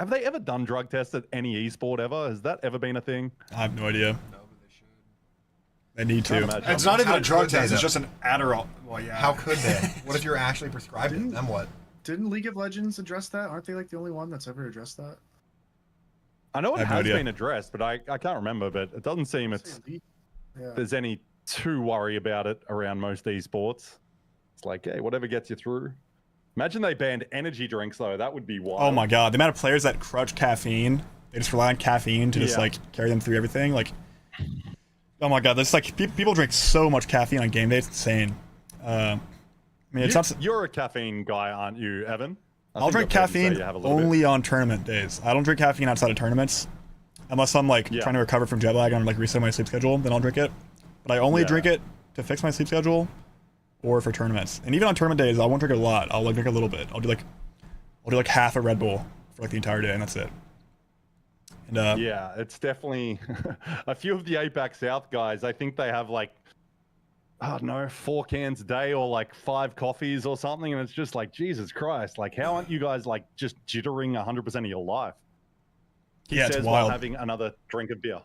C: they ever done drug tests at any esport ever? Has that ever been a thing?
A: I have no idea. They need
C: Can't
A: to.
C: imagine.
G: It's not even
E: How
G: a drug
E: could they,
G: test. It's
E: though?
G: just an Adderall. Well, yeah.
E: How could they? What if you're actually prescribed it? Then what?
I: Didn't League of Legends address that? Aren't they like the only one that's ever addressed that?
C: I know
A: I
C: it
A: have no
C: has
A: idea.
C: been addressed, but I can't remember. But it doesn't seem there's any too worry about it around most esports. It's like, hey, whatever gets you through. Imagine they banned energy drinks though. That would be wild.
A: Oh my god, the amount of players that crutch caffeine, they just rely on caffeine to just
C: Yeah.
A: like carry them through everything. Like, oh my god, there's like people drink so much caffeine on game day, it's insane. I mean, it's not.
C: You're a caffeine guy, aren't you, Evan?
A: I'll drink caffeine only on tournament days. I don't drink caffeine outside of tournaments, unless I'm like trying to recover from jet lag and like reset my sleep schedule. Then I'll drink it. But I only drink it to fix my sleep schedule, or for tournaments. And even on tournament days, I won't drink a lot. I'll like drink a little bit. I'll do like half a Red Bull for like the entire day, and that's it. And
C: yeah, it's definitely a few of the APAC South guys. I think they have like, I don't know, 4 cans a day or like 5 coffees or something, and it's just like, Jesus Christ! Like, how aren't you guys like just jittering 100% of your life? He
A: Yeah,
C: says
A: it's
C: while
A: wild.
C: having another drink of beer.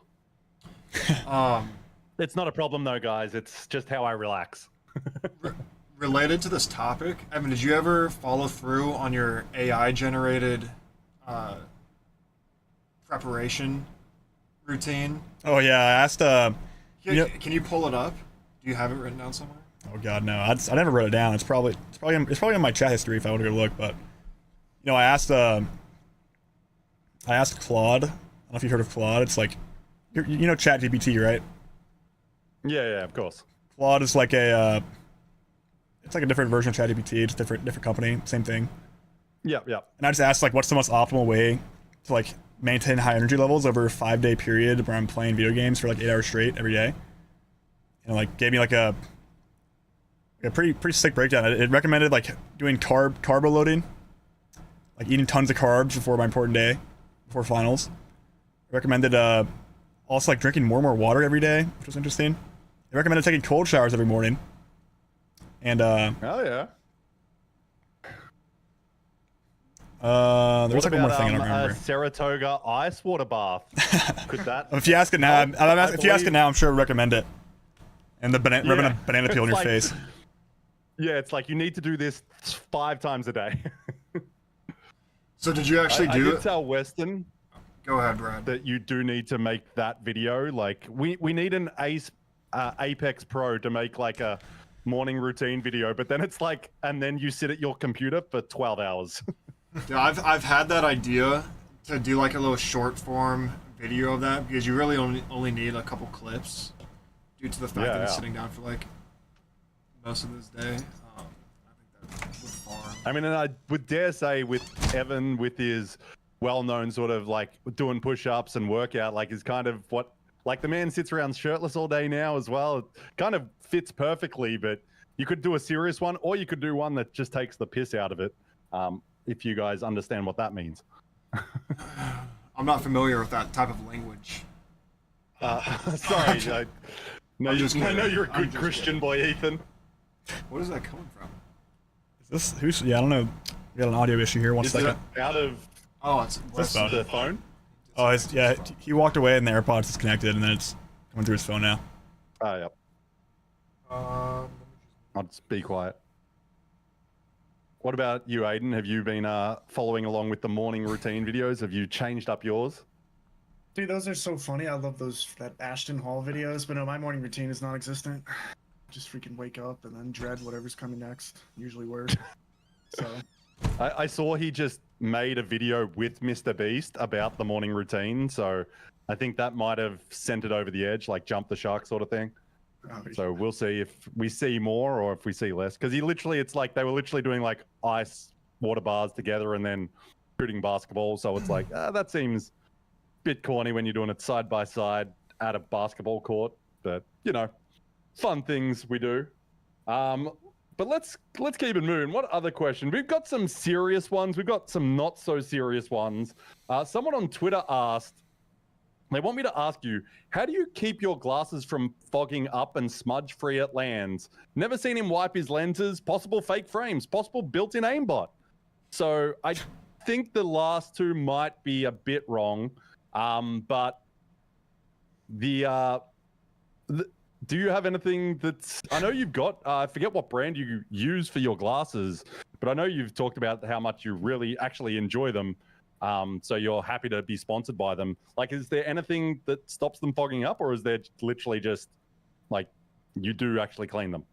C: It's not a problem though, guys. It's just how I relax.
G: Related to this topic, Evan, did you ever follow through on your AI-generated preparation routine?
A: Oh yeah, I asked.
G: Can you pull it up? Do you have it written down somewhere?
A: Oh god, no. I never wrote it down. It's probably in my chat history if I want to go look. But I asked Claude. I don't know if you've heard of Claude. It's like you know ChatGPT, right?
C: Yeah, of course.
A: Claude is like it's like a different version of ChatGPT. It's different company, same thing.
C: Yeah.
A: And I just asked like, what's the most optimal way to like maintain high energy levels over a 5-day period where I'm playing video games for like 8 hours straight every day. And like gave me like a pretty sick breakdown. It recommended like doing carb loading, like eating tons of carbs before my important day, before finals. It recommended also like drinking more and more water every day, which was interesting. It recommended taking cold showers every morning. And
C: oh yeah.
A: There was like one more thing I don't remember.
C: A Saratoga ice water bath. Could that?
A: If you ask it now, if you ask it now, I'm sure it would recommend it. And rubbing a banana peel in your face.
C: Yeah, it's like you need to do this 5 times a day.
G: So did you actually do
C: I did
G: it?
C: tell Weston.
G: Go ahead, Brad.
C: That you do need to make that video. Like we need an Apex Pro to make like a morning routine video, but then it's like, and then you sit at your computer for 12 hours.
G: Yeah, I've had that idea to do like a little short form video of that because you really only need a couple clips due to the fact that he's sitting down for like most of his day. I think that would farm.
C: I mean, and I would dare say with Evan, with his well-known sort of like doing push-ups and workout, like is kind of what, like the man sits around shirtless all day now as well. It kind of fits perfectly, but you could do a serious one or you could do one that just takes the piss out of it. If you guys understand what that means.
G: I'm not familiar with that type of language.
C: Sorry, I know you're a good Christian boy, Ethan.
G: What is that coming from?
A: Is this who's? Yeah, I don't know. We got an audio issue here. One
C: Is
A: second.
C: it out of
G: it's
C: the phone?
A: Oh, yeah. He walked away and the AirPods disconnected, and then it's coming through his phone now.
C: Oh, yeah. I'll just be quiet. What about you, Aiden? Have you been following along with the morning routine videos? Have you changed up yours?
I: Dude, those are so funny. I love that Ashton Hall videos, but no, my morning routine is non-existent. Just freaking wake up and then dread whatever's coming next. Usually work. So.
C: I saw he just made a video with Mr. Beast about the morning routine, so I think that might have sent it over the edge, like jump the shark sort of thing.
I: Oh,
C: So we'll see if we see more or if we see less. Because it's like they were literally doing like ice water bars together and then shooting basketball. So it's like, that seems a bit corny when you're doing it side by side at a basketball court. But, fun things we do. But let's keep it moving. What other question? We've got some serious ones. We've got some not so serious ones. Someone on Twitter asked,
H: They want me to ask you, how do you keep your glasses from fogging up and smudge free at lands? Never seen him wipe his lenses, possible fake frames, possible built-in aimbot. So I think the last two might be a bit wrong, but do you have anything that's... I know you've got, I forget what brand you use for your glasses, but I know you've talked about how much you really actually enjoy them. So you're happy to be sponsored by them. Like, is there anything that stops them fogging up, or is there literally just, like, you do actually clean them?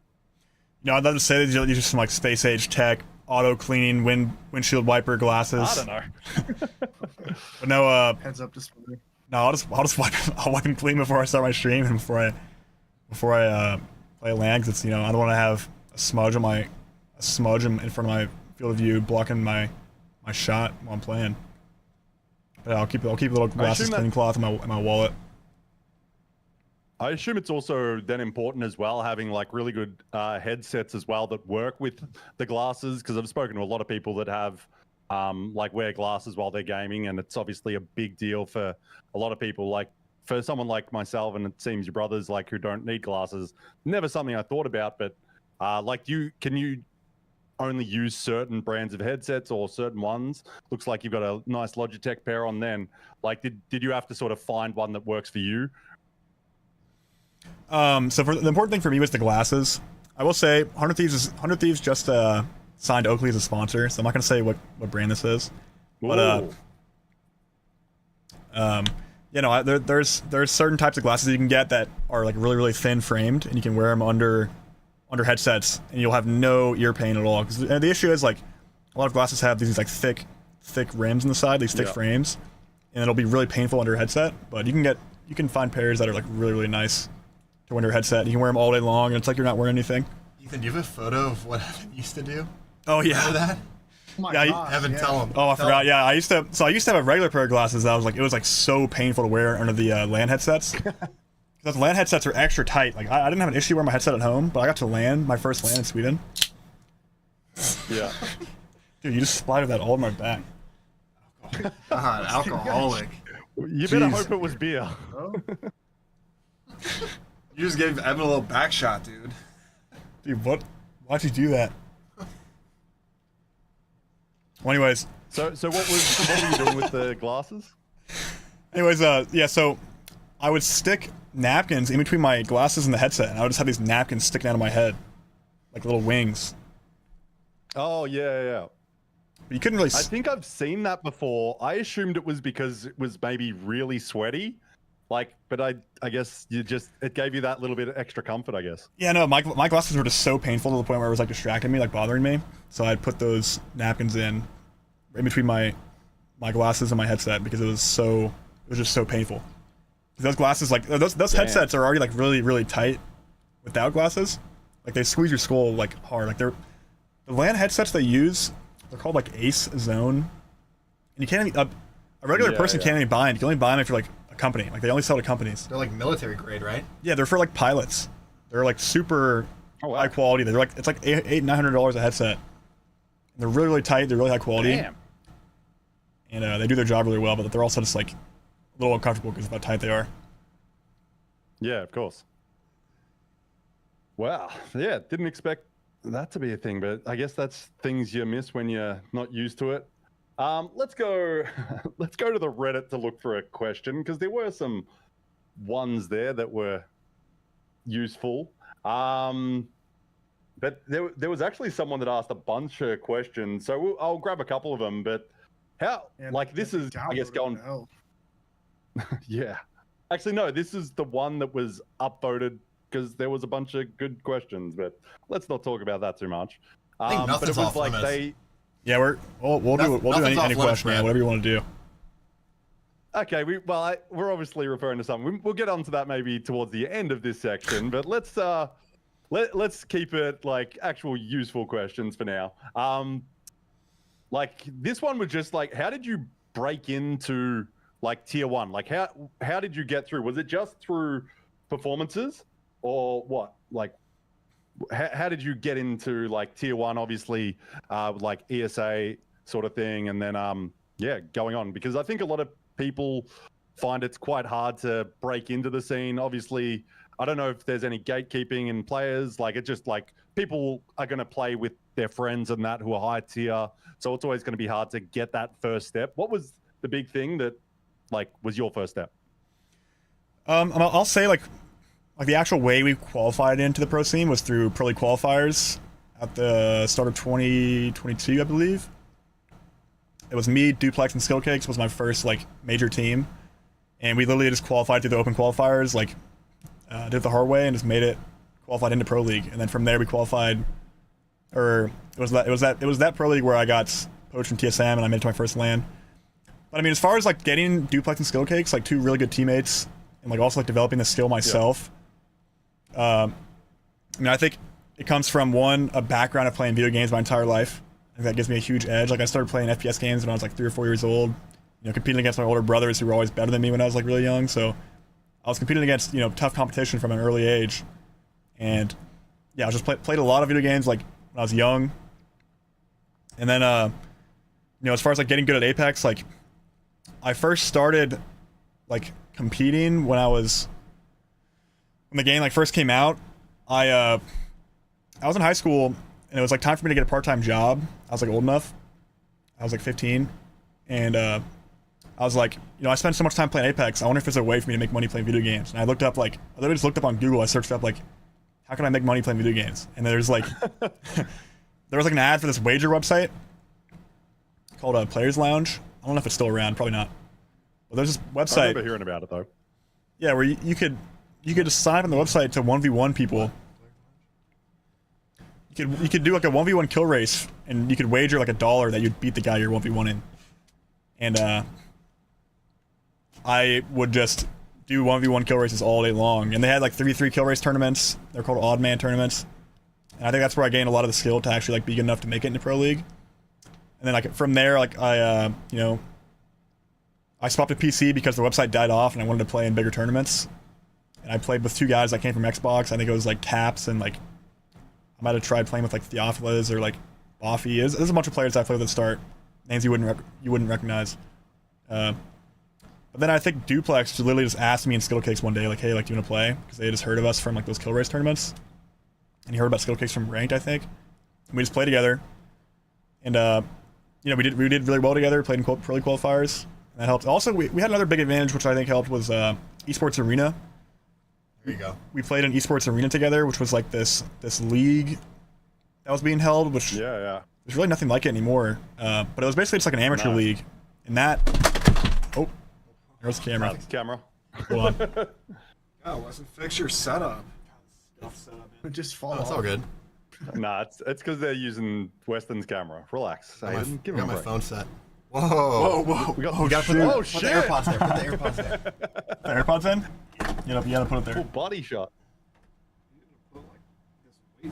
A: No, I'd love to say that you use some, like, space age tech, auto cleaning, windshield wiper glasses.
H: I don't know.
A: But no,
I: Heads up display.
A: no, I'll just I'll wipe them clean before I start my stream and before I play LAN, 'cause it's, you know, I don't want to have a smudge in front of my field of view blocking my shot while I'm playing. But I'll keep a little glasses cleaning cloth in my wallet.
H: I assume it's also then important as well having like really good headsets as well that work with the glasses, because I've spoken to a lot of people that have like wear glasses while they're gaming, and it's obviously a big deal for a lot of people. Like for someone like myself, and it seems your brothers like who don't need glasses, never something I thought about. But like can you only use certain brands of headsets or certain ones? Looks like you've got a nice Logitech pair on then. Like did you have to sort of find one that works for you?
A: So for the important thing for me was the glasses. I will say 100 Thieves just signed Oakley as a sponsor, so I'm not gonna say what brand this is. But you know, there's certain types of glasses you can get that are like really thin framed, and you can wear them under headsets, and you'll have no ear pain at all. Because the issue is, like, a lot of glasses have these like thick rims on the side, these thick frames, and it'll be really painful under a headset. But you can find pairs that are like really nice to wear under a headset. You can wear them all day long, and it's like you're not wearing anything.
E: Ethan, do you have a photo of what Evan used to do?
A: Oh yeah.
E: Remember that?
I: Oh my
A: Yeah,
I: gosh,
E: Evan,
I: yeah.
E: tell him.
A: Oh, I forgot. Yeah, I used to have a regular pair of glasses that it was like so painful to wear under the LAN headsets. Because the LAN headsets are extra tight. Like I didn't have an issue wearing my headset at home, but I got to LAN, my first LAN in Sweden.
H: Yeah.
A: Dude, you just splattered that all in my back.
G: God, alcoholic.
H: You better hope it was beer.
I: Oh.
G: You just gave Evan a little back shot, dude.
A: Dude, why'd you do that? Well, anyways.
H: So what were you doing with the glasses?
A: Anyways, yeah, so I would stick napkins in between my glasses and the headset, and I would just have these napkins sticking out of my head, like little wings.
H: Oh yeah.
A: But you couldn't really.
H: I think I've seen that before. I assumed it was because it was maybe really sweaty, like. But I guess it gave you that little bit of extra comfort, I guess.
A: Yeah, no, my glasses were just so painful to the point where it was like distracting me, like bothering me. So I'd put those napkins in between my glasses and my headset because it was just so painful. Those glasses, like those headsets are already like really tight without glasses. Like they squeeze your skull like hard. Like the LAN headsets they use, they're called like Ace Zone, and you can't even, a regular person can't even buy them. You can only buy them if you're like a company. Like they only sell to companies.
E: They're like military grade, right?
A: Yeah, they're for like pilots. They're like super high quality. They're like it's like $800-900 a headset. They're really tight. They're really high quality.
H: Damn.
A: And they do their job really well, but they're also just like a little uncomfortable because of how tight they are.
H: Yeah, of course. Wow. Yeah, didn't expect that to be a thing, but I guess that's things you miss when you're not used to it. Let's go to the Reddit to look for a question, because there were some ones there that were useful. But there was actually someone that asked a bunch of questions, so I'll grab a couple of them. But this is, I guess, going. Yeah. Actually, no, this is the one that was upvoted because there was a bunch of good questions, but let's not talk about that too much.
E: I think
H: but it
E: nothing's
H: was
E: off
H: like
E: limits.
A: Yeah, we'll do any question, man, whatever you want to do.
H: Okay, we're obviously referring to something. We'll get onto that maybe towards the end of this section, but let's keep it like actual useful questions for now. Like this one was just like, how did you break into like tier 1? Like how did you get through? Was it just through performances or what? Like how did you get into like tier 1? Obviously, like ESA sort of thing, and then going on, because I think a lot of people find it's quite hard to break into the scene. Obviously, I don't know if there's any gatekeeping in players. Like, it's just like people are going to play with their friends and that who are high tier. So it's always going to be hard to get that first step. What was the big thing that like was your first step?
A: I'll say like the actual way we qualified into the pro scene was through pro league qualifiers at the start of 2022, I believe. It was me, Duplex, and Skillcakes was my first like major team, and we literally just qualified through the open qualifiers, like did it the hard way and just made it qualified into pro league, and then from there we qualified, or it was that pro league where I got poached from TSM and I made it to my first LAN. But I mean, as far as like getting Duplex and Skillcakes, like two really good teammates, and like also like developing the skill myself. I mean, I think it comes from a background of playing video games my entire life. I think that gives me a huge edge. Like I started playing FPS games when I was like 3 or 4 years old. You know, competing against my older brothers who were always better than me when I was like really young. So I was competing against tough competition from an early age, and yeah, I just played a lot of video games like when I was young. And then as far as like getting good at Apex, like I first started like competing when the game like first came out. I was in high school and it was like time for me to get a part-time job. I was like old enough. I was like 15, and I was like, I spend so much time playing Apex. I wonder if there's a way for me to make money playing video games. And I literally just looked up on Google. I searched up like, how can I make money playing video games? And there's like, there was like an ad for this wager website called Players Lounge. I don't know if it's still around. Probably not. But there's this website.
H: I remember hearing about it though.
A: Yeah, where you could just sign up on the website to 1v1 people. You could do like a 1v1 kill race, and you could wager like $1 that you'd beat the guy you're 1v1 in. And I would just do 1v1 kill races all day long. And they had like 3v3 kill race tournaments. They're called odd man tournaments. And I think that's where I gained a lot of the skill to actually like be good enough to make it into pro league. And then like from there, like I swapped to PC because the website died off and I wanted to play in bigger tournaments. And I played with 2 guys that came from Xbox. I think it was like Caps, and like I might have tried playing with like Theophilus or like Boffy. There's a bunch of players I played with at the start. Names you wouldn't recognize. But then I think Duplex literally just asked me in Skillcakes one day, like, hey, like, do you want to play? Because they had just heard of us from like those kill race tournaments. And he heard about Skillcakes from Ranked, I think. And we just played together. And we did really well together, played in pro league qualifiers. And that helped. Also, we had another big advantage, which I think helped, was Esports Arena.
E: There you go.
A: We played in Esports Arena together, which was like this league that was being held, which
H: there's
A: really nothing like it anymore. But it was basically just like an amateur league. And that, there's the camera.
H: That's the camera.
A: Hold on.
G: Oh, wasn't fix your setup.
I: Just fall
E: Oh, it's
I: off.
E: all good.
H: Nah, it's because they're using Weston's camera. Relax.
E: I
H: Give him
E: got
H: a
E: my
H: break.
E: phone set. Whoa.
H: We got
E: You gotta put the
H: shit.
E: AirPods there. Put the AirPods there.
A: The AirPods in? You gotta put it there.
H: Full body shot.
E: Oh,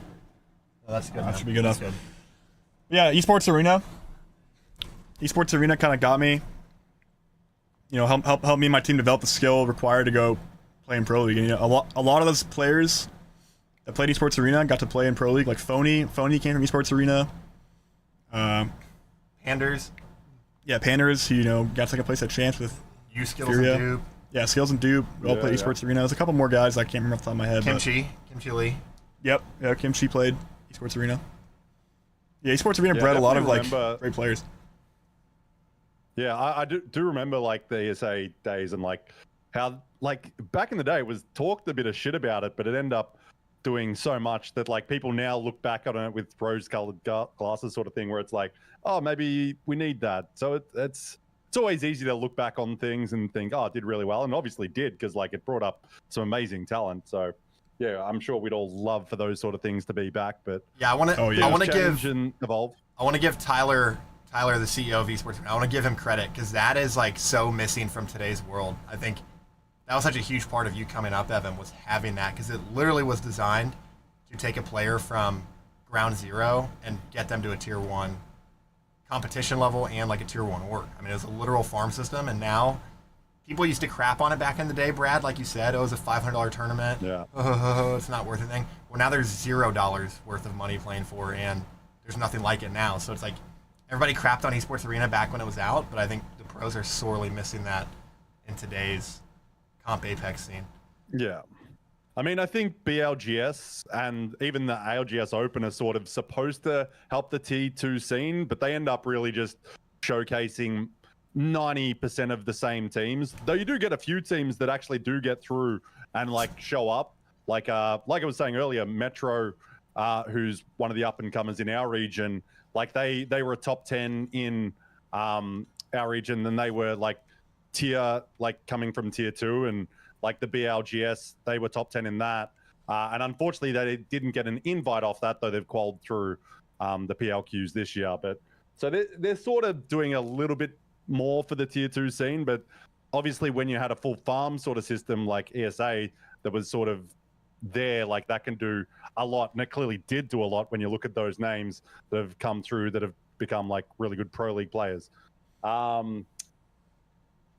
E: that's good.
A: That
E: man.
A: should be good
E: That's
A: enough. Yeah, Esports Arena. Esports Arena kind of got me. Help me and my team develop the skill required to go play in pro league. And, a lot of those players that played Esports Arena got to play in pro league. Like Phony came from Esports Arena.
E: Panders.
A: Yeah, Panders, who got to take a place at chance with
E: U Skills
A: Furia.
E: and Dupe.
A: Yeah, Skills and Dupe. We all played Esports Arena. There's a couple more guys I can't remember off the top of my head.
E: Kimchi Lee.
A: Yep. Yeah, Kimchi played Esports Arena. Yeah, Esports Arena bred a lot of like great players.
H: Yeah, I do remember like the ESA days, and like how like back in the day it was talked a bit of shit about it, but it ended up doing so much that like people now look back on it with rose-colored glasses sort of thing, where it's like, oh, maybe we need that. So it's always easy to look back on things and think, oh, it did really well, and obviously did, because like it brought up some amazing talent. So yeah, I'm sure we'd all love for those sort of things to be back. But
E: yeah, I want to give
H: and evolve.
E: I want to give Tyler, the CEO of Esports. I want to give him credit, because that is like so missing from today's world. I think that was such a huge part of you coming up, Evan, was having that, because it literally was designed to take a player from ground zero and get them to a tier 1 competition level and like a tier 1 org. I mean, it was a literal farm system, and now people used to crap on it back in the day, Brad, like you said. It was a $500 tournament.
H: Yeah.
E: It's not worth anything. Well, now there's $0 worth of money playing for, and there's nothing like it now. So it's like everybody crapped on Esports Arena back when it was out, but I think the pros are sorely missing that in today's comp Apex scene.
H: Yeah. I mean, I think BLGS and even the ALGS Open are sort of supposed to help the T2 scene, but they end up really just showcasing 90% of the same teams. Though you do get a few teams that actually do get through and like show up. Like I was saying earlier, Metro, who's one of the up and comers in our region, like they were a top 10 in our region, then they were like coming from tier 2, and like the BLGS, they were top 10 in that. And unfortunately, they didn't get an invite off that, though they've qualified through the PLQs this year. But so they're sort of doing a little bit more for the tier 2 scene. But obviously, when you had a full farm sort of system like ESA that was sort of there, like that can do a lot. And it clearly did do a lot when you look at those names that have come through that have become like really good pro league players.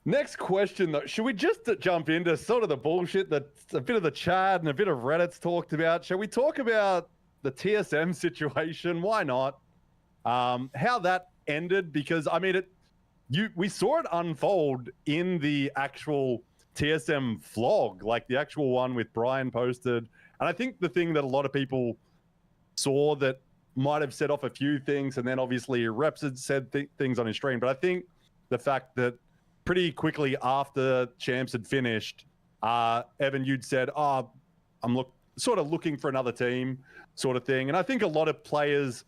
H: Next question, though. Should we just jump into sort of the bullshit that a bit of the chat and a bit of Reddit's talked about? Shall we talk about the TSM situation? Why not? How that ended? Because, I mean, we saw it unfold in the actual TSM vlog, like the actual one with Brian posted. And I think the thing that a lot of people saw that might have set off a few things, and then obviously Reps had said things on his stream. But I think the fact that pretty quickly after Champs had finished, Evan, you'd said, "Oh, I'm sort of looking for another team," sort of thing. And I think a lot of players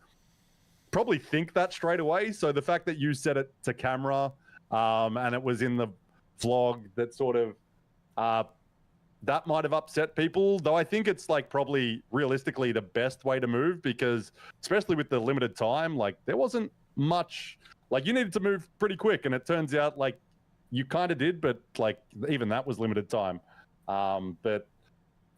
H: probably think that straight away. So the fact that you said it to camera, and it was in the vlog, that sort of that might have upset people. Though I think it's like probably realistically the best way to move, because especially with the limited time, like there wasn't much. Like you needed to move pretty quick, and it turns out like you kind of did, but like even that was limited time. But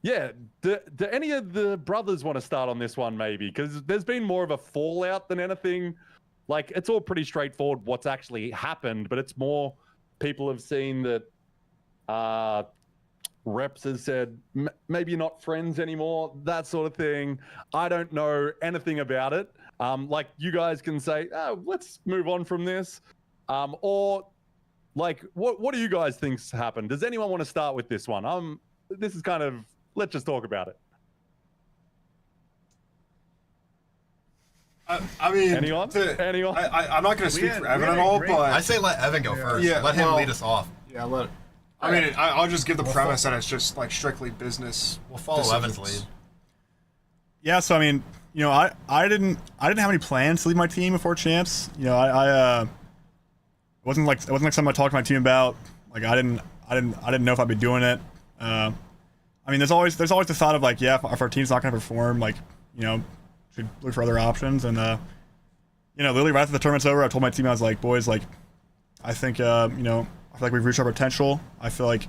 H: yeah, do any of the brothers want to start on this one maybe? Because there's been more of a fallout than anything. Like it's all pretty straightforward what's actually happened, but it's more people have seen that Reps has said maybe you're not friends anymore, that sort of thing. I don't know anything about it. Like you guys can say, oh, let's move on from this. Or like, what do you guys think's happened? Does anyone want to start with this one? This is kind of, let's just talk about it.
G: I mean,
H: anyone?
G: I'm not going to speak for Evan at all, but
E: I say let Evan go first. Yeah, let him lead us off.
G: Yeah, I mean, I'll just give the premise that it's just like strictly business.
E: We'll follow Evan's lead.
A: Yeah, so I mean, you know, I didn't have any plans to leave my team before Champs. You know, it wasn't like something I talked to my team about. Like I didn't know if I'd be doing it. I mean, there's always the thought of like, yeah, if our team's not gonna perform, like, you know, should look for other options. And you know, literally right after the tournament's over, I told my team, I was like, boys, like, I think you know, I feel like we've reached our potential. I feel like,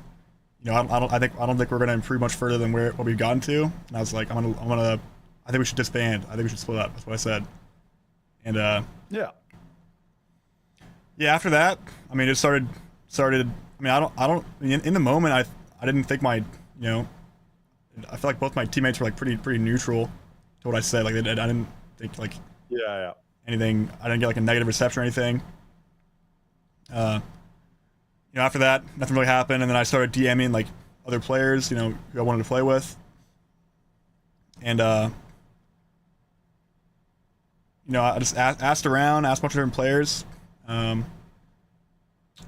A: you know, I don't think we're gonna improve much further than what we've gotten to. And I was like, I think we should disband. I think we should split up. That's what I said. And
H: yeah.
A: After that, I mean, it started. I mean, I don't. In the moment, I didn't think my, you know, I feel like both my teammates were like pretty neutral to what I said. Like I didn't think like anything. I didn't get like a negative reception or anything. You know, after that, nothing really happened, and then I started DMing like other players, you know, who I wanted to play with, and you know, I just asked around, asked a bunch of different players. And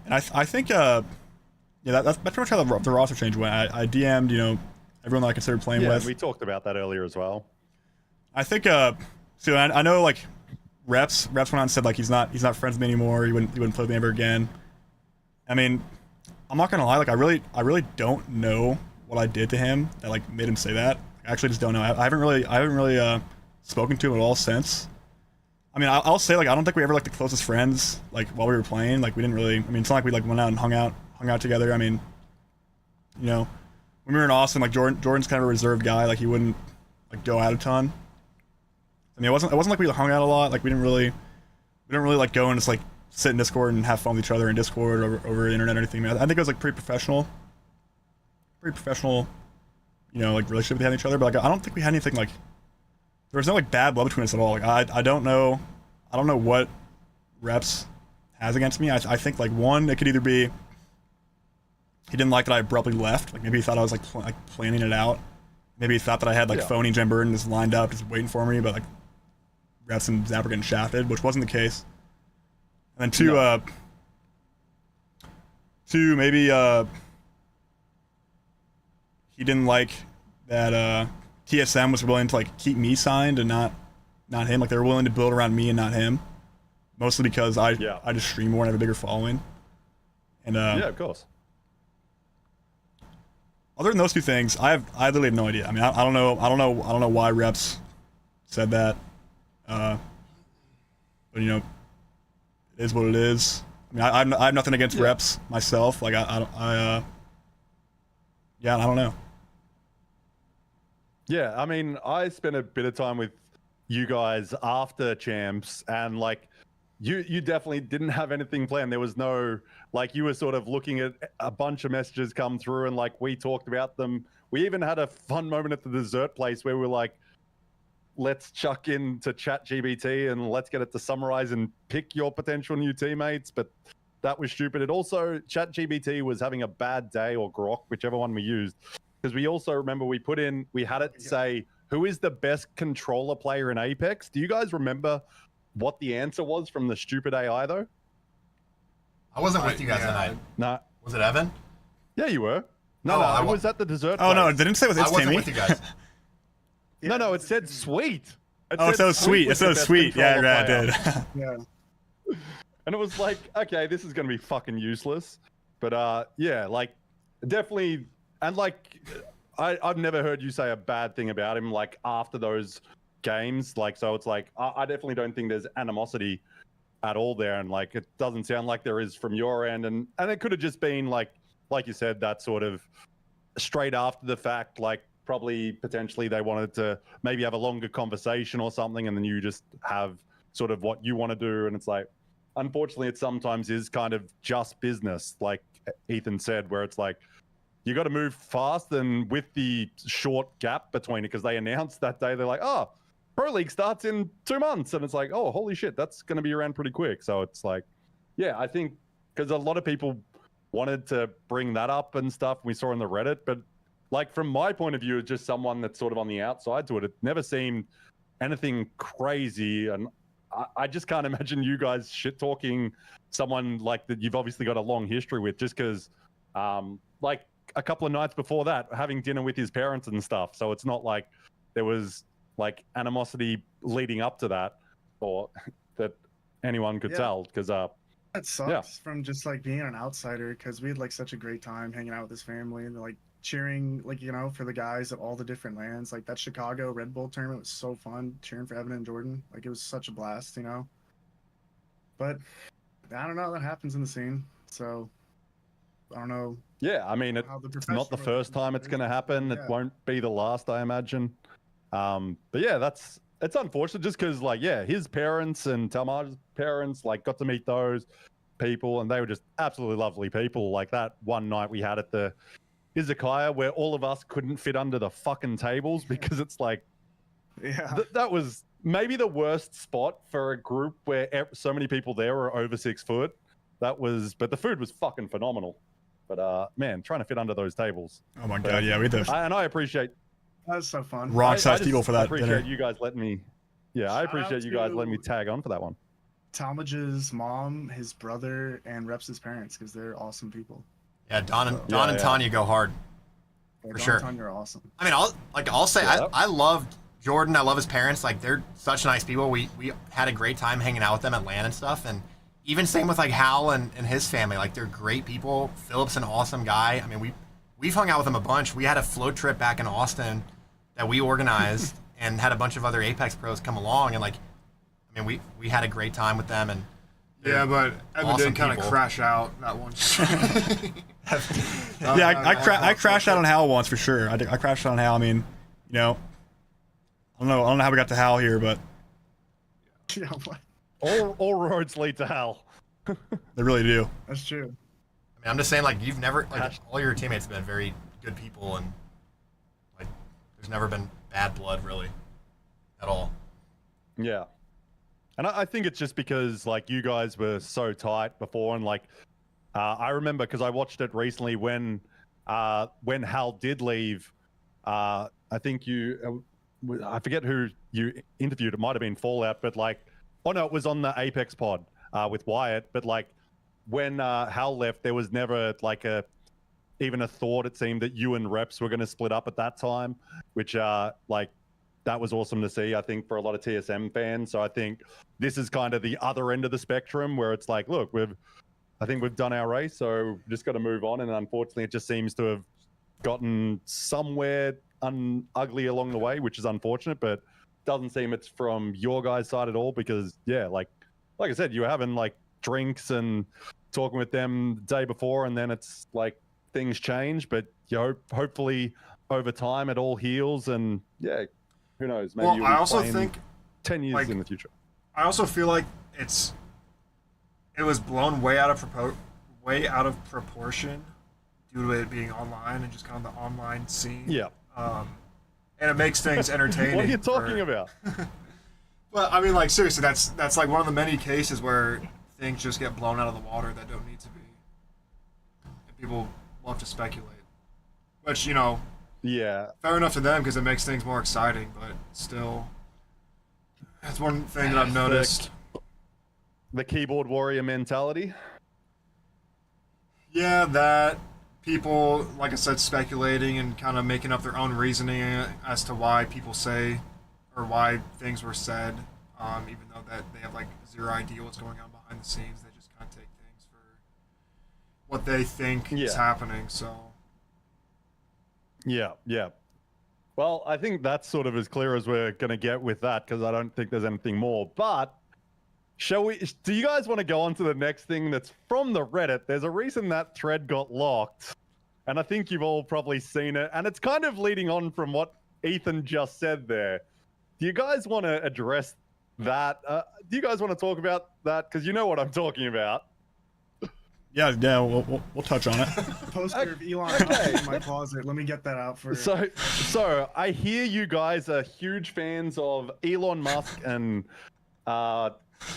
A: I think yeah, that's pretty much how the roster change went. I DM'd, you know, everyone that I considered playing with.
H: We talked about that earlier as well.
A: I think so I know like Reps went on and said like he's not friends with me anymore. He wouldn't play with me ever again. I mean, I'm not gonna lie, like I really don't know what I did to him that like made him say that. I actually just don't know. I haven't really spoken to him at all since. I mean, I'll say like I don't think we ever like the closest friends like while we were playing. Like we didn't really. I mean, it's not like we like went out and hung out together. I mean, you know, when we were in Austin, like Jordan's kind of a reserved guy. Like he wouldn't like go out a ton. I mean, it wasn't like we hung out a lot. Like we didn't really like go and just like sit in Discord and have fun with each other in Discord over the internet or anything. I mean, I think it was like pretty professional. You know, like relationship we had with each other. But like I don't think we had anything like. There was no like bad blood between us at all. Like I don't know what Reps has against me. I think like one, it could either be he didn't like that I abruptly left. Like maybe he thought I was like planning it out. Maybe he thought that I had like phony Jen Burden just lined up, just waiting for me, but like Reps and Zap were getting shafted, which wasn't the case. And then two, maybe he didn't like that TSM was willing to like keep me signed and not him. Like they were willing to build around me and not him. Mostly because I just stream more and have a bigger following. And
H: yeah, of course.
A: Other than those two things, I literally have no idea. I mean, I don't know why Reps said that. But you know, it is what it is. I mean, I have nothing against Reps myself. Like I don't know.
H: Yeah, I mean, I spent a bit of time with you guys after champs, and like, you definitely didn't have anything planned. There was no, like, you were sort of looking at a bunch of messages come through, and like we talked about them. We even had a fun moment at the dessert place where we were like, let's chuck into ChatGPT and let's get it to summarize and pick your potential new teammates. But that was stupid. It also, ChatGPT was having a bad day, or Grok, whichever one we used, because we also remember we had it say, who is the best controller player in Apex? Do you guys remember what the answer was from the stupid AI though?
E: I wasn't with you guys that night.
H: Nah.
E: Was it Evan?
H: Yeah, you were. No, I was at the dessert place.
A: No, it didn't say it was
E: I wasn't with you guys.
H: No, it said sweet.
A: It said sweet. It said sweet. Yeah, it did.
I: Yeah.
H: And it was like, okay, this is going to be fucking useless. But yeah, like, definitely, and like, I've never heard you say a bad thing about him, like, after those games. Like, so it's like, I definitely don't think there's animosity at all there. And like, it doesn't sound like there is from your end. And it could have just been like you said, that sort of straight after the fact, like, probably potentially they wanted to maybe have a longer conversation or something, and then you just have sort of what you want to do. And it's like, unfortunately, it sometimes is kind of just business, like Ethan said, where it's like, you got to move fast, and with the short gap between it, because they announced that day, they're like, oh, Pro League starts in 2 months. And it's like, oh, holy shit, that's going to be around pretty quick. So it's like, yeah, I think, because a lot of people wanted to bring that up and stuff we saw in the Reddit, but like, from my point of view, as just someone that's sort of on the outside to it, it never seemed anything crazy. And I just can't imagine you guys shit talking someone like that you've obviously got a long history with, just because, like, a couple of nights before that, having dinner with his parents and stuff. So it's not like there was like animosity leading up to that, or that anyone could tell. Because
I: that sucks from just like being an outsider, because we had like such a great time hanging out with his family and like cheering, like, you know, for the guys at all the different lands. Like that Chicago Red Bull tournament was so fun, cheering for Evan and Jordan. Like, it was such a blast, you know. But I don't know, that happens in the scene. So I don't know.
H: Yeah, I mean, it's not the first time it's going to happen. It won't be the last, I imagine. But yeah, it's unfortunate, just because, like, yeah, his parents and Talmaj's parents, like, got to meet those people, and they were just absolutely lovely people. Like that one night we had at the Izakaya, where all of us couldn't fit under the fucking tables, because it's like, that was maybe the worst spot for a group where so many people there were over 6 foot. But the food was fucking phenomenal. But man, trying to fit under those tables.
A: Oh my god, yeah, we did.
H: And I appreciate.
I: That's so fun.
A: Wrong size people for that.
H: I appreciate
A: dinner.
H: you guys letting me. Yeah, I appreciate you guys letting me tag on for that one.
I: Talmadge's mom, his brother, and Reps' parents, because they're awesome people.
E: Yeah, Don and Tanya go hard.
I: Yeah,
E: for
I: Don
E: sure.
I: and Tanya are awesome.
E: I mean, I'll say I loved Jordan. I love his parents. Like, they're such nice people. We had a great time hanging out with them at LAN and stuff. And even same with like Hal and his family. Like, they're great people. Philip's an awesome guy. I mean, we've hung out with him a bunch. We had a float trip back in Austin that we organized and had a bunch of other Apex pros come along. And like, I mean, we had a great time with them. And
G: yeah, but Evan
E: awesome
G: did kind of
E: people.
G: crash out that one.
A: I crashed out on Hal once for sure. I crashed out on Hal. I mean, you know, I don't know how we got to Hal here, but
I: Yeah, what?
H: All roads lead to Hal.
A: they really do.
I: That's true.
E: I mean, I'm just saying, like, you've never, like, all your teammates have been very good people, and like, there's never been bad blood really at all.
H: Yeah. And I think it's just because, like, you guys were so tight before, and like, I remember because I watched it recently when Hal did leave. I think I forget who you interviewed. It might have been Fallout, but like, oh no, it was on the Apex pod with Wyatt. But like, when Hal left, there was never like even a thought, it seemed, that you and Reps were going to split up at that time, which like, that was awesome to see, I think, for a lot of TSM fans. So I think this is kind of the other end of the spectrum where it's like, look, I think we've done our race, so we've just got to move on. And unfortunately, it just seems to have gotten somewhere ugly along the way, which is unfortunate, but doesn't seem it's from your guys' side at all, because yeah, like I said, you were having like drinks and talking with them the day before, and then it's like things change, but hopefully over time it all heals, and yeah, who knows, maybe
G: Well,
H: you'll
G: I
H: be
G: also
H: playing
G: think
H: 10 years
G: like,
H: in the future.
G: I also feel like it was blown way out of proportion due to it being online and just kind of the online scene.
H: Yeah.
G: And it makes things entertaining.
H: What are you talking about?
G: Well, I mean, like, seriously, that's like one of the many cases where things just get blown out of the water that don't need to be. And people love to speculate. Which,
H: yeah,
G: fair enough to them because it makes things more exciting, but still, that's one thing that I've noticed.
H: The keyboard warrior mentality.
G: Yeah, that people, like I said, speculating and kind of making up their own reasoning as to why people say or why things were said, even though that they have like zero idea what's going on behind the scenes. They just kind of take things for what they think is happening. So.
H: Yeah. Well, I think that's sort of as clear as we're going to get with that, because I don't think there's anything more. But do you guys want to go on to the next thing that's from the Reddit? There's a reason that thread got locked, and I think you've all probably seen it, and it's kind of leading on from what Ethan just said there. Do you guys want to address that? Do you guys want to talk about that? Because you know what I'm talking about.
A: Yeah, we'll touch on it.
I: Poster of Elon Musk in my closet. Let me get that out for.
H: So I hear you guys are huge fans of Elon Musk and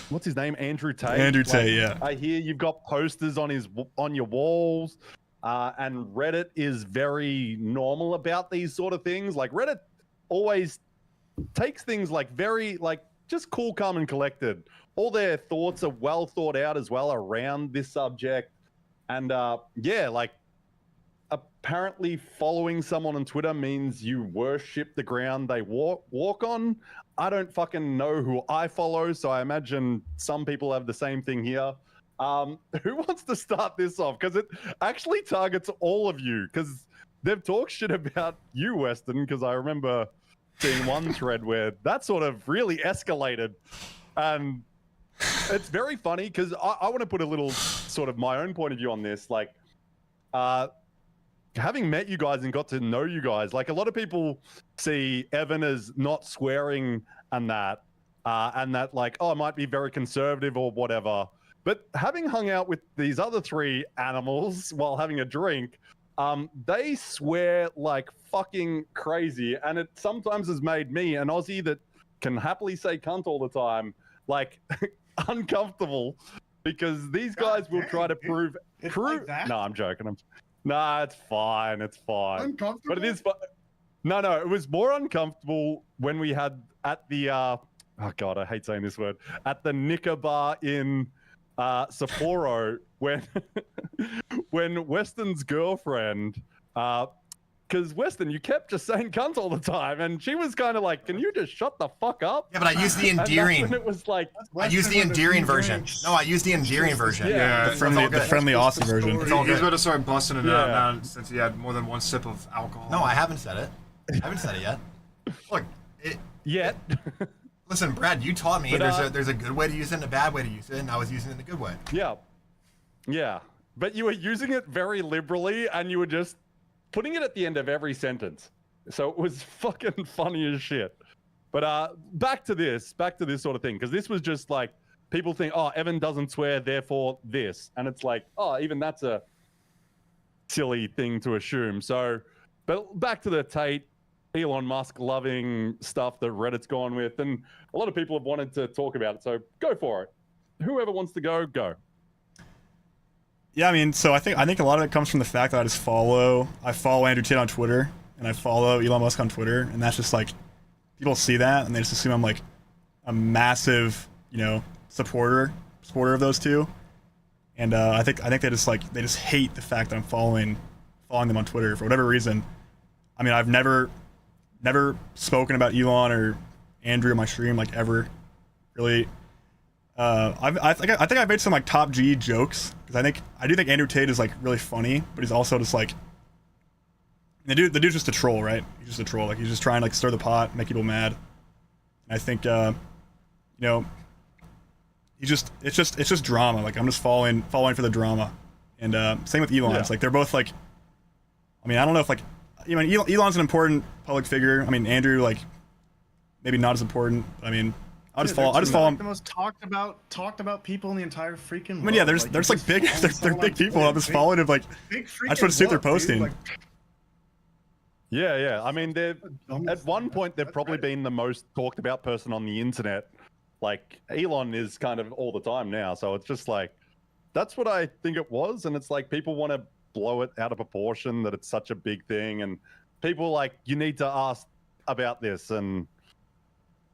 H: what's his name? Andrew Tate.
A: Andrew Tate, yeah.
H: I hear you've got posters on your walls, and Reddit is very normal about these sort of things. Like, Reddit always takes things like very just cool, calm, and collected. All their thoughts are well thought out as well around this subject. And apparently following someone on Twitter means you worship the ground they walk on. I don't fucking know who I follow, so I imagine some people have the same thing here. Who wants to start this off? Because it actually targets all of you, because they've talked shit about you, Weston, because I remember seeing one thread where that sort of really escalated. And it's very funny because I want to put a little sort of my own point of view on this. Like, having met you guys and got to know you guys, like, a lot of people see Evan as not swearing and that like, oh, it might be very conservative or whatever. But having hung out with these other three animals while having a drink, they swear like fucking crazy. And it sometimes has made me, an Aussie that can happily say cunt all the time, like uncomfortable, because these guys will try to prove.
I: Like that?
H: No, I'm joking. Nah, it's fine. It's fine.
I: Uncomfortable?
H: But it is. No, it was more uncomfortable when we had at the. Oh God, I hate saying this word. At the Knicker Bar in Sapporo, when Weston's girlfriend. Because Weston, you kept just saying cunt all the time, and she was kind of like, "Can you just shut the fuck up?"
E: Yeah, but I used the endearing.
H: And it was like,
E: I used the endearing version. No, I used the endearing version.
A: Yeah, the friendly, awesome version.
G: He's about to start busting it out now since he had more than one sip of alcohol.
E: No, I haven't said it. I haven't said it yet. Look, listen, Brad, you taught me there's a good way to use it and a bad way to use it, and I was using it in a good way.
H: Yeah. But you were using it very liberally, and you were just putting it at the end of every sentence. So it was fucking funny as shit. But back to this sort of thing, because this was just like, people think, oh, Evan doesn't swear, therefore this. And it's like, oh, even that's a silly thing to assume. So, but back to the Tate, Elon Musk loving stuff that Reddit's gone with, and a lot of people have wanted to talk about it. So go for it. Whoever wants to go.
A: Yeah, I mean, so I think a lot of it comes from the fact that I follow Andrew Tate on Twitter, and I follow Elon Musk on Twitter, and that's just like, people see that and they just assume I'm like a massive, supporter of those two, and I think they just hate the fact that I'm following them on Twitter for whatever reason. I mean, I've never spoken about Elon or Andrew on my stream, like, ever, really. I think I've made some like top G jokes, because I do think Andrew Tate is like really funny, but he's also just like, the dude's just a troll, right? He's just a troll. Like, he's just trying to like stir the pot, make people mad. And I think it's just drama. Like, I'm just following for the drama. And same with Elon.
H: Yeah.
A: It's like they're both like, I mean, I don't know if like, Elon's an important public figure. I mean, Andrew, like, maybe not as important. I mean, I just follow him.
I: The most talked about people in the entire freaking world.
A: I mean, yeah, there's like big, they're big people. I'm just following him, like, I just want to see what they're posting.
H: Yeah. I mean, at one point they've probably been the most talked about person on the internet. Like, Elon is kind of all the time now, so it's just like, that's what I think it was, and it's like people want to blow it out of proportion that it's such a big thing, and people like, you need to ask about this, and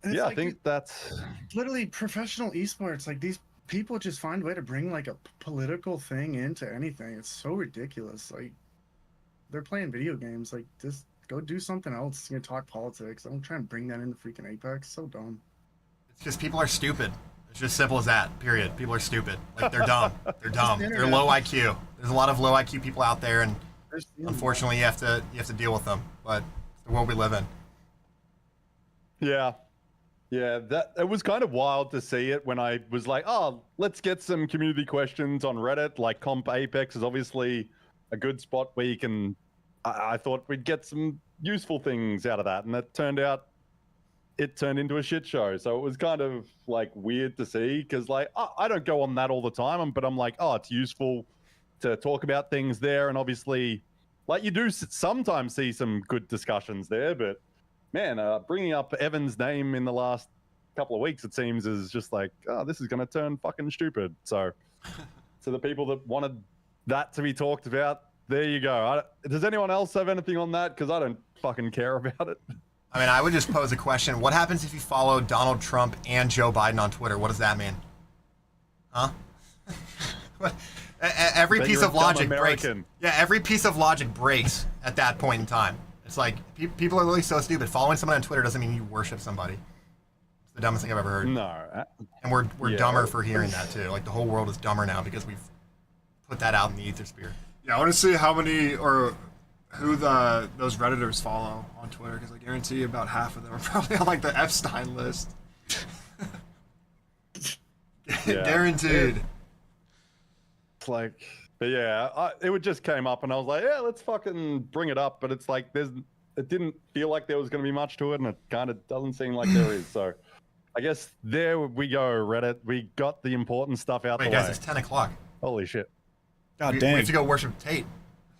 H: yeah, I think that's
I: literally professional esports. Like, these people just find a way to bring like a political thing into anything. It's so ridiculous. Like, they're playing video games. Like, just go do something else. You know, talk politics. Don't try and bring that into freaking Apex. So dumb.
E: It's just people are stupid. It's just simple as that. Period. People are stupid. Like, they're dumb. They're dumb. They're low IQ. There's a lot of low IQ people out there, and unfortunately, you have to deal with them. But it's the world we live in.
H: Yeah, it was kind of wild to see it when I was like, oh, let's get some community questions on Reddit. Like, Comp Apex is obviously a good spot where you can. I thought we'd get some useful things out of that, and it turned into a shit show. So it was kind of like weird to see, because like, I don't go on that all the time, but I'm like, oh, it's useful to talk about things there, and obviously, like, you do sometimes see some good discussions there, but man, bringing up Evan's name in the last couple of weeks, it seems, is just like, oh, this is going to turn fucking stupid. So the people that wanted that to be talked about, there you go. Does anyone else have anything on that? Because I don't fucking care about it.
E: I mean, I would just pose a question. What happens if you follow Donald Trump and Joe Biden on Twitter? What does that mean? Huh? Every piece of logic breaks. Yeah, every piece of logic breaks at that point in time. It's like, people are really so stupid. Following someone on Twitter doesn't mean you worship somebody. It's the dumbest thing I've ever heard.
H: No.
E: And we're dumber for hearing that, too. Like, the whole world is dumber now because we've put that out in the ethersphere.
G: Yeah, I want to see how many or who those Redditors follow on Twitter, because I guarantee about half of them are probably on like the Epstein list. Guaranteed.
H: It's like, but yeah, it just came up, and I was like, yeah, let's fucking bring it up. But it's like, it didn't feel like there was going to be much to it, and it kind of doesn't seem like there is. So I guess there we go, Reddit. We got the important stuff out the way.
E: Wait, guys, it's 10 o'clock.
H: Holy shit.
A: God dang.
E: We have to go worship Tate.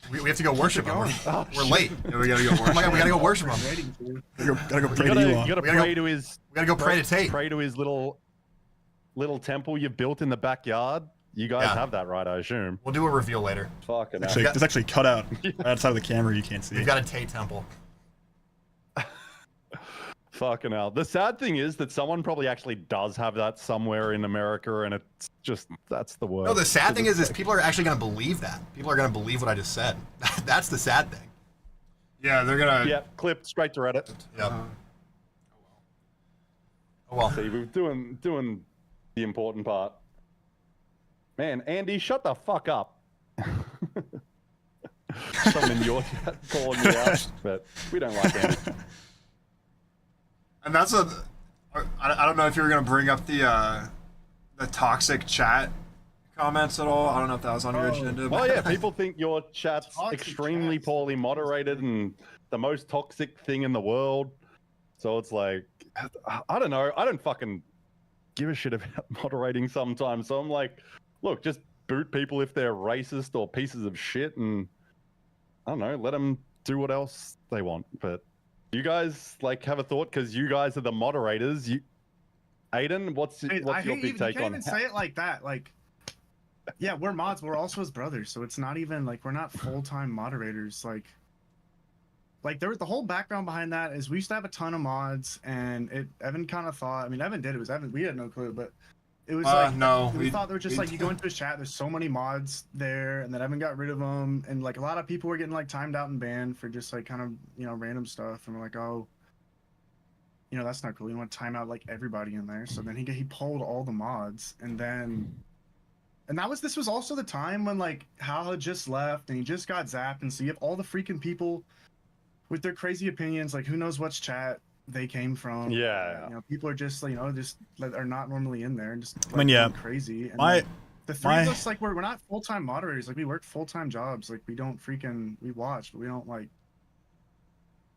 E: We have to go worship him. We're late.
G: Yeah, we gotta go worship.
E: Oh my God, we gotta go worship him.
A: Gotta go pray to Elon.
H: You gotta pray to his.
E: We gotta go pray to Tate.
H: Pray to his little temple you built in the backyard. You guys have that, right? I assume.
E: We'll do a reveal later.
H: Fucking hell.
A: It's actually cut out right outside of the camera. You can't see.
E: We've got a Tate temple.
H: Fucking hell. The sad thing is that someone probably actually does have that somewhere in America, and it's just, that's the worst.
E: No, the sad thing is people are actually going to believe that. People are going to believe what I just said. That's the sad thing.
G: Yeah, they're gonna.
H: Yeah, clip straight to Reddit.
E: Yep. Oh well.
H: See, we're doing the important part. Man, Andy, shut the fuck up. Someone in your chat calling you out, but we don't like Andy.
G: And that's I don't know if you were gonna bring up the toxic chat comments at all. I don't know if that was on your agenda.
H: Well, yeah, people think your chat's extremely poorly moderated and the most toxic thing in the world. So it's like, I don't know. I don't fucking give a shit about moderating sometimes. So I'm like, look, just boot people if they're racist or pieces of shit, and I don't know, let them do what else they want. But you guys like have a thought, because you guys are the moderators. Aiden, what's your big take on?
I: You can't even say it like that. Like, Yeah, we're mods, but we're also his brothers, so it's not even like we're not full-time moderators. Like there was the whole background behind that is we used to have a ton of mods, and Evan kind of thought. I mean, Evan did. It was Evan. We had no clue, but it was like
G: no,
I: we thought they were just like you go into his chat. There's so many mods there, and then Evan got rid of them, and like a lot of people were getting like timed out and banned for just like kind of random stuff, and we're like, oh, that's not cool. You want to time out like everybody in there. So then he pulled all the mods, and this was also the time when like Hal had just left and he just got zapped, and so you have all the freaking people with their crazy opinions, like who knows which chat they came from.
H: Yeah.
I: People are just just are not normally in there and just
A: I mean, yeah,
I: crazy. And the three of us, like we're not full-time moderators, like we work full-time jobs, like we don't we watch, but we don't like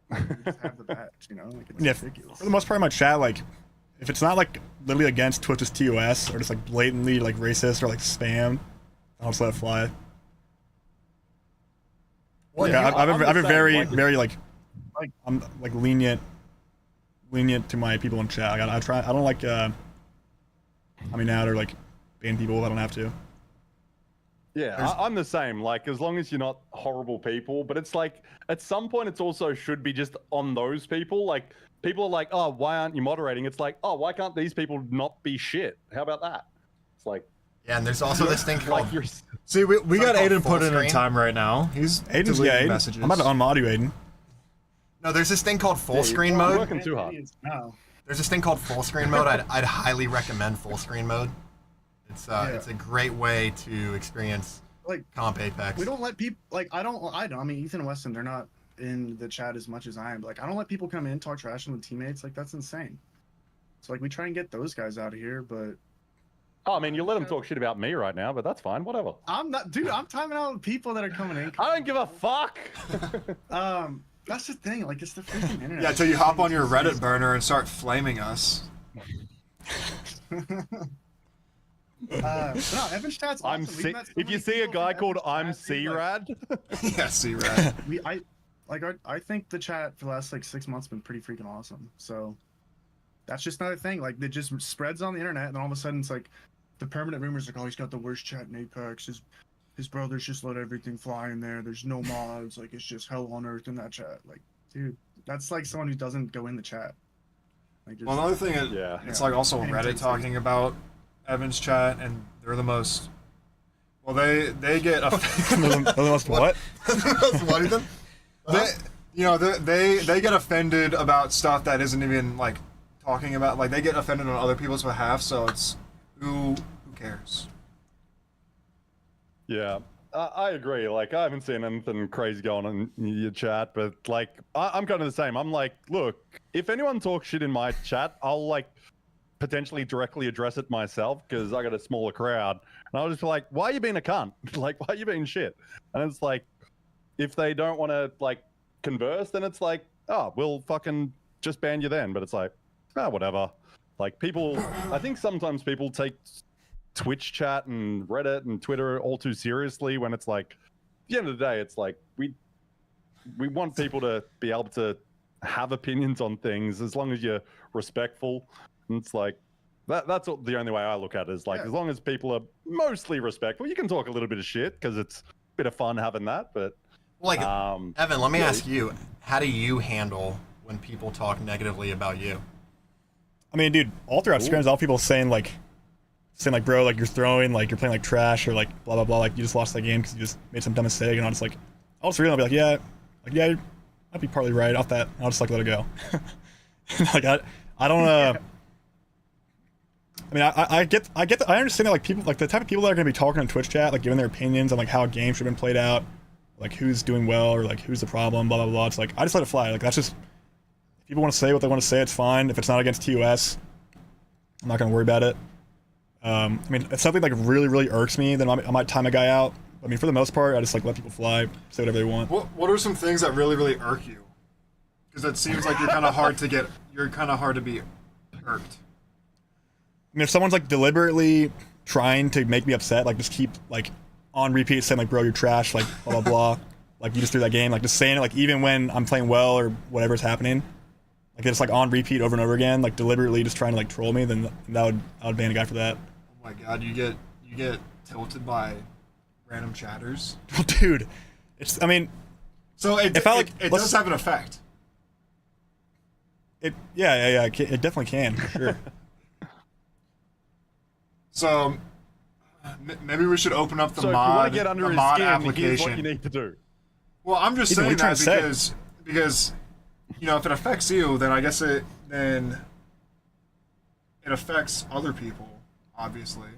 I: we just have the badge, like it's ridiculous.
A: For the most part, in my chat, like if it's not like literally against Twitch's TOS or just like blatantly like racist or like spam, I'll just let it fly.
E: Well,
A: yeah, I've been very I'm like lenient to my people in chat. I try. I don't like coming out or like ban people if I don't have to.
H: Yeah, I'm the same. Like, as long as you're not horrible people, but it's like at some point it's also should be just on those people. Like, people are like, oh, why aren't you moderating? It's like, oh, why can't these people not be shit? How about that? It's like,
E: yeah, and there's also this thing called.
G: See, we got Aiden put in
E: screen.
G: time right now. He's
A: Aiden's
G: deleting messages.
A: I'm about to unmod you, Aiden.
E: No, there's this thing called full screen mode.
H: Working too hard.
E: There's this thing called full screen mode. I'd highly recommend full screen mode. It's a great way to experience
I: like
E: comp Apex.
I: We don't let people I mean, Ethan and Weston, they're not in the chat as much as I am. But, like, I don't let people come in talk trash on the teammates. Like, that's insane. So like we try and get those guys out of here, but.
H: Oh, I mean, you let them talk shit about me right now, but that's fine. Whatever.
I: I'm not, dude. I'm timing out people that are coming in.
H: I don't give a fuck.
I: That's the thing. Like, it's the freaking internet.
G: Yeah, till you hop on your Reddit burner and start flaming us.
I: No, Evan's chat's awesome.
H: If you see a guy called I'm C-Rad.
G: Yeah, C-Rad.
I: I think the chat for the last like 6 months has been pretty freaking awesome. So that's just another thing. Like, it just spreads on the internet, and then all of a sudden it's like the permanent rumors like, oh, he's got the worst chat in Apex. His brothers just let everything fly in there. There's no mods. Like, it's just hell on earth in that chat. Like, dude, that's like someone who doesn't go in the chat. Like,
G: Well, another thing is, it's like also Reddit talking about Evan's chat, and they're the most. Well, they get
A: the most what?
E: What even?
G: They get offended about stuff that isn't even like talking about. Like, they get offended on other people's behalf. So it's who cares?
H: Yeah, I agree. Like, I haven't seen anything crazy going on in your chat, but like, I'm kind of the same. I'm like, look, if anyone talks shit in my chat, I'll like potentially directly address it myself because I got a smaller crowd, and I'll just be like, why are you being a cunt? Like, why are you being shit? And it's like, if they don't want to like converse, then it's like, oh, we'll fucking just ban you then. But it's like, whatever. Like, people, I think sometimes people take Twitch chat and Reddit and Twitter all too seriously when it's like, at the end of the day, it's like we want people to be able to have opinions on things as long as you're respectful. And it's like that's the only way I look at it is like, as long as people are mostly respectful, you can talk a little bit of shit because it's a bit of fun having that. But
E: like, Evan, let me ask you, how do you handle when people talk negatively about you?
A: I mean, dude, all throughout scrims, all people saying like, bro, like, you're throwing, like, you're playing like trash, or like blah blah blah, like you just lost that game because you just made some dumb mistake, and I'll just like, I'll just read, I'll be like, yeah, you might be partly right off that, and I'll just like let it go. Like, I don't I mean, I understand that, like, people, like the type of people that are gonna be talking on Twitch chat, like giving their opinions on like how a game should have been played out, like who's doing well or like who's the problem, blah blah blah. It's like, I just let it fly. Like, that's just, if people want to say what they want to say, it's fine. If it's not against TOS, I'm not gonna worry about it. I mean, if something like really, really irks me, then I might time a guy out. I mean, for the most part, I just like let people fly, say whatever they want.
G: What are some things that really, really irk you? Because it seems like you're kind of hard to be irked.
A: I mean, if someone's like deliberately trying to make me upset, like just keep like on repeat saying like, bro, you're trash, like blah blah blah, like you just threw that game, like just saying it, like even when I'm playing well or whatever's happening, like it's like on repeat over and over again, like deliberately just trying to like troll me, then I would ban a guy for that.
G: Oh my god, you get you get tilted by random chatters.
A: Well, dude, it's. I mean,
G: so it does have an effect.
A: Yeah. It definitely can, for sure.
G: So maybe we should open up the
H: so
G: mod.
H: if you want to get under
G: the
H: his
G: mod
H: skin,
G: application.
H: here's what you need to do.
G: Well, I'm just
A: Ethan,
G: saying
A: what are you
G: that
A: trying to say?
G: because if it affects you, then I guess it affects other people, obviously,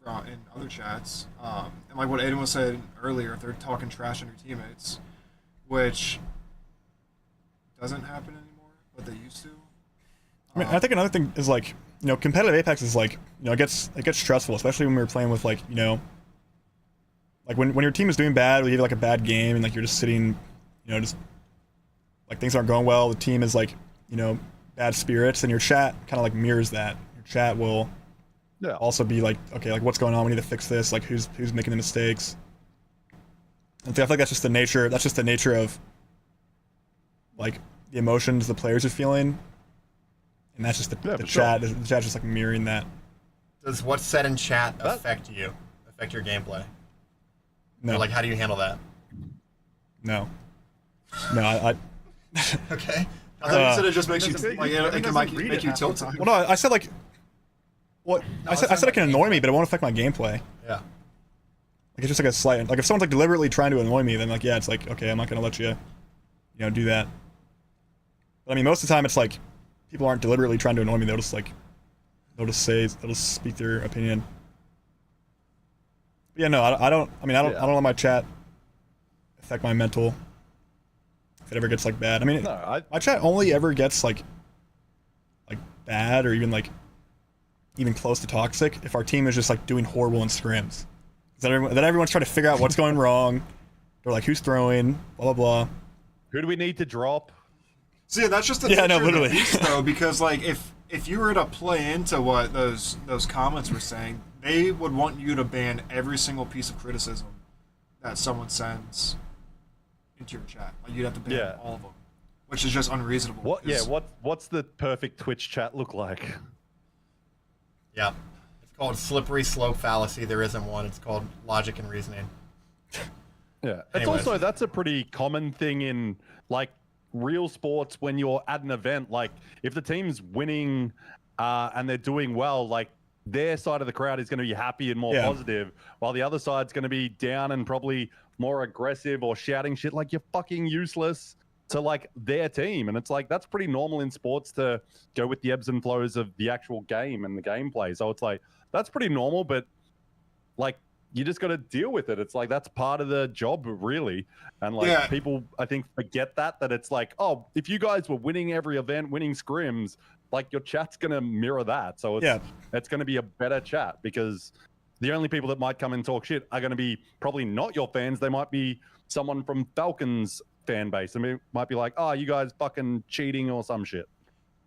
G: in other chats. And like what Aiden was saying earlier, if they're talking trash on your teammates, which doesn't happen anymore, but they used to.
A: I mean, I think another thing is like, competitive Apex is like, it gets stressful, especially when we were playing with like, like when your team is doing bad, we have like a bad game, and like you're just sitting, just like things aren't going well. The team is like, bad spirits, and your chat kind of like mirrors that. Your chat will also be like, okay, like what's going on? We need to fix this. Like who's making the mistakes? And so I feel like that's just the nature. That's just the nature of like the emotions the players are feeling, and that's just the chat. The chat's just like mirroring that.
E: Does what's said in chat affect you? Affect your gameplay?
A: No.
E: Or like, how do you handle that?
A: No. I
E: Okay.
G: I thought you said it just makes you like it can make you tilted.
A: Well, no, I said like, what?
E: No,
A: I said it can annoy me, but it won't affect my gameplay.
E: Yeah.
A: Like it's just like a slight. Like if someone's like deliberately trying to annoy me, then like it's like okay, I'm not gonna let you, do that. But I mean, most of the time it's like people aren't deliberately trying to annoy me. They'll just speak their opinion. But yeah, no, I don't let my chat affect my mental. If it ever gets like bad, I mean, my chat only ever gets like bad or even close to toxic if our team is just like doing horrible in scrims. Then everyone's trying to figure out what's going wrong. They're like, who's throwing? Blah blah blah.
H: Who do we need to drop?
G: See, that's just the nature of the beast, though, because like if you were to play into what those comments were saying, they would want you to ban every single piece of criticism that someone sends into your chat. Like you'd have to ban all of them, which is just unreasonable.
H: What? Yeah. What's the perfect Twitch chat look like?
E: Yeah, it's called slippery slope fallacy. There isn't one. It's called logic and reasoning.
H: Yeah. It's also that's a pretty common thing in like real sports when you're at an event. Like if the team's winning and they're doing well, like their side of the crowd is going to be happy and more positive, while the other side's going to be down and probably more aggressive or shouting shit like you're fucking useless to like their team. And it's like that's pretty normal in sports to go with the ebbs and flows of the actual game and the gameplay. So it's like that's pretty normal, but like you just got to deal with it. It's like that's part of the job, really. And like people, I think, forget that it's like, oh, if you guys were winning every event, winning scrims, like your chat's gonna mirror that. So it's gonna be a better chat because the only people that might come and talk shit are gonna be probably not your fans. They might be someone from Falcons fan base. I mean, it might be like, oh, you guys fucking cheating or some shit.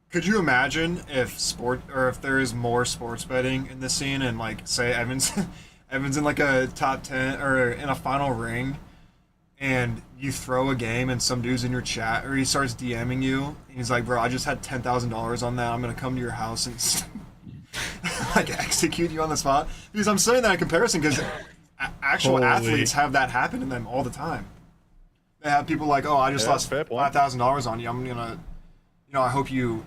G: Could you imagine if there is more sports betting in the scene and like say Evans in like a top 10 or in a final ring and you throw a game and some dude's in your chat or he starts DMing you and he's like, bro, I just had $10,000 on that. I'm going to come to your house and like execute you on the spot. Because I'm saying that in comparison because actual athletes have that happen to them all the time. They have people like, oh, I just lost $5,000 on you. I'm going to, I hope you...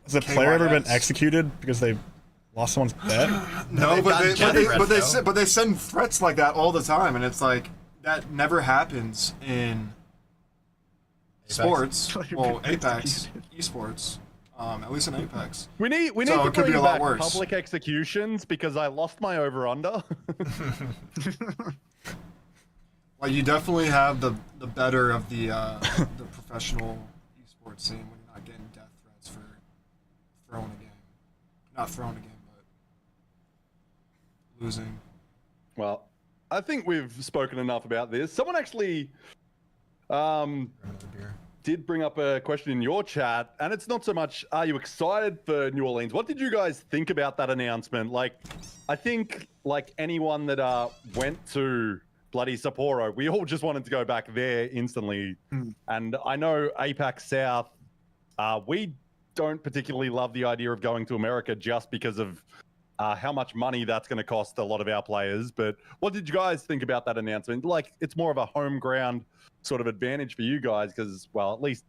A: Has a player ever been executed because they lost someone's bet?
G: No, but they send threats like that all the time, and it's like that never happens in sports. Well, Apex esports, at least in Apex.
H: We need to bring back public executions because I lost my over under.
G: Well, you definitely have the better of the professional esports scene when you're not getting death threats for throwing a game. Not throwing a game, but losing.
H: Well, I think we've spoken enough about this. Someone actually did bring up a question in your chat, and it's not so much, are you excited for New Orleans? What did you guys think about that announcement? Like, I think, like anyone that went to bloody Sapporo, we all just wanted to go back there instantly. And I know APAC South, we don't particularly love the idea of going to America just because of how much money that's going to cost a lot of our players. But what did you guys think about that announcement? Like, it's more of a home ground sort of advantage for you guys because, well, at least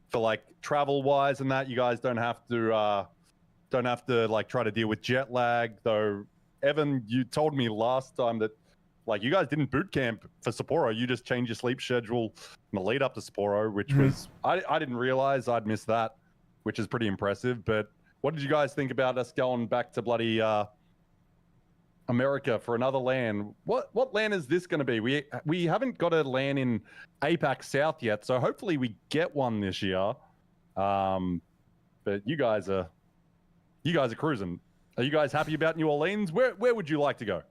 H: for like travel wise and that, you guys don't have to like try to deal with jet lag. Though, Evan, you told me last time that like you guys didn't boot camp for Sapporo. You just changed your sleep schedule in the lead up to Sapporo, which was I didn't realize I'd missed that, which is pretty impressive. But what did you guys think about us going back to bloody America for another LAN? What LAN is this going to be? We haven't got a LAN in APAC South yet, so hopefully we get one this year. But you guys are cruising. Are you guys happy about New Orleans? Where would you like to go?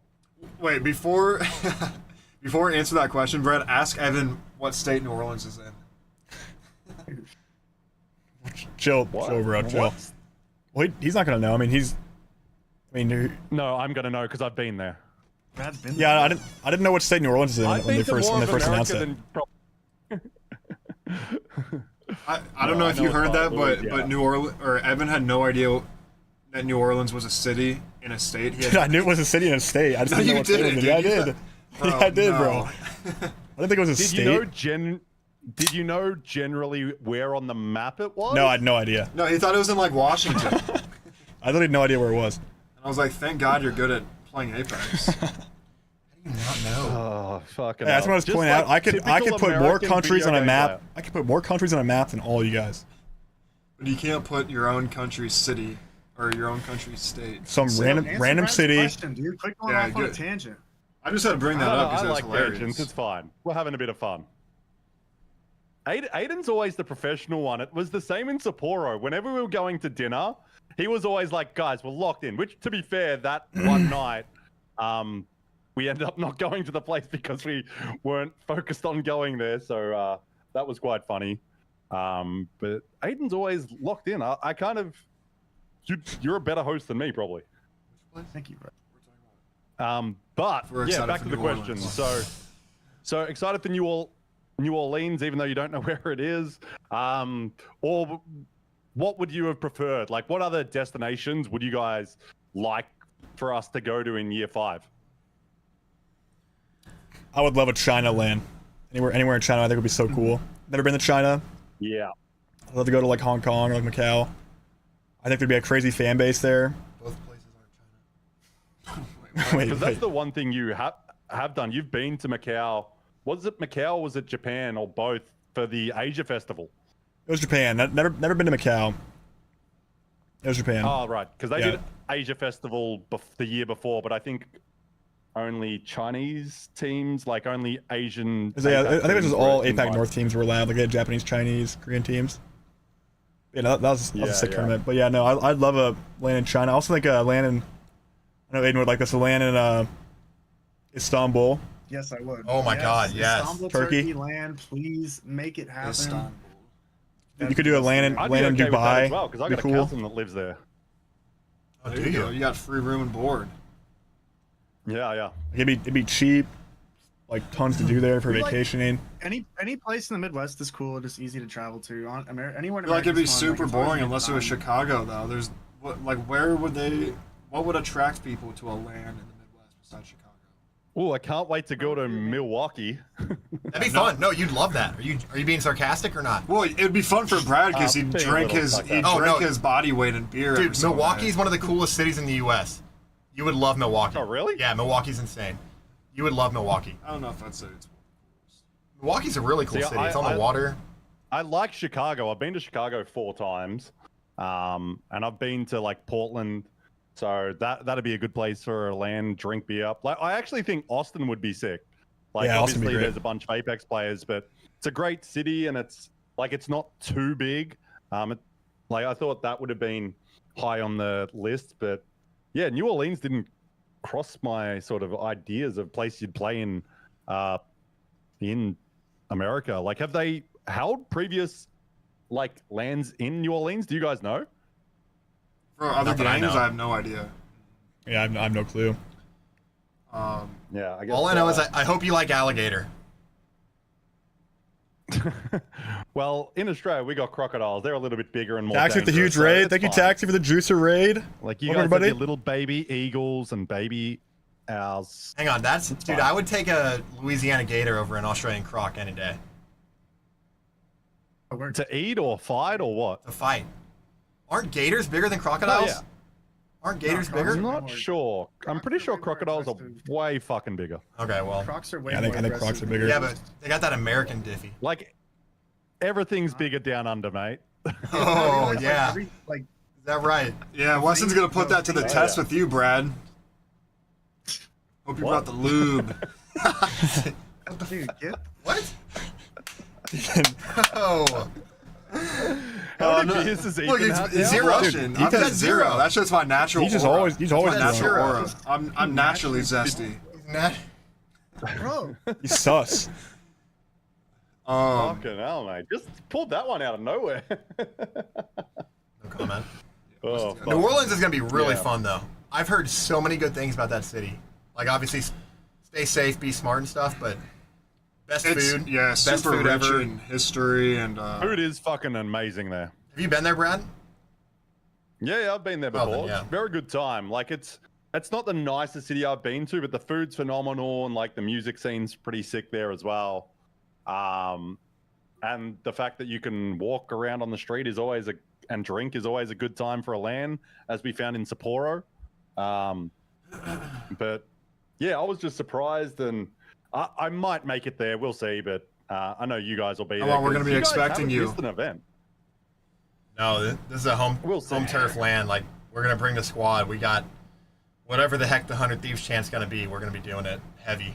G: Wait, before I answer that question, Brad, ask Evan what state New Orleans is in.
A: Chill, bro, chill. Well, he's not gonna know. I mean,
H: no, I'm gonna know because I've been there.
I: Brad's been
A: yeah,
I: there.
A: I didn't know what state New Orleans is in when they first announced it.
G: I don't know if you heard that, but New Orleans or Evan had no idea that New Orleans was a city in a state.
A: Dude, I knew it was a city in a state. I just didn't know what state it was. Yeah, I did. Yeah, I did, bro. I didn't think it was a state.
H: Did you know generally where on the map it was?
A: No, I had no idea.
G: No, he thought it was in like Washington.
A: I literally had no idea where it was.
G: And I was like, thank God you're good at playing Apex. How do you not know?
H: Oh, fucking
A: that's what I was pointing out. I could put more countries on a map.
H: Player.
A: I could put more countries on a map than all you guys.
G: But you can't put your own country's city or your own country's state.
A: Some random city.
I: Question, dude. Quick going off on a tangent.
G: I just had to bring that up because
H: it's
G: hilarious.
H: Tangents. It's fine. We're having a bit of fun. Aiden's always the professional one. It was the same in Sapporo. Whenever we were going to dinner, he was always like, guys, we're locked in. Which, to be fair, that one night, we ended up not going to the place because we weren't focused on going there. So that was quite funny. But Aiden's always locked in. I kind of... You're a better host than me, probably.
I: Thank you, bro.
H: But yeah, back to the question. So excited for New Orleans, even though you don't know where it is. Or what would you have preferred? Like, what other destinations would you guys like for us to go to in year 5?
A: I would love a China LAN. Anywhere in China, I think would be so cool. Never been to China.
H: Yeah.
A: I'd love to go to like Hong Kong or like Macau. I think there'd be a crazy fan base there.
G: Both places aren't China.
A: Wait,
H: that's the one thing you have done. You've been to Macau. Was it Macau or was it Japan or both for the Asia Festival?
A: It was Japan. Never been to Macau. It was Japan.
H: Oh, right. Because they did Asia Festival the year before, but I think only Chinese teams, like only Asian...
A: Yeah, I think it was just all APAC North teams were allowed. Like they had Japanese, Chinese, Korean teams. Yeah, that was a sick tournament. But yeah, no, I'd love a LAN in China. I also think a LAN in... I know Aiden would like this. A LAN in Istanbul.
I: Yes, I would.
E: Oh my God, yes.
I: Istanbul,
A: Turkey
I: land, please make it happen.
G: Istanbul.
A: You could do a LAN in
H: I'd be okay with that
A: Dubai.
H: as well, because I got a cousin that lives there.
G: Oh, do you? You got free room and board.
H: Yeah.
A: It'd be cheap, like tons to do there for vacationing.
I: Any place in the Midwest is cool. Just easy to travel to. Anywhere in
G: I feel like it'd be
I: America's fun,
G: super
I: like, as long as
G: boring
I: you
G: unless it was
I: have time.
G: Chicago, though. There's what would attract people to a LAN in the Midwest besides Chicago?
H: Oh, I can't wait to go to Milwaukee.
E: That'd be fun. No, you'd love that. Are you being sarcastic or not?
G: Well, it'd be fun for Brad because he'd drink his body weight in beer.
E: Dude, Milwaukee's one of the coolest cities in the U.S. You would love Milwaukee.
H: Oh, really?
E: Yeah, Milwaukee's insane. You would love Milwaukee.
G: I don't know if I'd say it's
E: Milwaukee's a really cool city. It's on the water.
H: I like Chicago. I've been to Chicago 4 times, and I've been to like Portland. So that'd be a good place for a LAN, drink beer. Like I actually think Austin would be sick. Like obviously there's a bunch of Apex players, but it's a great city and it's not too big. Like I thought that would have been high on the list, but yeah, New Orleans didn't cross my sort of ideas of place you'd play in America. Like have they held previous like LANs in New Orleans? Do you guys know?
G: For other games, I have no idea.
A: Yeah, I have no clue.
H: Yeah, I guess.
E: All I know is I hope you like alligator.
H: Well, in Australia, we got crocodiles. They're a little bit bigger and more
A: Taxi with the
H: dangerous,
A: huge raid.
H: so
A: Thank you,
H: it's fine.
A: Taxi, for the juicer raid.
H: Like, you
A: Welcome,
H: guys have
A: everybody.
H: your little baby eagles and baby owls.
E: Hang on, dude.
H: fine.
E: I would take a Louisiana gator over an Australian croc any day.
H: To eat or fight or what?
E: To fight. Aren't gators bigger than crocodiles?
H: Oh, yeah.
E: Aren't gators bigger?
H: I'm not sure. I'm pretty sure crocodiles are way fucking bigger.
E: Okay, well.
I: Crocs are way
A: Yeah, I think
I: more
A: Crocs are
I: aggressive.
A: bigger.
E: Yeah, but they got that American diffy.
H: Like, everything's bigger down under, mate.
E: Oh,
I: Like,
E: yeah.
I: like
E: Is that right?
G: Yeah, Weston's gonna put that to the test with you, Brad. Hope you brought the lube.
I: dude, get
E: What? Oh.
H: How many beers does
G: Look,
H: Ethan have
G: it's
H: now?
G: zero. Russian.
A: Dude,
G: I've got
A: Ethan's
G: zero. That's just my natural.
A: He's just
G: aura.
A: always
G: my
A: drunk.
G: natural aura. I'm naturally zesty.
I: bro.
A: He's sus.
H: Fucking hell, mate. Just pulled that one out of nowhere.
E: No comment.
H: Oh, fuck.
E: New Orleans is going to be really
H: Yeah.
E: fun, though. I've heard so many good things about that city. Like, obviously, stay safe, be smart and stuff, but best food.
G: Yeah,
E: best
G: super
E: food
G: rich
E: ever.
G: in history and.
H: Food is fucking amazing there.
E: Have you been there, Brad?
H: Yeah, I've been there
E: Well,
H: before.
E: then, yeah.
H: Very good time. Like, it's not the nicest city I've been to, but the food's phenomenal and like the music scene's pretty sick there as well. And the fact that you can walk around on the street is always and drink is always a good time for a LAN, as we found in Sapporo. But yeah, I was just surprised, and I might make it there. We'll see, but I know you guys will be
G: How
H: there.
G: long we're
H: 'cause
G: gonna be
H: you guys
G: expecting
H: haven't
G: you?
H: missed an event.
E: No, this is a home turf land. Like, we're going to bring the squad. We got whatever the heck the 100 Thieves chant's going to be. We're going to be doing it heavy.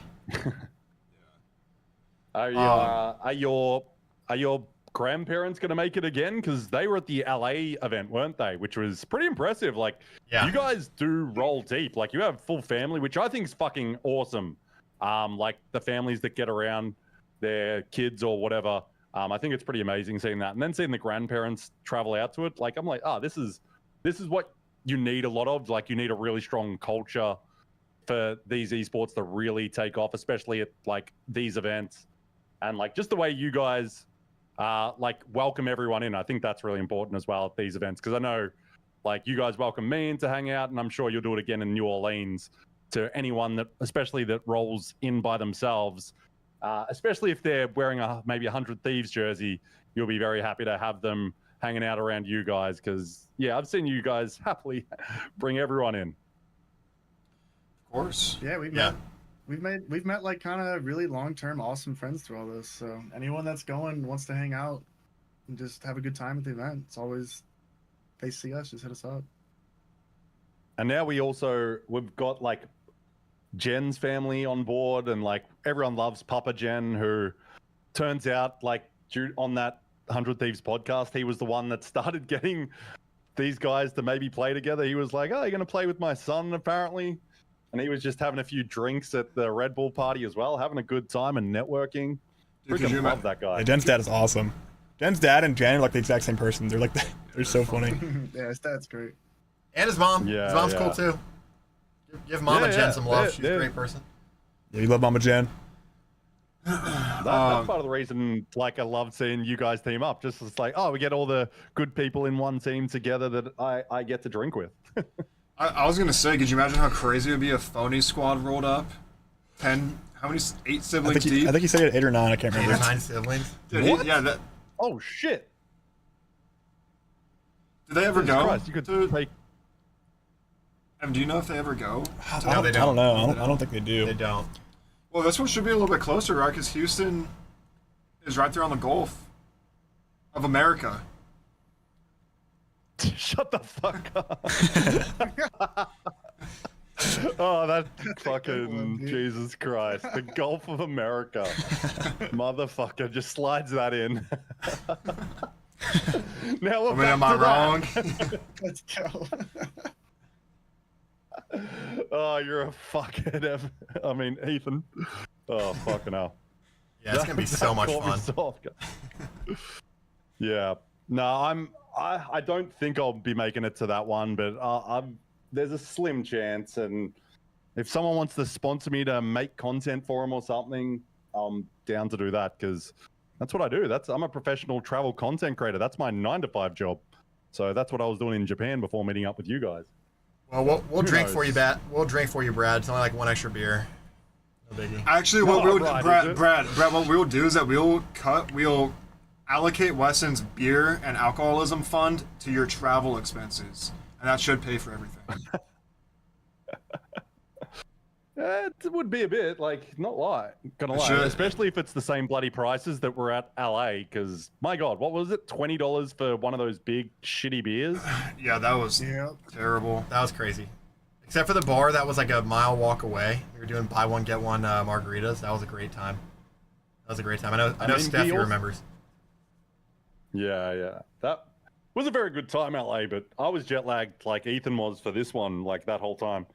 H: Are your grandparents going to make it again? Because they were at the LA event, weren't they? Which was pretty impressive. Like,
E: Yeah.
H: you guys do roll deep. Like, you have full family, which I think is fucking awesome. Like the families that get around their kids or whatever. I think it's pretty amazing seeing that, and then seeing the grandparents travel out to it. Like, I'm like, this is what you need a lot of. Like, you need a really strong culture for these esports to really take off, especially at like these events, and like just the way you guys like welcome everyone in. I think that's really important as well at these events, because I know like you guys welcome me in to hang out, and I'm sure you'll do it again in New Orleans to anyone that, especially that rolls in by themselves. Especially if they're wearing maybe a 100 Thieves jersey, you'll be very happy to have them hanging out around you guys, because yeah, I've seen you guys happily bring everyone in.
G: Of course.
I: Yeah, we've met like kind of really long-term awesome friends through all this. So anyone that's going wants to hang out and just have a good time at the event, it's always, they see us, just hit us up.
H: And now we've got like Jen's family on board, and like everyone loves Papa Jen, who turns out like on that 100 Thieves podcast, he was the one that started getting these guys to maybe play together. He was like, "Oh, you're going to play with my son," apparently. And he was just having a few drinks at the Red Bull party as well, having a good time and networking. Freaking love that guy.
A: Yeah, Jen's dad is awesome. Jen's dad and Jen are like the exact same person. They're like, they're so funny.
I: Yeah, his dad's great.
E: And his mom.
H: Yeah,
E: his mom's
H: yeah.
E: cool too. Give Mama Jen some love. She's a great person.
A: Yeah, you love Mama Jen.
H: That's part of the reason, like, I love seeing you guys team up. Just it's like, we get all the good people in one team together that I get to drink with.
G: I was gonna say, could you imagine how crazy it would be if Phony Squad rolled up? 8 siblings deep?
A: I think he said he had 8 or 9. I can't
E: 8
A: remember.
E: or 9 siblings.
G: Dude,
H: What?
G: yeah, that.
H: Oh shit!
G: Did they ever
H: Jesus
G: go?
H: Christ, you could take.
G: Do you know if they ever go?
E: No, they
A: I
E: don't.
A: don't know. I don't think they do.
E: They don't.
G: Well, this one should be a little bit closer, right? Because Houston is right there on the Gulf of America.
H: Shut the fuck up. Oh, that fucking Jesus Christ. The Gulf of America. Motherfucker just slides that in. Now we're back
G: Am I
H: to
G: wrong?
H: that.
I: Let's go.
H: Oh, you're a fuckhead. I mean, Ethan. Oh, fucking hell.
E: Yeah, it's gonna be so much fun.
H: Yeah. No, I don't think I'll be making it to that one, but there's a slim chance, and if someone wants to sponsor me to make content for them or something, I'm down to do that, because That's what I do. I'm a professional travel content creator. That's my 9-to-5 job. So that's what I was doing in Japan before meeting up with you guys.
E: Well, we'll
H: Who
E: drink
H: knows?
E: for you, We'll drink for you, Brad. It's only like one extra beer. No biggie.
G: Actually, what
H: Oh,
G: we'll
H: right, is it?
G: Brad, what we'll do is that we'll allocate Weston's beer and alcoholism fund to your travel expenses, and that should pay for everything.
H: It would be a bit, like, not gonna lie,
G: should.
H: especially if it's the same bloody prices that were at LA, because, my God, what was it, $20 for one of those big, shitty beers?
G: Yeah, that was terrible.
E: That was crazy. Except for the bar, that was like a mile walk away. We were doing buy one, get one margaritas. That was a great time. I know
H: mean,
E: Steph
H: we also-
E: remembers.
H: Yeah. That was a very good time, LA, but I was jet lagged like Ethan was for this one, like, that whole time.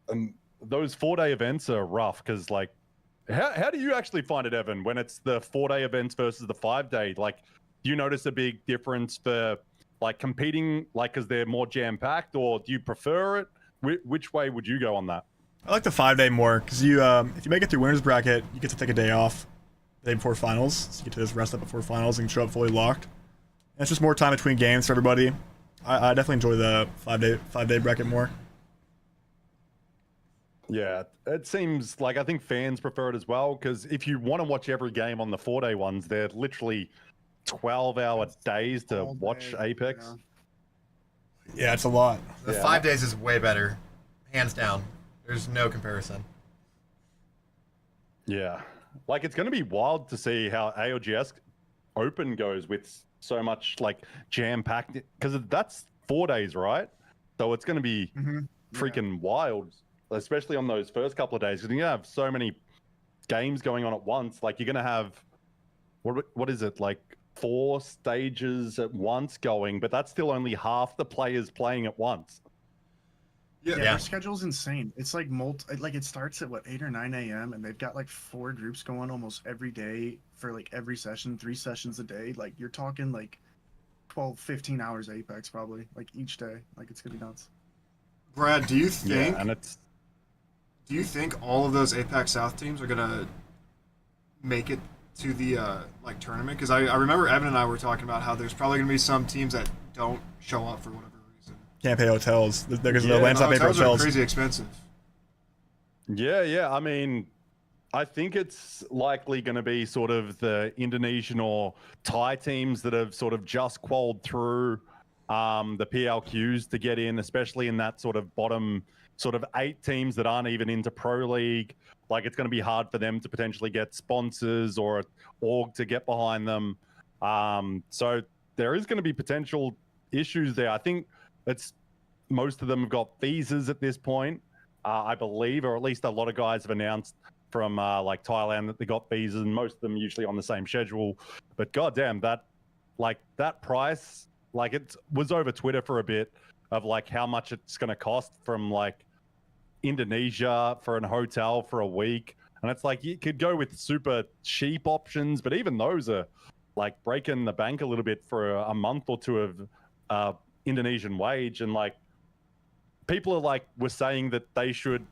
H: And those 4-day events are rough, because, like, how do you actually find it, Evan, when it's the 4-day events versus the 5-day? Like, do you notice a big difference for, like, competing, like, because they're more jam-packed, or do you prefer it? Which way would you go on that?
A: I like the 5-day more, because you, if you make it through winners bracket, you get to take a day off the day before finals, so you get to just rest up before finals and show up fully locked. And it's just more time between games for everybody. I definitely enjoy the 5-day bracket more.
H: Yeah, it seems like I think fans prefer it as well, because if you want to watch every game on the 4-day ones, they're literally 12-hour days to watch Apex.
A: Yeah, it's a lot.
E: The 5 days is way better, hands down. There's no comparison.
H: Yeah, like, it's going to be wild to see how ALGS Open goes with so much, like, jam-packed, because that's 4 days, right? So it's going to be freaking wild, especially on those first couple of days, because you're going to have so many games going on at once. Like, you're going to have, what is it, like 4 stages at once going, but that's still only half the players playing at once.
I: Yeah, their schedule's insane. It's like it starts at 8 or 9 a.m. and they've got like 4 groups going almost every day for like every session, 3 sessions a day. Like, you're talking like 12, 15 hours Apex probably, like, each day. Like, it's gonna be nuts.
G: Brad, do you think?
H: Yeah, and
G: do you think all of those Apex South teams are gonna make it to the like tournament? Because I remember Evan and I were talking about how there's probably gonna be some teams that don't show up for whatever reason.
A: Can't pay hotels. Because the land's not paying for
G: hotels are
A: hotels.
G: crazy expensive.
H: Yeah. I mean, I think it's likely going to be sort of the Indonesian or Thai teams that have sort of just qualified through the PLQs to get in, especially in that sort of bottom sort of 8 teams that aren't even into Pro League. Like, it's going to be hard for them to potentially get sponsors or org to get behind them. So there is going to be potential issues there. I think most of them have got visas at this point, I believe, or at least a lot of guys have announced from like Thailand that they got visas, and most of them usually on the same schedule. But goddamn, that price, like, it was over Twitter for a bit of like how much it's going to cost from like Indonesia for an hotel for a week. And it's like, you could go with super cheap options, but even those are like breaking the bank a little bit for a month or two of Indonesian wage. And like, people are like, were saying that they should,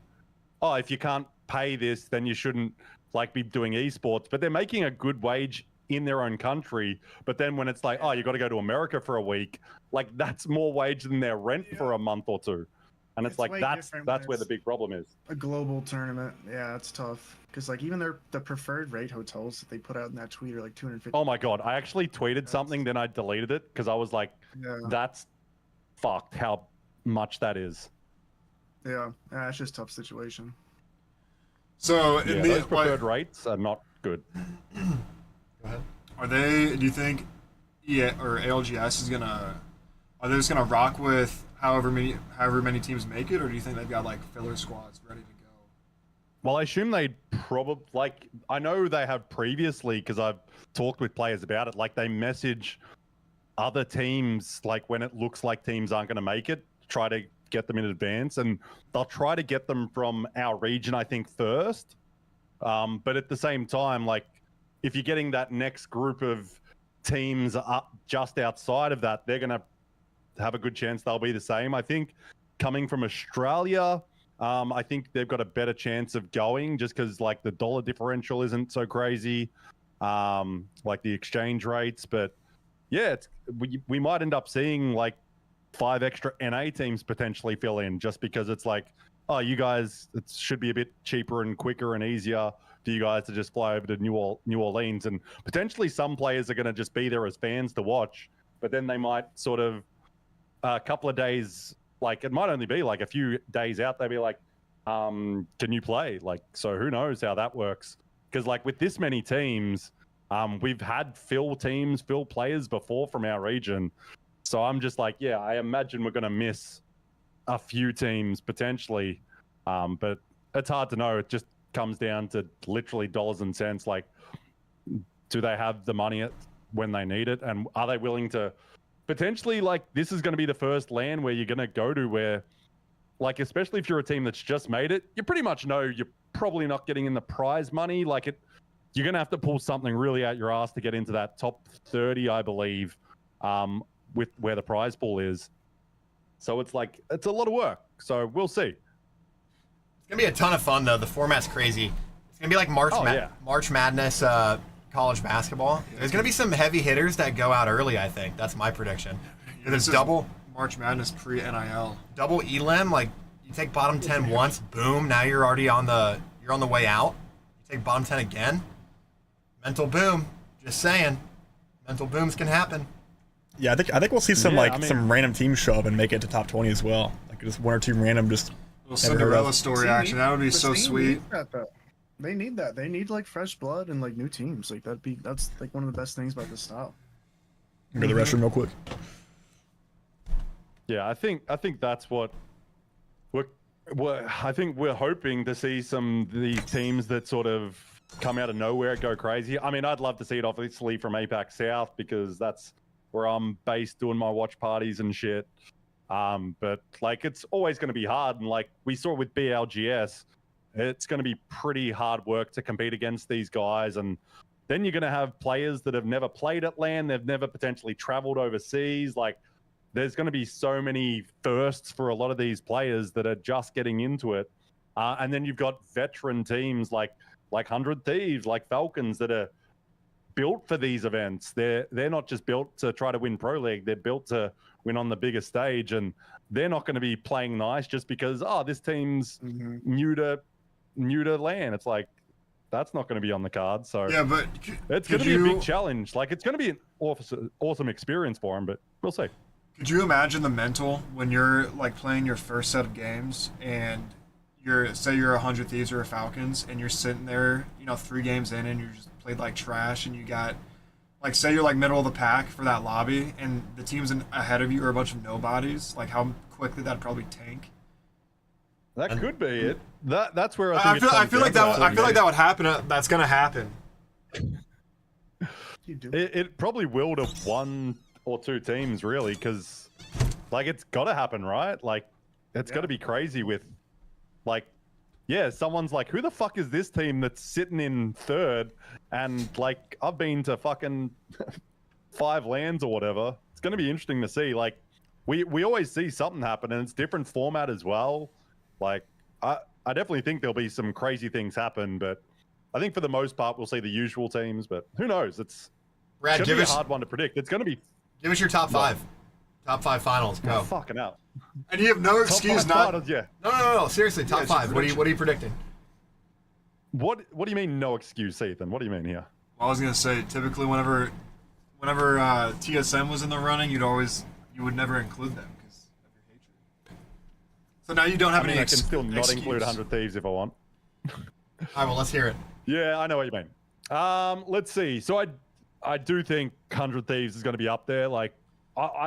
H: if you can't pay this, then you shouldn't like be doing esports, but they're making a good wage in their own country. But then when it's like, you got to go to America for a week, like, that's more wage than their rent for a month or two. And it's like, that's where the big problem is.
I: A global tournament, yeah, it's tough, because like even the preferred rate hotels that they put out in that tweet are like 250.
H: Oh my god, I actually tweeted something, then I deleted it because I was like, that's fucked how much that is.
I: Yeah, it's just a tough situation.
G: So
H: those preferred rates are not good.
E: Go ahead.
G: Do you think EA or ALGS is are they just gonna rock with however many teams make it, or do you think they've got like filler squads ready to go?
H: Well, I assume they'd probably, like, I know they have previously, because I've talked with players about it, like, they message other teams, like, when it looks like teams aren't going to make it, try to get them in advance, and they'll try to get them from our region, I think, first. But at the same time, like, if you're getting that next group of teams up just outside of that, they're going to have a good chance they'll be the same. I think coming from Australia, I think they've got a better chance of going, just because like the dollar differential isn't so crazy. like the exchange rates. But yeah, we might end up seeing like 5 extra NA teams potentially fill in, just because it's like, oh, you guys, it should be a bit cheaper and quicker and easier for you guys to just fly over to New Orleans. And potentially some players are going to just be there as fans to watch, but then they might sort of a couple of days, like it might only be like a few days out, they'd be like, can you play? Like, so who knows how that works? Because like with this many teams, we've had fill players before from our region. So I'm just like, yeah, I imagine we're going to miss a few teams potentially, but it's hard to know. It just comes down to literally dollars and cents. Like, do they have the money when they need it, and are they willing to potentially, like, this is going to be the first LAN where you're going to go to where, like, especially if you're a team that's just made it, you pretty much know you're probably not getting in the prize money. Like, you're going to have to pull something really out your ass to get into that top 30, I believe, with where the prize pool is. So it's like, it's a lot of work. So we'll see.
E: It's going to be a ton of fun, though. The format's crazy. It's going to be like March Madness college basketball. There's going to be some heavy hitters that go out early, I think. That's my prediction. There's double
G: March Madness pre-NIL.
E: Double elim, like you take bottom 10 once, boom, now you're already on the way out. You take bottom 10 again. Mental boom. Just saying. Mental booms can happen.
A: Yeah, I think we'll see some some random teams show up and make it to top 20 as well. Like just one or two random just
G: little Cinderella story action. That would be so sweet.
I: They need that. They need like fresh blood and like new teams. Like that's like one of the best things about this style.
A: Go to the restroom real quick.
H: Yeah, I think that's what I think we're hoping to see some of these teams that sort of come out of nowhere, go crazy. I mean, I'd love to see it obviously from APAC South, because that's where I'm based doing my watch parties and shit. But like, it's always going to be hard. And like we saw with BLGS, it's going to be pretty hard work to compete against these guys. And then you're going to have players that have never played at LAN. They've never potentially traveled overseas. Like, there's going to be so many firsts for a lot of these players that are just getting into it. And then you've got veteran teams like 100 Thieves, like Falcons, that are built for these events. They're not just built to try to win Pro League. They're built to win on the biggest stage, and they're not going to be playing nice just because, oh, this team's new to LAN. It's like, that's not going to be on the card. So
G: yeah, but
H: it's going to be a big challenge. Like, it's going to be an awesome experience for them, but we'll see.
G: Could you imagine the mental when you're like playing your first set of games and say you're a 100 Thieves or a Falcons, and you're sitting there, 3 games in, and you just played like trash, and you got, like, say you're like middle of the pack for that lobby, and the teams ahead of you are a bunch of nobodies. Like, how quickly that'd probably tank.
H: That could be it. That's where I
G: feel like that would happen. That's gonna happen.
H: It probably will to 1 or 2 teams, really, because like, it's got to happen, right? Like, it's got to be crazy with, like, yeah, someone's like, who the fuck is this team that's sitting in 3rd? And like, I've been to fucking 5 LANs or whatever. It's going to be interesting to see. Like, we always see something happen, and it's different format as well. Like, I definitely think there'll be some crazy things happen, but I think for the most part we'll see the usual teams. But who knows? It's
E: Brad,
H: gonna be a hard one to predict. It's going to be.
E: Give us your top 5. Top 5 finals. Go.
H: Oh, fucking hell.
G: And you have no excuse not.
H: Finals, yeah.
E: No. Seriously, top 5. What are you predicting?
H: What do you mean no excuse, Ethan? What do you mean here?
G: Well, I was gonna say, typically whenever TSM was in the running, you would never include them because of your hatred. So now you don't have any.
H: I can still not include 100 Thieves if I want.
E: All right, well, let's hear it.
H: Yeah, I know what you mean. Let's see. So I do think 100 Thieves is going to be up there. Like,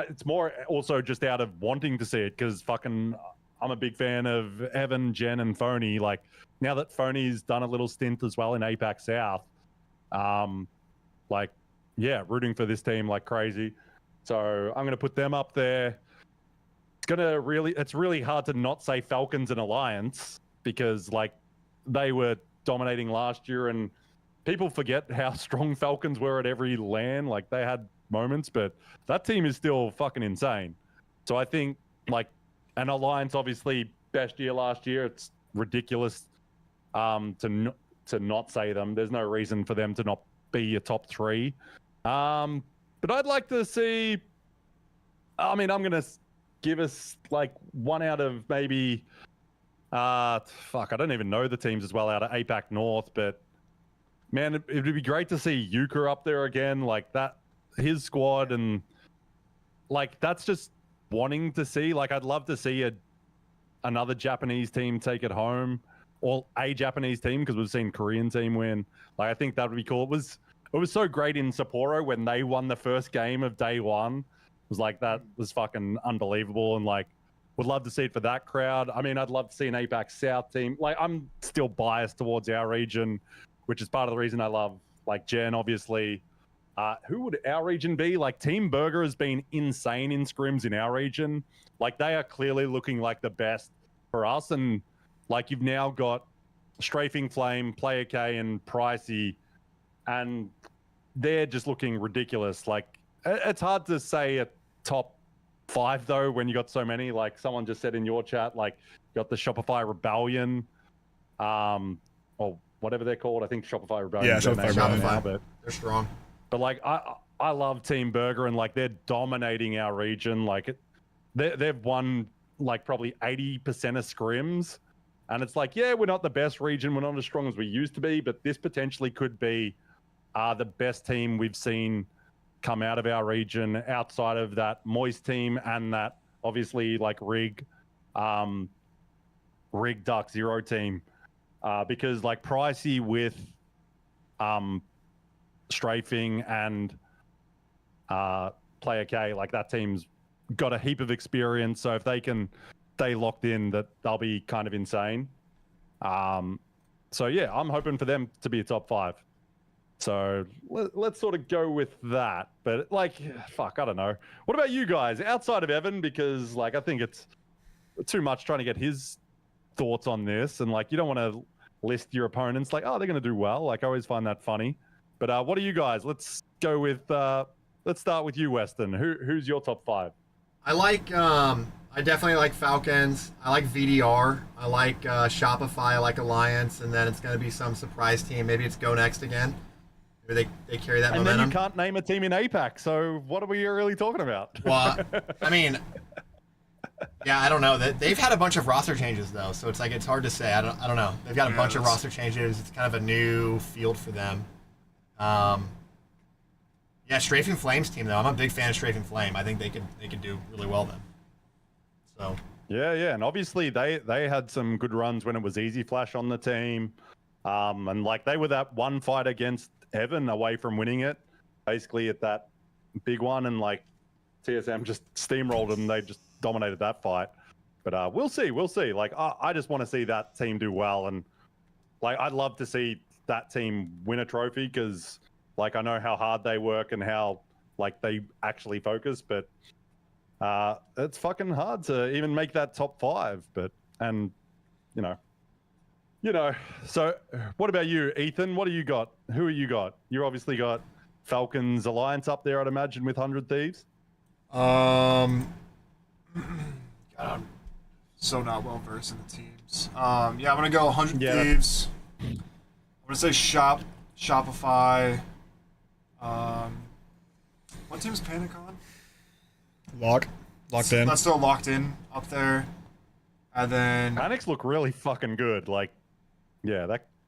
H: it's more also just out of wanting to see it, because fucking I'm a big fan of Evan, Jen, and Phony. Like, now that Phony's done a little stint as well in APAC South, like, yeah, rooting for this team like crazy. So I'm going to put them up there. It's really hard to not say Falcons and Alliance, because like, they were dominating last year, and people forget how strong Falcons were at every LAN. Like, they had moments, but that team is still fucking insane. So I think, like, an Alliance, obviously best year last year. It's ridiculous to not say them. There's no reason for them to not be your top 3. But I'd like to see. I mean, I'm gonna give us like 1 out of maybe. Fuck, I don't even know the teams as well out of APAC North, but man, it would be great to see Euchre up there again, like that, his squad, and like that's just wanting to see. Like, I'd love to see another Japanese team take it home, or a Japanese team, because we've seen Korean team win. Like, I think that would be cool. It was so great in Sapporo when they won the first game of day 1. It was like, that was fucking unbelievable, and like, would love to see it for that crowd. I mean, I'd love to see an APAC South team. Like, I'm still biased towards our region, which is part of the reason I love, like, Gen, obviously. Who would our region be? Like, Team Burger has been insane in scrims in our region. Like, they are clearly looking like the best for us. And, like, you've now got Strafing Flame, Player K, and Pricey, and they're just looking ridiculous. Like, it's hard to say a top 5 though when you got so many. Like, someone just said in your chat, like, you got the Shopify Rebellion, or whatever they're called. I think Shopify Rebellion.
A: Yeah, Shopify Rebellion.
E: Shopify.
H: But
E: They're strong.
H: But like, I love Team Burger, and like, they're dominating our region. Like, they've won like probably 80% of scrims, and it's like, yeah, we're not the best region, we're not as strong as we used to be, but this potentially could be the best team we've seen come out of our region, outside of that Moist team and that obviously like Rig Dark Zero team, because like Pricey with Strafing and Player K, like, that team's got a heap of experience, so if they can stay locked in, that they'll be kind of insane. So yeah, I'm hoping for them to be a top 5. So let's sort of go with that. But like, fuck, I don't know. What about you guys outside of Evan? Because like, I think it's too much trying to get his thoughts on this, and like, you don't want to list your opponents like, oh, they're going to do well. Like, I always find that funny. But what are you guys? Let's go with let's start with you, Weston. Who's your top 5?
E: I like I definitely like Falcons. I like VDR. I like Shopify. I like Alliance, and then it's going to be some surprise team. Maybe it's Go Next again. Maybe they carry that
H: and
E: momentum.
H: And then you can't name a team in APAC, so what are we really talking about?
E: Well, I mean, yeah, I don't know. They've had a bunch of roster changes though, so it's like, it's hard to say. I don't know. They've got a bunch of roster changes. It's kind of a new field for them. Yeah, Strafing Flames team though. I'm a big fan of Strafing Flame. I think they could do really well then. So.
H: Yeah, and obviously they had some good runs when it was Easy Flash on the team, and like, they were that one fight against Evan away from winning it, basically at that big one, and like TSM just steamrolled them. They just dominated that fight. But we'll see. Like, I just want to see that team do well, and like, I'd love to see that team win a trophy, because like, I know how hard they work and how like they actually focus, but it's fucking hard to even make that top 5. But, and you know, so what about you, Ethan? What do you got? Who are you got? You obviously got Falcons Alliance up there, I'd imagine, with 100 Thieves.
G: God, I'm so not well versed in the teams. Yeah, I'm gonna go 100 Thieves. I'm gonna say Shopify. What team's Panic on?
A: Locked in.
G: That's still locked in up there. And then
H: Panic's look really fucking good. Like, yeah,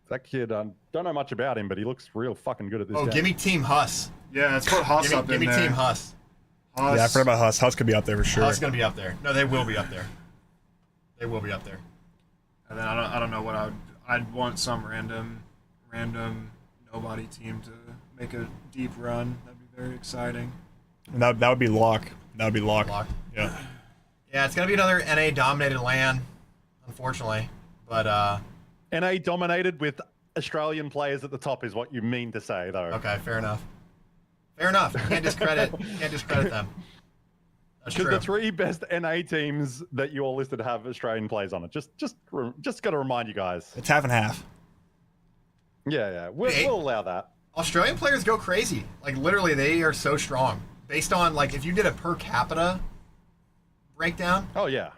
H: that kid, don't know much about him, but he looks real fucking good at this game.
E: Give me Team Huss.
G: Yeah, let's put Huss up in there.
E: Give me Team Huss.
G: Huss.
A: Yeah, I forgot about Huss. Huss could be up there for sure.
E: Huss gonna be up there. No, they will be up there. They will be up there.
G: And then I don't know what I'd want some random nobody team to make a deep run. That'd be very exciting.
A: And that would be Lock. That would be Lock. Yeah.
E: Yeah, it's gonna be another NA dominated LAN, unfortunately. But
H: NA dominated with Australian players at the top is what you mean to say, though.
E: Okay, fair enough. Fair enough. You can't discredit them. That's
H: Because
E: true.
H: the 3 best NA teams that you all listed have Australian players on it. Just got to remind you guys.
A: It's half and half.
H: Yeah. We'll allow that.
E: Australian players go crazy. Like, literally, they are so strong. Based on, like, if you did a per capita breakdown.
H: Oh, yeah.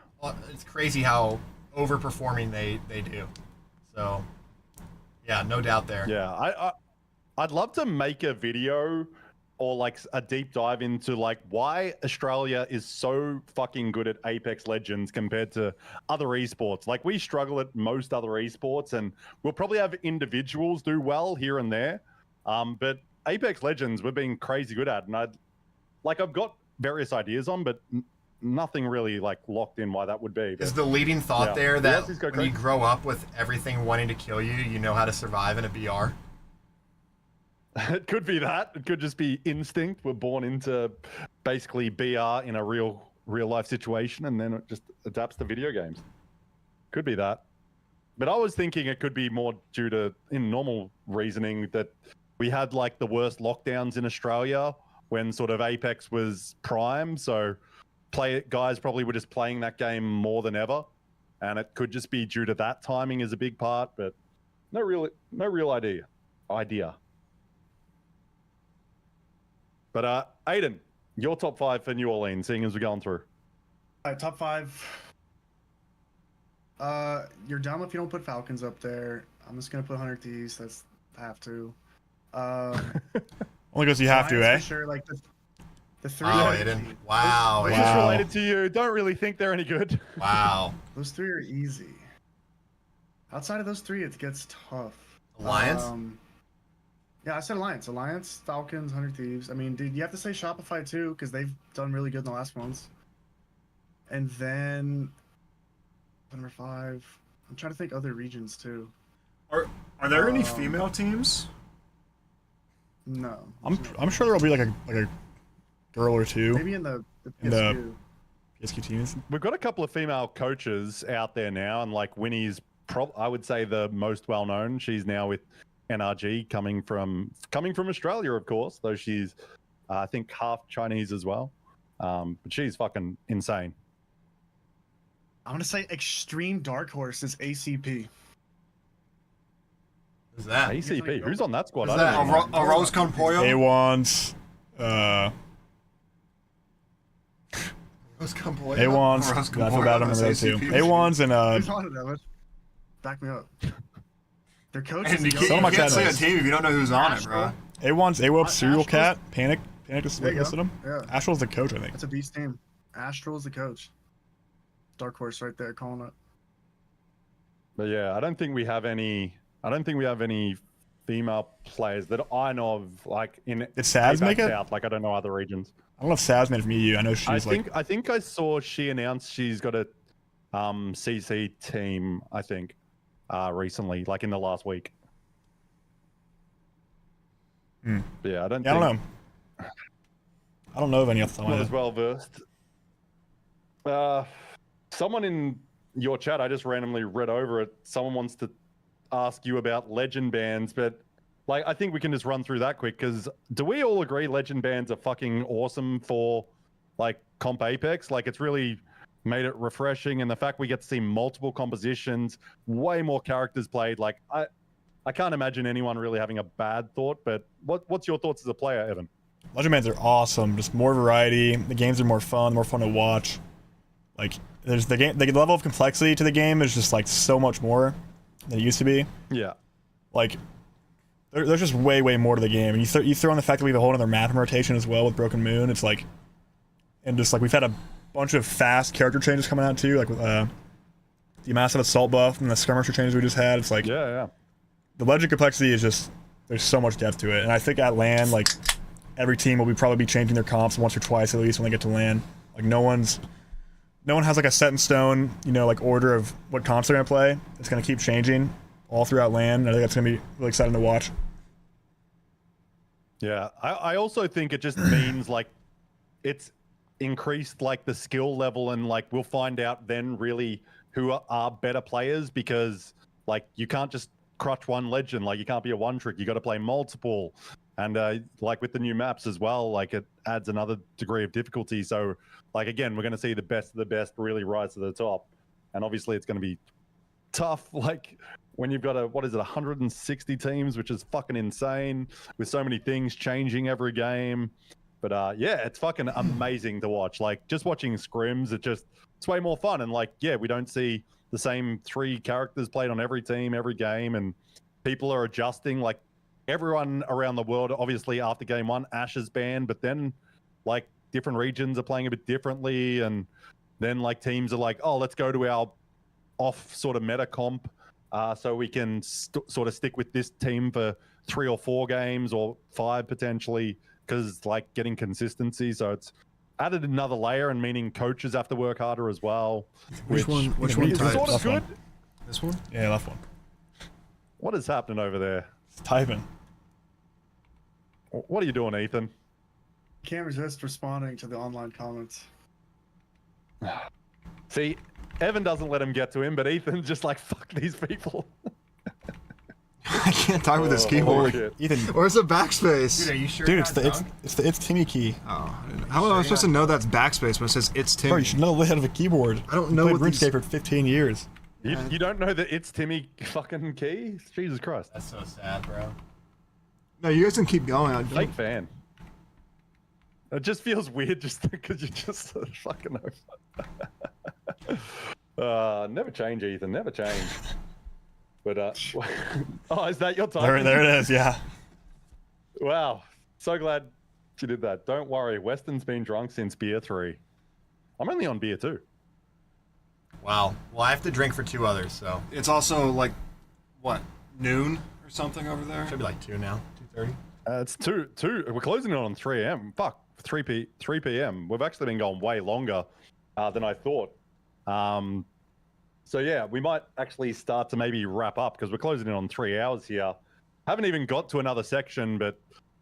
E: It's crazy how overperforming they do. So, yeah, no doubt there.
H: Yeah, I'd love to make a video or like a deep dive into like why Australia is so fucking good at Apex Legends compared to other esports. Like we struggle at most other esports, and we'll probably have individuals do well here and there. But Apex Legends we're being crazy good at, and I've got various ideas on, but nothing really like locked in why that would be. But,
E: is the leading thought there that
H: when
E: when you grow up with everything wanting to kill you, you know how to survive in a BR?
H: It could be that. It could just be instinct. We're born into basically BR in a real life situation, and then it just adapts to video games. Could be that. But I was thinking it could be more due to, in normal reasoning, that we had like the worst lockdowns in Australia when sort of Apex was prime. So guys probably were just playing that game more than ever, and it could just be due to that. Timing is a big part, but no real idea. But Aiden, your top 5 for New Orleans, seeing as we're going through.
I: All right, top 5. You're dumb if you don't put Falcons up there. I'm just gonna put 100 Thieves. That's I have to.
A: Only because you have to, eh?
I: For sure, like the 3.
E: Wow, Aiden. Wow.
H: It's just related to you. Don't really think they're any good.
E: Wow.
I: Those 3 are easy. Outside of those 3, it gets tough.
E: Alliance?
I: Yeah, I said Alliance. Alliance, Falcons, 100 Thieves. I mean, dude, you have to say Shopify too, because they've done really good in the last ones. And then number 5. I'm trying to think other regions too.
G: Are there any female teams?
I: No.
A: I'm sure there'll be like a girl or two.
I: Maybe in the
A: PSQ teams.
H: We've got a couple of female coaches out there now, and like Winnie's, I would say the most well known. She's now with NRG, coming from Australia, of course, though she's I think half Chinese as well. But she's fucking insane.
I: I'm gonna say extreme dark horse is ACP.
E: Who's that?
H: ACP? Who's on that squad?
E: Who's
H: I
E: that?
H: don't know.
E: Rose con Pollo?
A: A1s.
E: Rose con Pollo?
A: A1s. I feel bad on those too. A1s and
I: Who's on it, Evan? Back me up. Their coach
E: And
I: is
E: you can't say a team if you don't know who's on it, bro.
A: A1's AWOP, Serial Cat, Panic is listed him.
I: Yeah.
A: Astral's the coach, I think.
I: That's a beast team. Astral's the coach. Dark horse right there, calling it.
H: But yeah, I don't think we have any female players that I know of, like in
A: Did Saz make it?
H: South. Like I don't know other regions.
A: I don't know if Saz made it from EU. I know she's
H: I think I saw she announced she's got a CC team. I think recently, like in the last week. Yeah, I don't
A: know. I don't know of any off the top of my
H: Not
A: head.
H: as well versed. Someone in your chat, I just randomly read over it. Someone wants to ask you about legend bans, but like I think we can just run through that quick, because do we all agree legend bans are fucking awesome for like comp Apex? Like it's really made it refreshing, and the fact we get to see multiple compositions, way more characters played. Like I can't imagine anyone really having a bad thought. But what's your thoughts as a player, Evan?
A: Legend bans are awesome. Just more variety. The games are more fun to watch. Like there's the level of complexity to the game is just like so much more than it used to be.
H: Yeah.
A: Like there's just way more to the game. And you throw in the fact that we have a whole other map rotation as well with Broken Moon. It's like, and just like we've had a bunch of fast character changes coming out too, like with the massive assault buff and the skirmisher changes we just had. It's like
H: yeah.
A: The legend complexity is just, there's so much depth to it. And I think at LAN, like every team will probably be changing their comps once or twice at least when they get to LAN. Like no one has like a set in stone, like order of what comps they're gonna play. It's gonna keep changing all throughout LAN. And I think that's gonna be really exciting to watch.
H: Yeah, I also think it just means like it's increased like the skill level, and like we'll find out then really who are better players, because like you can't just crutch one legend. Like you can't be a one trick. You got to play multiple, and like with the new maps as well, like it adds another degree of difficulty. So like again, we're going to see the best of the best really rise to the top, and obviously it's going to be tough. Like when you've got 160 teams, which is fucking insane, with so many things changing every game. But yeah, it's fucking amazing to watch. Like just watching scrims, it's way more fun. And like, yeah, we don't see the same 3 characters played on every team, every game, and people are adjusting. Like everyone around the world, obviously after game 1, Ashe is banned, but then like different regions are playing a bit differently, and then like teams are like, oh, let's go to our off sort of meta comp, so we can sort of stick with this team for 3 or 4 games or 5 potentially, because like getting consistency. So it's added another layer, and meaning coaches have to work harder as well.
G: Which one
H: is sort of good.
G: This one?
A: Yeah, left one.
H: What is happening over there?
A: It's typing.
H: What are you doing, Ethan?
I: Can't resist responding to the online comments.
H: See, Evan doesn't let him get to him, but Ethan's just like, fuck these people.
G: I can't type with this keyboard.
A: Ethan,
G: where's the backspace?
E: Dude, are you sure?
A: dude, it's the it's Timmy key.
G: Oh, how am I supposed to know that's backspace when it says it's Timmy?
A: Bro, you should know the head of a keyboard.
G: I don't know
A: what
G: what
A: RuneScape for 15 years.
H: You don't know that it's Timmy fucking key? Jesus Christ.
E: That's so sad, bro.
G: No, you guys can keep going.
H: Fake fan. It just feels weird just because you just fucking know. Never change, Ethan. Never change. But oh, is that your time?
A: There it is. Yeah.
H: Wow. So glad you did that. Don't worry. Weston's been drunk since beer 3. I'm only on beer 2.
E: Wow. Well, I have to drink for 2 others, so.
G: It's also like, what, noon or something over there?
E: Should be like 2 now. 2:30.
H: It's 2. We're closing it on 3 a.m. Fuck. 3 p.m. We've actually been going way longer than I thought. So yeah, we might actually start to maybe wrap up because we're closing in on 3 hours here. Haven't even got to another section, but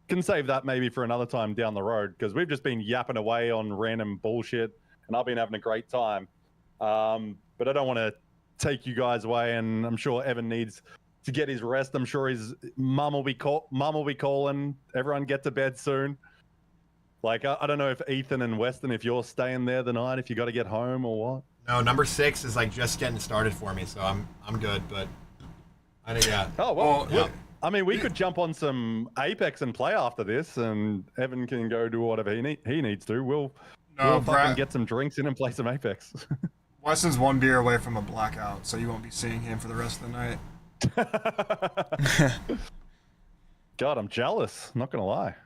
H: can save that maybe for another time down the road because we've just been yapping away on random bullshit and I've been having a great time. But I don't want to take you guys away, and I'm sure Evan needs to get his rest. I'm sure his mum will be calling. Everyone get to bed soon. Like, I don't know if Ethan and Weston, if you're staying there the night, if you got to get home or what.
E: No, number 6 is like just getting started for me, so I'm good. But I think yeah.
H: Oh well, yeah. I mean, we could jump on some Apex and play after this, and Evan can go do whatever he needs to. We'll fucking get some drinks in and play some Apex.
G: Weston's 1 beer away from a blackout, so you won't be seeing him for the rest of the night.
H: God, I'm jealous. Not gonna lie.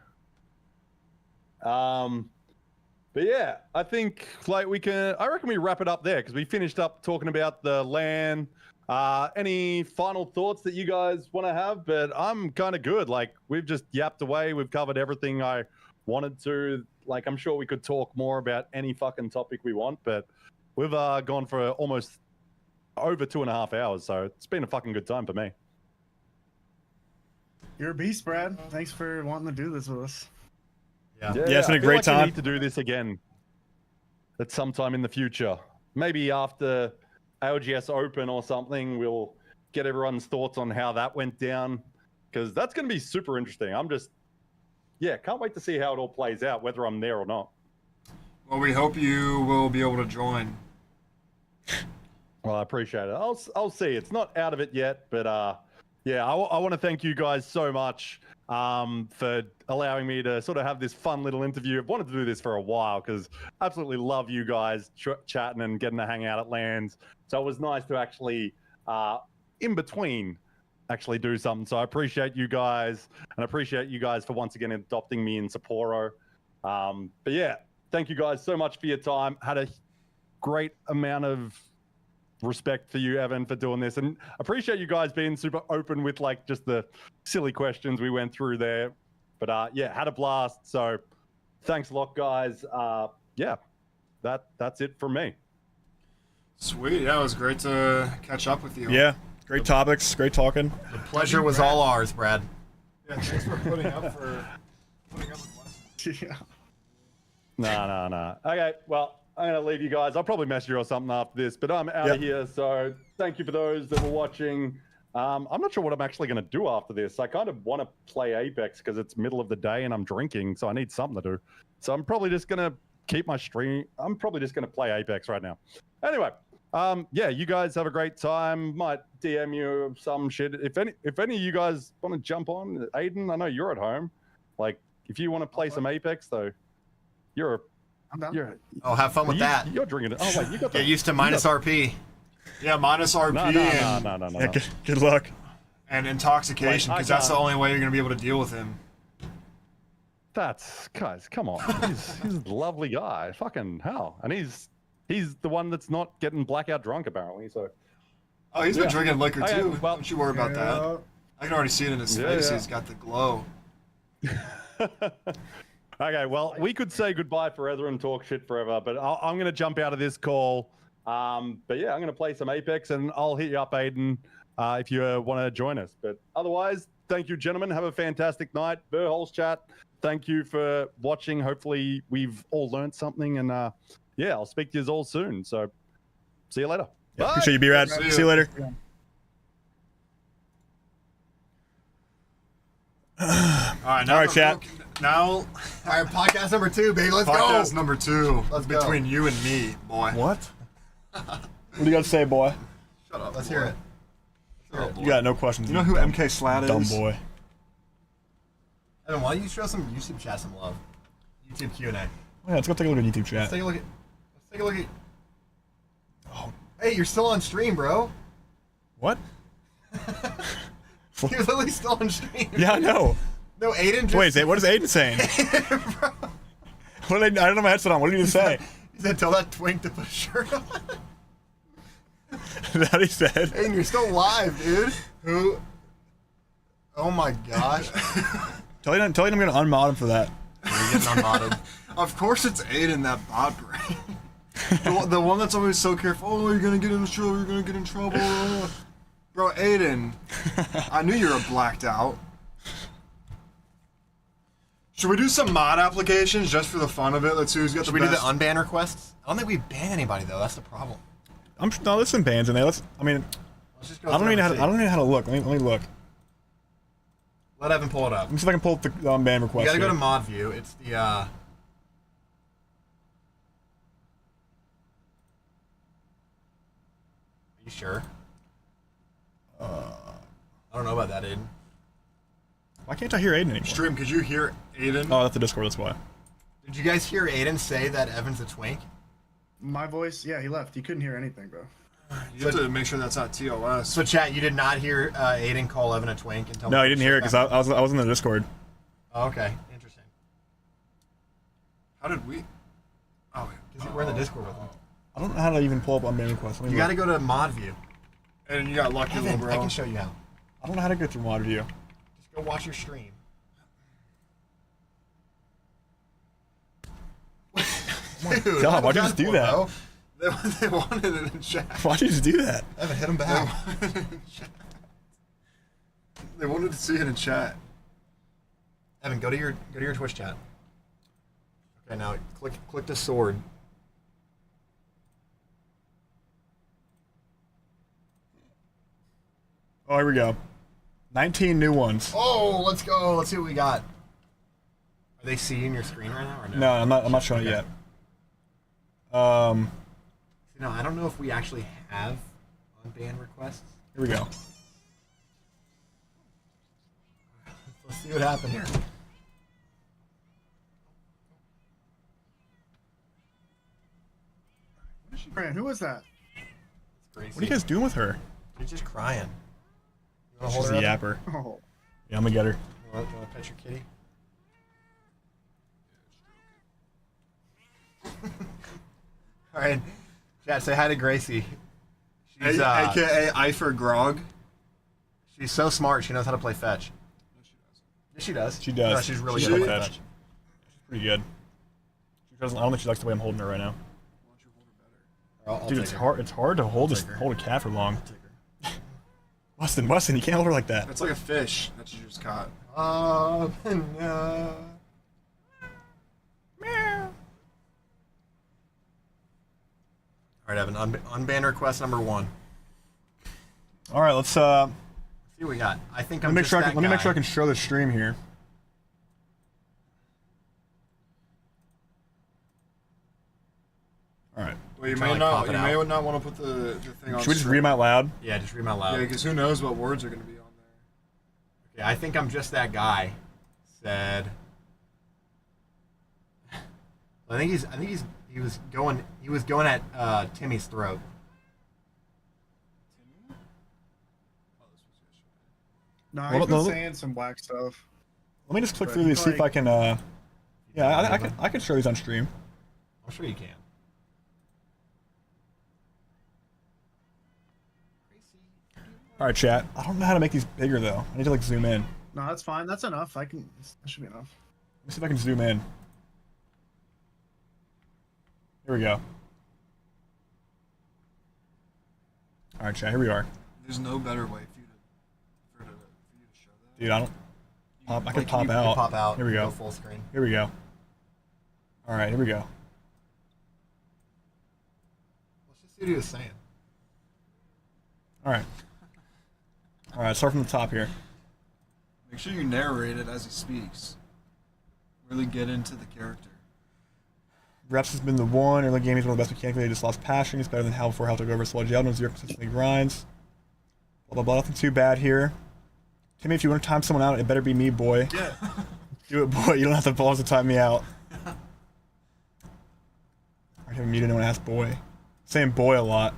H: But yeah, I think like I reckon we wrap it up there because we finished up talking about the LAN. Any final thoughts that you guys want to have? But I'm kind of good. Like we've just yapped away. We've covered everything I wanted to. Like I'm sure we could talk more about any fucking topic we want, but we've gone for almost over 2.5 hours. So it's been a fucking good time for me.
I: You're a beast, Brad. Thanks for wanting to do this with us.
E: Yeah,
A: it's been a great time.
H: We need to do this again at some time in the future. Maybe after ALGS Open or something, we'll get everyone's thoughts on how that went down because that's going to be super interesting. Can't wait to see how it all plays out, whether I'm there or not.
G: Well, we hope you will be able to join.
H: Well, I appreciate it. I'll see. It's not out of it yet, but I want to thank you guys so much for allowing me to sort of have this fun little interview. I've wanted to do this for a while because I absolutely love you guys chatting and getting to hang out at LANs. So it was nice to actually, in between, actually do something. So I appreciate you guys, and I appreciate you guys for once again adopting me in Sapporo. But yeah, thank you guys so much for your time. Had a great amount of respect for you, Evan, for doing this, and appreciate you guys being super open with like just the silly questions we went through there. But had a blast. So thanks a lot, guys. That's it from me.
G: Sweet. Yeah, it was great to catch up with you.
A: Yeah, great topics, great talking.
E: The pleasure was all ours, Brad.
G: Yeah, thanks for putting up with Weston.
I: Yeah.
H: No. Okay, well, I'm going to leave you guys. I'll probably message you or something after this, but I'm out of here. So thank you for those that were watching. I'm not sure what I'm actually going to do after this. I kind of want to play Apex because it's middle of the day and I'm drinking, so I need something to do. So I'm probably just going to keep my stream. I'm probably just going to play Apex right now. Anyway, you guys have a great time. Might DM you some shit. If any of you guys want to jump on, Aiden, I know you're at home. Like, if you want to play some Apex, though,
I: I'm down.
E: Have fun with that.
H: You're drinking it. Oh wait, you got
E: Get used to minus RP.
G: Yeah, minus RP.
H: No.
A: Yeah, good luck.
G: and intoxication,
H: Like,
G: because that's the only way you're gonna be able to deal with him.
H: That's guys, come on. He's a lovely guy. Fucking hell. And he's the one that's not getting blackout drunk apparently. So.
G: Oh, he's been drinking liquor
H: Okay,
G: too.
H: well,
G: Don't you worry about that. I can already see it in his face. He's got the glow.
H: Okay, well, we could say goodbye forever and talk shit forever, but I'm going to jump out of this call. But yeah, I'm going to play some Apex, and I'll hit you up, Aiden, if you want to join us. But otherwise, thank you, gentlemen. Have a fantastic night. Verhulst chat, thank you for watching. Hopefully, we've all learned something, and yeah, I'll speak to you all soon. So, see you later.
A: Yeah, appreciate you, B-Rad. See you later.
G: All
A: right, chat.
E: Now, all right, podcast number 2, baby. Let's go.
G: Podcast number 2.
E: Let's go.
G: Between you and me, boy.
A: What? What do you got to say, boy?
E: Shut up. Let's hear it.
A: You got no questions.
G: You know who MK Slat is?
A: Dumb boy.
E: Evan, why don't you show some YouTube chat some love? YouTube Q&A.
A: Oh, yeah, let's go take a look at YouTube chat.
E: Let's take a look at. Oh, hey, you're still on stream, bro.
A: What?
E: You're literally still on stream.
A: Yeah, I know.
E: No, Aiden just...
A: Wait, what is Aiden saying? What did I don't have my headset on. What did he say?
E: He said, tell that twink to put a shirt on.
A: Is that what he said?
E: Aiden, you're still live, dude. Who? Oh my gosh.
A: Tell him I'm going to unmod him for that.
E: You're getting unmodded.
G: Of course it's Aiden, that bot brain. the one that's always so careful. Oh, you're going to get in trouble. You're going to get in trouble. Bro, Aiden, I knew you were blacked out. Should we do some mod applications just for the fun of it? Let's see who's got the best.
E: Should we do the unban requests? I don't think we ban anybody though. That's the problem.
A: No, there's some bands in there. Let's just go. I don't even know how to look. Let me look.
E: Let Evan pull it up.
A: Let me see if I can pull up the band request.
E: You gotta go
A: here.
E: to mod view. It's the Are you sure? I don't know about that, Aiden.
A: Why can't I hear Aiden anymore?
G: Stream, could you hear Aiden?
A: Oh, that's the Discord, that's why.
E: Did you guys hear Aiden say that Evan's a twink?
I: My voice? Yeah, he left. He couldn't hear anything, bro.
G: You have to make sure that's not TOS.
E: So chat, you did not hear Aiden call Evan a twink until...
A: No, I didn't hear it because I was in the Discord.
E: Oh, okay, interesting.
G: How did we... Oh,
E: because we're in the Discord with him.
A: I don't know how to even pull up unban requests.
E: You gotta go to mod view.
G: And you got lucky,
E: Evan,
G: bro.
E: I can show you how.
A: I don't know how to go through mod view.
E: Just go watch your stream. Dude,
A: God, why'd you just do that?
E: bro?
G: They wanted it in chat.
A: Why'd you just do that?
E: Evan, hit him back.
G: They wanted to see it in chat.
E: Evan, go to your Twitch chat. Okay, now click the sword.
A: Oh, here we go. 19 new ones.
E: Oh, let's go. Let's see what we got. Are they seeing your screen right now or no?
A: No, I'm not showing it yet.
E: No, I don't know if we actually have unban requests.
A: Here we go.
E: Let's see what happened here.
I: Brand, who was that?
E: Gracie.
A: What are you guys doing with her?
E: She's just crying. You wanna
A: She's
E: hold
A: a
E: her up?
A: yapper.
I: Oh.
A: Yeah, I'm gonna get her.
E: You want to pet your kitty? All right, chat. Say hi to Gracie. She's
G: AKA Eifer Grog.
E: She's so smart. She knows how to play fetch. Yes, she does.
A: She does.
E: No, she's really
A: She's
E: good
A: good
E: at
A: at
E: fetch.
A: fetch. She's pretty good. She doesn't. I don't think she likes the way I'm holding her right now.
E: I'll
A: Dude,
E: take
A: it's
E: her.
A: hard. It's hard to hold a cat for long. Weston, you can't hold her like that.
G: That's like a fish that you just caught.
E: No.
A: Meow.
E: All right, Evan. Unban request number 1.
A: All right, let's
E: see what we got. I think
A: let me make sure I can show the stream here. All right.
G: Well, you may not want to put the thing on.
A: Should we just read them out loud?
E: Yeah, just read them out loud.
G: Yeah, because who knows what words are going to be on there.
E: Okay, I think I'm just that guy. Said. I think he was going at Timmy's throat.
I: No,
A: Well,
I: he's been
A: no,
I: saying some whack stuff.
A: Let me just click
I: But
A: through these, see if I
I: like-
A: can. Yeah, I can show these on stream.
E: I'm sure you can.
A: All right, chat. I don't know how to make these bigger though. I need to like zoom in.
I: No, that's fine. That's enough. That should be enough.
A: Let me see if I can zoom in. Here we go. All right, chat. Here we are.
G: There's no better way for you to show that.
A: Dude, I don't. Pop, I can
E: Like,
A: pop
E: you
A: out.
E: pop out.
A: Here we go.
E: Full screen.
A: Here we go. All right, here we go.
E: Let's just see what he was saying.
A: All right. All right, start from the top here.
G: Make sure you narrate it as he speaks. Really get into the character.
A: Reps has been the one. Early game, he's one of the best mechanically. He just lost passion. He's better than Hal before Hal took over. Slow jail. No zero consistently grinds. Blah, blah, blah. Nothing too bad here. Timmy, if you want to time someone out, it better be me, boy.
G: Yeah.
A: Do it, boy. You don't have the balls to time me out. I haven't muted anyone asked boy. Saying boy a lot.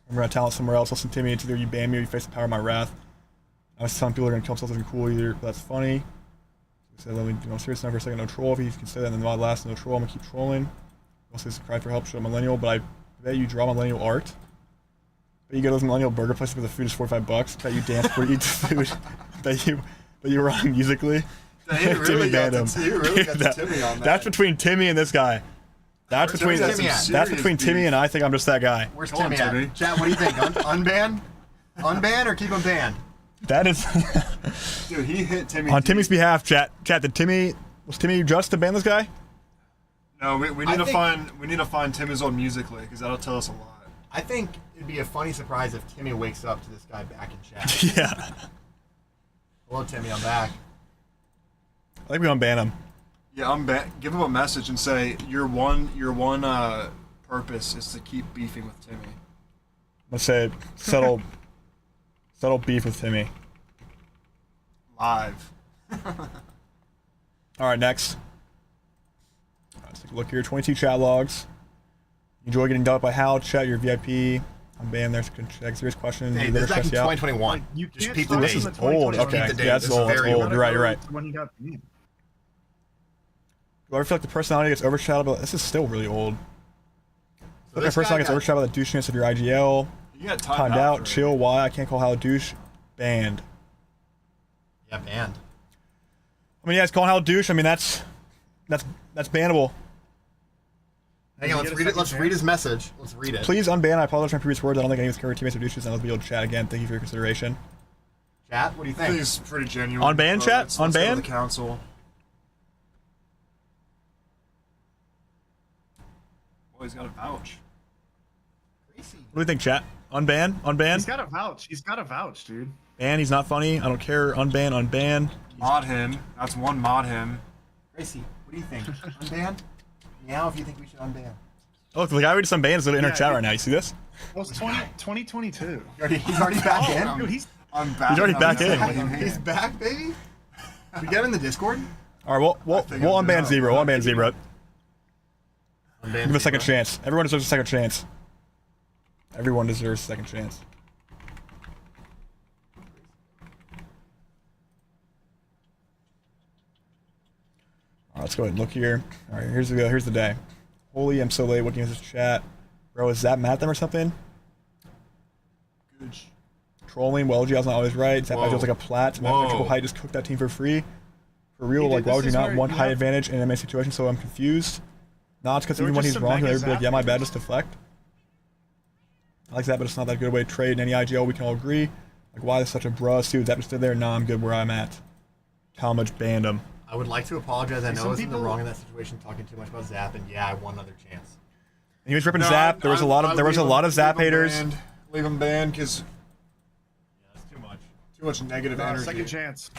A: Remember, I talent somewhere else. Listen, Timmy, it's either you ban me or you face the power of my wrath. I was telling people they're going to kill themselves isn't cool either, but that's funny. So let me do serious enough for a second. No troll. If you can say that, then my last no troll. I'm going to keep trolling. Also, this cry for help. Show millennial, but I bet you draw millennial art. Bet you go to those millennial burger places where the food is $45. Bet you dance before you eat the food. bet you rhyme musically.
G: He really got to Timmy on that.
A: That's between Timmy and this guy. That's between
E: Timmy at?
A: that's between Timmy and I think I'm just that guy.
E: Where's
G: Come on,
E: Timmy
G: Timmy.
E: at? Chat, what do you think? Unban? Unban or keep him banned?
A: That is
G: Dude, he hit Timmy.
A: on Timmy's behalf, chat. Did was Timmy just to ban this guy?
G: No, we need to find Timmy's old musically because that'll tell us a lot.
E: I think it'd be a funny surprise if Timmy wakes up to this guy back in chat.
A: Yeah.
E: Hello, Timmy, I'm back.
A: I think we unban him.
G: Yeah, give him a message and say your one purpose is to keep beefing with Timmy.
A: Let's say settle beef with Timmy.
G: Live.
A: All right, next. Let's take a look here. 22 chat logs. Enjoy getting dealt by Hal. Chat your VIP. I'm banned there. So check serious question.
E: Hey, this is back in 2021.
I: You
E: Just
I: can't
E: peep the
I: start
E: date.
I: from
A: This is
I: the
A: old.
I: 2021.
A: Okay.
E: Peep the date.
A: Yeah, that's
E: This is
A: old. That's
E: very
A: old.
E: old.
A: You're right. You're right.
I: When he got banned.
A: Do I ever feel like the personality gets overshadowed by... This is still really old.
E: So
A: Look, my
E: this guy
A: personality gets
E: got-
A: overshadowed by the douchiness of your IGL.
G: You got
A: Timed out. Chill. Why? I can't call Hal a douche. Banned.
E: Yeah, banned.
A: I mean, yeah, it's calling Hal a douche. I mean, that's bannable.
E: Hang on, let's read his message. Let's read it.
A: Please unban. I apologize for my previous words. I don't think any of his current teammates are douches, and let's be able to chat again. Thank you for your consideration.
E: Chat, what do you
G: I think
E: think?
G: it's pretty genuine.
A: Unban, chat?
G: Let's go to
A: Unban?
G: the council. Well, he's got a vouch.
A: What do you think, chat? Unban?
I: He's
A: Unban?
I: got a vouch. He's got a vouch, dude.
A: Ban, he's not funny. I don't care. Unban, unban.
G: Mod him. That's one mod him.
E: Gracie, what do you think? Unban? Meow if you think we should unban.
A: Oh, the guy we just unbanned is in our
I: Yeah,
A: chat
I: it-
A: right now. You see this?
I: Well, it's 2022.
E: He's already back in?
I: Dude, he's
G: I'm back.
A: He's already back in.
E: He's back, baby? We get him in the Discord?
A: All right, we'll unban Zebra. We'll unban Zebra.
E: Unban
A: Give him a second
E: Zebra.
A: chance. Everyone deserves a second chance. Everyone deserves a second chance. All right, let's go ahead and look here. All right, here's the day. Holy, I'm so late. What game is this chat? Bro, is that Matt them or something?
G: Good.
A: Trolling. Well, LGL's not always right. Zap feels like a plat. Matt triple height just cooked that team for free. For real,
I: Dude,
A: like why
I: this
A: would you
I: is
A: not
I: where
A: want
I: you
A: height
I: have-
A: advantage in an MMA situation? So I'm confused. No, it's because
I: There
A: even
I: were
A: when
I: just
A: he's
I: some
A: wrong,
I: mega
A: he'll be like, yeah, my
I: zappers.
A: bad, just deflect. I like that, but it's not that good a way to trade in any IGL. We can all agree. Like, why is such a bruh? Dude, Zap just stood there. Nah, I'm good where I'm at. Talmadge banned him.
E: I would like to apologize. I know I
I: Some
E: was in the
I: people-
E: wrong in that situation, talking too much about Zap, and yeah, I want another chance.
A: And he was ripping Zap. There was a lot of Zap haters.
G: Leave him banned because
E: Yeah, that's too much.
G: too much negative energy.
I: second chance.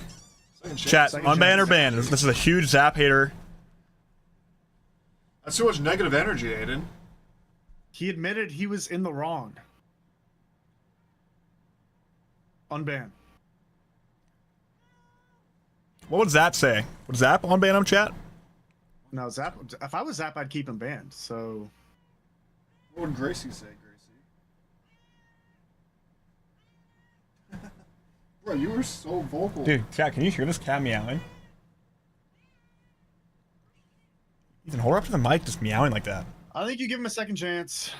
G: Second chance.
A: Chat,
I: Second
A: unban or
I: chance.
A: ban? This is a huge Zap hater.
G: That's too much negative energy, Aiden.
I: He admitted he was in the wrong. Unban.
A: What would Zap say? Would Zap unban him, chat?
I: No, Zap. If I was Zap, I'd keep him banned. So
G: What would Gracie say, Gracie? Bro, you were so vocal.
A: Dude, chat, can you hear this cat meowing? Ethan, hold her up to the mic just meowing like that.
I: I think you give him a second chance.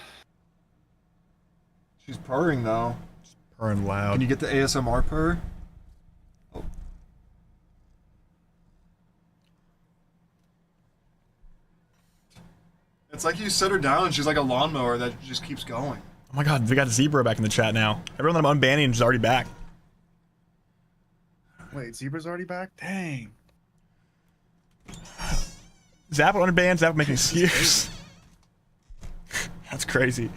G: She's purring though.
A: Purring loud.
G: Can you get the ASMR purr? Oh. It's like you set her down and she's like a lawnmower that just keeps going.
A: Oh my god, we got Zebra back in the chat now. Everyone that I'm unbanning is already back.
I: Wait, Zebra's already back? Dang.
A: Zap unbanned, Zap making excuse. That's crazy.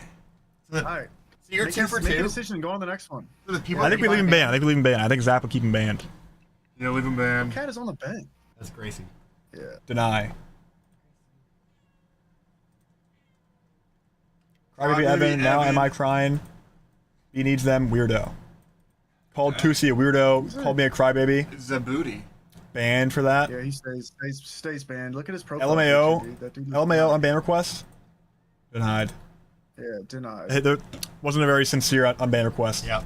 I: Alright.
E: So you're
I: Make
E: 2 for 2?
I: Make a decision and go on the next one.
A: I think we leave him banned. I think we leave him banned. I think Zap will keep him banned.
G: Yeah, leave him banned.
I: Cat is on the bench.
E: That's crazy.
I: Yeah.
A: Deny. Crybaby Evan, now am I crying? He needs them, weirdo. Called Tusi a weirdo, called me a crybaby.
G: Zabooty.
A: Banned for that.
I: Yeah, he stays banned. Look at his profile.
A: LMAO.
I: picture, dude. That dude is
A: LMAO
I: banned.
A: unban request. Denied.
I: Yeah, denied.
A: There wasn't a very sincere unban request.
E: Yeah.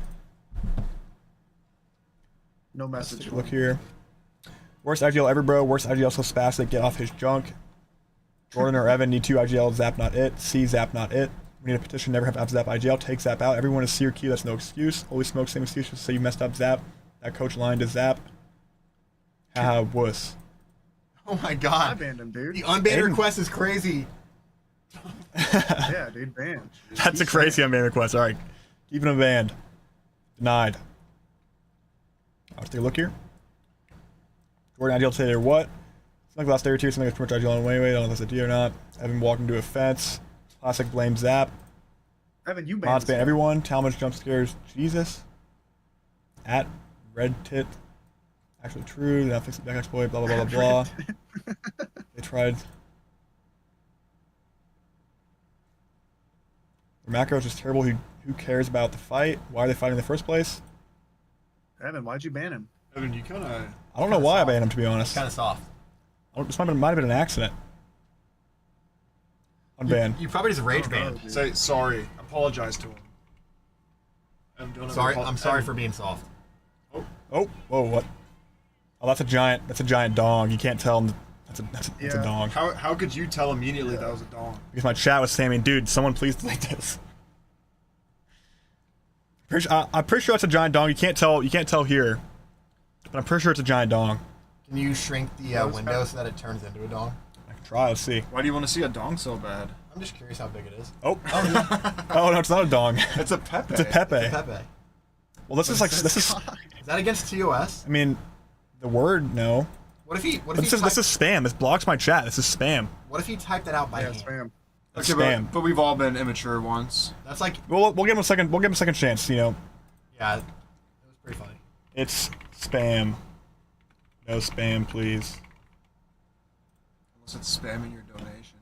I: No message.
A: Look here. Worst IGL ever, bro. Worst IGL so spastic. Get off his junk. Jordan or Evan need 2 IGL. Zap not it. C Zap not it. We need a petition. Never have Zap IGL. Take Zap out. Everyone is C or Q. That's no excuse. Holy smoke. Same excuse. Just say you messed up Zap. That coach line to Zap. Haha, wuss.
E: Oh my
I: I
E: god.
I: banned him, dude.
E: The unbanned request is crazy.
I: Yeah, dude, banned.
A: That's a crazy unban request. Alright. Keeping him banned. Denied. Let's take a look here. Jordan IGL today or what? It's like the last day or two. Something that's too much IGL on way. I don't know if that's a D or not. Evan walking into a fence. Classic blame Zap.
I: Evan, you banned.
A: Mods ban everyone. Talmadge jump scares. Jesus. At red tit. Actually true. Now fix the back exploit. Blah blah blah blah blah. They tried. The macro is just terrible. Who cares about the fight? Why are they fighting in the first place?
I: Evan, why'd you ban him?
G: Evan, you kind of.
A: I don't know why I banned him, to be honest.
E: Kind of soft.
A: This might have been an accident. Unban.
E: You probably just rage banned.
G: Say sorry. Apologize to him.
E: Sorry, I'm sorry for being soft.
A: Oh, whoa, what? Oh, that's a giant dong. You can't tell him that's a dong.
G: How could you tell immediately that was a dong?
A: Because my chat was saying, dude, someone please delete this. I'm pretty sure it's a giant dong. You can't tell here, but I'm pretty sure it's a giant dong.
E: Can you shrink the window so that it turns into a dong?
A: I can try. Let's see.
G: Why do you want to see a dong so bad?
E: I'm just curious how big it is.
A: Oh. Oh no, it's not a dong.
G: It's a Pepe.
A: It's a Pepe.
E: It's a Pepe.
A: Well, this is.
E: Is that against TOS?
A: I mean, the word no.
E: What if he?
A: This is spam. This blocks my chat. This is spam.
E: What if he typed that out by hand?
I: Spam.
A: That's
G: Okay,
A: spam.
G: but we've all been immature once.
E: That's like.
A: We'll give him a second. We'll give him a second chance. You know.
E: Yeah, it was pretty funny.
A: It's spam. No spam, please.
G: Unless it's spamming your donation.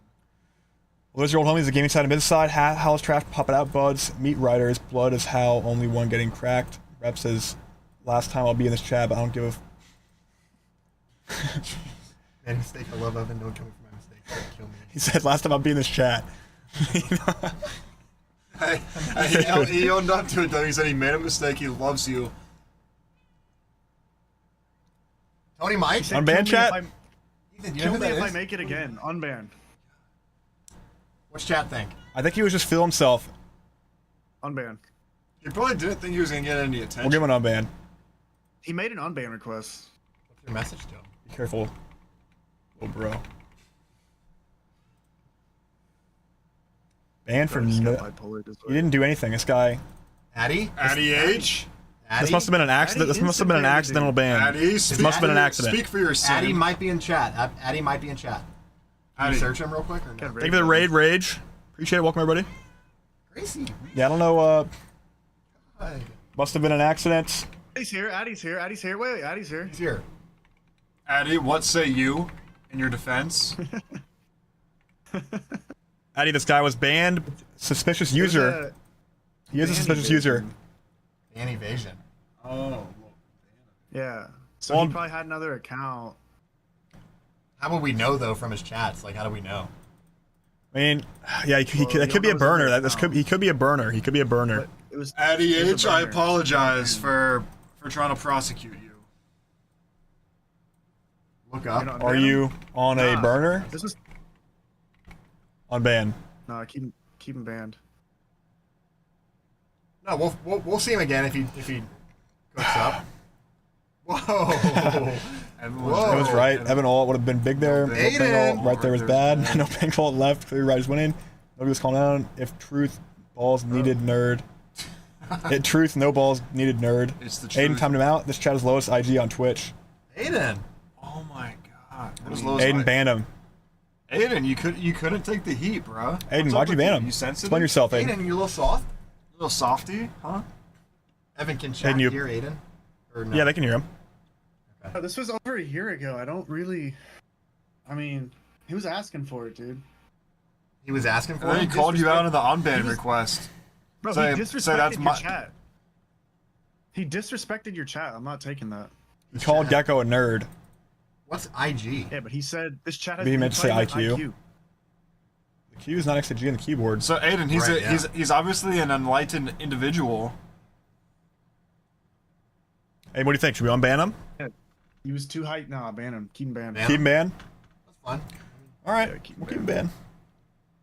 A: Well, there's your old homies, the gaming side and business side. Hal is trash, pop it out, buds. Meat Riders, blood is Hal, only one getting cracked. Rep says, last time I'll be in this chat, but I don't give a.
E: Man, mistake. I love Evan. Don't kill me for my mistake. Don't kill me.
A: He said, last time I'll be in this chat.
G: Hey, he owned up to it though. He said he made a mistake. He loves you.
E: Tony Mike?
A: Unban chat?
E: Ethan, you know
I: Kill
E: who
I: me
E: that
I: if
E: is?
I: I make it again. Unbanned.
E: What's chat think?
A: I think he was just feeling himself.
I: Unbanned.
G: He probably didn't think he was gonna get any attention.
A: We'll give him an unban.
I: He made an unban request.
E: What's your message to him?
A: Be careful. Oh, bro. Banned for
I: This guy
A: no.
I: bipolar disorder.
A: He didn't do anything. This guy.
E: Addy?
G: Addy H.
E: Addy?
A: This must have been an accident. This must have been an accidental ban.
G: Addy,
A: This must have been an accident.
G: Speak for yourself.
E: Addy might be in chat. Addy might be in chat. Can you
G: Addy.
E: search him real quick or no?
A: Thank you for the raid, Rage. Appreciate it. Welcome, everybody.
E: Crazy.
A: Yeah, I don't know.
E: Hi.
A: Must have been an accident.
I: Addy's here. Addy's here. Addy's here. Wait, Addy's here.
E: He's here.
G: Addy, what say you in your defense?
A: Addy, this guy was banned. Suspicious user. He is a suspicious user.
E: Ban evasion.
G: Oh.
I: Yeah. So
A: Well,
I: he probably had another account.
E: How would we know though from his chats? Like, how do we know?
A: I mean, yeah, that could
I: you
A: be a
I: don't know
A: burner.
I: his
A: He could be a burner. He could be a burner.
I: It was
G: Addy
I: it was
G: H,
I: a
G: I
I: burner.
G: apologize for for trying to prosecute you.
E: Look up.
I: You're not
A: Are
I: ban him?
A: you on a
I: Nah,
A: burner?
I: This is
A: On ban.
I: no. Keep him banned.
E: No, we'll see him again if he cooks up. Whoa.
A: It was right. Evan Alt would have been big there. No
E: Aiden.
A: ping alt right there was bad. No ping alt left. Clear right is winning. Nobody was calling down. If truth, balls needed nerd. Truth, no balls needed nerd.
G: It's the
A: Aiden
G: truth.
A: timed him out. This chat is lowest IG on Twitch.
E: Aiden.
G: Oh my god. What is
A: Aiden banned him.
G: Aiden, you couldn't take the heat, bro.
A: Aiden, why'd you ban him?
G: You sensitive?
A: Explain yourself, Aiden.
E: Aiden, you a little soft?
G: A little softy, huh?
E: Evan, can chat
A: Aiden, you-
E: hear Aiden? Or no?
A: Yeah, they can hear him.
I: Oh, this was over a year ago. I don't really. I mean, he was asking for it, dude.
E: He was asking for
G: And then he
E: it?
G: called you out on the
I: He
G: unban
I: was-
G: request.
I: Bro,
G: Say-
I: he
G: say
I: disrespected
G: that's
I: your
G: my-
I: chat. He disrespected your chat. I'm not taking that.
A: He called Gecko a nerd.
E: What's IG?
I: Yeah, but he said this chat has
A: Maybe he meant to say
I: infinite
A: IQ. The Q is not next to G on the keyboard.
G: So Aiden, he's
E: Right, yeah.
G: he's obviously an enlightened individual.
A: Hey, what do you think? Should we unban him?
I: He was too hyped. Nah, ban him. Keep him banned.
E: Ban
A: Keep him banned?
E: That's fine.
A: All right.
I: Yeah, keep him
A: We'll keep him banned.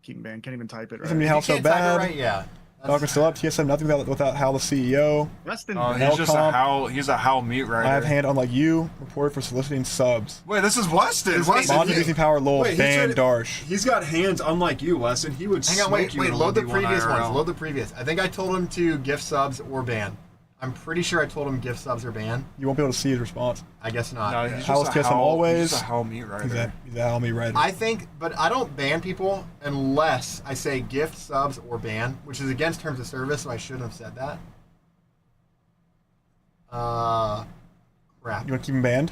I: Keep him banned. Can't even type it
A: Doesn't
I: right.
A: mean how
E: You
A: so
E: can't type it
A: bad.
E: right, yeah.
A: Talking still up. TSM nothing without Hal the CEO.
I: Less than
G: He's just a
A: L-comp.
G: Hal. He's a Hal meat writer.
A: I have hand unlike you. Reported for soliciting subs.
G: Wait, this is Weston.
E: This is
G: Weston.
A: Bonds abusing power. Lol.
G: Wait, he's
A: Ban
G: trying
A: Darsh.
G: He's got hands unlike you, Weston. He would.
E: Hang on,
G: smoke
E: wait,
G: you in
E: load the
G: 1v1
E: previous
G: IRL.
E: ones. Load the previous. I think I told him to gift subs or ban. I'm pretty sure I told him gift subs or ban.
A: You won't be able to see his response.
E: I guess not.
G: No, he's
A: How's
G: just a
A: TSM
G: Hal.
A: always?
G: He's just a Hal meat writer.
A: He's a Hal me writer.
E: I think, but I don't ban people unless I say gift subs or ban, which is against terms of service, so I shouldn't have said that. Crap.
A: You want to keep him banned?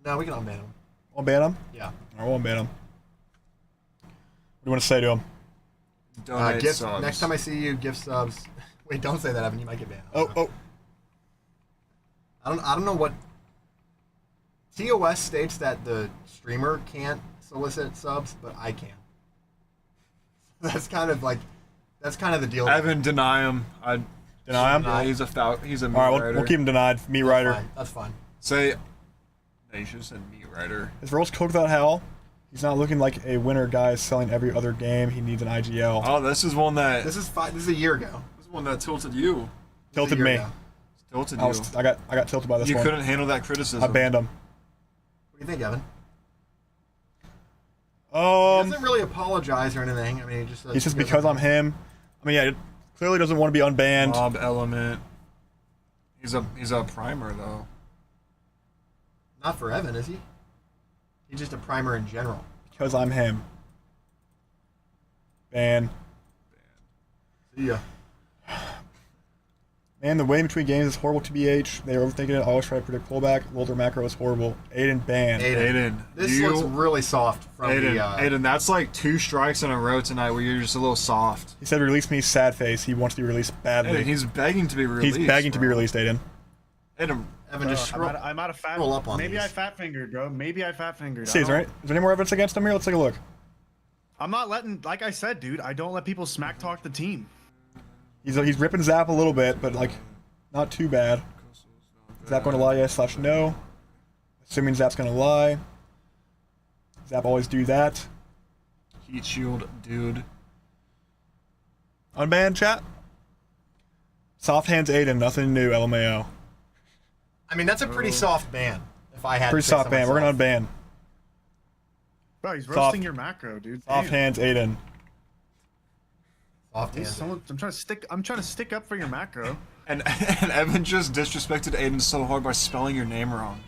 E: No, we can unban him.
A: Want to ban him?
E: Yeah.
A: All right, we'll unban him. What do you want to say to him?
G: Donate
E: Gift,
G: subs.
E: next time I see you, gift subs. Wait, don't say that, Evan. You might get banned.
A: Oh.
E: I don't know what. TOS states that the streamer can't solicit subs, but I can. That's kind of the deal.
G: Evan, deny him. I
A: Deny him?
G: Yeah, he's a meat
A: All right,
G: writer.
A: we'll keep him denied. Meat
E: That's
A: writer.
E: fine. That's fine.
G: Say. No, you should have said meat writer.
A: Is Verhulst cooked without Hal? He's not looking like a winner guy selling every other game. He needs an IGL.
G: Oh, this is one that.
E: This is a year ago.
G: This is one that tilted you.
A: Tilted
E: year
A: me.
E: ago.
G: Tilted
A: I
G: you.
A: got tilted by this
G: You
A: one.
G: couldn't handle that criticism.
A: I banned him.
E: What do you think, Evan? He
A: Um,
E: doesn't really apologize or anything. I mean, he just says.
A: he says because I'm him. I mean, yeah, he clearly doesn't want to be unbanned.
G: Mob element. He's a primer though.
E: Not for Evan, is he? He's just a primer in general.
A: Because I'm him. Ban.
E: See ya.
A: Man, the waiting between games is horrible to BH. They are overthinking it. Always try to predict pullback. Lolder macro is horrible. Aiden ban.
G: Aiden.
E: This
G: you-
E: looks really soft from
G: Aiden,
E: the.
G: Aiden, that's like 2 strikes in a row tonight where you're just a little soft.
A: He said, "Release me, sad face." He wants to be released badly.
G: Aiden, he's begging to be released.
A: He's begging to be released, Aiden.
G: Aiden,
E: Evan, just scroll.
I: I'm out of fat.
E: scroll up on
I: Maybe
E: these.
I: I fat fingered, bro. Maybe I fat fingered.
A: See, is there any more evidence against him here? Let's take a look.
I: I'm not letting. Like I said, dude, I don't let people smack talk the team.
A: He's ripping Zap a little bit, but like, not too bad. Zap going to lie? Yes / no. Assuming Zap's going to lie. Zap always do that.
G: heat shield, dude.
A: Unbanned chat. Soft hands Aiden. Nothing new. LMAO.
E: I mean, that's a pretty soft ban. If I had
A: Pretty
E: to say
A: soft
E: so
A: ban. We're
E: myself.
A: gonna unban.
I: Bro, he's
A: Soft-
I: roasting your macro, dude.
A: Soft
I: Damn.
A: hands Aiden.
E: Soft
I: Dude,
E: hands.
I: I'm trying to stick up for your macro.
G: And Evan just disrespected Aiden so hard by spelling your name wrong.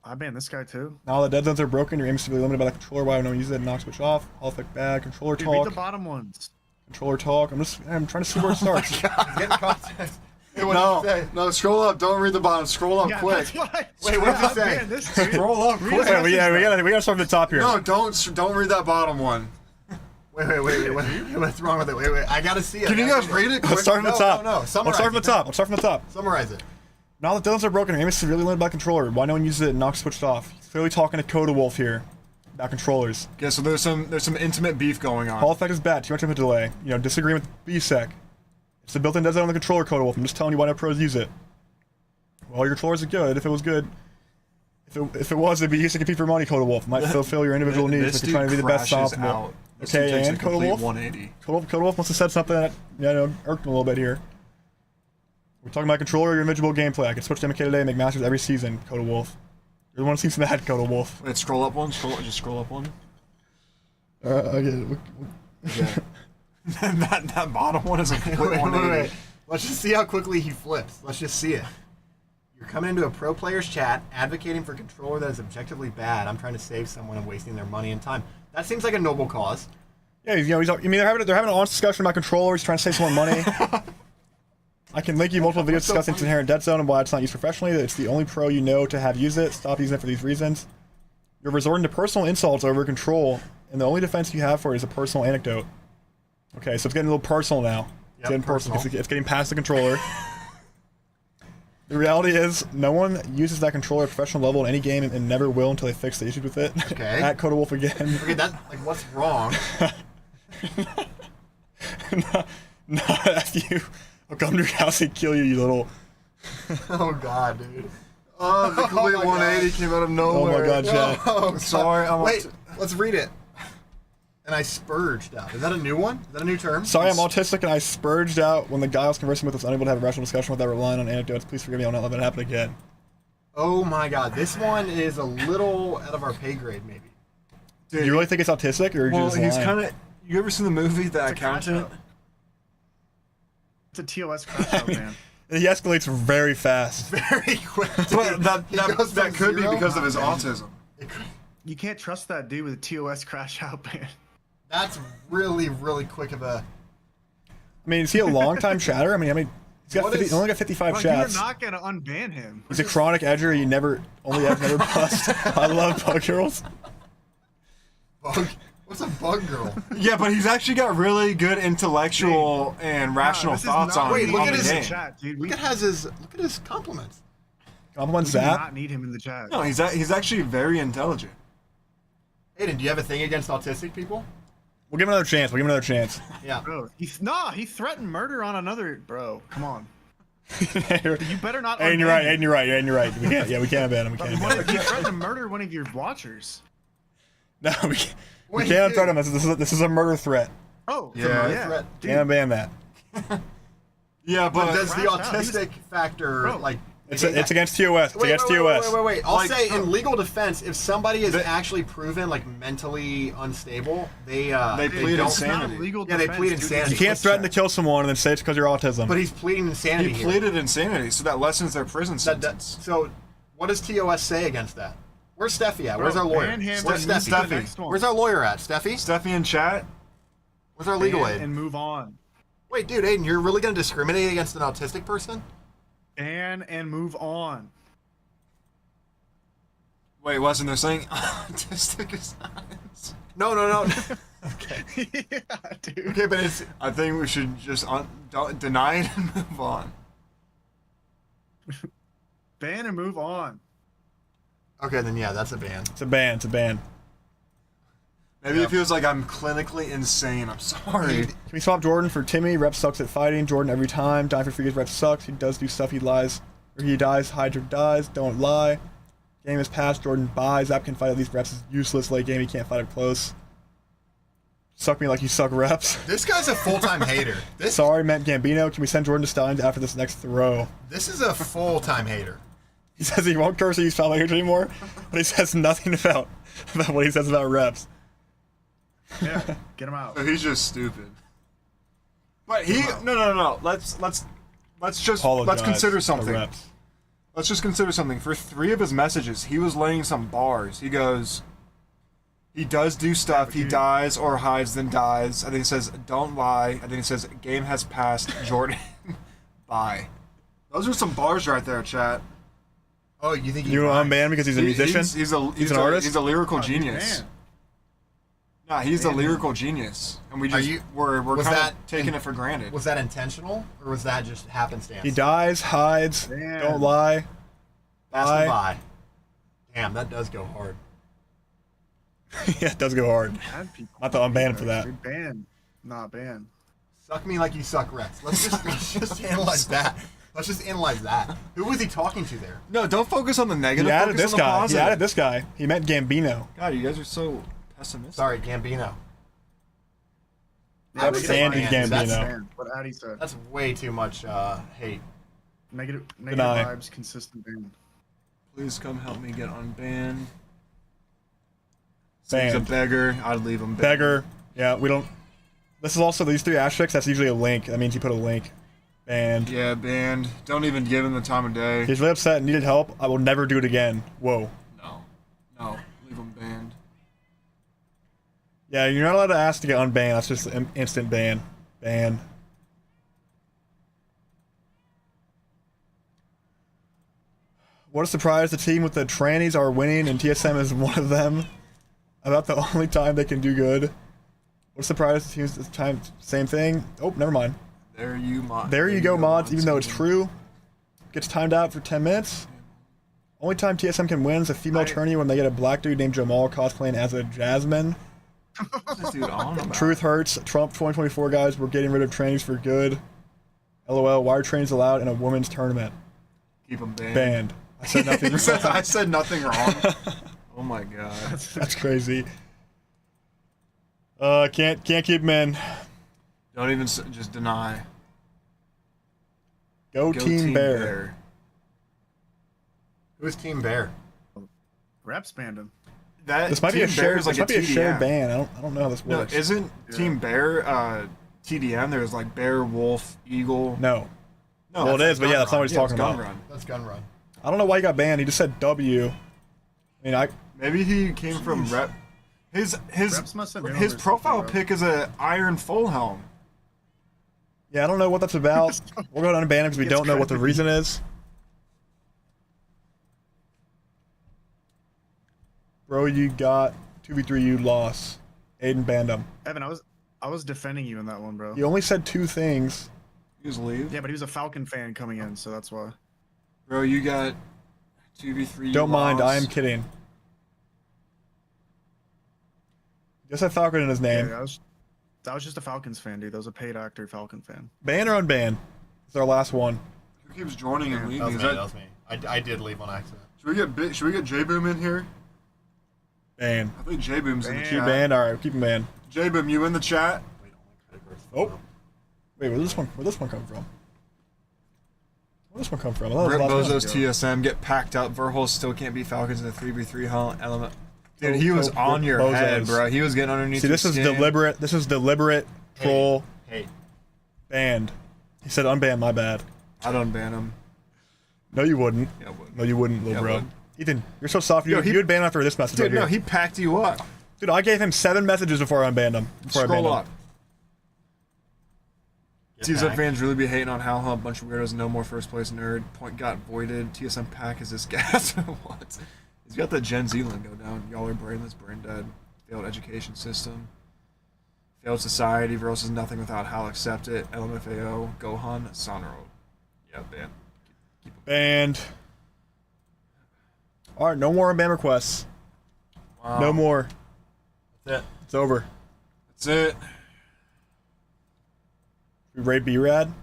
I: I banned this guy too.
A: Now the dead zones are broken. Your aim is to be limited by the controller. Why no one uses it? Knock switch off. All effect bad. Controller
I: Dude, read the
A: talk.
I: bottom ones.
A: Controller talk. I'm trying to see where it starts.
E: He's getting context. Hey, what did he say?
G: No, scroll up. Don't read the bottom. Scroll up
I: Yeah,
G: quick.
I: that's why.
E: Wait, what did he
I: I
E: say?
I: banned this dude.
G: Scroll up
I: Read
G: quick.
I: his
A: Yeah, we
I: message,
A: gotta start from the top here.
G: No, don't read that bottom one.
E: Wait. What's wrong with it? Wait. I gotta see it.
G: Can you guys read it quick?
A: Let's start from the top.
E: No.
A: Let's start from the top. Let's start from the top.
E: Summarize it.
A: Now the dead zones are broken. Your aim is severely limited by controller. Why no one uses it? And knock switched off. He's clearly talking to Coda Wolf here about controllers.
G: Okay, so there's some intimate beef going on.
A: Hall effect is bad. Too much input delay. Disagreeing with BSEC. It's the built-in dead zone on the controller, Coda Wolf. I'm just telling you why no pros use it. Well, your controllers are good. If it was good, if it was, it'd be used to compete for money. Coda Wolf might fulfill your individual needs, but you're trying to be the best optimal. Okay, and Coda Wolf. 180. Coda Wolf must have said something that irked him a little bit here. We're talking about controller or individual gameplay. I can switch to MK today and make masters every season. Coda Wolf. You're the one who seems mad. Coda Wolf.
G: Wait, scroll up one. Just scroll up one.
A: Okay.
G: that bottom one is a complete 180.
E: Wait. Let's just see how quickly he flips. Let's just see it. You're coming into a pro player's chat, advocating for a controller that is objectively bad. I'm trying to save someone and wasting their money and time. That seems like a noble cause.
A: Yeah, they're having an honest discussion about controllers, trying to save someone money. I can link you multiple videos discussing its inherent dead zone and why it's not used professionally. It's the only pro you know to have used it. Stop using it for these reasons. You're resorting to personal insults over control, and the only defense you have for it is a personal anecdote. Okay, so it's getting a little personal now. It's getting personal. It's getting past the controller. The reality is, no one uses that controller at professional level in any game and never will until they fix the issues with it.
E: Okay.
A: At Coda Wolf again.
E: Okay, what's wrong?
A: not after you. I'll come to your house and kill you, you little.
E: Oh god, dude.
G: Oh, the complete 180 came out of nowhere.
A: Oh my god, Chad.
E: Oh,
G: sorry.
E: Wait, let's read it. And I spurged out. Is that a new one? Is that a new term?
A: Sorry, I'm autistic and I spurged out when the guy I was conversing with was unable to have a rational discussion without relying on anecdotes. Please forgive me, I'll not let that happen again.
E: Oh my god, this one is a little out of our pay grade, maybe.
A: Dude, do you really think it's autistic, or
G: well,
A: just
G: he's
A: lying?
G: kind of. You ever seen the movie The Accountant?
I: It's a TOS crash out, man.
A: He escalates very fast.
E: Very quick.
G: But that could be because of his autism.
I: You can't trust that dude with a TOS crash out, man.
E: That's really, really quick of a...
A: I mean, is he a long-time chatter? I mean, he's got he only got 55 chats.
I: You're not gonna unban him.
A: He's a chronic edger. You never bust. I love bug girls.
E: Bug? What's a bug girl?
G: Yeah, but he's actually got really good intellectual and rational thoughts on.
E: Wait, look
G: on
E: at his
G: chat,
I: dude.
E: Look at his compliments.
A: Compliments
I: We do
A: Zap?
I: not need him in the chat.
G: No, he's actually very intelligent.
E: Hayden, do you have a thing against autistic people?
A: We'll give him another chance.
E: Yeah.
I: Bro, he threatened murder on another. Bro, come on. You better not.
A: Aiden, you're right. We can't ban him.
I: He threatened to murder one of your watchers.
A: No, we can't threaten him. This is a murder threat.
I: Oh,
E: yeah. Threat.
A: Can't ban that.
E: Yeah, but does the autistic factor like?
A: It's against TOS. It's against TOS.
E: Wait. I'll say in legal defense, if somebody is actually proven like mentally unstable, they
G: plead insanity.
E: Yeah, they plead insanity.
A: You can't threaten to kill someone and then say it's because you're autism.
E: But he's pleading insanity.
G: He pleaded insanity, so that lessens their prison sentence.
E: So, what does TOS say against that? Where's Steffi at? Where's our lawyer? Where's Steffi? Where's our lawyer at? Steffi
G: in chat.
E: Where's our legal aid?
I: And move on.
E: Wait, dude, Aiden, you're really gonna discriminate against an autistic person?
I: And move on.
G: Wait, wasn't there saying autistic is science?
E: No. Okay.
I: Yeah, dude.
E: Okay, but it's.
G: I think we should just deny it and move on.
I: Ban and move on.
E: Okay, then yeah, that's a ban.
A: It's a ban.
G: Maybe it feels like I'm clinically insane. I'm sorry.
A: Can we swap Jordan for Timmy? Rep sucks at fighting. Jordan every time. Dying for free because Rep sucks. He does do stuff. He lies. Or he dies. Hydra dies. Don't lie. Game is passed. Jordan buys. Zap can fight at least. Reps is useless. Late game. He can't fight up close. Suck me like you suck Reps.
E: This guy's a full-time hater.
A: Sorry, meant Gambino. Can we send Jordan to Stallions after this next throw?
E: This is a full-time hater.
A: He says he won't curse or use foul language anymore, but he says nothing about what he says about Reps.
I: Yeah, get him out.
G: So he's just stupid. But no. Let's consider something. Let's just consider something. For 3 of his messages, he was laying some bars. He goes, he does do stuff. He dies or hides, then dies. And then he says, "Don't lie." And then he says, "Game has passed, Jordan." Bye. Those are some bars right there, chat.
E: Oh, you think
A: you want to unban him because he's a musician?
G: He's
A: an artist.
G: He's a lyrical genius. Nah, he's a lyrical genius, and we're kind of taking it for granted.
E: Was that intentional, or was that just happenstance?
A: He dies, hides, don't lie.
E: That's the lie. Damn, that does go hard.
A: Yeah, it does go hard. I thought I'm banned for that.
I: Ban, not ban.
E: Suck me like you suck Rex. Let's just analyze that. Let's just analyze that. Who was he talking to there?
G: No, don't focus on the negative.
A: He added
G: focus
A: this
G: on the
A: guy. He
G: positive.
A: added this guy. He meant Gambino.
G: God, you guys are so pessimistic.
E: Sorry, Gambino.
A: Yep, Sandy Gambino.
E: That's,
I: What Addy said.
E: that's way too much hate.
I: Negative
A: Deny.
I: vibes, consistent ban.
G: Please come help me get unbanned. He's
A: Banned.
G: a beggar. I'd leave him
A: Beggar. Yeah, we don't. This is also these 3 asterisks. That's usually a link. That means you put a link. And
G: Yeah, banned. Don't even give him the time of day.
A: he's really upset and needed help. I will never do it again. Whoa.
G: No, leave him banned.
A: Yeah, you're not allowed to ask to get unbanned. That's just an instant ban. Ban. What a surprise. The team with the trannies are winning, and TSM is one of them. About the only time they can do good. What a surprise. The team's this time, same thing. Oh, never mind.
G: There you
A: Go, mods. Even though it's true. Gets timed out for 10 minutes. Only time TSM can win is a female tourney when they get a black dude named Jamal cosplaying as a Jasmine.
G: What's this dude on about?
A: Truth hurts. Trump 2024 guys, we're getting rid of trainings for good. LOL, why are trainings allowed in a women's tournament?
G: Keep him banned.
A: Banned. I said nothing wrong.
G: I said nothing wrong. Oh my god.
A: That's crazy. Can't keep him in.
G: Don't even just deny.
A: Go Team Bear.
E: Who's Team Bear?
I: Reps banned him.
G: That
A: This might be
G: Team
A: a shared.
G: Bear is like
A: This might be a
G: TDM.
A: shared ban. I don't know how this
G: No,
A: works.
G: isn't Team Bear TDM? There's like Bear, Wolf, Eagle.
A: No.
G: No,
A: Well, it
G: that's
A: is, but yeah, that's not what he's
G: Gun
A: talking
G: Run.
A: about.
G: Run.
E: That's Gun Run.
A: I don't know why he got banned. He just said W. I mean,
G: Maybe he came from Rep. His
I: Reps must have known
G: his
I: or
G: profile
I: something, bro.
G: pic is a iron full helm.
A: Yeah, I don't know what that's about. We'll go to unban him because we don't know what the reason is. Bro, you got 2v3, you lost. Aiden banned him.
I: Evan, I was defending you in that one, bro.
A: You only said 2 things.
G: Just leave.
I: Yeah, but he was a Falcon fan coming in, so that's why.
G: Bro, you got 2v3.
A: Don't mind, I am
G: lost.
A: kidding. Just had Falcon in his name.
I: Yeah, that was just a Falcons fan, dude. That was a paid actor Falcon fan.
A: Ban or unban? It's our last one.
G: Who keeps joining and
E: That
G: leaving?
E: was
G: Is
E: me.
G: that-
E: That was me. I did leave on accident.
G: Should we get J Boom in here?
A: Ban.
G: I think J Boom's in the
A: Keep
G: chat.
A: banned? Alright, keep him banned.
G: J Boom, you in the chat?
A: Oh. Wait, where'd this one come from? Where'd this one come from? I thought it
G: Rip
A: was the last
G: Bozo's
A: one.
G: TSM, get packed up. Verhulst still can't beat Falcons in the 3v3 element. Dude,
A: Oh,
G: he was
A: oh,
G: on your
A: Bozos.
G: head, bro. He was getting underneath
A: See,
G: your
A: this is
G: skin.
A: deliberate. This is deliberate troll.
E: Hey.
A: Banned. He said unbanned, my bad.
G: I'd unban him.
A: No, you wouldn't.
G: Yeah, I would.
A: No, you wouldn't, little
G: Yeah, I
A: bro.
G: would.
A: Ethan, you're so soft. You
G: Yo,
A: would ban him after this message
G: Dude,
A: right
G: no,
A: here.
G: he packed you up.
A: Dude, I gave him 7 messages before I unbanned him. Before I banned
G: Scroll
A: him.
G: up. TSM fans really be hating on Hal Hump. Bunch of weirdos, no more first place nerd. Point got voided. TSM pack is this gas. What? He's got the Gen Z lingo down. Y'all are brainless, brain dead. Failed education system. Failed society versus nothing without Hal accept it. LMFAO. Gohan. Sonro. Yeah, ban.
A: Banned. Alright, no more unban requests.
G: Wow.
A: No more.
E: That's it.
A: It's over.
G: That's it.
A: We raid B-Rad?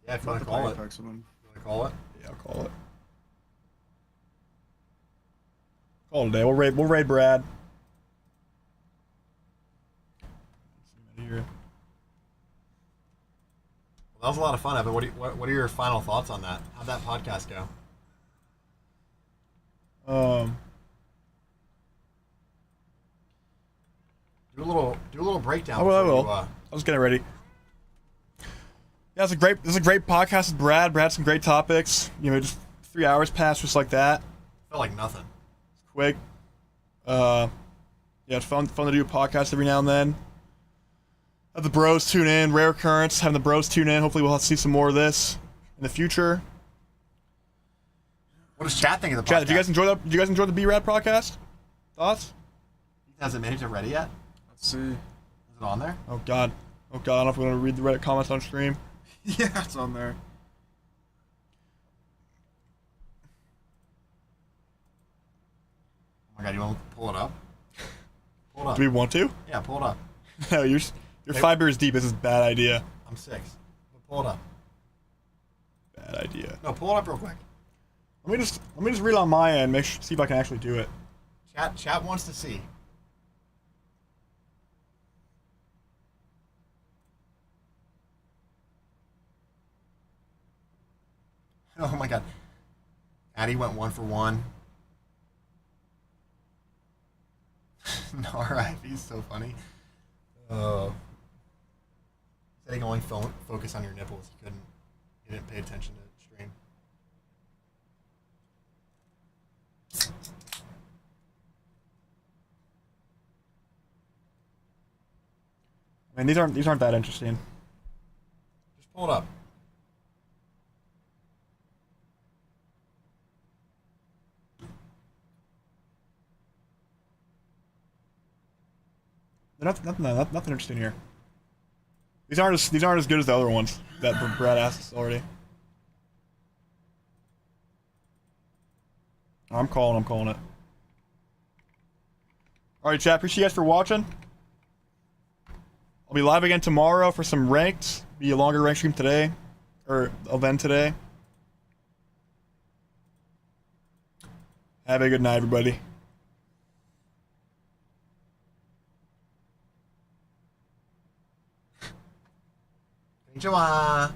E: Yeah, if you want to call it. You want to call it?
A: Yeah, I'll call it. Call it a day. We'll raid Brad.
E: Well, that was a lot of fun, Evan. What are your final thoughts on that? How'd that podcast go? Do a little breakdown.
A: I will.
E: before you,
A: I was getting ready. Yeah, it's a great podcast with Brad. Brad had some great topics. You know, just 3 hours passed just like that.
E: Felt like nothing.
A: It's quick. Yeah, it's fun to do a podcast every now and then. Have the bros tune in. Rare occurrence. Having the bros tune in. Hopefully, we'll see some more of this in the future.
E: What does chat think of the podcast?
A: Chat, did you guys enjoy that? Did you guys enjoy the B-Rad podcast? Thoughts?
E: Has it made it to Reddit yet?
G: Let's see.
E: Is it on there?
A: Oh God. I don't know if we're gonna read the Reddit comments on stream.
G: Yeah, it's on there.
E: Oh my God, you want to pull it up? Pull it up.
A: Do we want to?
E: Yeah, pull it up.
A: No, you're 5 beers deep. This is a bad idea.
E: I'm 6. But pull it up.
A: bad idea.
E: No, pull it up real quick.
A: Let me just read on my end. See if I can actually do it.
E: Chat wants to see. Oh my god. Addy went 1 for 1. Alright, he's so funny. Oh. Said he can only focus on your nipples. He didn't pay attention to stream.
A: I mean, these aren't that interesting.
E: Just pull it up.
A: Nothing interesting here. These aren't as good as the other ones that Brad asked us already. I'm calling it. Alright, chat, appreciate you guys for watching. I'll be live again tomorrow for some ranked. Be a longer rank stream today. Or event today. Have a good night, everybody.
E: Konnichiwa.